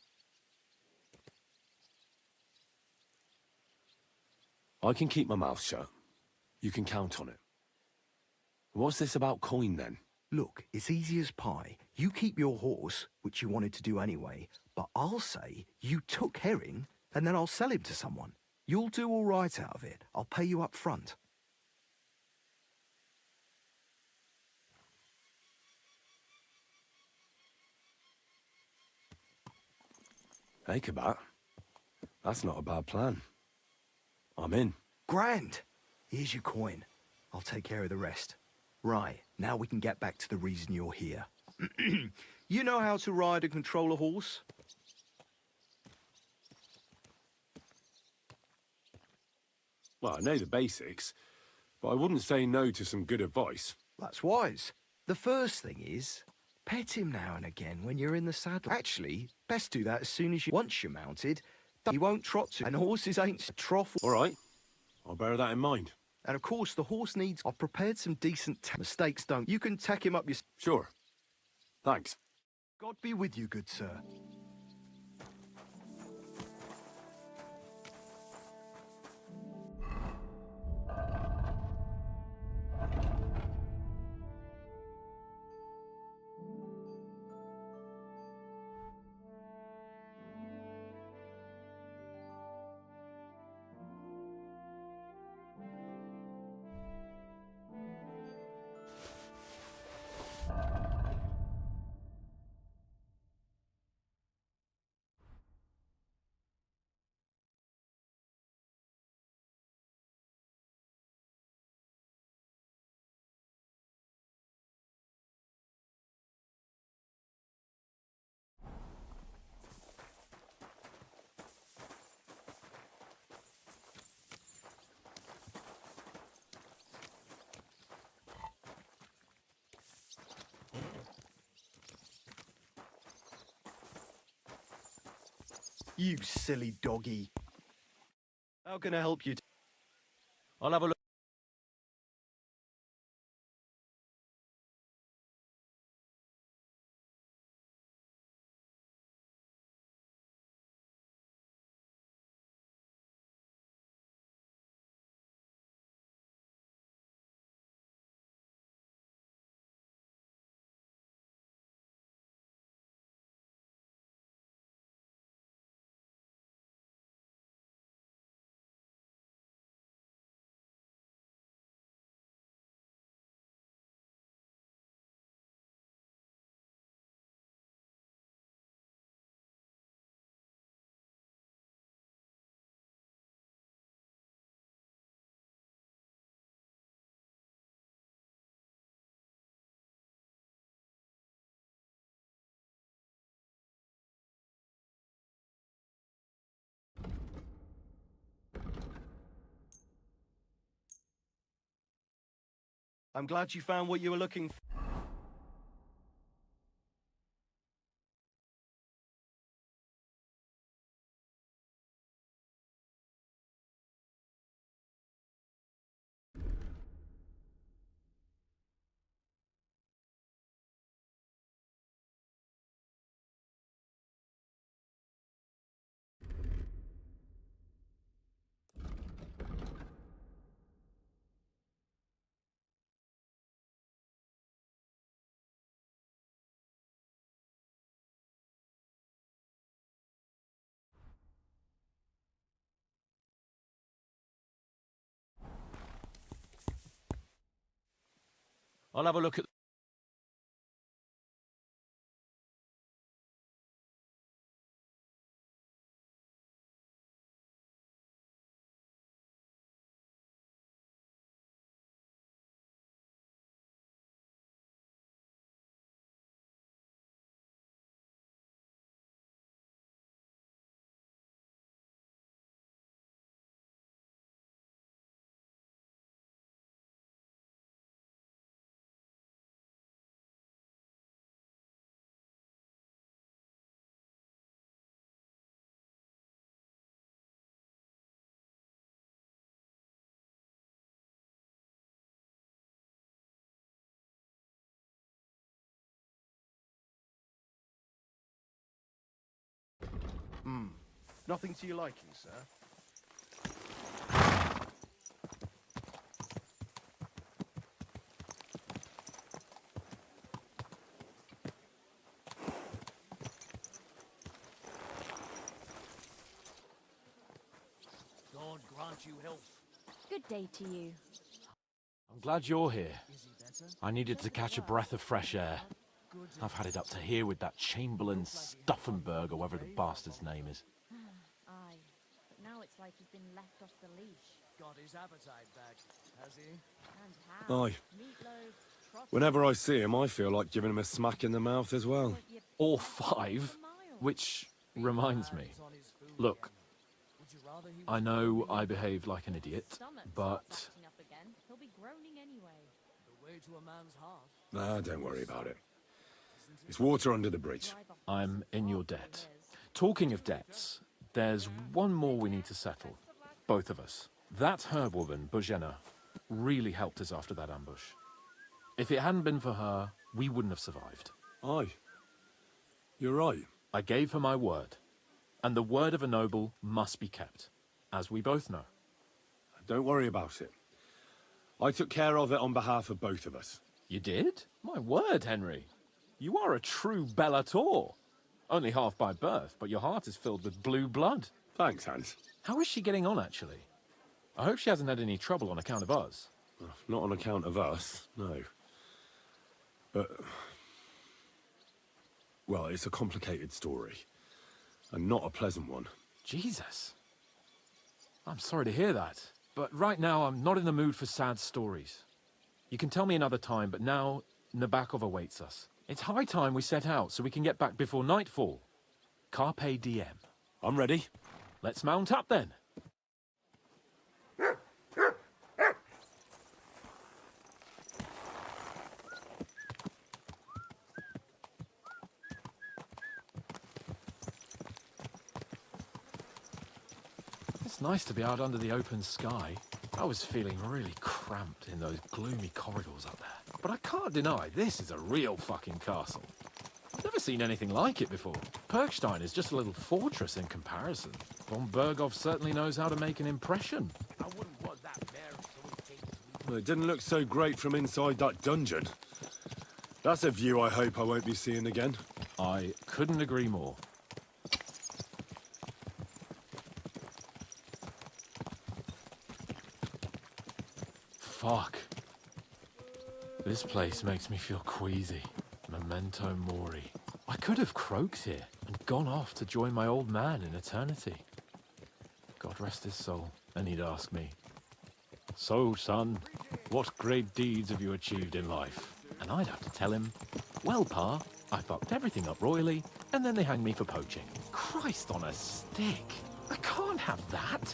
S2: I can keep my mouth shut. You can count on it. What's this about coin, then?
S3: Look, it's easy as pie. You keep your horse, which you wanted to do anyway, but I'll say you took herring, and then I'll sell him to someone. You'll do all right out of it. I'll pay you up front.
S2: Hey, Kabat. That's not a bad plan. I'm in.
S3: Grand! Here's your coin. I'll take care of the rest. Right, now we can get back to the reason you're here. You know how to ride and control a horse?
S2: Well, I know the basics, but I wouldn't say no to some good advice.
S3: That's wise. The first thing is, pet him now and again when you're in the saddle. Actually, best do that as soon as once you're mounted, you won't trot to, and horses ain't a trough.
S2: All right, I'll bear that in mind.
S3: And of course, the horse needs... I've prepared some decent mistakes, don't... You can tack him up your...
S2: Sure. Thanks.
S3: God be with you, good sir. You silly doggy. How can I help you?
S2: I'll have a look.
S3: I'm glad you found what you were looking for.
S4: I'll have a look at...
S3: Nothing to your liking, sir?
S4: God grant you health.
S10: Good day to you.
S12: I'm glad you're here. I needed to catch a breath of fresh air. I've had it up to here with that Chamberlain Stuffenberg, or whatever the bastard's name is.
S10: Aye, but now it's like he's been left off the leash.
S7: Got his appetite back, has he?
S10: And how?
S2: Aye.
S10: Meatloaf, trot-
S2: Whenever I see him, I feel like giving him a smack in the mouth as well.
S12: Or 5, which reminds me. Look, I know I behaved like an idiot, but
S10: acting up again. He'll be groaning anyway.
S7: The way to a man's heart.
S2: Nah, don't worry about it. It's water under the bridge.
S12: I'm in your debt. Talking of debts, there's one more we need to settle. Both of us. That herb-woman, Bojena, really helped us after that ambush. If it hadn't been for her, we wouldn't have survived.
S2: Aye. You're right.
S12: I gave her my word. And the word of a noble must be kept, as we both know.
S2: Don't worry about it. I took care of it on behalf of both of us.
S12: You did? My word, Henry. You are a true Bellator. Only half by birth, but your heart is filled with blue blood.
S2: Thanks, Hans.
S12: How is she getting on, actually? I hope she hasn't had any trouble on account of us.
S2: Well, not on account of us, no. But... well, it's a complicated story. And not a pleasant one.
S12: Jesus. I'm sorry to hear that. But right now, I'm not in the mood for sad stories. You can tell me another time, but now Nabokov awaits us. It's high time we set out so we can get back before nightfall. Carpe diem.
S2: I'm ready.
S12: Let's mount up then. It's nice to be out under the open sky. I was feeling really cramped in those gloomy corridors up there. But I can't deny, this is a real fucking castle. I've never seen anything like it before. Perkstein is just a little fortress in comparison. Von Berghoff certainly knows how to make an impression.
S4: I wouldn't want that there until we take it.
S2: Well, it didn't look so great from inside that dungeon. That's a view I hope I won't be seeing again.
S12: I couldn't agree more. Fuck. This place makes me feel queasy. Memento mori. I could have croaked here and gone off to join my old man in eternity. God rest his soul, and he'd ask me, "So, son, what great deeds have you achieved in life?" And I'd have to tell him, "Well, Pa, I fucked everything up royally, and then they hanged me for poaching." Christ on a stick! I can't have that!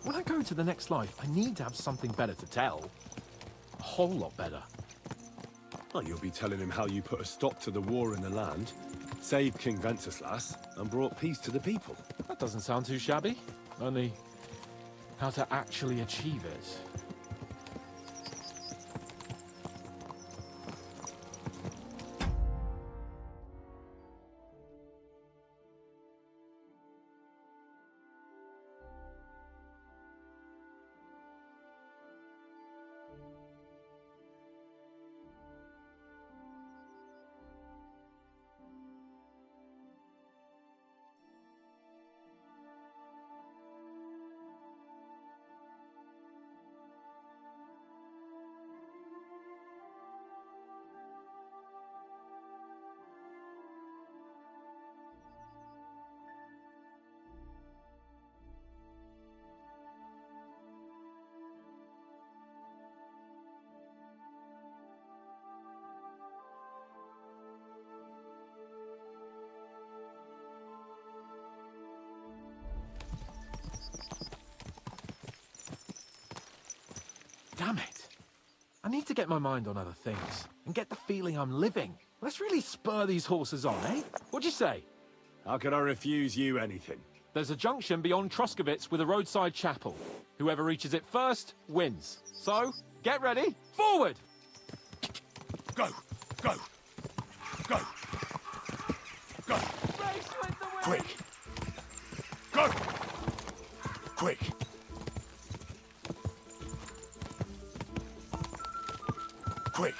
S12: When I go to the next life, I need to have something better to tell. A whole lot better.
S2: Well, you'll be telling him how you put a stop to the war in the land, saved King Venceslas, and brought peace to the people.
S12: That doesn't sound too shabby. Only, how to actually achieve it. Damn it. I need to get my mind on other things and get the feeling I'm living. Let's really spur these horses on, eh? What'd you say?
S2: How can I refuse you anything?
S12: There's a junction beyond Truskovitz with a roadside chapel. Whoever reaches it first wins. So, get ready. Forward!
S2: Go! Go! Go! Go! Quick! Go! Quick! Quick!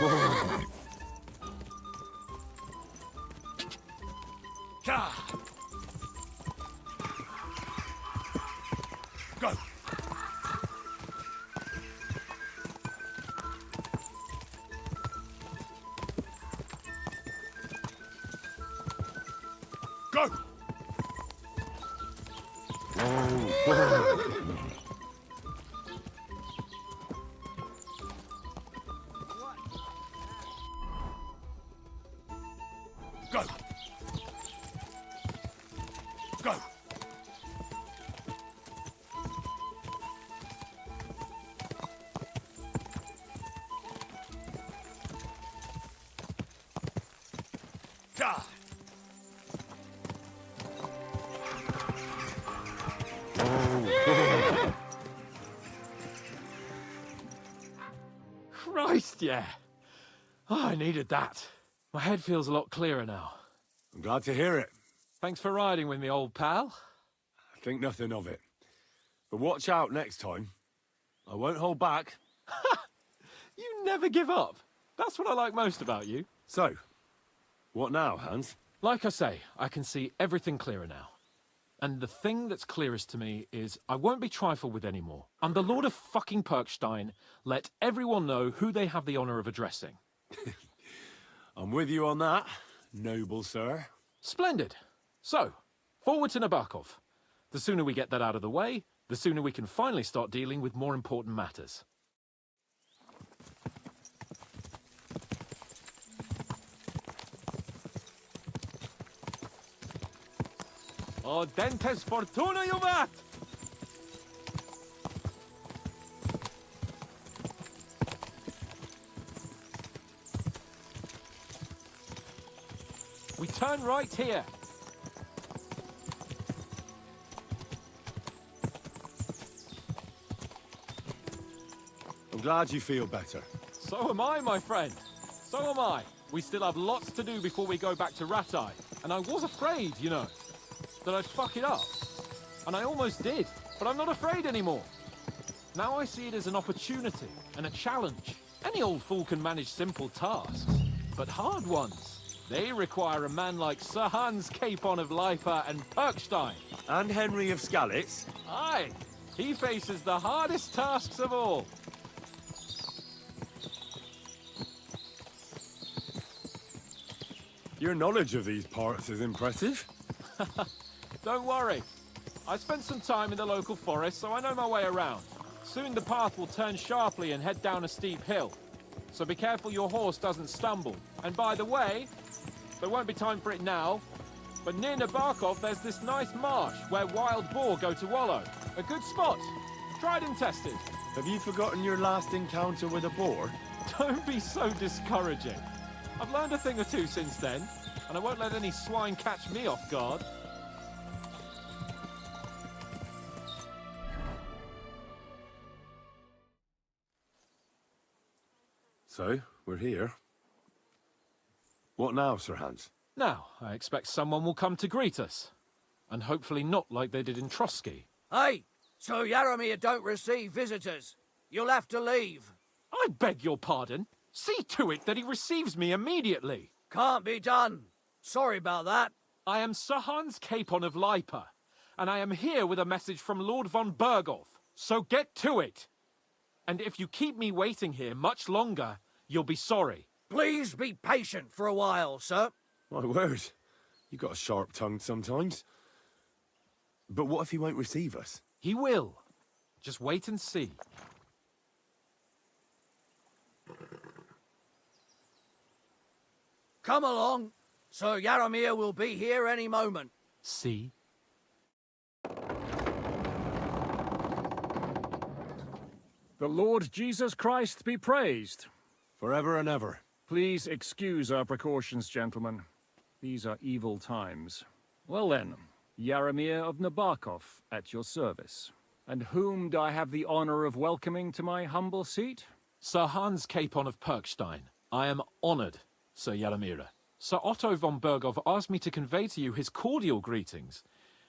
S2: Oh, Go! Go! Go! Go! Die!
S12: Christ, yeah. Oh, I needed that. My head feels a lot clearer now.
S2: I'm glad to hear it.
S12: Thanks for riding with me, old pal.
S2: I think nothing of it. But watch out next time. I won't hold back.
S12: You never give up. That's what I like most about you.
S2: So, what now, Hans?
S12: Like I say, I can see everything clearer now. And the thing that's clearest to me is I won't be trifled with anymore. I'm the Lord of fucking Perkstein. Let everyone know who they have the honor of addressing.
S2: I'm with you on that, noble sir.
S12: Splendid. So, forward to Nabokov. The sooner we get that out of the way, the sooner we can finally start dealing with more important matters. O dentes fortuna juvat! We turn right here.
S2: I'm glad you feel better.
S12: So am I, my friend. So am I. We still have lots to do before we go back to Ratai. And I was afraid, you know, that I'd fuck it up. And I almost did, but I'm not afraid anymore. Now I see it as an opportunity and a challenge. Any old fool can manage simple tasks, but hard ones, they require a man like Sir Hans Capon of Lipa and Perkstein.
S2: And Henry of Skalitz.
S12: Aye, he faces the hardest tasks of all.
S2: Your knowledge of these parts is impressive.
S12: Don't worry. I spent some time in the local forest, so I know my way around. Soon the path will turn sharply and head down a steep hill. So be careful your horse doesn't stumble. And by the way, there won't be time for it now, but near Nabokov there's this nice marsh where wild boar go to wallow. A good spot. Tried and tested.
S2: Have you forgotten your last encounter with a boar?
S12: Don't be so discouraging. I've learned a thing or two since then, and I won't let any swine catch me off guard.
S2: So, we're here. What now, Sir Hans?
S12: Now, I expect someone will come to greet us. And hopefully not like they did in Trotsky.
S1: Hey, so Yaromir don't receive visitors. You'll have to leave.
S12: I beg your pardon. See to it that he receives me immediately.
S1: Can't be done. Sorry about that.
S12: I am Sir Hans Capon of Lipa, and I am here with a message from Lord von Berghoff. So get to it. And if you keep me waiting here much longer, you'll be sorry.
S1: Please be patient for a while, sir.
S2: My word. You got a sharp tongue sometimes. But what if he won't receive us?
S12: He will. Just wait and see.
S1: Come along. Sir Yaromir will be here any moment.
S12: See?
S5: The Lord Jesus Christ be praised.
S2: Forever and ever.
S5: Please excuse our precautions, gentlemen. These are evil times. Well then, Yaromir of Nabokov, at your service. And whom do I have the honor of welcoming to my humble seat?
S12: Sir Hans Capon of Perkstein. I am honored, Sir Yaromir. Sir Otto von Berghoff asked me to convey to you his cordial greetings,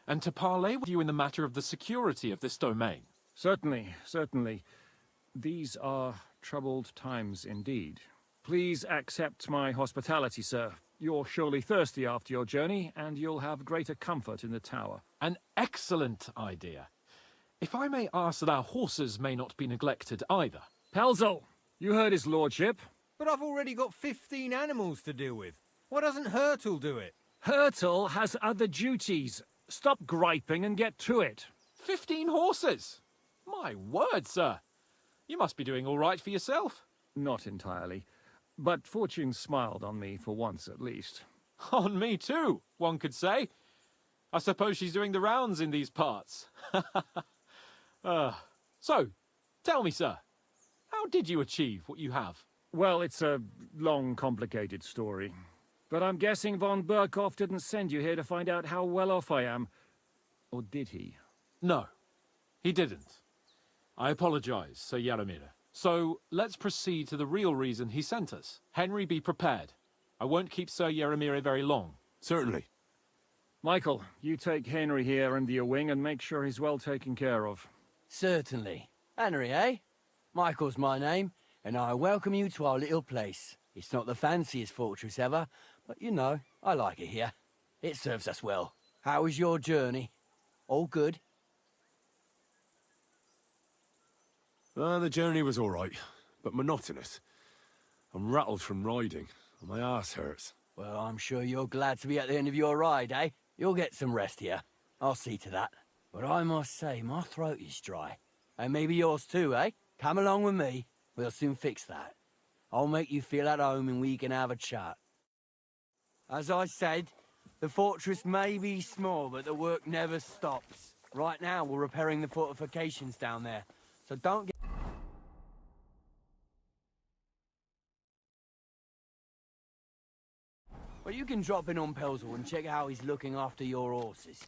S12: and to parley with you in the matter of the security of this domain.
S5: Certainly, certainly. These are troubled times indeed. Please accept my hospitality, sir. You're surely thirsty after your journey, and you'll have greater comfort in the tower.
S12: An excellent idea. If I may ask that our horses may not be neglected either.
S5: Pelzel, you heard his lordship.
S22: But I've already got 15 animals to deal with. Why doesn't Hurtle do it?
S5: Hurtle has other duties. Stop griping and get to it.
S12: 15 horses? My word, sir. You must be doing all right for yourself.
S5: Not entirely. But fortune smiled on me for once at least.
S12: On me too, one could say. I suppose she's doing the rounds in these parts. So, tell me, sir, how did you achieve what you have?
S5: Well, it's a long, complicated story. But I'm guessing von Berghoff didn't send you here to find out how well off I am. Or did he?
S12: No, he didn't. I apologize, Sir Yaromir. So, let's proceed to the real reason he sent us. Henry, be prepared. I won't keep Sir Yaromir very long.
S2: Certainly.
S5: Michael, you take Henry here under your wing and make sure he's well taken care of.
S1: Certainly. Henry, eh? Michael's my name, and I welcome you to our little place. It's not the fanciest fortress ever, but you know, I like it here. It serves us well. How was your journey? All good?
S2: The journey was all right, but monotonous. I'm rattled from riding, and my ass hurts.
S1: Well, I'm sure you're glad to be at the end of your ride, eh? You'll get some rest here. I'll see to that. But I must say, my throat is dry. And maybe yours too, eh? Come along with me. We'll soon fix that. I'll make you feel at home and we can have a chat. As I said, the fortress may be small, but the work never stops. Right now, we're repairing the fortifications down there. So don't get... Well, you can drop in on Pelzel and check how he's looking after your horses.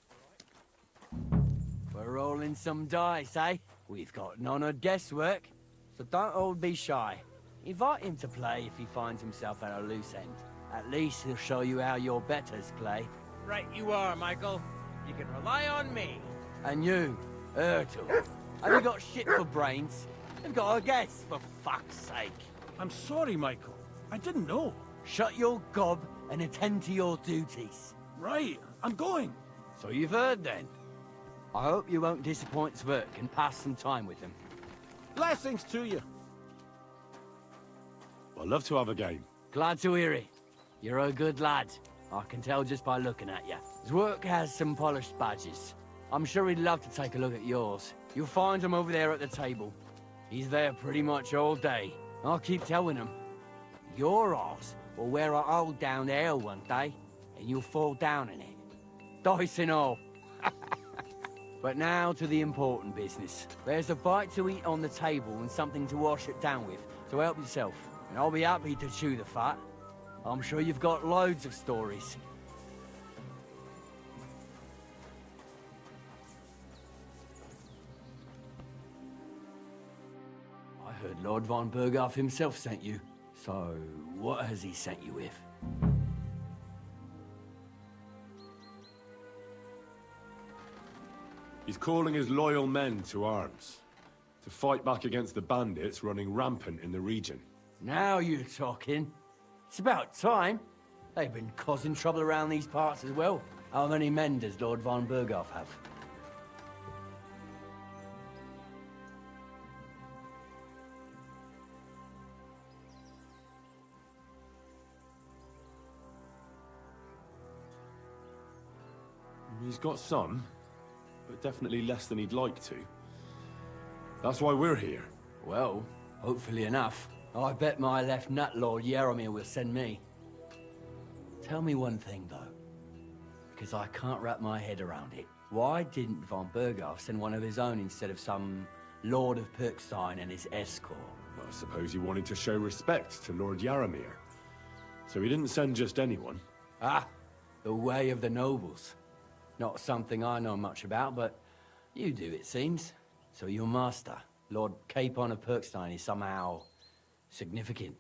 S1: We're rolling some dice, eh? We've got none of guesswork, so don't all be shy. Invite him to play if he finds himself at a loose end. At least he'll show you how your betters play.
S4: Right you are, Michael. You can rely on me.
S1: And you, Ertul, have you got shit for brains? You've got a guess, for fuck's sake.
S15: I'm sorry, Michael. I didn't know.
S1: Shut your gob and attend to your duties.
S15: Right, I'm going.
S1: So you've heard then. I hope you won't disappoint Sverk and pass some time with him.
S15: Blessings to you.
S2: I'd love to have a game.
S1: Glad to hear it. You're a good lad. I can tell just by looking at you. Zwerk has some polished badges. I'm sure he'd love to take a look at yours. You'll find him over there at the table. He's there pretty much all day. I'll keep telling him. Your arse will wear a hole down there one day, and you'll fall down in it. Dice and all. But now to the important business. There's a bite to eat on the table and something to wash it down with, so help yourself. And I'll be happy to chew the fat. I'm sure you've got loads of stories. I heard Lord von Berghoff himself sent you. So, what has he sent you with?
S2: He's calling his loyal men to arms, to fight back against the bandits running rampant in the region.
S1: Now you're talking. It's about time. They've been causing trouble around these parts as well. How many men does Lord von Berghoff have?
S2: He's got some, but definitely less than he'd like to. That's why we're here.
S1: Well, hopefully enough. I bet my left nut Lord Yaromir will send me. Tell me one thing, though, because I can't wrap my head around it. Why didn't von Berghoff send one of his own instead of some Lord of Perkstein and his escort?
S2: Well, I suppose he wanted to show respect to Lord Yaramir. So he didn't send just anyone.
S1: Ah, the way of the nobles. Not something I know much about, but you do, it seems. So your master, Lord Capon of Perkstein, is somehow significant.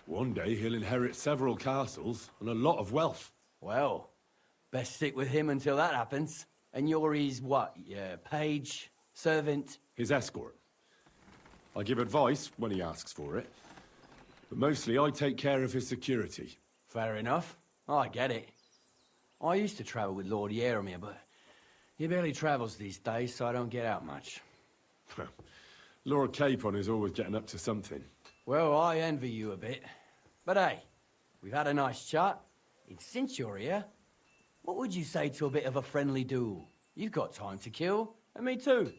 S2: One day he'll inherit several castles and a lot of wealth.
S1: Well, best stick with him until that happens. And you're his what? Yeah, page? Servant?
S2: His escort. I give advice when he asks for it. But mostly I take care of his security.
S1: Fair enough. I get it. I used to travel with Lord Yaramir, but he barely travels these days, so I don't get out much.
S2: Lord Capon is always getting up to something.
S1: Well, I envy you a bit. But hey, we've had a nice chat. And since you're here, what would you say to a bit of a friendly duel? You've got time to kill, and me too.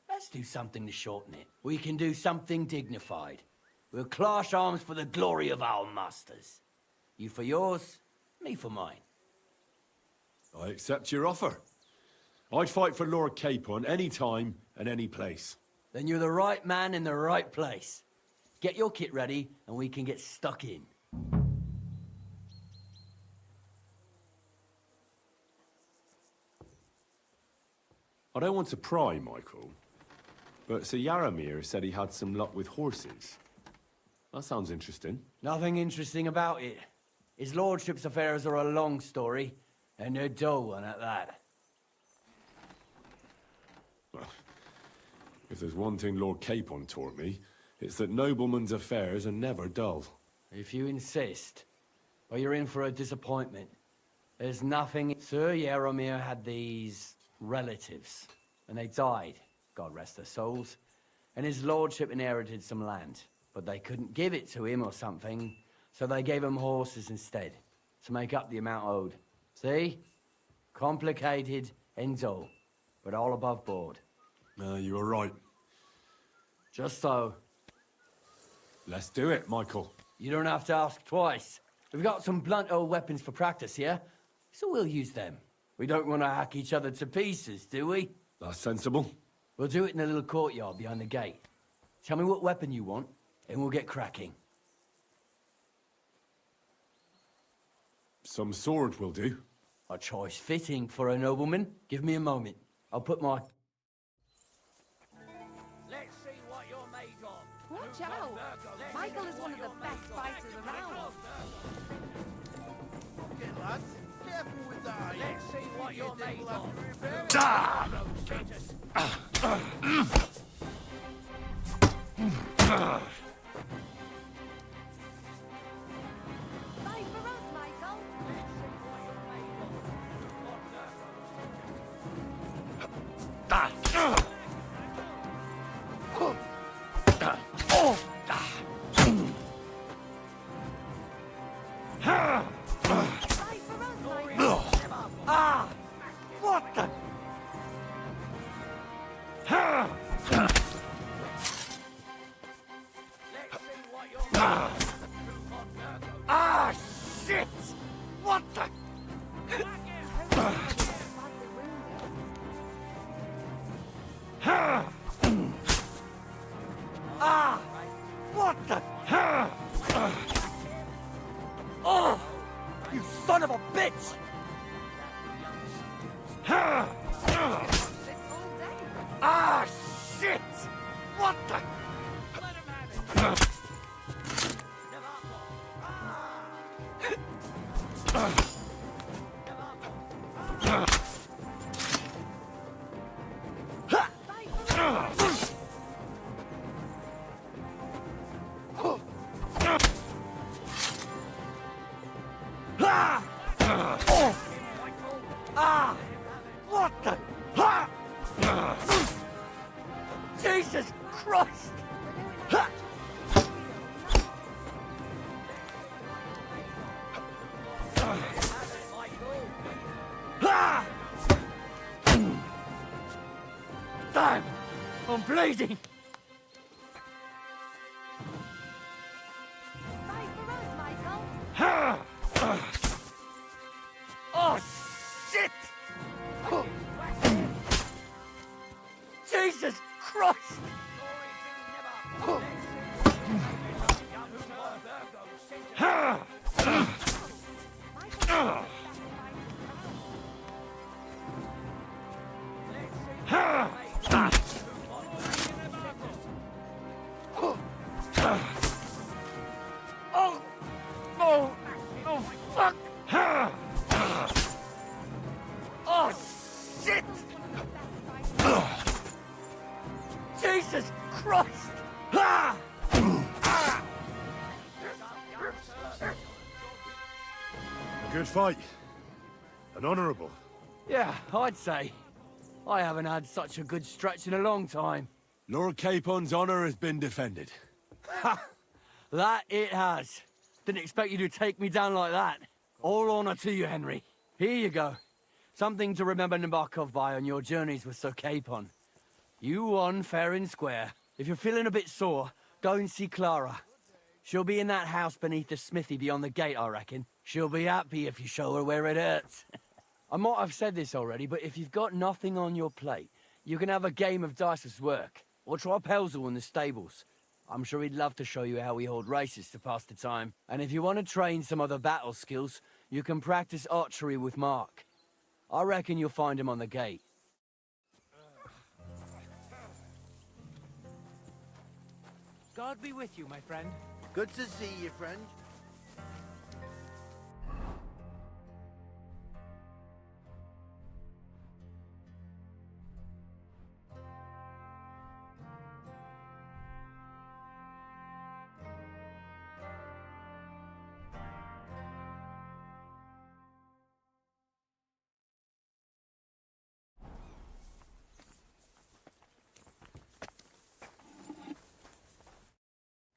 S1: Let's do something to shorten it. We can do something dignified. We'll clash arms for the glory of our masters. You for yours, me for mine.
S2: I accept your offer. I'd fight for Lord Capon any time and any place.
S1: Then you're the right man in the right place. Get your kit ready, and we can get stuck in.
S2: I don't want to pry, Michael, but Sir Yaramir said he had some luck with horses. That sounds interesting.
S1: Nothing interesting about it. His lordship's affairs are a long story, and they're dull one at that.
S2: Well, if there's one thing Lord Capon taught me, it's that noblemen's affairs are never dull.
S1: If you insist, well, you're in for a disappointment. There's nothing... Sir Yaramir had these relatives, and they died, God rest their souls, and his lordship inherited some land, but they couldn't give it to him or something, so they gave him horses instead, to make up the amount owed. See? Complicated and dull, but all above board.
S2: You were right.
S1: Just so.
S2: Let's do it, Michael.
S1: You don't have to ask twice. We've got some blunt old weapons for practice here, so we'll use them. We don't want to hack each other to pieces, do we?
S2: That's sensible.
S1: We'll do it in a little courtyard behind the gate. Tell me what weapon you want, and we'll get cracking.
S2: Some sword will do.
S1: A choice fitting for a nobleman. Give me a moment. I'll put my...
S4: Let's see what you're made of.
S10: Watch out! Michael is one of the best fighters around.
S17: Okay, lads. Careful with that.
S4: Let's see what you're made of.
S10: Fight for us, Michael!
S1: Ah! What the? Ah, shit! What the? Ah! What the? Oh! You son of a bitch! Ah, shit! What the? Ah! What the? Jesus Christ! Damn! I'm bleeding!
S17: shit!
S1: Jesus Christ! Oh! No! No, fuck! Oh, shit! Jesus Christ! Ah!
S2: A good fight. An honourable.
S1: Yeah, I'd say. I haven't had such a good stretch in a long time.
S2: Lord Capon's honour has been defended.
S1: Ha! That it has. Didn't expect you to take me down like that. All honour to you, Henry. Here you go. Something to remember Nabokov by on your journeys with Sir Capon. You won fair and square. If you're feeling a bit sore, go and see Clara. She'll be in that house beneath the smithy beyond the gate, I reckon. She'll be happy if you show her where it hurts. I might have said this already, but if you've got nothing on your plate, you can have a game of dice's work, or try Pelzel in the stables. I'm sure he'd love to show you how we hold races to pass the time. And if you want to train some other battle skills, you can practice archery with Mark. I reckon you'll find him on the gate.
S6: God be with you, my friend.
S17: Good to see you, friend.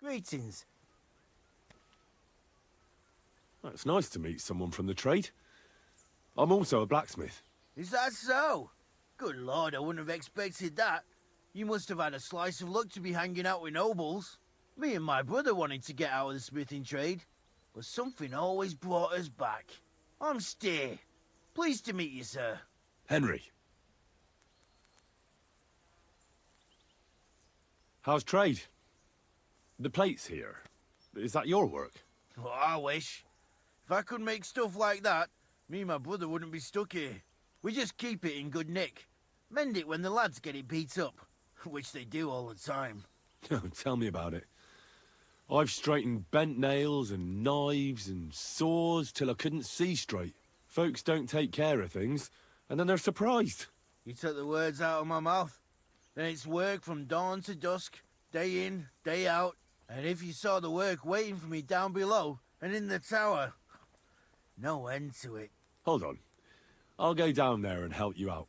S17: Greetings.
S2: Well, it's nice to meet someone from the trade. I'm also a blacksmith.
S17: Is that so? Good lord, I wouldn't have expected that. You must have had a slice of luck to be hanging out with nobles. Me and my brother wanted to get out of the smithing trade, but something always brought us back. I'm Steer. Pleased to meet you, sir.
S2: Henry. How's trade? The plates here. Is that your work?
S17: Oh, I wish. If I could make stuff like that, me and my brother wouldn't be stuck here. We just keep it in good nick. Mend it when the lads get it beat up, which they do all the time.
S2: Tell me about it. I've straightened bent nails and knives and saws till I couldn't see straight. Folks don't take care of things, and then they're surprised.
S17: You took the words out of my mouth. Then it's work from dawn to dusk, day in, day out. And if you saw the work waiting for me down below and in the tower, no end to it.
S2: Hold on. I'll go down there and help you out.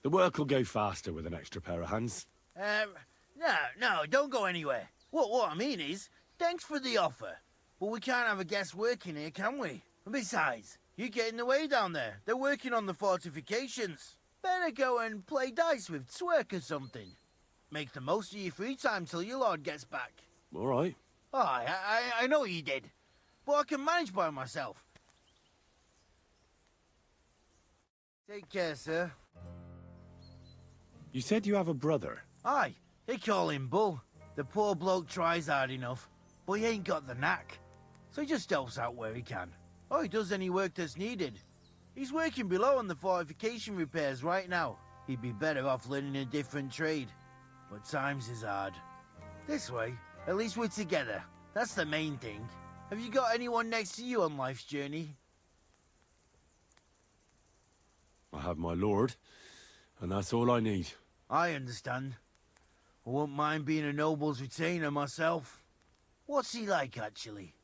S2: The work will go faster with an extra pair of hands.
S17: No, don't go anywhere. What I mean is, thanks for the offer. But we can't have a guest working here, can we? And besides, you get in the way down there. They're working on the fortifications. Better go and play dice with Twerk or something. Make the most of your free time till your lord gets back.
S2: All right.
S17: Oh, I know you did. But I can manage by myself. Take care, sir.
S2: You said you have a brother.
S17: Aye, they call him Bull. The poor bloke tries hard enough, but he ain't got the knack. So he just helps out where he can. Or he does any work that's needed. He's working below on the fortification repairs right now. He'd be better off learning a different trade. But times is hard. This way, at least we're together. That's the main thing. Have you got anyone next to you on life's journey?
S2: I have my lord, and that's all I need.
S17: I understand. I won't mind being a noble's retainer myself. What's he like, actually?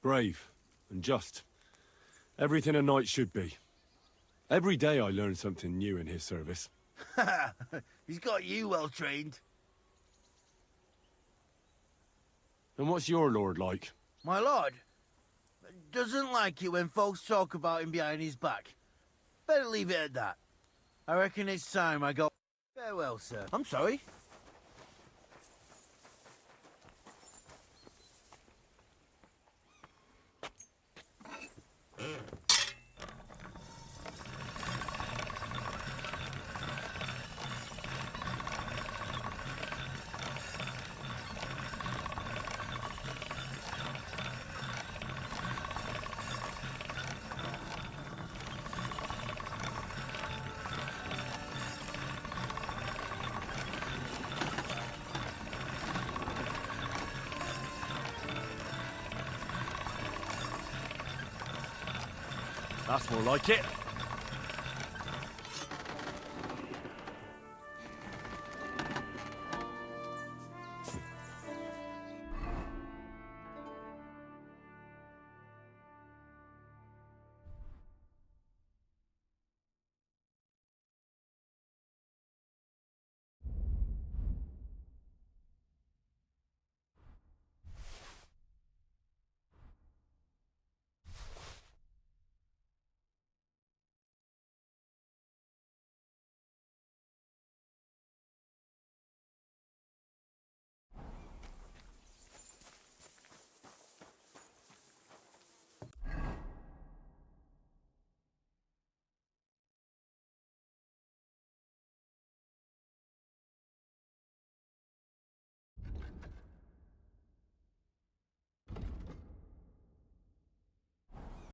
S2: Brave and just. Everything a knight should be. Every day I learn something new in his service.
S17: He's got you well trained.
S2: And what's your lord like?
S17: My lord doesn't like it when folks talk about him behind his back. Better leave it at that. I reckon it's time I go. Farewell, sir. I'm sorry.
S2: That's more like it.